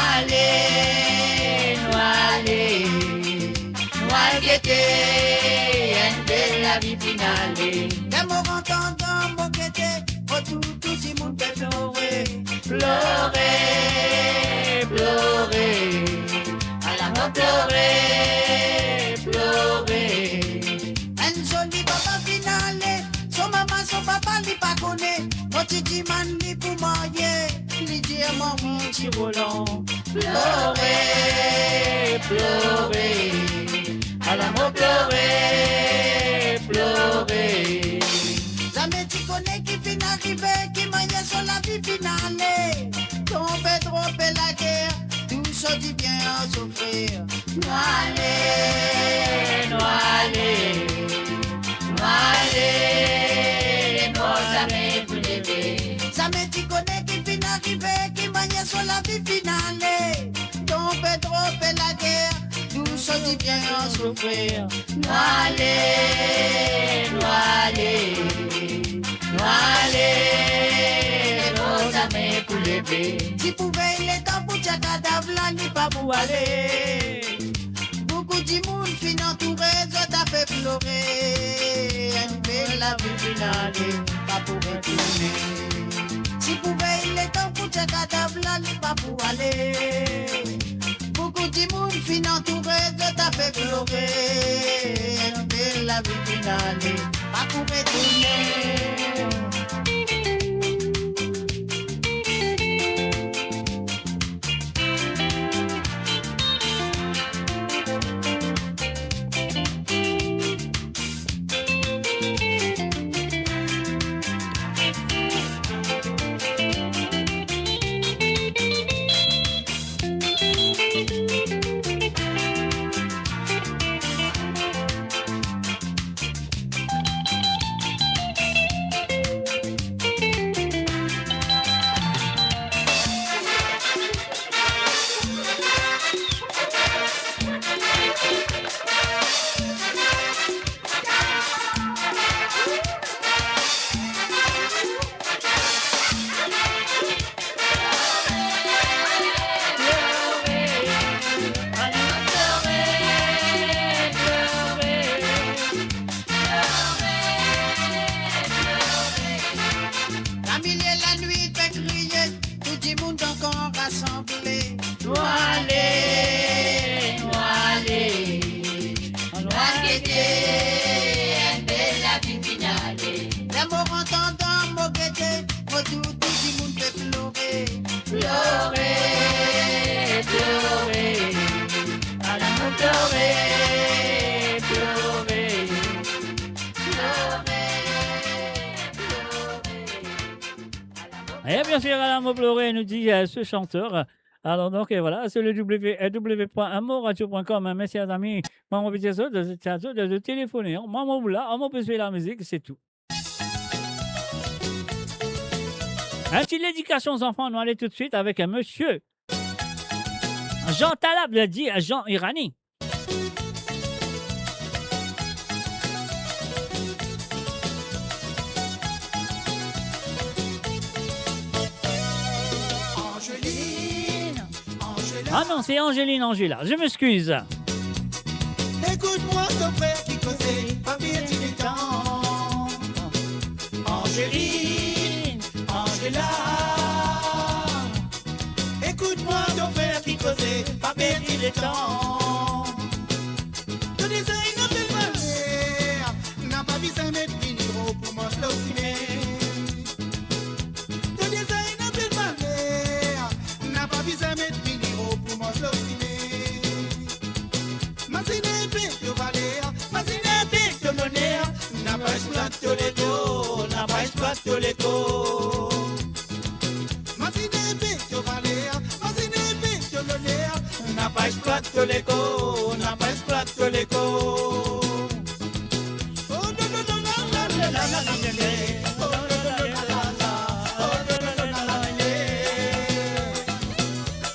la vie finale. Les mots entendant moqueté, tout le monde fait pleurer. À la mort pleurer. Un joli papa finale, son maman, son papa, li pas connaît. Mon titi man, li pour marier, li dit à maman, petit volant. Pleurer. À la mort pleurer. Jamais tu connais qui fin arrivé, qui m'a sur la vie finale. Tomber, tromper la guerre, tout ça dit bien à souffrir. Jamais tu connais qui fin arrivé, qui m'a sur la vie finale. Tomber, tromper la guerre, tout ça dit bien à souffrir. Si pouvait il est temps pour ta cadavre là, ni pas pour aller. Beaucoup de monde fin entouré, ça t'a fait pleurer. Une belle la vie finale, pas pour retourner. Si pouvait il est temps pour ta cadavre là, ni pas pour aller. Beaucoup de monde fin entouré, ça t'a fait pleurer. Une belle la vie finale, pas pour retourner. La mille et la nuit fait crier, tout le monde encore rassemblé. La vie finale. Les mots entendant moqueté, tout le monde fait pleurer. À la mort pleurer. Et bien sûr, Alain Moploré nous dit ce chanteur. Alors donc, et voilà, c'est le www.amoradio.com. Mes chers amis, maman peut dire de téléphoner. Maman vous là, on peut suivre la musique, c'est tout. Un petit l'éducation aux enfants, nous allons tout de suite avec un monsieur. Jean Talab le dit à Jean Irani. Angeline, Ah non, c'est Angéline Angela. Je m'excuse. Écoute-moi ton frère qui causait, papier dilettant. Angéline, Angela. Écoute-moi ton frère qui causait, papier dilettant. Tu disais une belle manière, n'a pas besoin de mettre minero pour moi l'ossimer. Tu disais une belle manière, n'a pas besoin de mettre minero pour moi l'ossimer. Masine picto valea, masine picto monea, n'a pas exploité l'écho, n'a pas exploité l'écho. Masine picto valea, masine picto monea, n'a pas exploité l'écho, n'a pas exploité l'écho. Oh non non non la la la la la la la. Oh non non non la la la. Oh non non non la la la.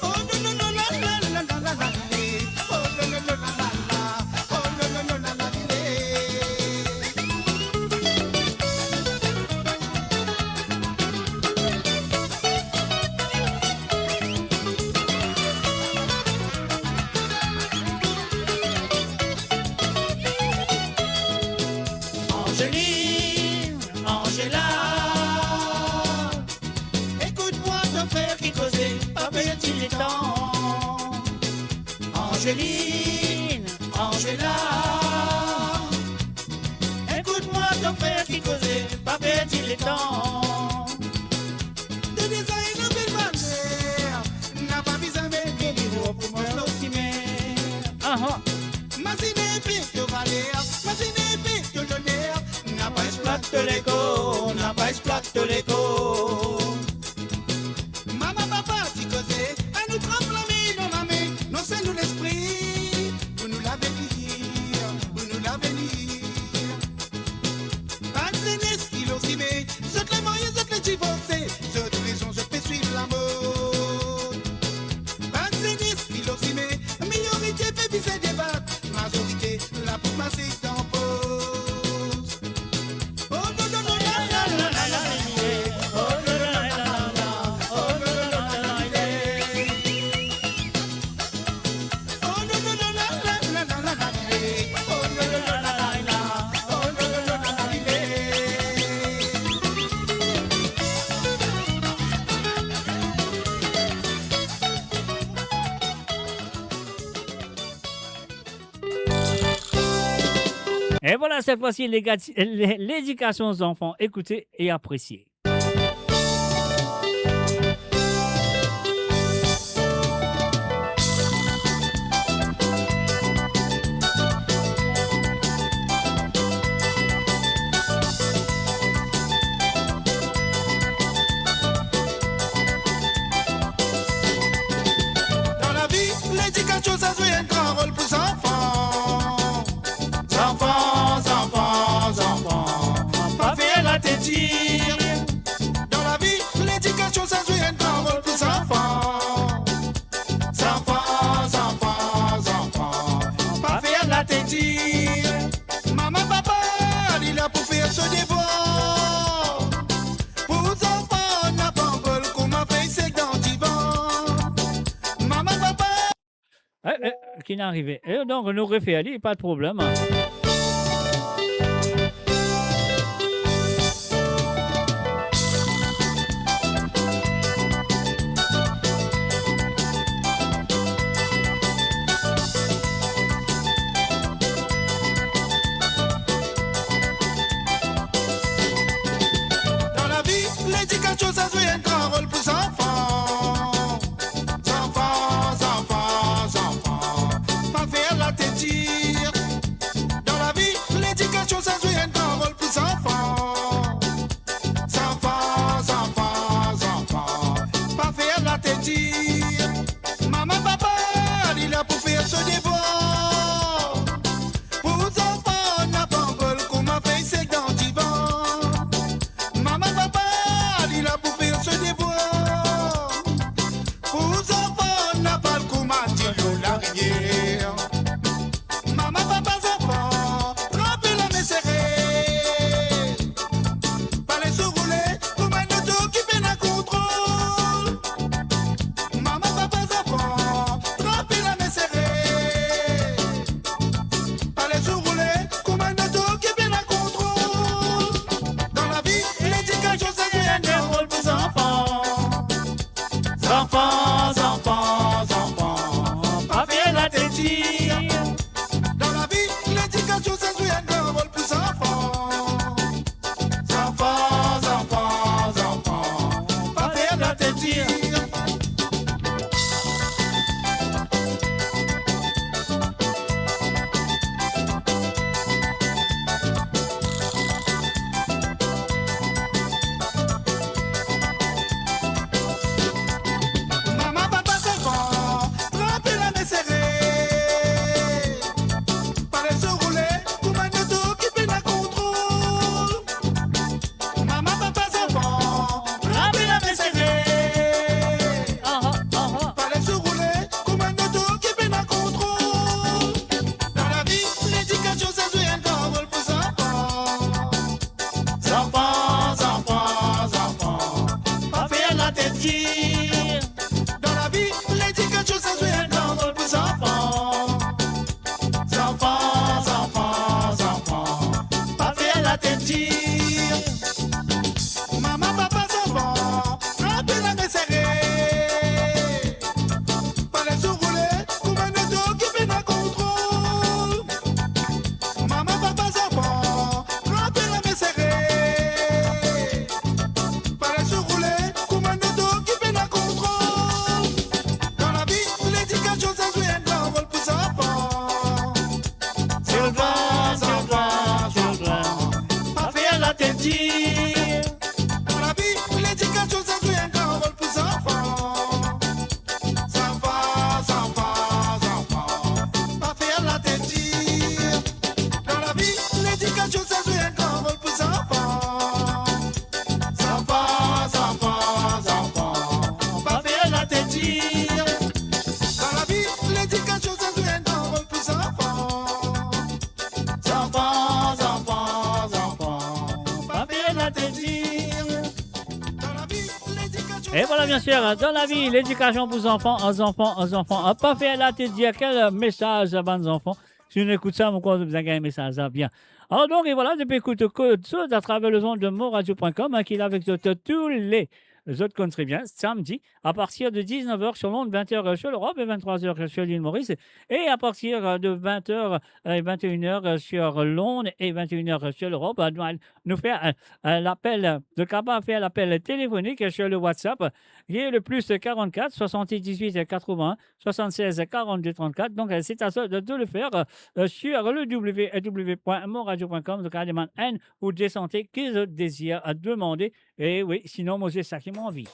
Oh non non non la la la la la la. Oh non non non la la. Angéline, Angela, écoute-moi ton frère qui causait, pas perdre le temps. Angéline, Angela, écoute-moi ton frère qui causait, pas perdre le temps. De design en belle manière, n'a pas besoin de mettre niveau pour moi l'ossimer. Masine picto valère, masine picto l'honneur, n'a pas exploité l'écho, n'a pas exploité l'écho. Maman, papa, tu causais, à nous trempe la main dans la main, non c'est nous l'esprit, vous nous l'avez dit, vous nous l'avez dit. Pas de sénès qui l'ossimé, zot les mariés, zot les divorcés, zot raison, je fais suivre la mode. Pas de sénès qui l'ossimé, minorité fait viser des battes. Majorité, la pour masser en pause. Oh non non non la la la la la. Oh non non la la la. Oh non non la la la. Oh non non la la la la la la. Oh non non la la la. Oh non non la la la. Et voilà, cette fois-ci, l'éducation aux enfants. Écoutez et appréciez. Dans la vie, l'éducation, ça joue un grand rôle pour les enfants. Enfants, pas faire la tétire. Dans la vie, l'éducation, ça joue un grand rôle pour les enfants. Pas faire la tétire. Maman, papa, il est là pour faire ce devoir. Pour les enfants, on n'a pas un vol qu'on m'a fait, c'est dans le divan. Maman, papa. Qui n'est arrivé. Et donc, nous refait aller, pas de problème. Dans la vie, l'éducation, ça joue un grand rôle pour les enfants. Pas faire la tétire. Dans Pas faire la tête dire. Dans la vie, l'éducation, ça joue un grand rôle pour les enfants. Pas faire la tête dire. Dans la vie, l'éducation, ça joue un grand rôle pour les enfants. Pas faire la tête dire. Dans la vie, l'éducation, ça joue un grand rôle pour les enfants. Pas faire la tête dire. Et voilà, bien sûr, dans la vie, l'éducation pour les enfants, aux enfants, pas faire la tête dire quel message à bons enfants. Si on écoute ça, mon quoi, vous avez un message, ça bien. Alors donc, et voilà, depuis écoute choses à travers le son de moradio.com, qui est avec tous les autres country bien, samedi, à partir de 19h sur l'onde, 20h sur l'Europe et 23h sur l'île Maurice, et à partir de 20h et 21h sur l'onde et 21h sur l'Europe, nous faire l'appel, de capable faire l'appel téléphonique sur le WhatsApp, qui est le plus 44 78 80 76 42 34. Donc, c'est à ça de le faire sur le www.moradio.com, donc à demande N ou des santé qu'ils désirent demander. Et oui, sinon, moi, c'est ça qui m'a envie.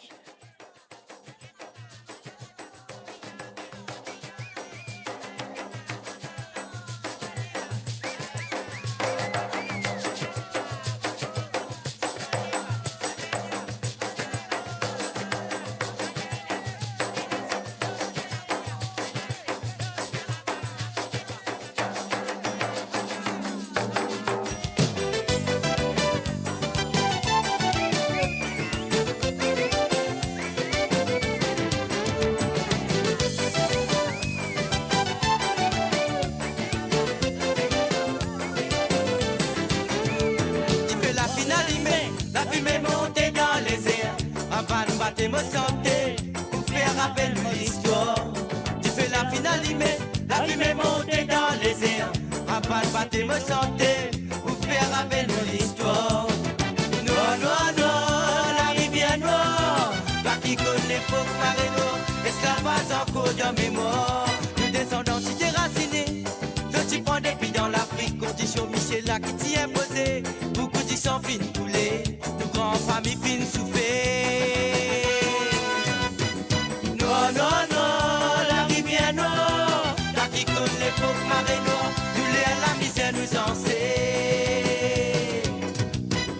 me santé pour faire rappel de l'histoire. Tu fais la finale, la fumée montée dans les airs. Avant de battre me santé pour faire rappel de l'histoire. Noir, noir, noir, la rivière noire. Toi qui connais l'époque marée noire, esclavage encore dans mémoire. Nous descendants si déracinés, ceux qui prennent des pays dans l'Afrique, condition Michel là qui t'y imposé. Beaucoup d'y sont finis coulés, nos grandes familles fines souffrées. Non, non, non, la rivière noire, toi qui connais l'époque marée noire, nous les la misère nous en sait.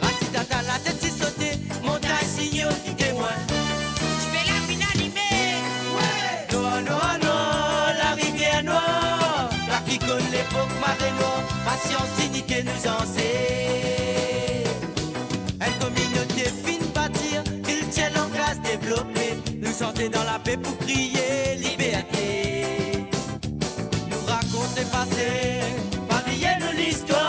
Racine à la tête si sauté, montagne signaux qui témoigne. Tu fais la finale animée, ouais. Non, non, non, la rivière noire, toi qui connais l'époque marée noire, patience, dignité nous en sait. Une communauté fine bâtir, il tient l'engage développé. Nous sortons dans la paix pour crier liberté. Nous raconter le passé, parler de l'histoire.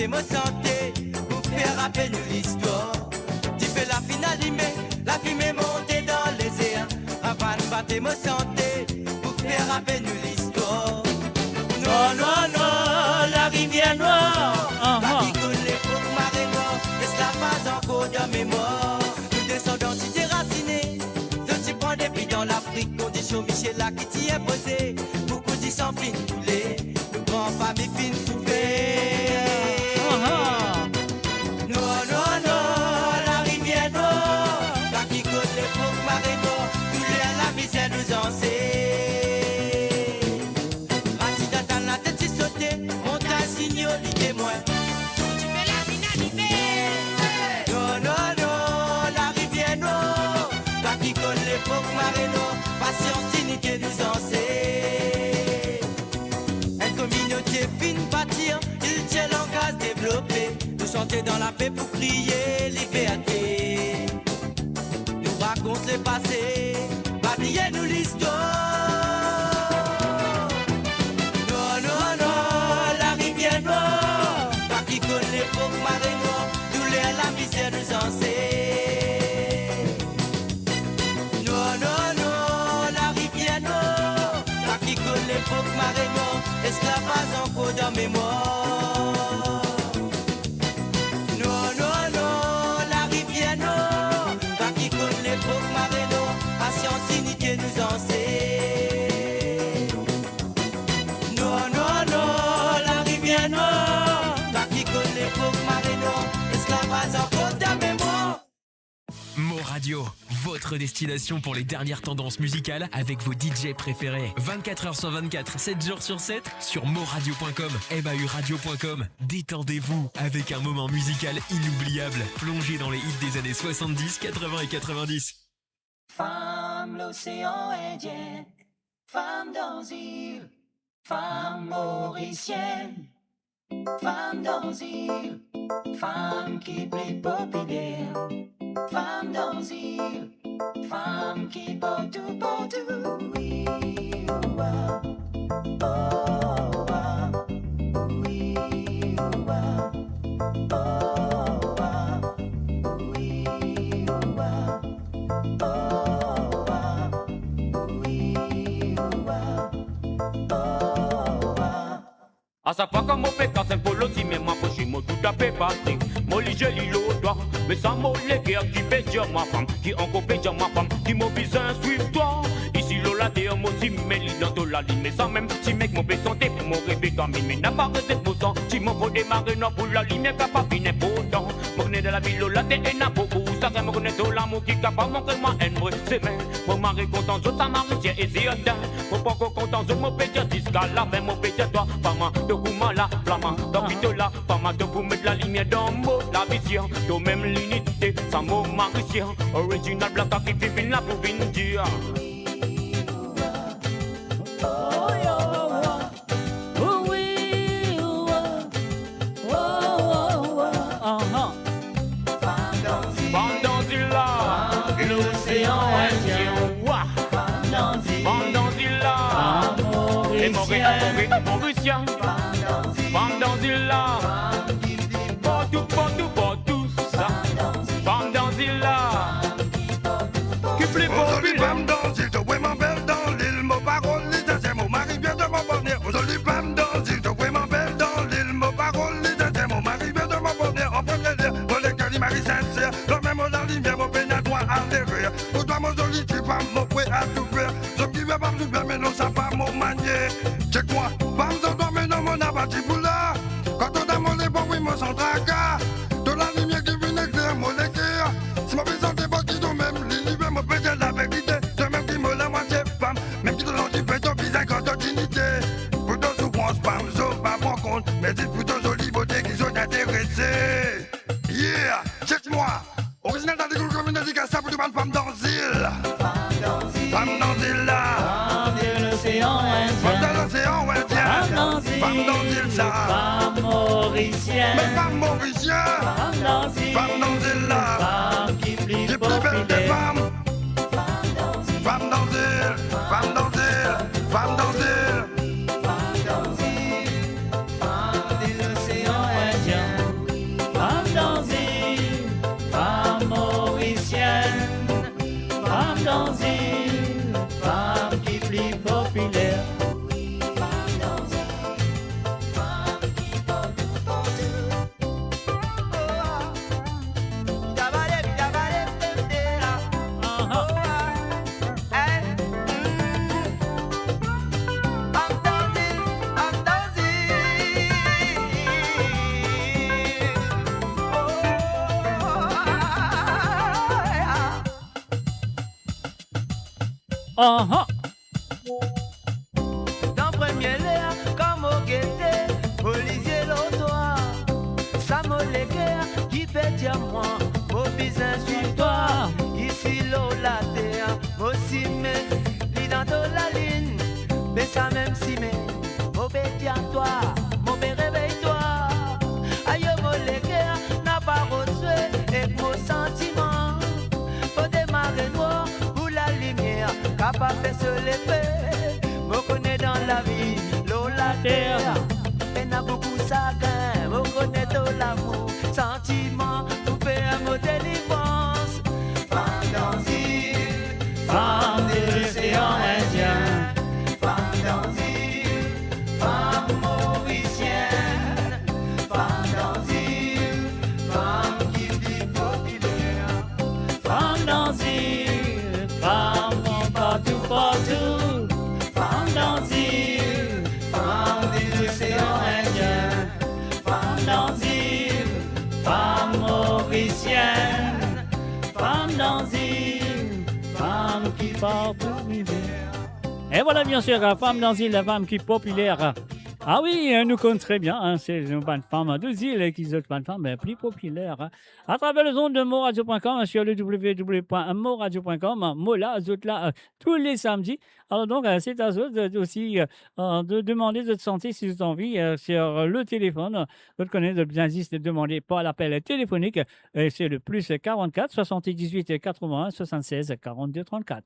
Me santé pour faire rappel de l'histoire. Tu fais la finale, la fumée montée dans les airs. Avant de battre me santé pour faire rappel de l'histoire. Non, non, non, la rivière noire. La qui coule l'époque marée noire. Esclavage encore dans mémoire. Nous descendants si déracinés. Ceux qui prennent des pays dans l'Afrique. Condition Michel là qui t'y est posé. Beaucoup d'y sont finis coulés. Nos grandes familles fines souffrées. Nous chanter dans la paix pour crier liberté. Nous raconte le passé, pas oublier nous l'histoire. Non, non, non, la rivière noire, pas qui connaît l'époque marée noire, douleur, la misère nous en sait. Non, non, non, la rivière noire, pas qui connaît l'époque marée noire, esclavage encore dans mémoire. Non, non, non, la rivière noire, pas qui connaît l'époque marée noire, patience, unité nous en sait. Non, non, non, la rivière noire, pas qui connaît l'époque marée noire, esclavage encore dans mémoire. Mo Radio, votre destination pour les dernières tendances musicales avec vos DJ préférés. 24h sur 24, 7 jours sur 7 sur moradio.com, MAUradio.com. Détendez-vous avec un moment musical inoubliable, plongé dans les hits des années 70, 80 et 90. Femme l'océan Indien, femme dans île, femme mauricienne, femme dans île, femme qui plaît populaire, femme dans île, femme qui partout, partout, oui, ouah, oh, ouah, oui, ouah, oh, ouah, oui, ouah, oh, ouah, oui, ouah, oh, ouah. À chaque fois que mon pétasse c'est pour l'autre, mais moi poche moi tout à fait passé. Moi li joli l'autre, mais ça m'a les guerres qui pète ma femme, qui encore pète ma femme, qui m'a besoin suivre toi. Ici l'ola terre moi si me li dans la ligne, mais ça même si mec mon pétasse santé pour mon rêver quand mais n'a pas resté pour temps. Si mon faut démarrer non pour la ligne capable venir pourtant. Moi connais de la ville l'ola terre et n'a beaucoup, ça me connaît tout l'amour qui capable montrer moi haine vrai. C'est même pour mari content tout ça maritière et c'est dedans. Pour pas content je me pétasse jusqu'à la fin mon pétasse toi pas moi de comment la flamme dans vite là pas mal de pour mettre la lumière dans mot la vision de même l'unité sans mot maricien original black qui vit la pour venir dire Oh yo, oh oui, oh oh, femme dans île là, l'océan Indien, femme dans île là, et mauricien, femme dans île là, partout, ça, femme dans île là, qui plaît Aujourd'hui, femme dans île, te vois ma belle dans l'île, mon parole, c'est mon mari vient de mon bonheur. Aujourd'hui, femme dans île, te vois ma belle dans l'île, mon parole, c'est mon mari vient de mon bonheur. En premier lieu, mon lecteur, il marie sincère, le même la lumière, mon peine à toi à l'erreur. Pour toi, mon joli, tu vas mon prêt à tout faire. Je me dis, pas me souffler, mais non, ça pas mon manier. Check moi, femme dans toi, mais non, mon abattu pour là. Quand on a mon bon, oui, mon sans tracas. De la lumière qui vient éclairer mon lecteur. Si ma vie santé, pas qui tombe même, l'univers me fait la vérité. De même qui me la moitié femme, même qui te l'ont dit, fait ton visage quand ton dignité. Pour ton souffrance, femme, je pas prends compte. Mais dis pour ton jolie beauté qui sont intéressés. Yeah, check-moi. Original dans des groupes comme une dédicace pour tout le monde, femme dans l'île. Femme dans l'île là. femme de l'océan Indien, Femme dans l'océan Indien. Femme dans l'île ça. femme mauricienne, Mais femme mauricienne. femme dans île, Femme dans l'île là. femme qui plie J'ai plus belle des populaire, femmes. Femme dans l'île. Femme dans l'île. Femme dans l'île. femme de l'océan Indien, femme dans île, femme mauricienne, femme dans île, femme qui plie populaire. Dans premier l'air, comme au guetté, Olivier l'autoir, ça me l'équerre qui fait dire moi, mon bizin sur toi, ici l'eau la terre, aussi mais, lit dans de la ligne, mais ça même si mais, obéis à toi, mon bé réveille-toi, aïe mon l'équerre, n'a pas reçu, et mon sentiment, faut démarrer moi. pas fait se l'effet. Me connaît dans la vie, l'eau, la terre. Et n'a beaucoup chacun, me connaît tout l'amour, sentiment, tout fait un mot délivrance. Femme d'asile, femme de l'océan Indien. Femme d'asile, femme mauricienne. Femme d'asile, femme qui vit populaire. Femme d'asile, femme partout, partout. Femme d'asile, femme de l'océan Indien. Femme d'asile, femme mauricienne. Femme d'asile, femme qui part pour vivre. Et voilà, bien sûr, la femme d'asile, la femme qui est populaire. Ah oui, nous connaissons très bien, hein, c'est une bonne femme d'asile qui est une femme plus populaire. Hein. À travers le zone de moradio.com, sur le www.moradio.com, Mola, là, tous les samedis. Alors donc, c'est à eux aussi de demander de te sentir si vous avez envie sur le téléphone. Vous connaissez de bien juste demander par l'appel téléphonique. C'est le plus 44 78 81 76 42 34.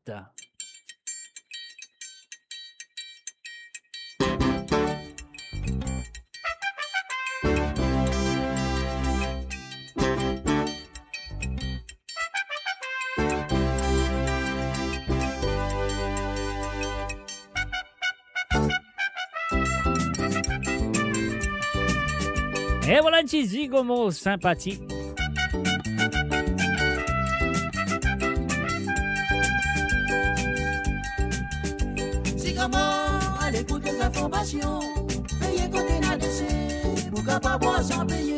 Et voilà un petit zigomo sympathique. Zigomo, à l'écoute des informations. Payez côté n'a dessus, pour qu'à pas boire sans payer.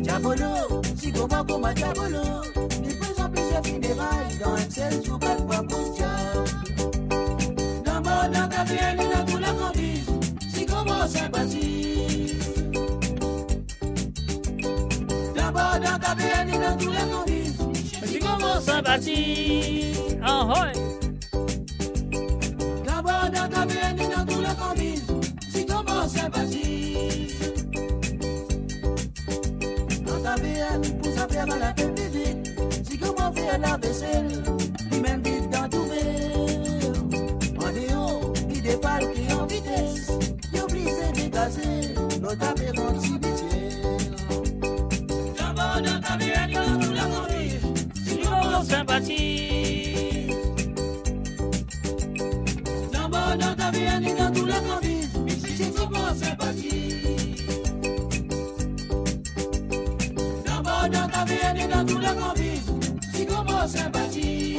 Diabolo, Zigomo comme un diabolo. De plus en plus de funérailles dans un seul jour, 4 fois pour diable. Dans ta vie, dans tout la conduite, Zigomo sympathie. Dans ta vie, dans tout la conduite, Zigomo sympathie. Ah ouais. D'abord dans ta vie, dans tout la conduite, Zigomo sympathie. Dans ta vie, pour sa faire à la tête visite, Zigomo fait la vaisselle, lui-même vite dans tout verre. En déo, il déballe qui en vitesse, il oublie de dégager, l'autre appelle en cimetière. D'abord dans ta vie, dans tout la conduite, Zigomo sympathie. D'abord dans ta vie, dans tout la conduite, Zigomo sympathie. D'abord dans ta vie, dans tout la conduite, Zigomo sympathie.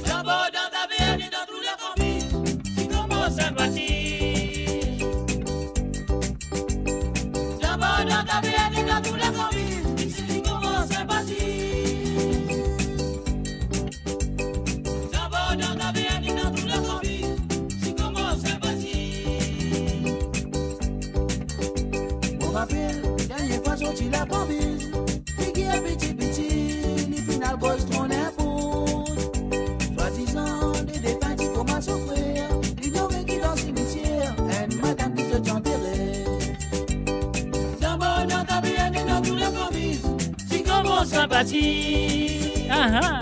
D'abord dans ta vie, dans tout la conduite, Zigomo sympathie. D'abord dans ta vie, dans tout la conduite, Zigomo sympathie. D'abord dans ta vie, dans tout la conduite, Zigomo sympathie. On rappelle, dernière fois sorti la conduite, qui est petit, ni final cause trop n'impose. Soi-disant, des défunts qui commencent à souffrir, ignorés qui dans le cimetière, une madame qui se enterrée. D'abord dans ta vie, dans tout la conduite, Zigomo sympathie. Ah ah.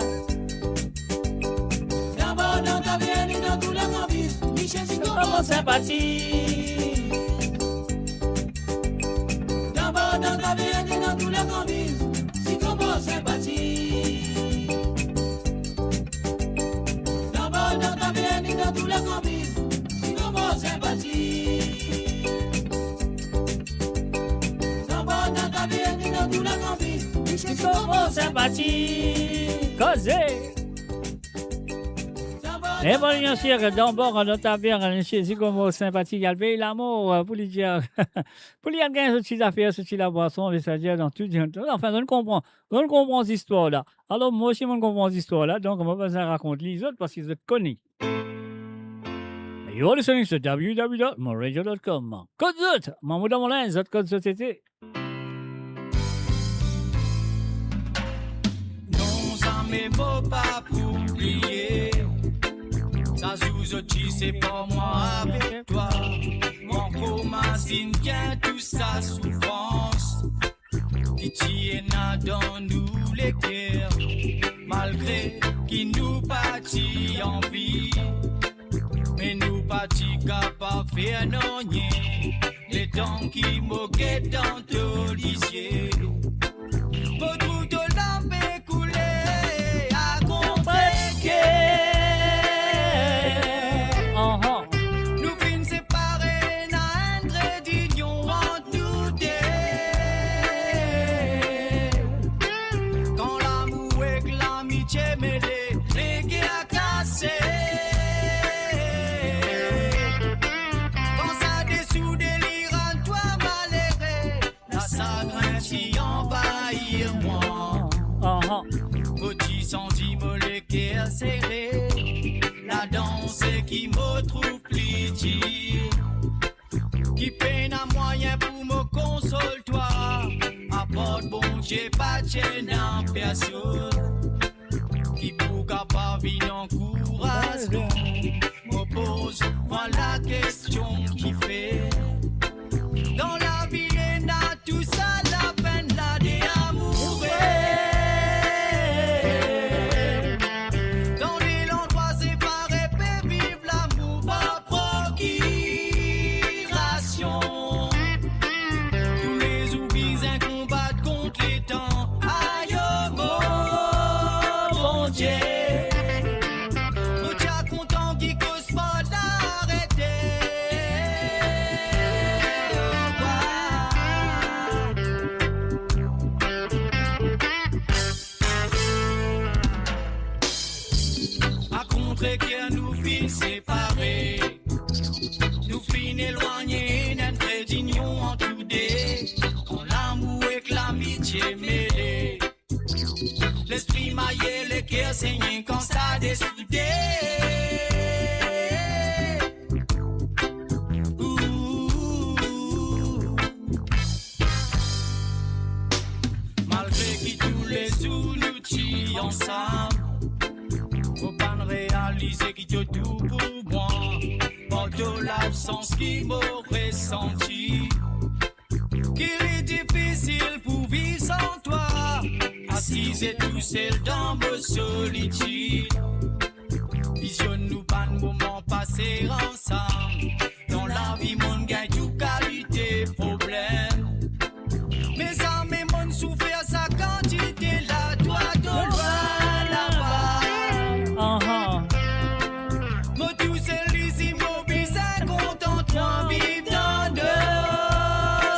D'abord dans ta vie, dans tout la conduite, Michel Zigomo sympathie. D'abord dans ta vie, dans tout la conduite, Zigomo sympathie. D'abord dans ta vie, dans tout la conduite, Zigomo sympathie. D'abord dans ta vie, dans tout la conduite, Michel Zigomo sympathie. Causé. Et voilà, bien sûr, d'abord, dans ta vie, chez Zigomo sympathie, il y a le pays l'amour pour lui dire, pour lui dire ce petit affaire, ce petit la boisson, c'est-à-dire dans tout, enfin, on comprend cette histoire-là. Alors, moi aussi, on comprend cette histoire-là, donc on va pas raconter les autres parce qu'ils se connaissent. You're listening to www.moradio.com. Code Zut, Mahmoud Molin, Zut Code Société. Nos amis mais faut pas oublier. Ça sous-outil, c'est pas moi avec toi. Mon commence bien toute sa souffrance. Pitié n'a dans nous les cœurs, malgré qui nous bâtit en vie. Mais nous bâtit capables de faire non rien. Les temps qui moquaient dans tous lycées. Votre route de l'âme est coulée à contre-cœur. Nous finissons séparés dans un trait d'union entre nous deux. Quand l'amour et l'amitié mêlées, les guerres cassées. Quand ça dessous délire en toi malheureux, la sagrin s'y envahir moi. Petit sentiment le cœur serré, la danse qui me trouve plaisir, qui peine à moyen pour me consoler toi. Apporte bon Dieu pas de chaîne en personne, qui pour capable vivre en courage. Me pose moi la question qui fait dans la vie et n'a tout ça la peine là des amoureux. Dans les endroits séparés peut vivre l'amour par procuration. Tous les oublis un combat contre les temps. Aïe oh mon Dieu. Nous t'as content qui cause pas d'arrêter. À contre-cœur nous fin séparés, nous fin éloignés d'un trait d'union en tout deux. Quand l'amour et que l'amitié mêlée, l'esprit maillé, le cœur saigné quand ça dessoudé. Malgré qui tous les sous nous tirent ensemble, faut pas réaliser qui te tout pour moi. Pendant l'absence qui m'aurait senti, qu'il est difficile pour vivre sans toi. Assise et tout seul dans ma solitude, visionne-nous pas de moments passés ensemble. Dans la vie, mon gagne tout qualité, problème. Mais ça, mes mon souffert sa quantité, la toi de loin là-bas. Moi tout seul ici, mobile, ça contentement, vivre dans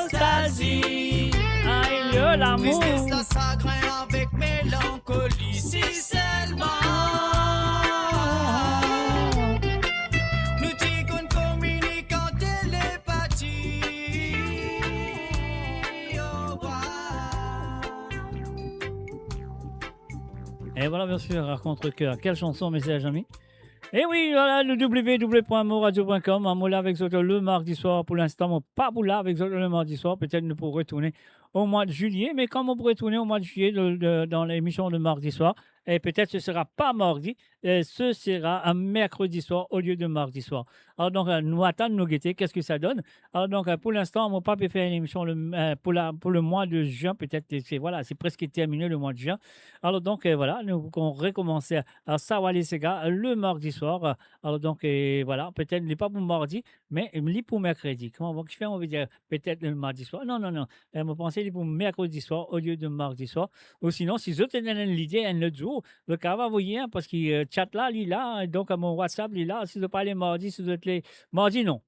nostalgie. Aïe, l'amour. Tristesse, la chagrin avec mélancolie, si seulement. Nous disons qu'on communique en télépathie. Et voilà, bien sûr, à contre-cœur. Quelle chanson, mes chers amis. Et oui, voilà, le www.moradio.com. On là avec vous le mardi soir. Pour l'instant, on pas pour là avec vous le mardi soir. Peut-être nous pourrons retourner au mois de juillet. Mais comme on pourrait retourner au mois de juillet dans l'émission de mardi soir, et peut-être ce ne sera pas mardi, ce sera un mercredi soir au lieu de mardi soir. Alors donc, nous attendons, nous guetter, qu'est-ce que ça donne. Alors donc, pour l'instant, on n'a pas pu faire une émission pour le mois de juin, peut-être, c'est presque terminé le mois de juin. Alors donc, voilà, nous on recommence à Sawali Sega le mardi soir. Alors donc, voilà, peut-être, n'est pas pour mardi, mais pour mercredi. Comment on va faire, on veut dire, peut-être le mardi soir. Non. Je pensais pour mercredi soir au lieu de mardi soir. Ou sinon, si vous avez l'idée, un autre jour, le cas va vous dire, parce que chat là, il est là, donc à mon WhatsApp, il est là. Si vous parlez mardi, si vous êtes les mardi, non.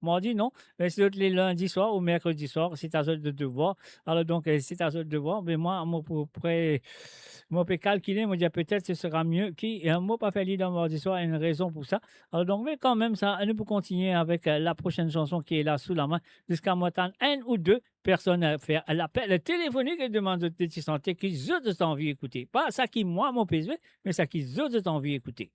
Mais si vous êtes les lundis soir ou mercredi soir, c'est à vous de devoir. Alors donc, c'est à vous de devoir. Mais moi, je peux calculer, je dire peut-être ce sera mieux. Moi, pas fait dans mardi soir, il y a une raison pour ça. Alors donc, mais quand même, ça, nous pouvons continuer avec la prochaine chanson qui est là sous la main, jusqu'à m'attendre un ou deux personnes à faire l'appel téléphonique et demande de petite santé qu'ils ont envie d'écouter. Pas ça qui, moi, mon PSV, mais ça qu'ils ont envie d'écouter.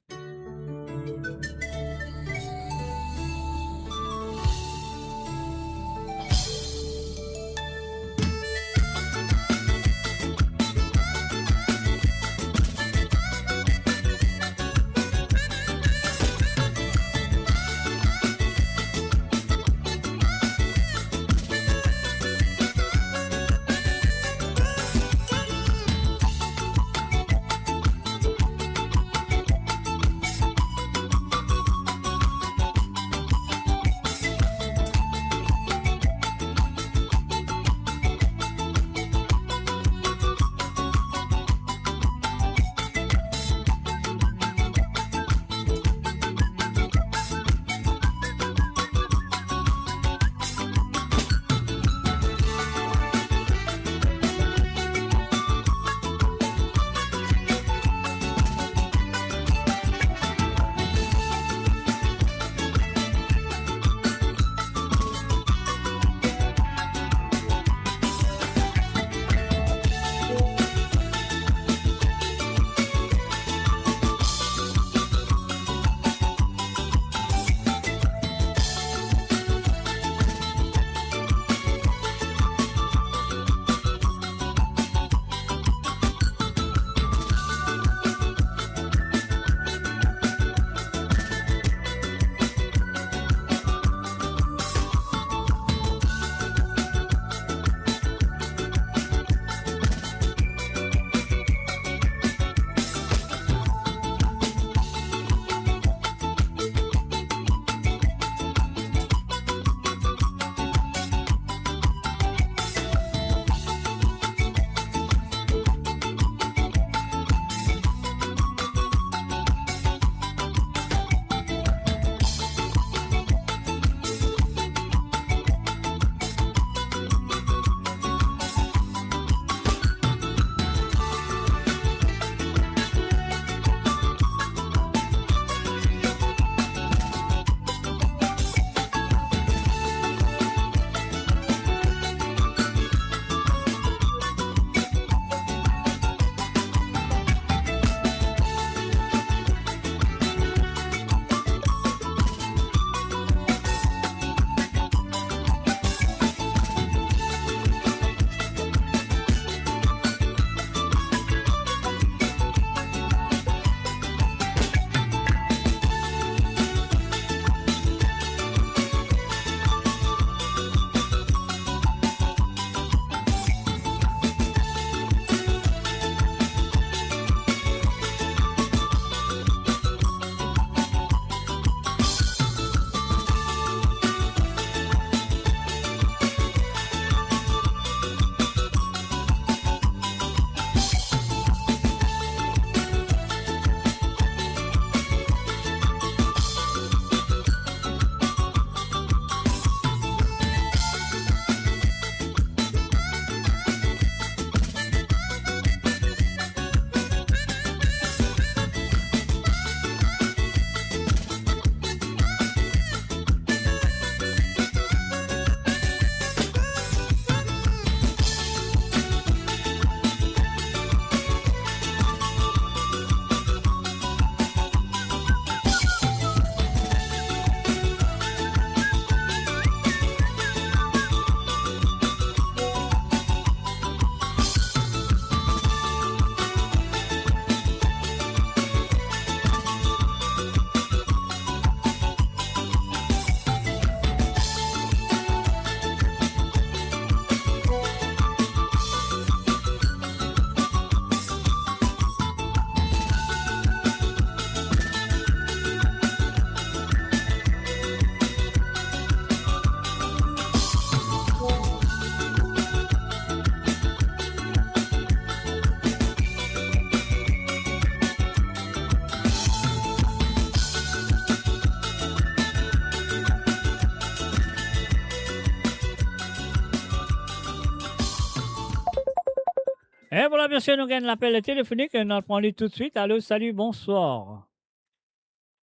voilà, bien sûr, nous gagnons l'appel téléphonique et nous le prenons tout de suite. Allô, salut, bonsoir.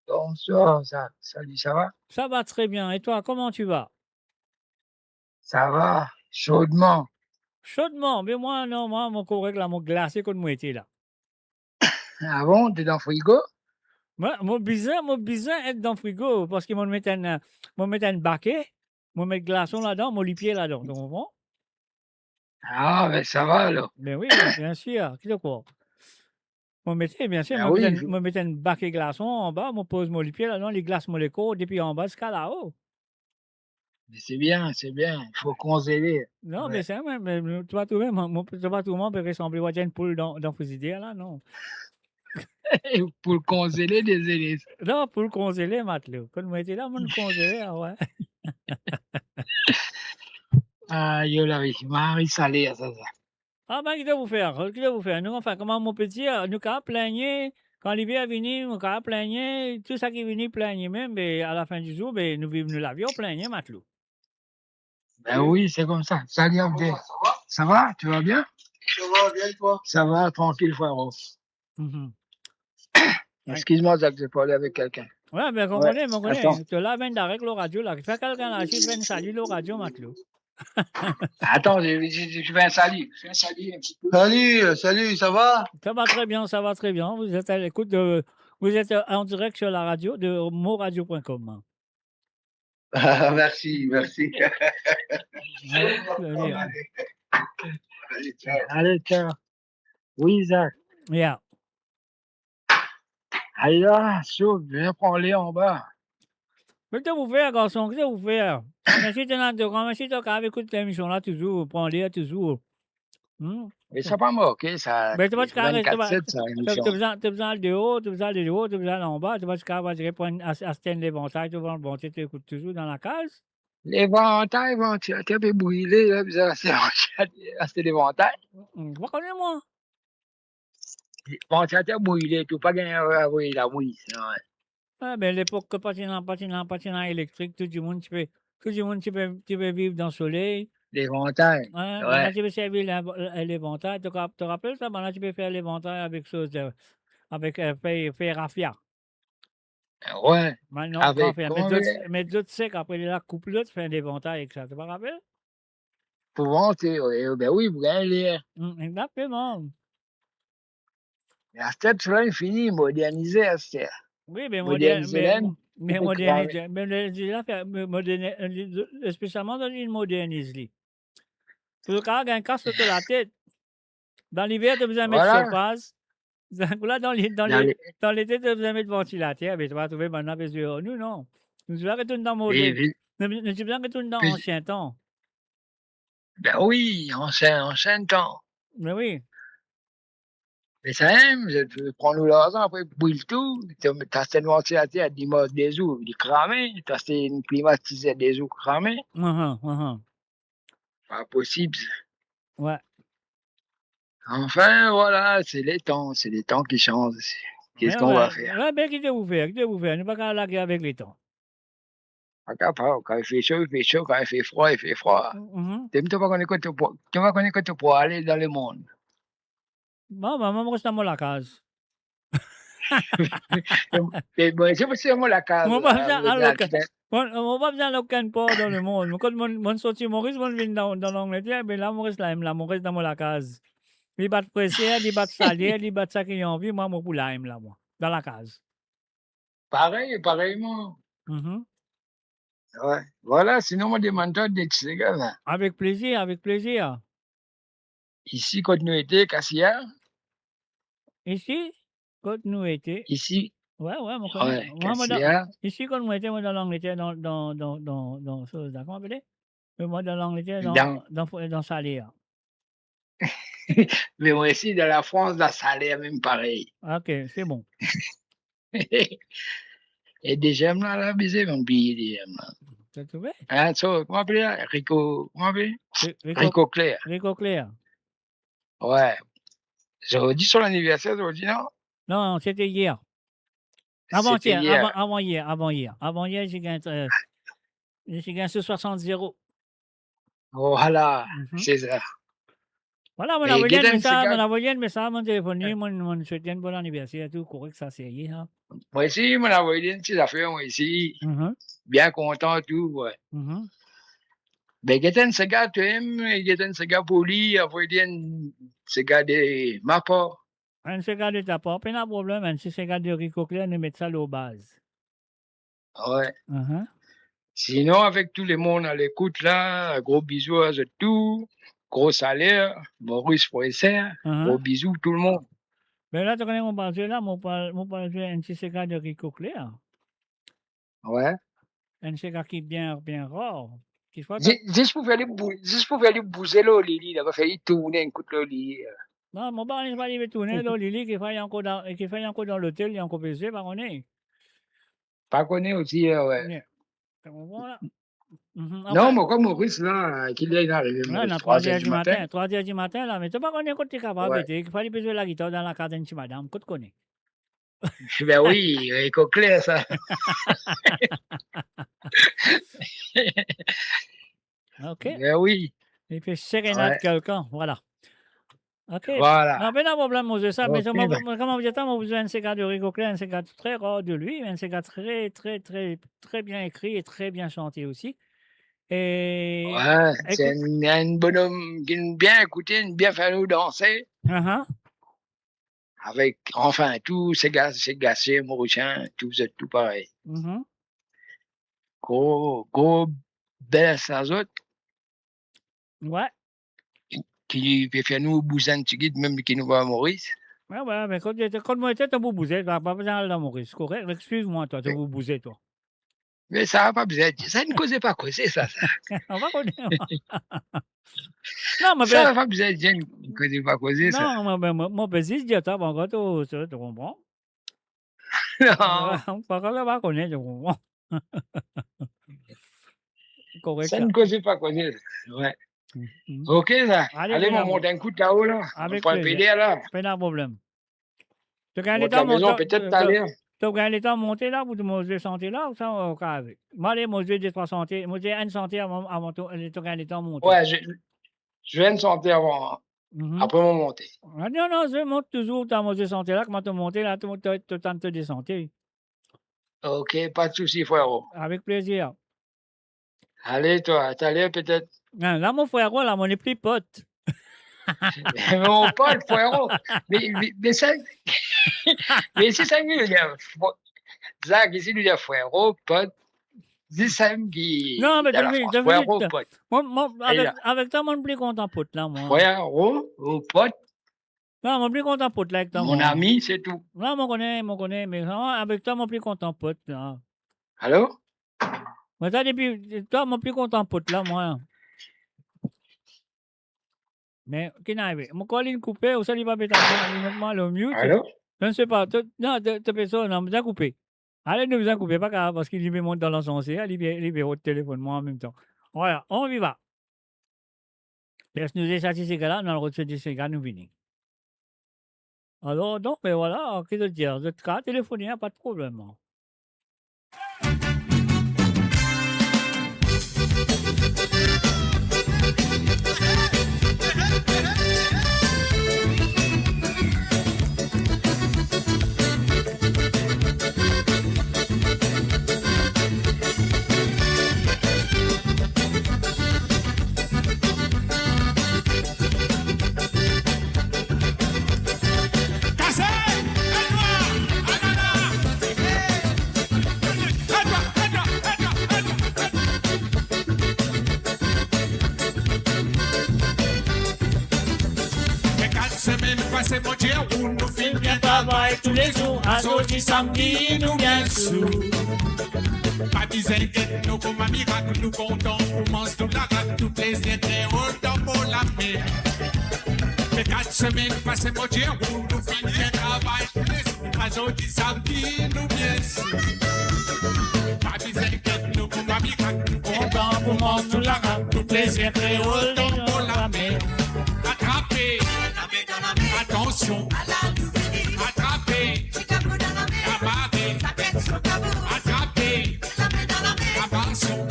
Bonsoir, salut, ça va? Ça va très bien. Et toi, comment tu vas? Ça va, chaudement. Chaudement, mais moi, non, moi, mon correct, là, mon glacé comme moi était là. Ah bon, t'es dans le frigo? Moi, mon bizarre être dans le frigo parce qu'ils m'ont mis un baquet, m'ont mis glaçon là-dedans, m'ont mis pied là-dedans. Tu comprends? Ah, ben ça va alors. Ben oui, bien sûr. Qui te quoi? M'ont mettait, bien sûr, Ben m'ont oui, mis un baquet glaçon en bas, m'ont pose mon pied là-dedans, les glaces, m'ont les côtes, et puis en bas, jusqu'à là-haut. mais c'est bien, il faut congeler. Non, Ouais. mais c'est vrai, mais tu vas trouver, tu vas trouver, peut ressembler à une poule dans le frigidaire, là, non? Pour le congeler, désolé. Non, pour le congeler, matelot. Quand moi j'étais là, moi, le congeler, ah ouais. Ah, yo la vie, Marie salée, ça. Ah ben, qu'est-ce que vous faire? Qu'est-ce que vous faire? Nous, enfin, comment mon petit, nous, quand plaigner, quand l'hiver est venu, nous, quand plaigner, tout ça qui est venu plaigner même, mais à la fin du jour, ben, nous l'avions plaigné, matelot. Ben oui, c'est comme ça. Salut, Abdel. Ça va? Tu vas bien? Ça va bien, toi? Ça va, tranquille, frérot. Mhm. Excuse-moi, Jacques, j'ai parlé avec quelqu'un. Ouais, ben, Ouais, comprenez. attends. Tu l'as bien avec le radio, là. Fais quelqu'un là, qui fait un salut le radio, matelot. Attends, je fais un salut. Je fais un salut un petit peu. Salut, ça va? Ça va très bien, ça va très bien. Vous êtes à l'écoute de. Vous êtes en direct sur la radio de moradio.com. Merci. Allez, tiens. Oui, Jacques. Yeah. Allez là, chaud, viens prendre les en bas. Qu'est-ce que vous faites, garçon? Qu'est-ce que vous faites? Merci de quand écouter l'émission là, toujours, prendre toujours. Mais ça pas manqué, ça. Ben, tu vas te carrer, 24/7, ça, émission. tu as besoin de haut, tu as besoin de haut, tu as besoin d'en bas, tu vas te carrer, tu vas à se l'éventail, tu vas le bon, tu écoutes toujours dans la case. L'éventail, tu as peu brûlé, là, puis ça, c'est l'éventail. Vous connaissez moi? Bon, tu as brûlé, tu pas gagné à brûler la mouille, c'est vrai. Ah, ben, l'époque que patinant électrique, tout le monde, tu peux vivre dans le soleil. L'éventail. Ouais, Ouais. maintenant, tu peux servir l'éventail. Tu te rappelles ça? Maintenant, tu peux faire l'éventail avec avec faire raffia. Ouais. Maintenant, Avec on fait comment mettre d'autres secs, après la coupe l'autre, faire l'éventail avec ça. Tu te rappelles? pour vanter, ben oui, vous gagnez l'air. Exactement. Mais à cette tête-là, il finit, modernisé à cette terre. Oui, mais Moderniser l'aine. spécialement dans l'île modernise. Pour le cas, un casque sur la tête. Dans l'hiver, tu as besoin de mettre Voilà. surface. Là, dans l'été, tu as besoin de mettre ventilateur. Mais tu vas trouver maintenant, parce que nous, non. Nous avons retourné dans moderne. Nous avons retourné dans ancien temps. Ben oui, ancien temps. Mais oui. Mais ça aime, je prends nous l'argent, après, brûle tout. T'as cette ventilateur à 10 mois des eaux, il est cramé. T'as une climatisée des eaux cramées. Pas possible. Ouais. Enfin, voilà, c'est les temps qui changent. Qu'est-ce qu'on va faire? Ouais, ben, qu'est-ce que vous faites? Nous ne pas qu'à laguer avec les temps. Pas capable. Quand il fait chaud, il fait chaud. Quand il fait froid, il fait froid. Tu vas connaître que tu pourras aller dans le monde. Bon, ben, moi, je reste dans la case. C'est moi la case. On va bien à aucun port dans le monde. Quand mon sorti Maurice, mon vient dans l'Angleterre, ben là, Maurice dans la case. Il bat pressé, il bat salé, il bat ça qui a envie, moi, pour là, moi, dans la case. Pareillement. Ouais. Voilà, sinon, moi, demande des petits gars, là. Avec plaisir. Ici, quand nous étions, Cassia. Ici, quand nous étions. Ici. Ouais, mon Ouais, Cassia. Ici, quand nous étions dans l'Angleterre, dans comment on appelle? Moi, dans l'Angleterre, dans Salé. Mais moi aussi, dans la France, dans Salé, même pareil. Ok, c'est bon. Et des gemmes là, la baiser, mon billet, des gemmes là. Tu trouvé? Hein, ça, comment appeler là? Rico Claire. Rico Claire. Ouais. J'aurais dit son anniversaire aujourd'hui, non? Non, c'était hier. C'était hier. Avant hier, j'ai gagné ce 60-0. Voilà, c'est ça. Voilà, mon Mais envoyé un Gaëtan message, Sega- mon envoyé un message, mon téléphone, mon souhaité un bon anniversaire, tout correct, ça c'est hier. Moi aussi, mon envoyé une petite affaire, moi ici. Bien content, tout, ouais. Ben, Gaëtan Sega, tu aimes, Gaëtan Sega poli, envoyé une Sega de ma part. Un Sega de ta part, pas de problème, un Sega de Rico Claire, nous mettons ça là aux bases. Ouais. Sinon, avec tout le monde à l'écoute, là, gros bisous à eux tout, gros salaire, Maurice.fr, gros bisous tout le monde. Mais là, tu connais mon parti là, mon parti, un petit Sega de Rico Claire. Ouais. Un Sega qui est bien rare. Juste pour faire les bouger là, Lili, il va faire tourner un coup de Lili. Non, mon père n'est pas arrivé tourner, là, Lili, qui fait encore dans l'hôtel, il y a encore baisé, par contre. Pas connu aussi, ouais. Voilà. Non, mais comme Maurice, là, qu'il est arrivé, Ouais, dans 3h du matin. 3h du matin, là, mais tu n'as pas connu quand tu es capable, il fallait besoin la guitare dans la carte de madame, que tu connais. Ben oui, Rico Claire, ça. OK. Ben oui. Il fait sérénade quelqu'un, voilà. OK. Voilà. Non, pas de problème, moi, ça. Mais Ok, ben. comment vous dites, moi, vous avez un Sega de Rico Claire, un Sega très rare de lui, un Sega très, très, très, très bien écrit et très bien chanté aussi. Et... Ouais, c'est un bonhomme qui aime bien écouter, bien faire nous danser. Avec, enfin, tous ces gars, Mauricien, tout pareil. Gros, belle à autres. Ouais. Qui peut faire nous bouger un petit guide, même qui nous va à Maurice. Ouais, mais quand moi j'étais, tu vous bousez, tu n'as pas besoin d'aller à Maurice, correct? Excuse-moi, toi, tu vous bousez, toi. Mais ça n'a pas besoin de dire. Ça ne causait pas causer, ça. On va connaître. Non, mais ça n'a pas besoin de dire, ne causait pas causer, ça. Non, mais moi, je dis, tu comprends? Non. On va connaître, tu comprends? Correct. Ça ne causait pas causer, ouais. Ok, ça. Allez, on monte un coup de là-haut, là. On prend le PD, là. Pas de problème. Tu as gagné le temps peut-être tout à l'heure. Tu as gagné le temps de monter là, ou de manger santé là, ou ça, au cas avec? Moi, les manger des 3 santé, manger une santé avant tu as gagné le temps de monter. Ouais, je viens de santé avant, après mon montée. Non, je monte toujours, tu as mangé santé là, comment tu montes là, tu as le temps de te descenter. Ok, pas de souci, frérot. Avec plaisir. Allez, toi, tout à l'heure peut-être. Là, mon frérot, là, on est plus potes. Mon pote, frérot. Mais ça. Mais c'est ça, lui, Zach, ici, lui, il a frérot, pote. C'est ça qui. Non, mais frérot, pote. Avec toi, moi, je suis plus content, pote, là, moi. Frérot, pote. Non, moi, je suis plus content, pote, là, avec toi. Mon ami, c'est tout. Non, moi, je connais, mais avec toi, moi, je suis plus content, pote, là. Allô? Mais toi, depuis, toi, moi, je suis plus content, pote, là, moi. Mais, qui n'a arrivé? Mon colline coupé, ou ça, il va mettre le mute. Allô? Je ne sais pas. Non, tu fais ça, non, vous avez coupé. Allez, nous vous avez coupé, pas grave, parce qu'il monte dans l'ascenseur, il au téléphone, moi, en même temps. Voilà, on y va. Laisse-nous échapper ces gars-là, on a le reçu de ces gars, nous venons. Alors, donc, mais voilà, qu'est-ce que dire? De cas, téléphoner, pas de problème. C'est mon Dieu, où nous filons bien travail tous les jours. À sortir samedi, nous bien sous. Pas dizaine, nous comme un miracle, nous comptons. On mange tout la rate, tout plaisir, très haut dans mon mer. Mais 4 semaines, passez mon Dieu, où nous filons bien travail tous les jours. À sortir samedi, nous bien sous. Pas dizaine, nous comme un miracle, nous comptons. On mange tout la rate, tout plaisir, très haut dans mon mer. Attrapez. Attention, attrapez, amarrez, attrapez, attention,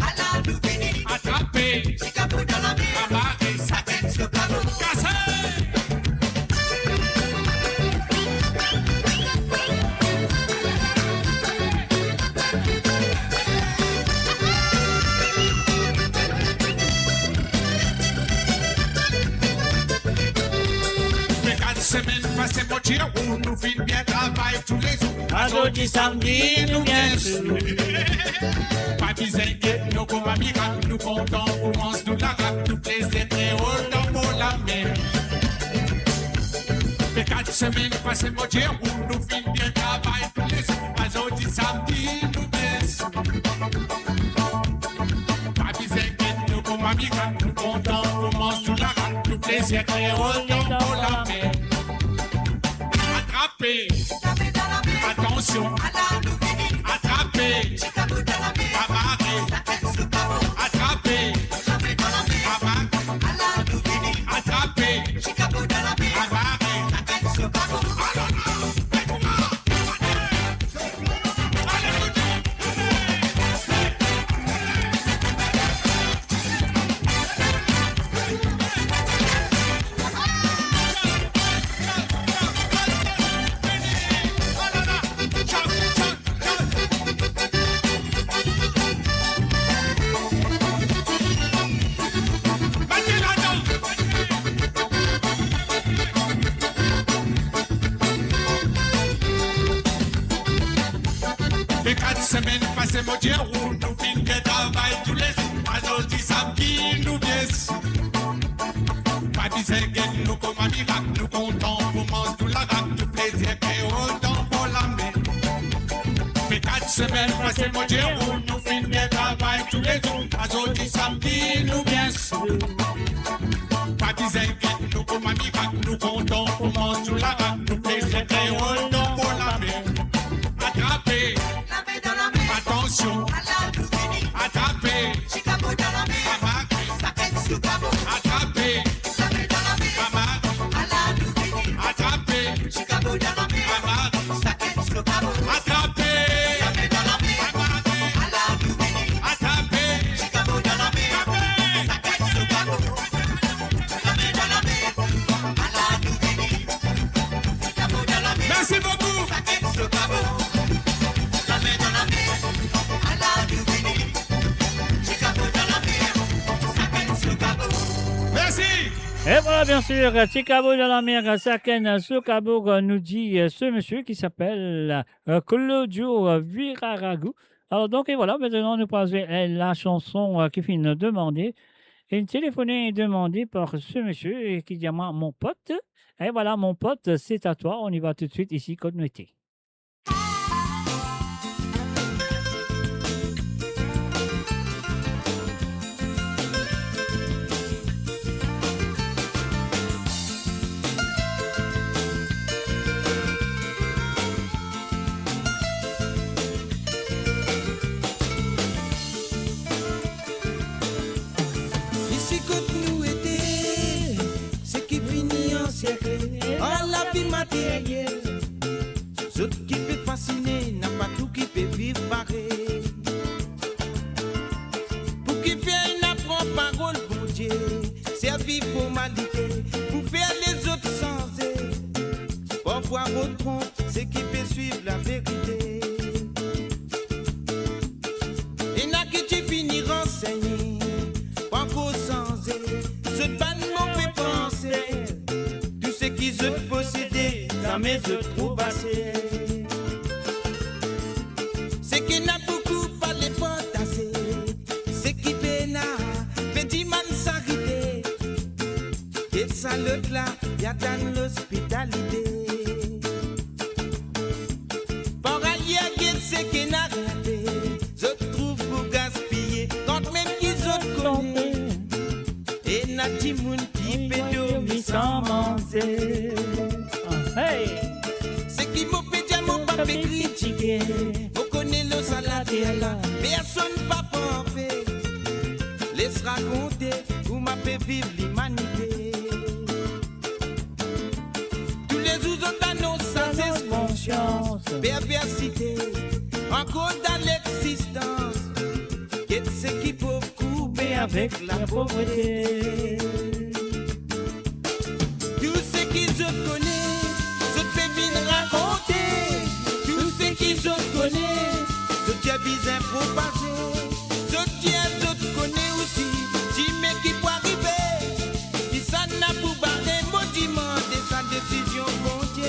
attrapez, amarrez, cassez. passer mon tir, nous finissons bien travail tous les jours. Vendredi, samedi, nous bien sûr. Pas besoin de nous comme amical, nous comptons, on mange, nous la rap, nous plaisir très haut dans pour la mer. Les 4 semaines, passer mon tir, nous finissons bien travail tous les jours. Vendredi, samedi, nous bien sûr. Pas besoin de nous comme amical, nous comptons, on mange, nous la rap, nous plaisir très haut dans pour la mer. Attrapez, attention, attrapez, amarrez, attrapez, attrapez, les 4 semaines passées, mon Dieu, nous finissons de travail tous les jours. Aujourd'hui, samedi, nous bien. Pas besoin de nous comme amical, nous comptons pour manger tout la rap, tout plaisir et autant pour la mer. Les 4 semaines passées, mon Dieu, nous finissons de travail tous les jours. Aujourd'hui, samedi, nous bien. Pas besoin de nous comme amical, nous comptons pour manger tout la rap, tout plaisir et autant pour la mer. Attrapez, attention, attrapez, attrapez, merci beaucoup. Merci. Et voilà, bien sûr, Tikabo dans la mer, Saken Sokabo nous dit ce monsieur qui s'appelle Claudio Viraragu. Alors, donc, et voilà, maintenant, nous passons la chanson qui finit de demander. Une téléphonée demandée par ce monsieur qui dit à moi, mon pote. Et voilà, mon pote, c'est à toi. On y va tout de suite ici, Côte Nuitée. Ici quand nous étions, c'est qui finit en siècle, en la vie matérielle. Ce qui peut fasciner, n'a pas tout qui peut vivre pareil. Pour qui fait une apprend parole, bon Dieu, servir formalité, pour faire les autres sans eux. Parfois, votre trompe, c'est qui peut suivre la vérité. Et n'a qui tu finis renseigné. Encore sans eux, ce pas de mauvais pensée. Tout ce qui se possédait, ça m'est trop passé. C'est qui n'a beaucoup pas les fantasées. C'est qui péna, petit man s'arrêter. Et ça l'autre là, y'a dans l'hospitalité. Par ailleurs, c'est qui n'a raté. Je trouve pour gaspiller, quand même qu'ils ont connu. Et Nati moun qui peut dormir sans manger. Hey! C'est qui m'a pété, mon pas fait critiquer. Vous connaissez le salade là, personne pas fait. Laisse raconter, vous m'a fait vivre l'humanité. Tous les jours dans nos sens conscience, perversité, encore dans l'existence. Qu'est-ce qui peut couper avec la pauvreté? Tout ce qui se connaît, je peux bien raconter. Tout ce qui se connaît, je tiens bien propager. Je tiens, je connais aussi. Dis-moi qui peut arriver. Qui ça n'a pour barrer, maudiment de sa décision, bon Dieu.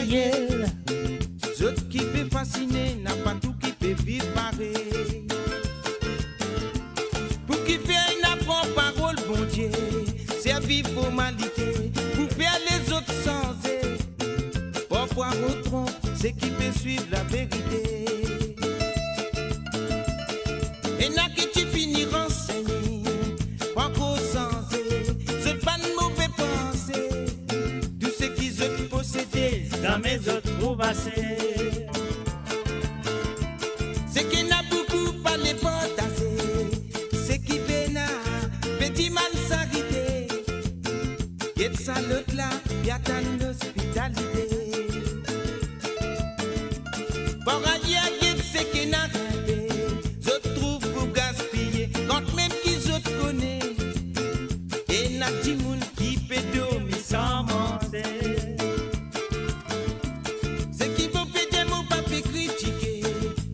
yeah, yeah. Zot qui peut fasciner, n'a pas tout qui peut vivre pareil. Pour qui fait n'a pas parole, bon Dieu, servir formalité. Pour faire les autres sans eux, parfois on trompe, c'est qui peut suivre la vérité. Et n'a qui tu finis renseigné, pas qu'au sans eux, c'est pas de mauvais pensée. Tout ce qu'ils ont possédé, dans mes autres trouvassés. C'est qui n'a beaucoup parlé fantasé, c'est qui béna, petit man s'arrêter. Y'a de salote là, y'a ta l'hospitalité. Pour ailleurs, y'a de ce qui n'a raté, je trouve pour gaspiller, quand même qu'ils autres connaissent. Et n'a dit moun qui peut dormir sans manger. C'est qui vous fait des mots, pas fait critiquer.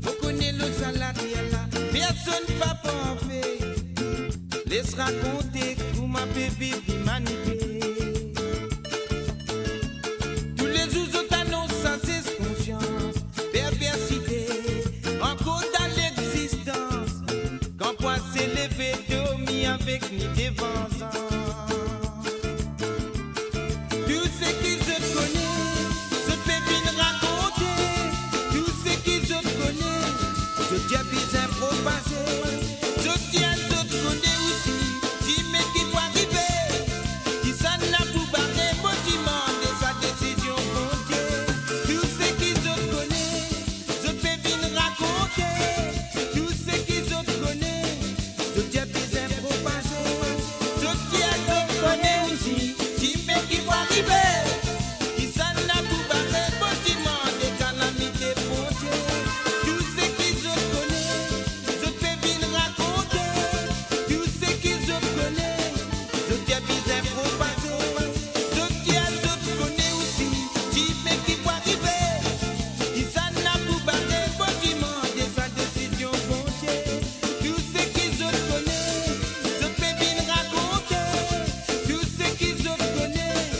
Vous connaissez le salarié là, personne pas parfait. Laisse raconter vous m'avez vivre l'humanité. Tous les jours, vous annoncent sans cesse conscience, perversité, encore dans l'existence. Quand poids s'élever, dormir avec ni dévengeance. Tout ce qu'ils se connaissent, se fait bien raconter. Tout ce qu'ils se connaissent, je tiens bien propager. Je tiens d'autres connaissent aussi. Si mais qui doit arriver, qui s'en a pour barrer, moi qui demande sa décision pour Dieu. Tout ce qu'ils se connaissent, je fais bien raconter. Tout ce qu'ils se connaissent, je tiens bien propager. Je tiens d'autres connaissent aussi. Si mais qui doit arriver, qui s'en a pour barrer, moi qui demande calamité pour Dieu. Tout ce qu'ils se connaissent, je fais bien raconter. Tout ce qu'ils se connaissent, je tiens bien propager. Je tiens d'autres connaissent aussi. Si mais qui doit arriver, qui s'en a pour barrer, moi qui demande sa décision pour Dieu. Tout ce qu'ils se connaissent, je fais bien raconter. Tout ce qu'ils se connaissent,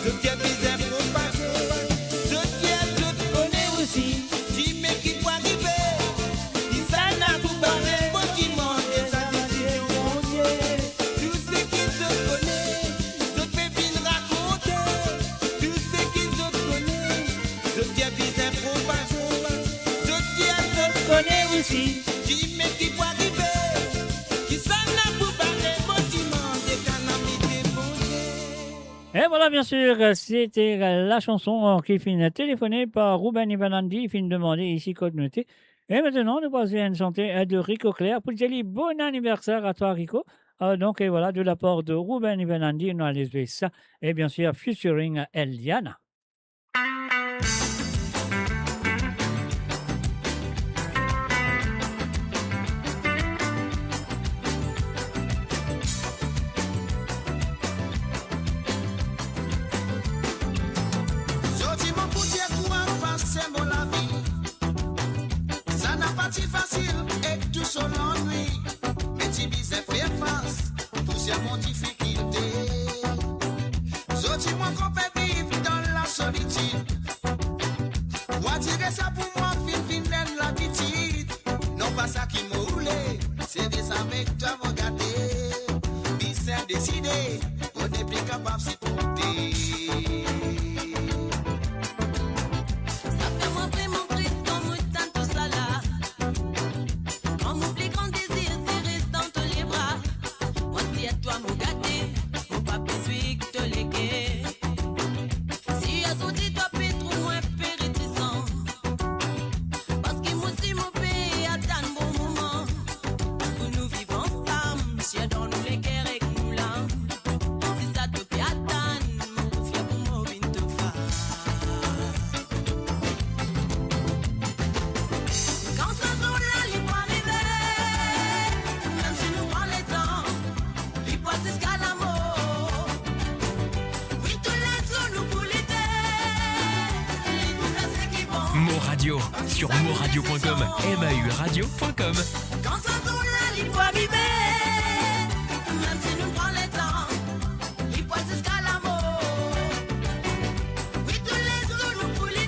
je tiens bien propager. Je tiens d'autres connaissent aussi. Si mais qui doit arriver, qui s'en a pour barrer, moi qui demande sa décision pour Dieu. Tout ce qu'ils se connaissent, je fais bien raconter. Tout ce qu'ils se connaissent, je tiens bien propager. Je tiens d'autres connaissent aussi. Si mais qui doit arriver, qui s'en a pour barrer, moi qui demande calamité pour Dieu. Et voilà, bien sûr, c'était la chanson qui finit téléphonée par Ruben Ivanandi. Il finit demander ici code noté. Et maintenant, nous passons à une santé de Rico Claire pour dire bon anniversaire à toi, Rico. Donc, et voilà, de la part de Ruben Ivanandi, nous allons jouer ça. Et bien sûr, featuring Eliana. Jodi mon pour dire toi passer mon la vie. Ça n'a pas été facile et tout seul l'ennui. Mais tu bisais faire face, tout c'est mon difficulté. Jodi mon qu'on peut vivre dans la solitude. Moi dire ça pour moi, fin l'habitude. Non pas ça qui m'a roulé, c'est des avec toi mon gâté. Bisais décidé, on n'est plus capable de se compter. Ça fait moi vraiment triste quand moi t'en tout ça là. Quand mon plus grand désir c'est rester dans tous les bras. Moi si à toi mon gâté, mon pas besoin que te léguer. Si à son dit toi peut trop moins pérétissant. Parce que moi si mon pays attend un bon moment. Pour nous vivre ensemble, si dans nous les guerres et nous l'âme. Si ça te fait attendre, mon fier pour moi vite te faire. Quand ce jour-là, il va arriver, même si nous prend le temps, il passe jusqu'à la mort. Oui, tous les jours, nous pour l'été, il nous fait ce qui est bon. Mo Radio sur moradio.com, mauradio.com. Quand ce jour-là, il va arriver, même si nous prend le temps, il passe jusqu'à la mort. Oui, tous les jours, nous pour l'été,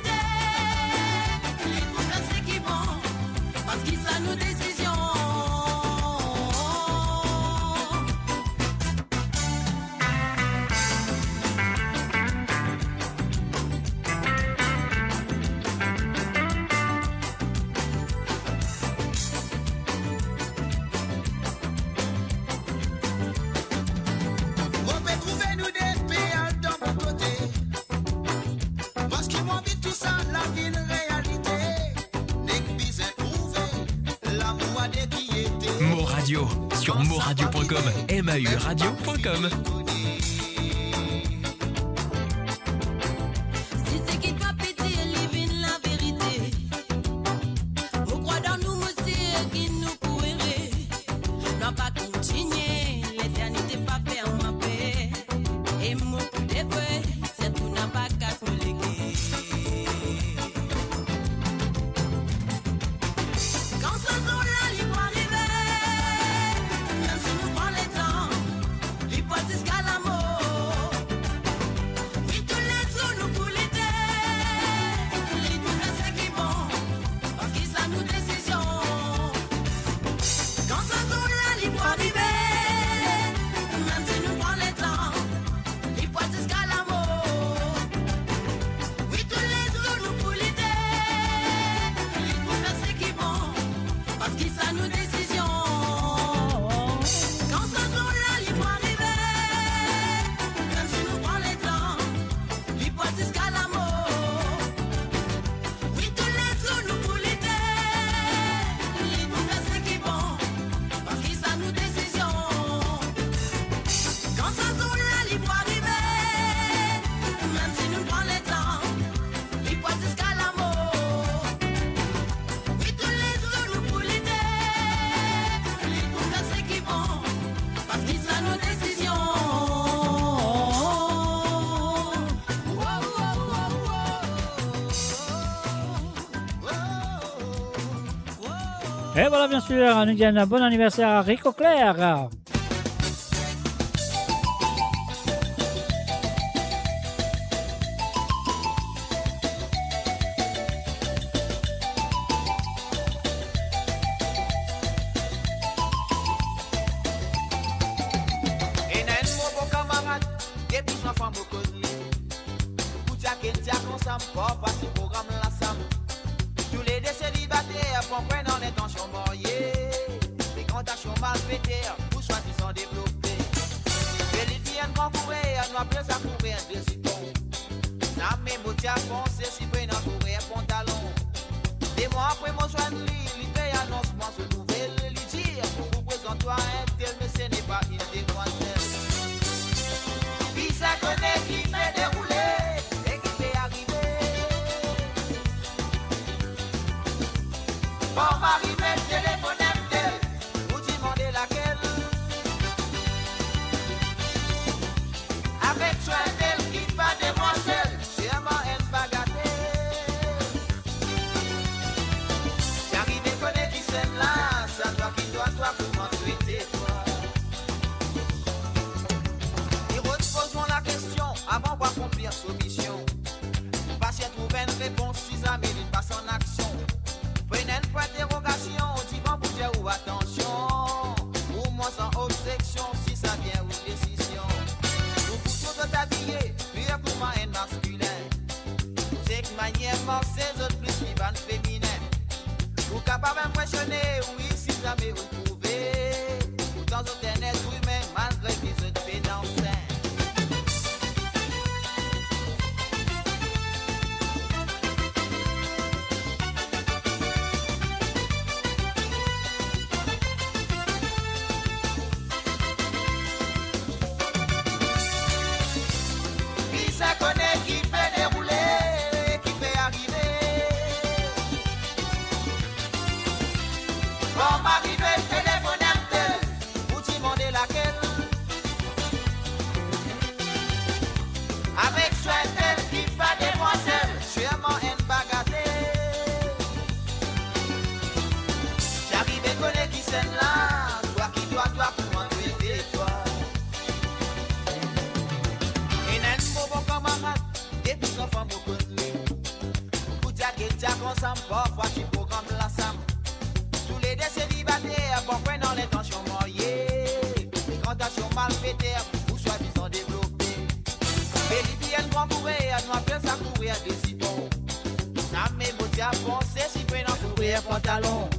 Radio sur moradio.com, mauradio.com. Si c'est qui va péter, living la vérité. On croit dans nous, monsieur, qui nous couerait. Non, pas continuer, l'éternité pas faire ma paix. Et mon coup de vrai, c'est tout n'a pas qu'à se léguer. Quand ce jour-là, il va arriver, même si nous prend les temps, l'hypothèse qu'à la mort. Oui, tous les jours, nous pour l'été, les tout fait ce qui est bon, parce qu'ils ça nous décision. Quand ce jour-là, il va arriver, même si nous prend les temps, l'hypothèse qu'à la mort. Oui, tous les jours, nous pour l'été, les tout fait ce qui est bon, parce qu'ils ça nous décision. Quand ce jour-là, il va arriver, même si nous prend les temps, l'hypothèse qu'à la mort. Oui, tous les jours, nous pour l'été, les tout fait ce qui est bon, parce qu'ils ça nous décision. Quand ce jour-là, il va arriver, même si nous prend les temps, l'hypothèse qu'à la mort. Oui, tous les jours, nous pour l'été, les tout fait ce qui est bon, parce qu'ils ça nos décisions. Et voilà, bien sûr, nous disons un bon anniversaire à Rico Claire. Et n'a un bon camarade, et puis ma femme au côté. Pour dire qu'elle tient ensemble, pas passer programme la sam. Tous les deux célibataires, comprennent en intention mariée. Les cantations mal fêtées, pour soi-disant développées. Et les viennent concourir, nous appelons ça courir un décision. La même moitié à penser, si près dans courir un pantalon. Des mois après, mon soin de lit, il fait annoncement, ce nouvel lui dire. Vous présente-toi un tel, mais ce n'est pas une demoiselle. Puis ça connaît qui m'est déroulé et qui m'est arrivé. Bon, m'arriver, téléphone tel, vous demandez laquelle. Avec soin tel qui pas demoiselle, sûrement elle bagatelle. J'arrive et connais qui c'est là, ça doit qui doit toi pour m'en traiter toi. Et repose-moi la question avant d'accomplir sa mission. Patient trouver une réponse, si amis il passe en action. Prenez une fois d'interrogation, divan pour dire ou attention. Ou moi sans objection, si ça vient ou décision. Ou pour tout t'habiller, puis pour moi un masculin. C'est que manièrement, ces autres plus vivantes féminines. Ou capable d'impressionner, oui, si jamais vous trouvez. Pourtant, autres un être humain, malgré qu'ils autres fait danser. Puis ça connaît qui fait dérouler, qui fait arriver. Bon, m'arriver, téléphone tel, vous demandez laquelle. Avec soin tel qui pas demoiselle, sûrement une bagatelle. J'arrive et connais qui c'est là, toi qui dois pour m'en traiter toi. Et n'a un bon camarade, et puis son femme au côté. Pour dire qu'elle tient ensemble, parfois tu programmes la sam. Tous les deux célibataires, comprennent dans l'intention mariée. Les cantations mal fêtées, pour soi-disant développées. Et les viennent concourir, nous appelons ça courir des citons. Ça met moitié à penser, si près dans courir un pantalon.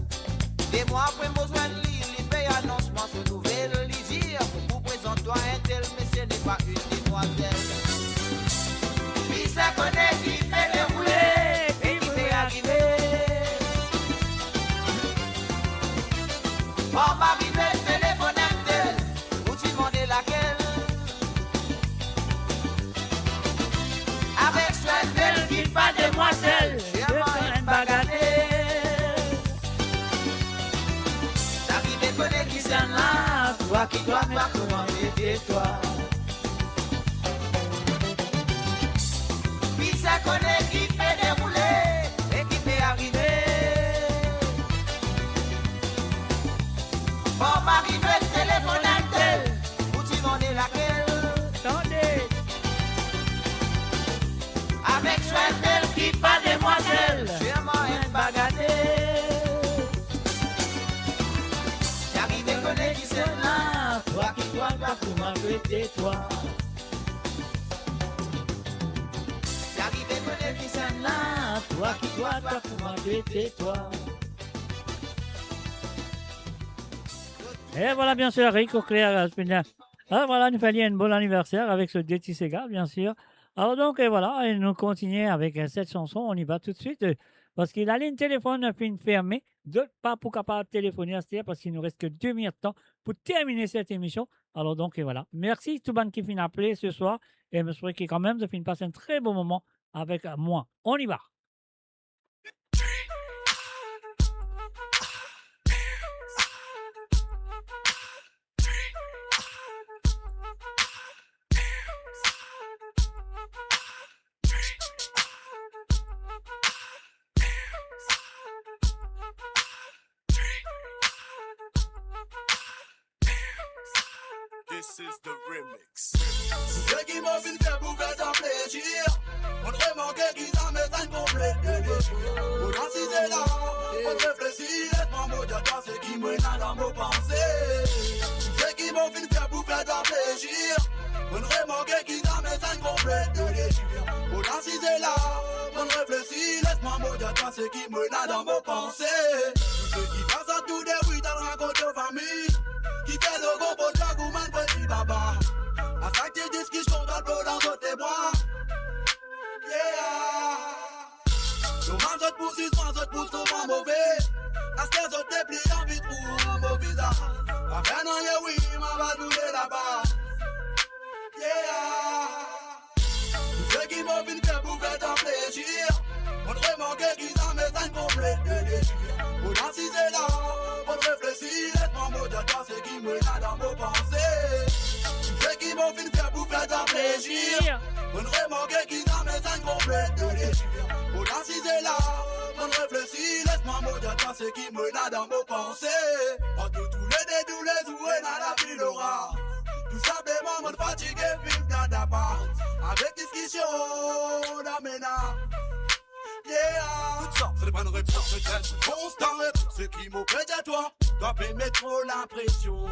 Des mois après, mon soin de lit, il fait annoncement, ce nouvel lui dire. Vous présente-toi un tel, mais ce n'est pas une demoiselle. Puis ça connaît qui fait dérouler et qui fait arriver. Bon, m'arriver, Toi qui dois comment tais-toi. Puis ça connaît qui fait dérouler et qui fait arriver. Bon, Marie, le téléphone à tel, où tu m'en es laquelle. Attendez. Avec soin tel qui pas demoiselle, sûrement une bagatelle. J'arrive et connais qui c'est là, toi qui dois comment tais-toi. J'arrive et connais qui c'est là, toi qui dois comment tais-toi. Et voilà, bien sûr, Rico Claire. Ah, voilà, nous fallait un bon anniversaire avec ce Dirty Sega, bien sûr. Alors donc, et voilà, et nous continuons avec cette chanson. On y va tout de suite parce qu'il a une téléphone fin fermée. D'autres pas pour capable téléphoner à ce parce qu'il nous reste que 2 minutes de temps pour terminer cette émission. Alors donc, et voilà. Merci tout le monde qui finit appelé ce soir. Et je me souhaite que quand même, ça finit de passer un très bon moment avec moi. On y va. This is the remix. Ceux qui m'ont vu faire pour faire ton plaisir, on te manquait qu'ils en mettent un complet de déchire. Pour danser là, on te réfléchit, laisse-moi me dire toi ce qui me n'a dans vos pensées. Ceux qui m'ont vu faire pour faire ton plaisir, on te manquait qu'ils en mettent un complet de déchire. Pour danser là, on te réfléchit, laisse-moi me dire toi ce qui me n'a dans vos pensées. Ceux qui passent à tout des bruits dans le rencontre de famille, qui fait le gros beau job ou man petit baba. À chaque tes disques qui sont dans le dos dans tes bras. Yeah. Nous man autres poussent, nous autres poussent souvent mauvais. À ce qu'elles autres déplient en vite pour mon visage. À faire non, yeah oui, m'a va douler là-bas. Yeah. Tous ceux qui m'ont vu faire pour faire ton plaisir, on te remarquait qu'ils en mettent un complet de déchire. Pour danser là, pour réfléchir, laisse-moi me dire toi ce qui me l'a dans vos pensées. Ceux qui m'ont fait faire pour faire ton plaisir, on remarquait qu'ils en mettent un complet de déchire. Pour danser là, pour réfléchir, laisse-moi me dire toi ce qui me l'a dans vos pensées. Entre tous les jouets dans la ville aura. Tout simplement, mon fatigué, vivre dans ta part. Avec discussion dans mes nains. Yeah, tout ça, c'est pas une réponse, c'est constant. Ce qui m'auprès de toi, doit mettre trop l'impression.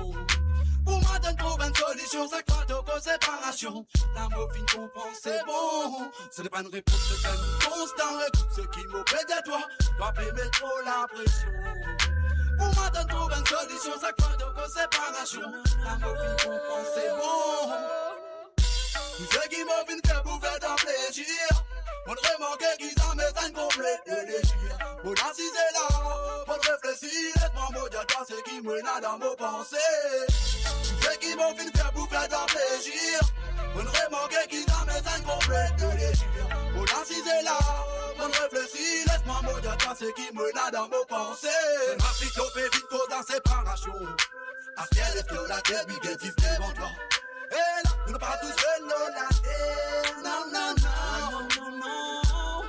Pour moi, donne trouver une solution, ça croit aux séparation. L'amour fin comprend, c'est bon. Ce n'est pas une réponse, c'est un constant. Ce qui m'auprès de toi, doit mettre trop l'impression. Pour moi, donne trouver une solution, ça croit aux séparation. L'amour fin comprend, c'est bon. Tous ceux qui m'ont fait faire pour faire ton plaisir, on te remarquait qu'ils en mettent un complet de déchire. Pour danser là, pour réfléchir, laisse-moi me dire toi ce qui me n'a dans vos pensées. Tous ceux qui m'ont fait faire pour faire ton plaisir, on te remarquait qu'ils en mettent un complet de déchire. Pour danser là, pour réfléchir, laisse-moi me dire toi ce qui me n'a dans vos pensées. C'est ma fille topée vite cause dans séparation. À ciel est que la tête négative devant toi. Et là, nous ne pas tous seuls, la terre. Non, non, non, non, non.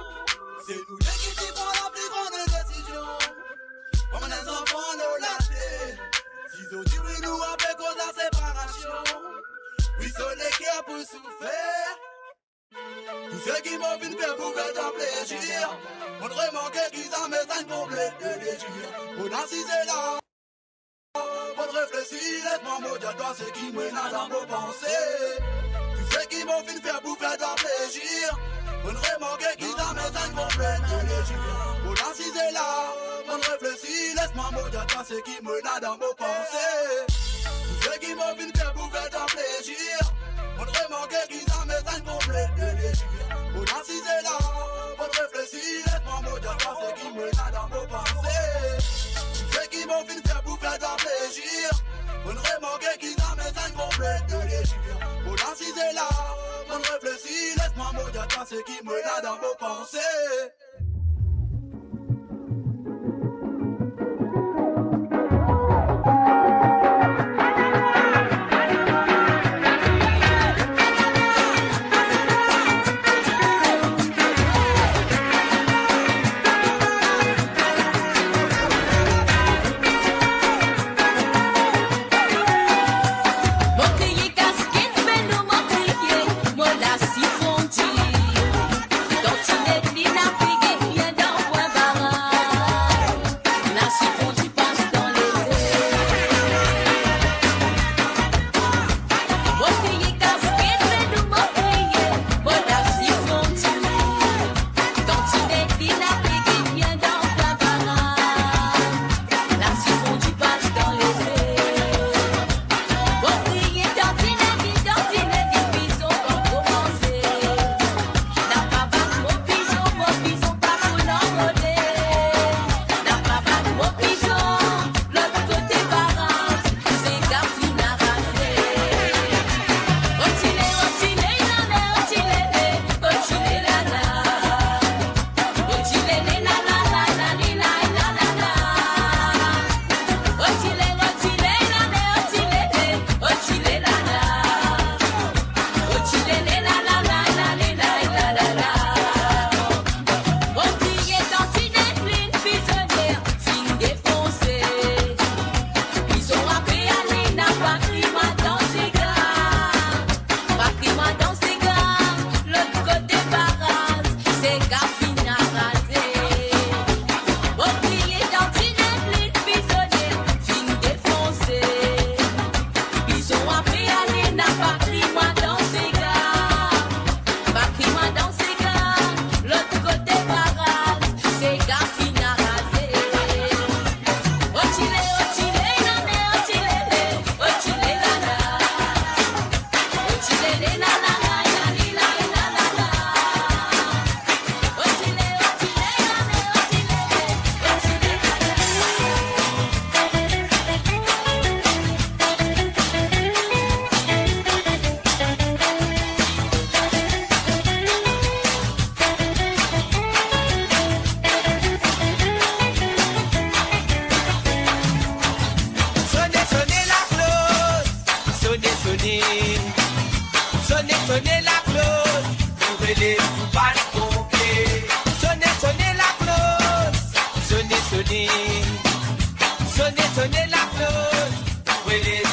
C'est nous qui prend la plus grande décision. Comme les enfants, la terre. Si nous disons, nous rappelons cause la séparation. Oui, c'est les cœurs pour souffrir. Tous ceux qui m'ont vu faire pour faire ton plaisir, on te remarquait qu'ils en mettent un complet de déchire. Pour danser là. Pour réfléchir, laisse-moi me dire toi ce qui me n'a dans vos pensées. Tous ceux qui m'ont fait faire pour faire ton plaisir, on remarquait qu'ils en mettent un complet de déchire. Pour danser là, pour réfléchir, laisse-moi me dire toi ce qui me n'a dans vos pensées. Tous ceux qui m'ont fait faire pour faire ton plaisir, on remarquait qu'ils en mettent un complet de déchire. Pour danser là, pour réfléchir, laisse-moi me dire toi ce qui me n'a dans vos pensées. Ceux qui m'ont fait faire pour faire ton plaisir, on remarquait qu'ils en mettent un complet de déchire. Pour danser là, pour réfléchir, laisse-moi me dire toi ce qui me l'a dans vos pensées.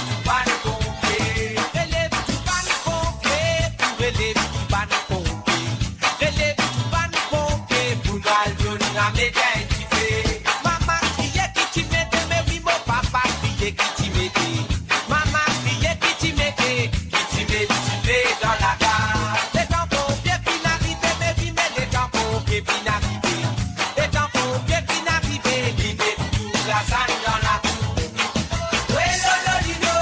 tout ban pompier. Relève tout ban pompier, pour relève tout ban pompier. Relève tout ban pompier, pour nous aller dans les gains qui fait. Maman criait qui t'y mettait, mais oui mon papa criait qui t'y mettait. Maman criait qui t'y mettait dans la gare. Les temps pompiers qui n'arrivaient, mais oui mais les temps pompiers qui n'arrivaient. Les temps pompiers qui n'arrivaient, ils mettent tout la salle dans la cour. Oui lolo lino,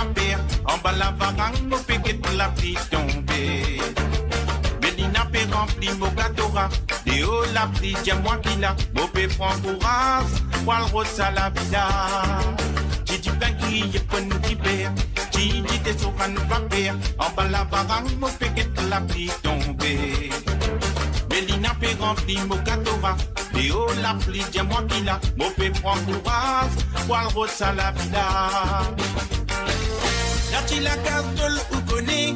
va faire. En bas la varang, mon péquet la pluie tomber. Mélina peut remplir mon gâteau. De haut la pluie, dis-moi qui l'a. Mon pé prend courage, poil rose à la vida. J'ai du pain qui est pour nous libérer. J'ai dit des souverains va faire. En bas la varang, mon péquet la pluie tomber. Mélina peut remplir mon gâteau. De haut la pluie, dis-moi qui l'a. Mon pé prend courage, poil rose à la vida. Y'a-t-il la casse de l'eau connaît?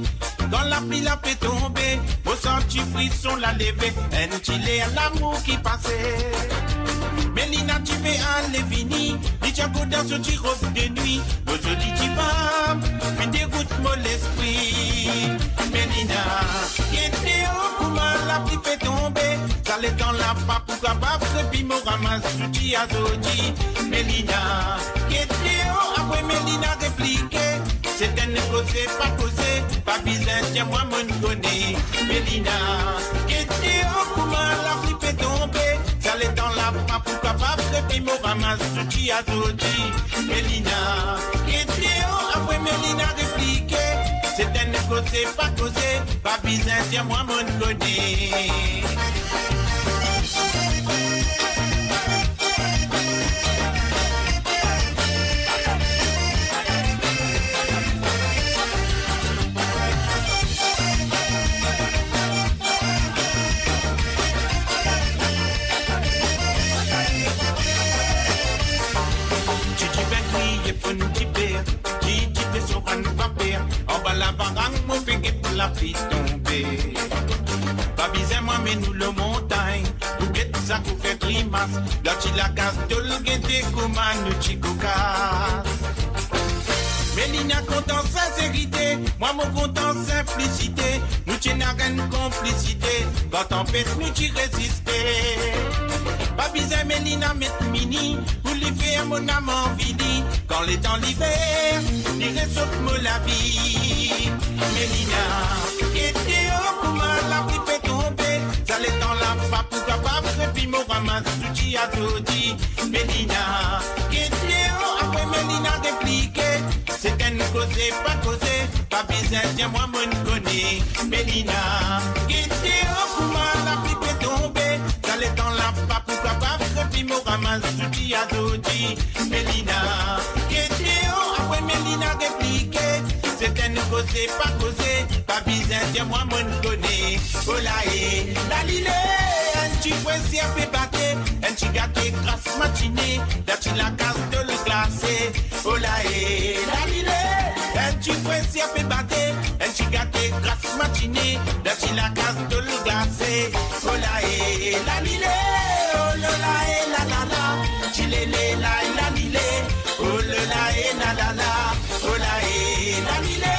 Quand la pluie la fait tomber, vos sentis frisson la lever. Un chilé à l'amour qui passait. Mélina, tu fais aller fini. Dis tiens dans ce petit robe de nuit. Nos jolis tu vas, puis dégoûte mon esprit. Mélina, qui était au comment la pluie fait tomber. Ça les dans la pape ou capable, puis me ramasse sous à Zodi. Mélina, qui était au après Mélina répliqué. C'est un causé, pas causé, pas bizarre, tiens-moi mon connaît. Mélina, qui était au comment la pluie fait tomber. Ça les dans la pape ou capable, puis me ramasse sous à Zodi. Mélina, qui était au après Mélina répliqué. C'est un causé, pas causé, pas bizarre, tiens-moi mon connaît. La varang, mon péquet pour la pluie tomber. Pas bizarre, moi, mais nous le montagne. Pour que tout ça qu'on fait grimace. Là, tu la casse, tout le guetté, comme un chicoca. Mélina content sincérité, moi mon content simplicité. Nous tiens à une complicité. Quand on pèse, nous t'y résister. Pas bizarre, Mélina met mini. Pour lui faire mon âme en vidi. Quand les temps l'hiver, il réchauffe la vie. Mélina, qui était au comment la pluie fait tomber. Ça les temps la pape ou capable, puis me ramasse sous à Zodi. Mélina, qui était au après Mélina répliqué. C'est qu'elle ne causait pas causé, pas bizarre, tiens-moi mon connaît. Mélina, qui était au comment la pluie fait tomber. Ça les temps la pape ou capable, puis me ramasse sous à Zodi. Mélina, qui était au après Mélina répliqué. C'est qu'elle ne causait pas causé, pas bizarre, tiens-moi mon connaît. Oh là et la lilé, un petit poisson à fait battre, un petit gâteau grasse matinée, là tu la casse de le glacé. Oh là et la lilé, un petit poisson à fait battre, un petit gâteau grasse matinée, là tu la casse de le glacé. Oh là et la lilé, oh là et la la la, tu l'es la lilé, oh là et la la la, oh là et la lilé,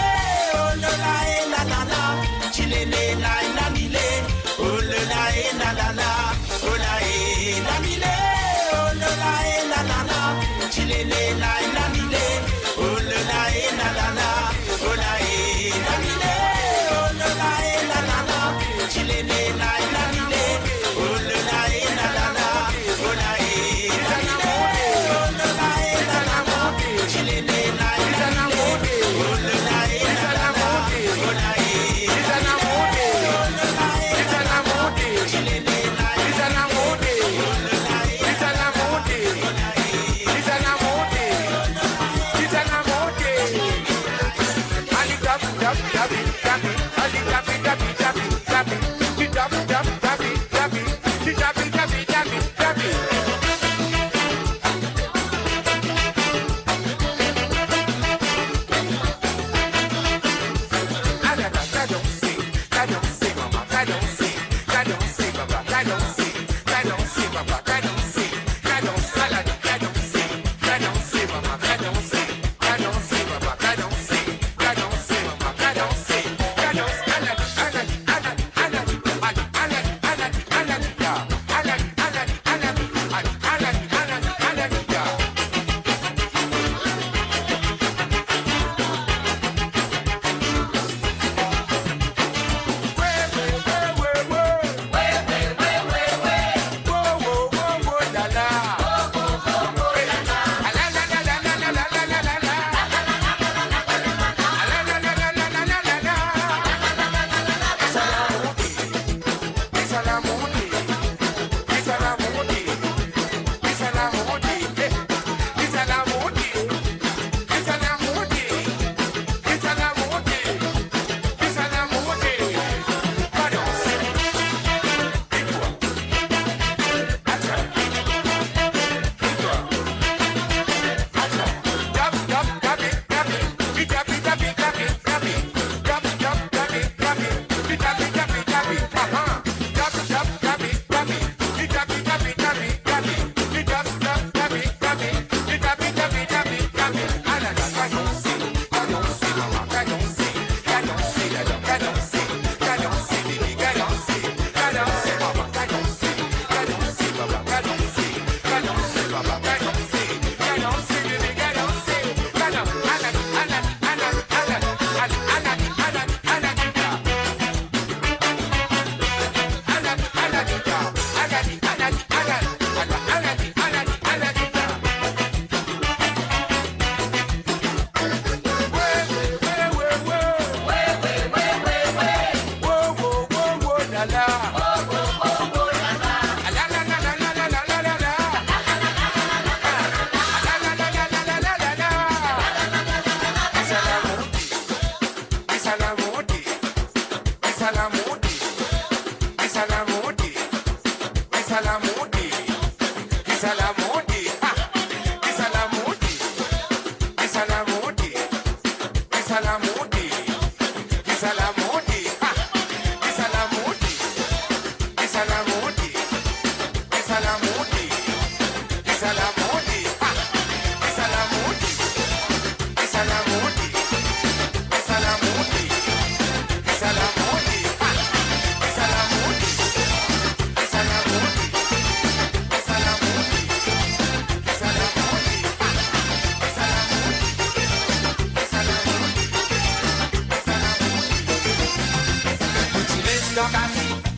oh là et la la la, tu l'es la lilé, oh là et la la la, oh là et la lilé, oh là et la la la, tu l'es la lilé, oh là et la la la, oh là et la lilé, oh là et la la la, tu l'es la lilé, oh là et la la la, oh là et la lilé, oh là et la la la, tu l'es la lilé, oh là et la la la, oh là et la lilé.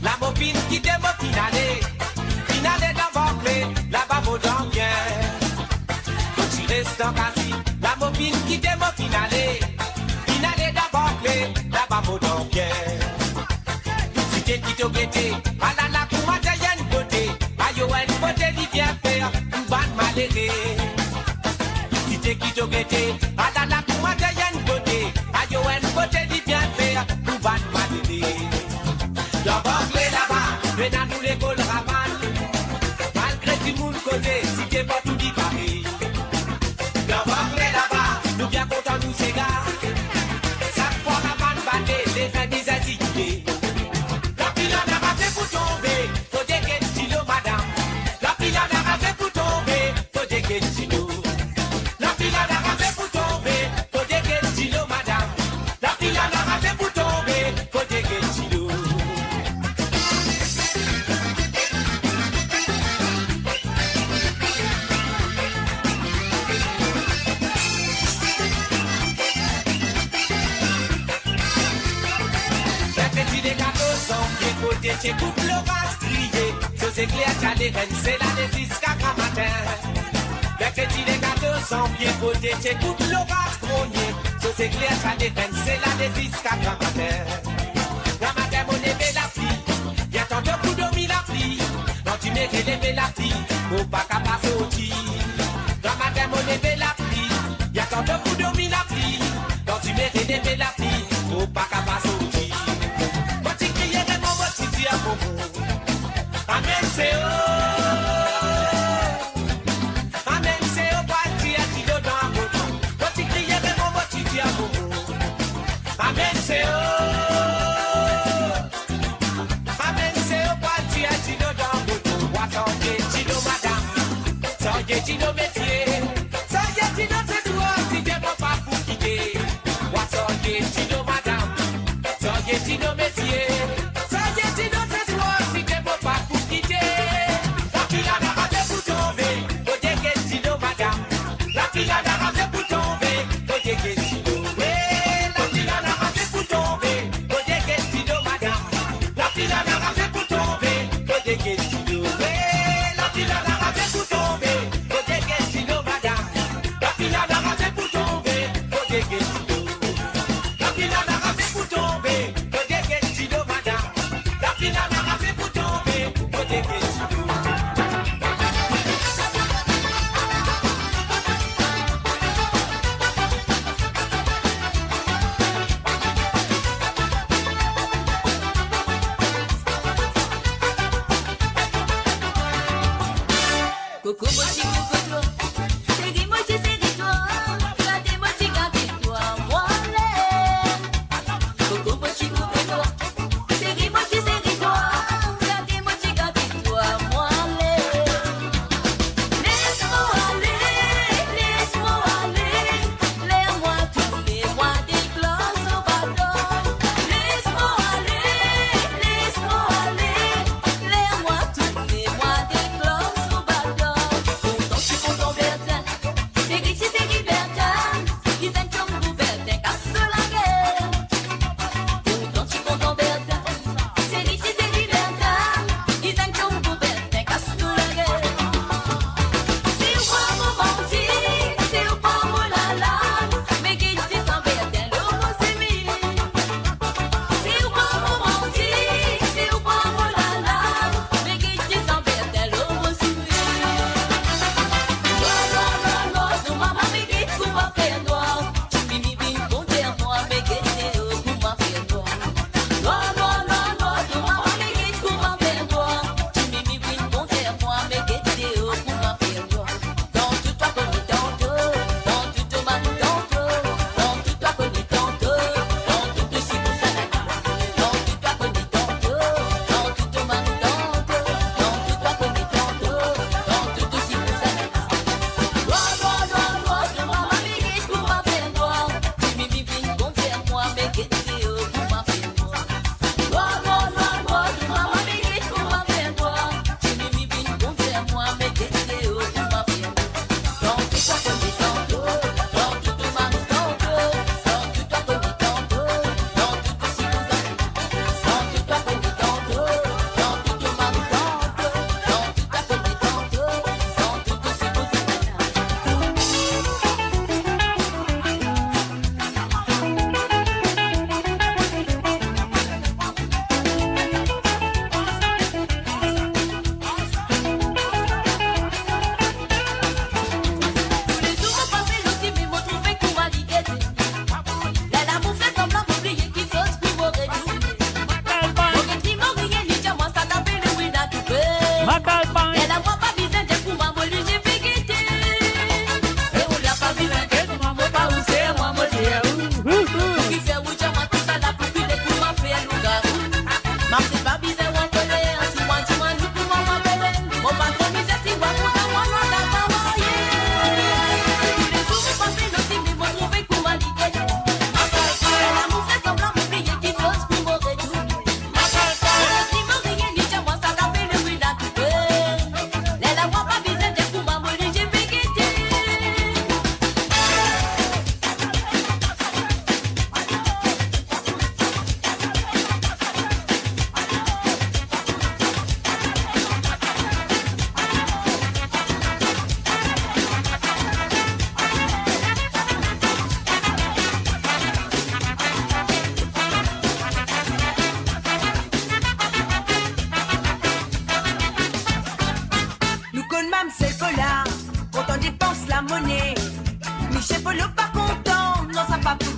La mopine qui démo finale d'abord clé, là-bas vaut dans bien. Quand tu restes en cassis, la mopine qui démo finale d'abord clé, là-bas vaut dans bien. Si t'es qui t'au guetté, à la cour t'as y'a une beauté, aïe une beauté dit bien faire, tout ban maléré. Si t'es qui t'au guetté, à la cour t'as y'a une beauté, aïe une beauté dit bien faire, tout ban maléré. D'abord les là-bas, mais dans nous l'école ramane. Malgré tout le monde causé, si t'es pas tout dit Paris. D'abord les là-bas, nous bien contents nous ces gars. Chaque fois la manne battait, les fins des indignés. La pile en a rasé pour tomber, faut des quel stylo madame. La pile en a rasé pour tomber, faut des quel stylo. La pile en a rasé pour tomber, faut des quel stylo madame. La pile en a rasé pour tomber, faut des quel stylo. J'écoute l'orage crier, ce c'est clair qu'à les reines, c'est la jusqu'à grand matin. Mercredi les gâteaux sans pied côté, j'écoute l'orage grogner, ce c'est clair qu'à les reines, c'est la jusqu'à grand matin. Grand matin mon éveil la pluie, y'a tant de coups d'eau mis la pluie, non tu mets l'éveil la pluie, pour pas qu'à passer au tir. Grand matin mon éveil la pluie, y'a tant de coups d'eau mis la pluie, non tu mets l'éveil la pluie, pour pas qu'à passer au tir. Amen, c'est Amen, c'est parti à Tilo dans la moto. Quand tu cries, mon mot, tu dis à Momo. Amen, c'est Amen, c'est parti à Tilo dans la moto. Wassangé, Tilo, madame. Sangé, Tilo, métier. Sangé, Tilo, c'est toi, si t'es bon pas pour quitter. Wassangé, Tilo, madame. Sangé, Tilo, métier. La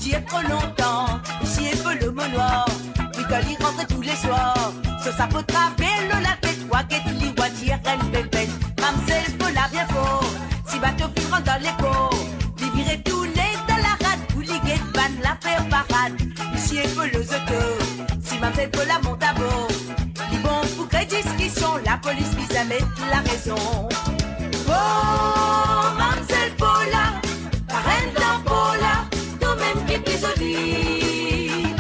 d'y être trop longtemps. Ici est peu le mot noir, puis quand il rentre tous les soirs. Sur sa peau traver le la tête, toi qu'est li voiture, reine pépette. Mamselle peut la bien fort, si bateau filera dans les pots. Li virer tous les dans la rade, ou li guette ban la faire parade. Ici est peu le zoto, si mamselle peut la monte à bord. Li bon pour que discussion, la police vise à mettre la raison. Oh, mamselle Paula, la reine d'un Paula, nous-mêmes qui plus jolie.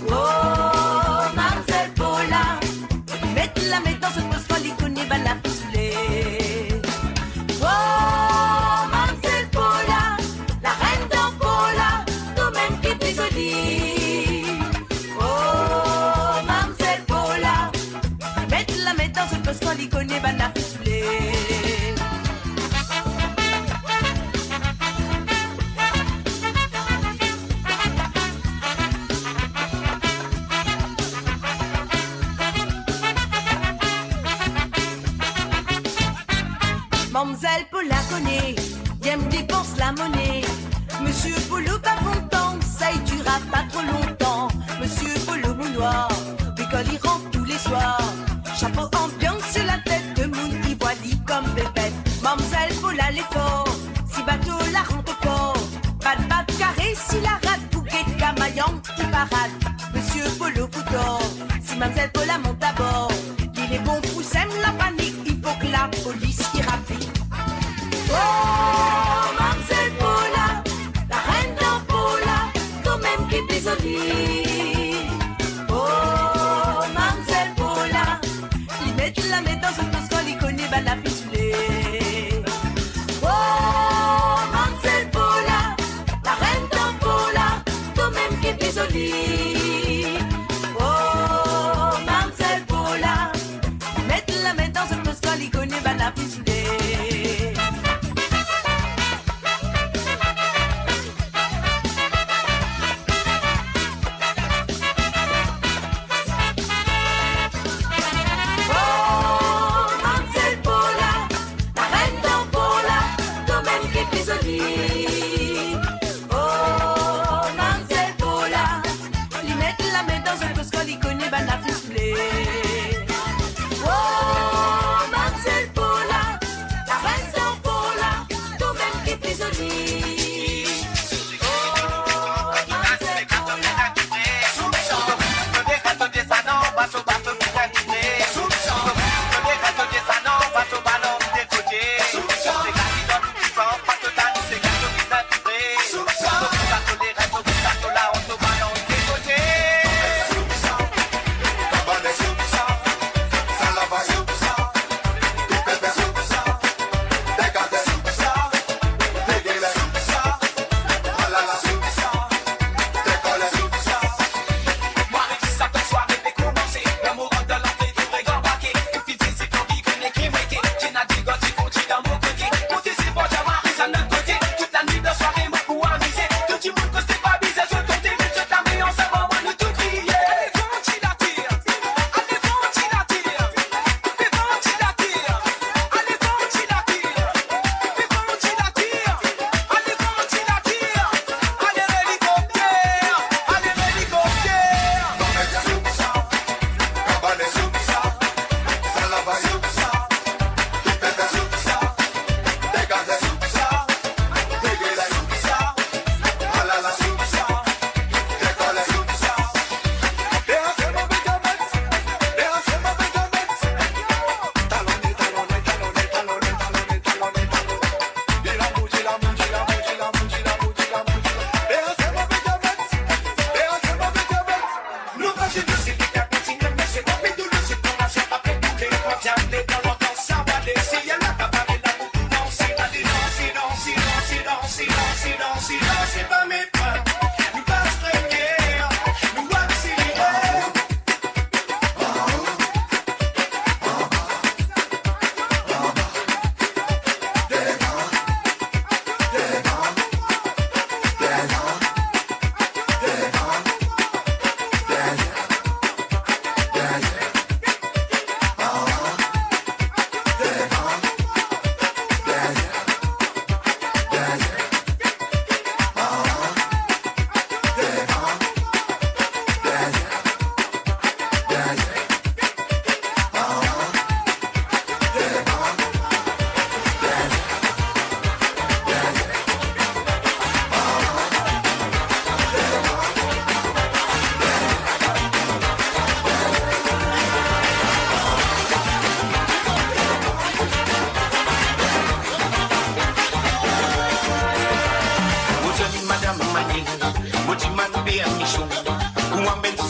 Oh, mamselle Paula, mettre la mettre dans ce poste qu'on lui connaît, va la fouler. Oh, mamselle Paula, la reine d'un Paula, nous-mêmes qui plus jolie. Oh, mamselle Paula, mettre la mettre dans ce poste qu'on lui connaît, va la fouler. Mamselle Paula connaît, aime dépense la monnaie. Monsieur Polo pas content, ça y durera pas trop longtemps. Monsieur Polo mon noir, l'école il rentre tous les soirs. Chapeau ambiance sur la tête de Moon, il voit lit comme bébête. Mamselle Paula l'effort, si bateau la rentre au port. Pas de batte carré si la rate, bouquet de camaillant qui parade. Monsieur Polo foutor, si Mamselle Paula monte à bord. Il est bon pour sème la panique, il faut que la police y rapide. Oh, mamselle Paula, la reine d'un Paula, toi-même qui t'es jolie. Oh, mamselle Paula, il met la met dans un poste qu'on lui connaît, va la ficeler. Oh, mamselle Paula, la reine d'un Paula, toi-même qui t'es jolie. Oh, mamselle Paula, mettre la main dans un poste qu'on lui connaît, va la ficeler.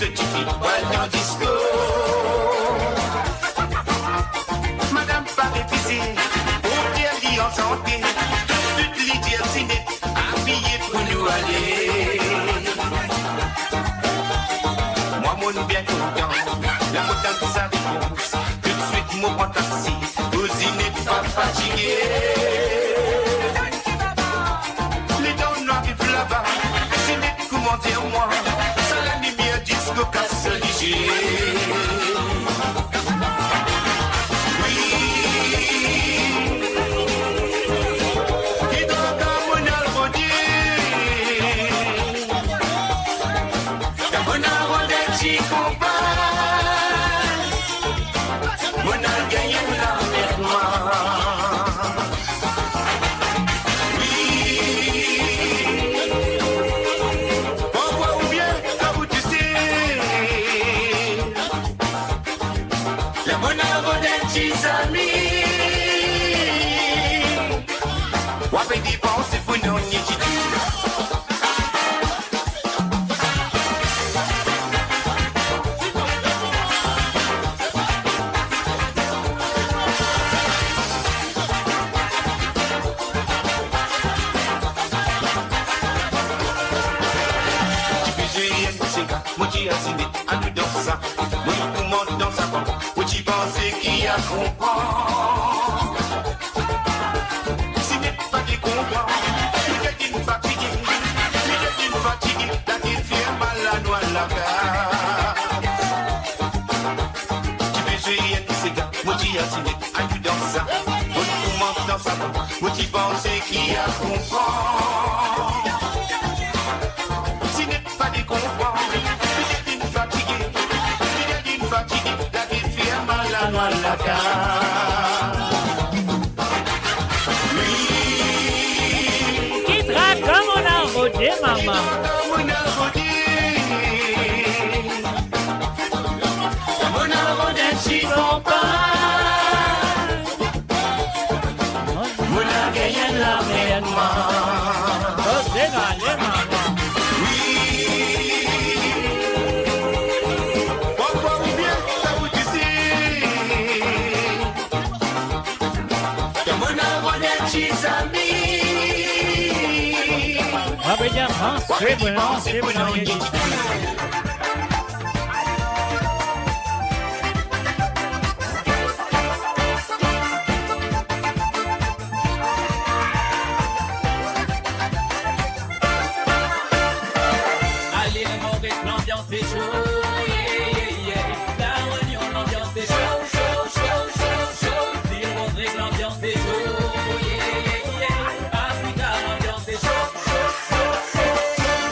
certifié dans disco. Madame pas épicée, pour dire dit en santé, toute l'idée ciné, habillée pour nous aller. Moi mon bien content, la montagne ça réponse, tout de suite mon prend taxi, vous n'êtes pas fatigué. Les dents noires vivent là-bas, c'est net comment dire moi, ça la lumière disco casse léger. Si n'est pas des combats, il est une fatiguée, la qui fait mal la noix la gare. Tu veux jouer un cigare, moi j'y assigné, à tu dans ça, moi tu commences dans sa main, moi tu penses qu'il y a comprend. Si n'est pas des combats, il est une fatiguée, la qui fait mal la noix la gare. Maman. C'est bon, allez, le Maurice, l'ambiance est chaud, yeah, yeah. La Réunion, l'ambiance est chaud, chaud, chaud, chaud, chaud. L'île Rodrigue, l'ambiance est chaud, yeah, yeah. Africa, l'ambiance est chaud, chaud, chaud, chaud.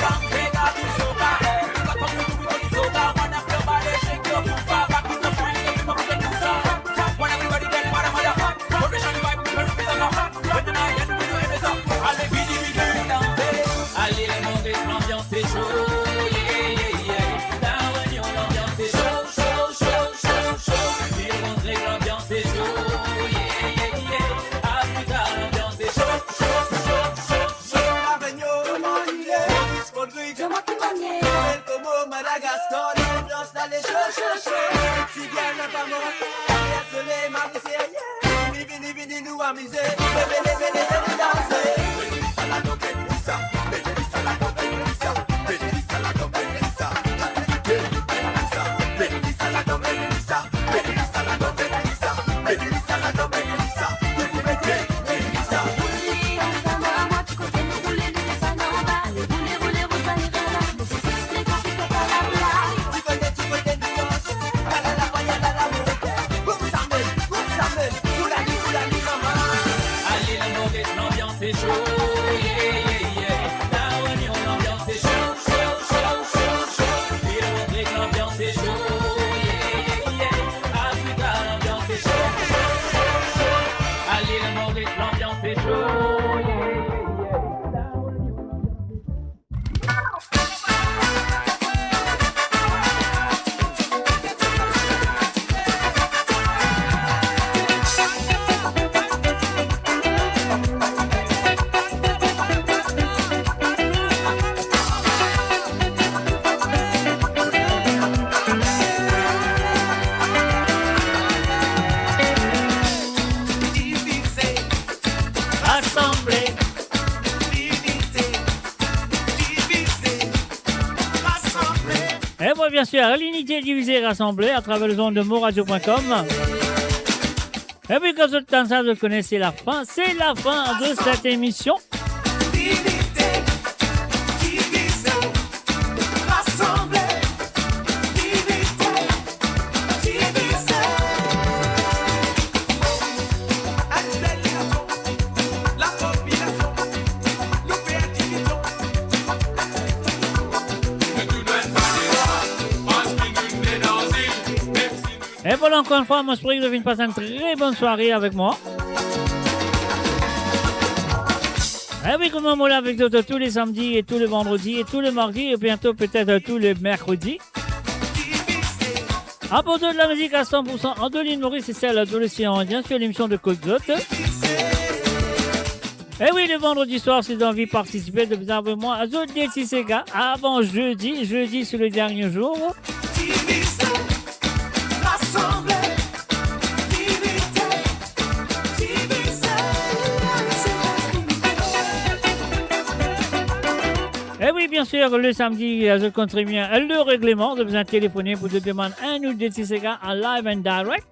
Africa, tout so pareil. Got up to do it so bad. Wanna feel body, shake your foot, back to the front, give up the loose up. When everybody get what I'm gonna hot, original vibe, perfect on the hot. When the night, we do it up. Allez, vidi, vidi, danser. Allez, les Maurice, l'ambiance est chaud. Madagascar, l'ambiance dans les chaud. Si bien n'a pas mort, se les marcher, vini, vini, nous amuser, venez danser. Allez, Et voilà, bien sûr, l'unité divisée et rassemblée à travers le zone de moradio.com. Et puis, quand vous temps ça, vous connaissez la fin. C'est la fin de cette émission. Et voilà, encore une fois, moi, je prie que vous avez passé une très bonne soirée avec moi. Et oui, comme on l'a avec vous tous les samedis et tous les vendredis et tous les mardis et bientôt peut-être tous les mercredis. Apportez de la musique à 100% en deux lignes Maurice et celle de l'océan Indien sur l'émission de Côte d'Hôte. Et oui, le vendredi soir, si vous avez envie de participer, de vous avec moi à Zone des Tissega avant jeudi. Jeudi, c'est le dernier jour. Et oui, bien sûr, le samedi, je contribue bien le règlement. Vous besoin de téléphoner pour te demander un ou deux Tissega en live and direct.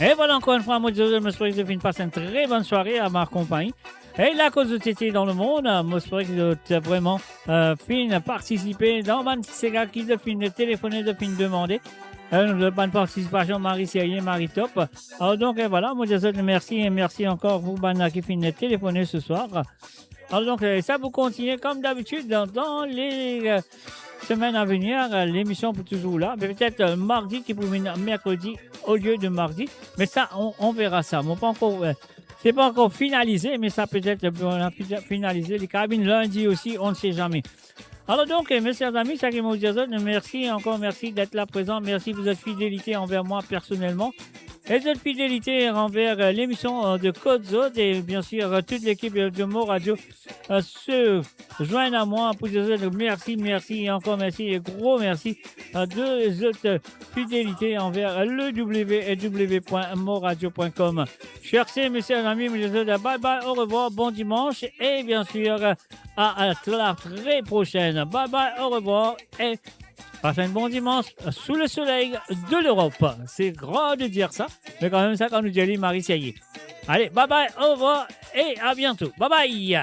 Et voilà, encore une fois, moi, je me souhaite de finir passer une très bonne soirée à ma compagnie. Et la cause de Tété dans le monde, moi, je souhaite que tu as vraiment fin participer dans ma Tissega qui de fin de téléphoner, de fin de demander. De bonne participation, Marie Sérieux, Marie Top. Alors donc voilà, moi je vous dis merci et merci encore vous qui finissez de téléphoner ce soir. Alors donc ça vous continuez comme d'habitude dans les semaines à venir, l'émission pour toujours là. Mais peut-être mardi qui pour venir mercredi au lieu de mardi. Mais ça, on verra ça. Bon, pas encore, c'est pas encore finalisé, mais ça peut-être finalisé. Les cabines lundi aussi, on ne sait jamais. Alors donc, mes chers amis, ça qui m'a dit, merci, encore merci d'être là présent. Merci pour votre fidélité envers moi personnellement. Et votre fidélité envers l'émission de Côte d'Hôte et bien sûr toute l'équipe de Moradio se joignent à moi pour dire merci, merci et encore merci et gros merci de votre fidélité envers le www.moradio.com. Chers mes chers amis, bye bye, au revoir, bon dimanche et bien sûr à la très prochaine. Bye bye, au revoir et passez un bon dimanche sous le soleil de l'Europe. C'est grand de dire ça, mais quand même ça quand nous dit Marie Sérieux. Allez, bye bye, au revoir et à bientôt. Bye bye.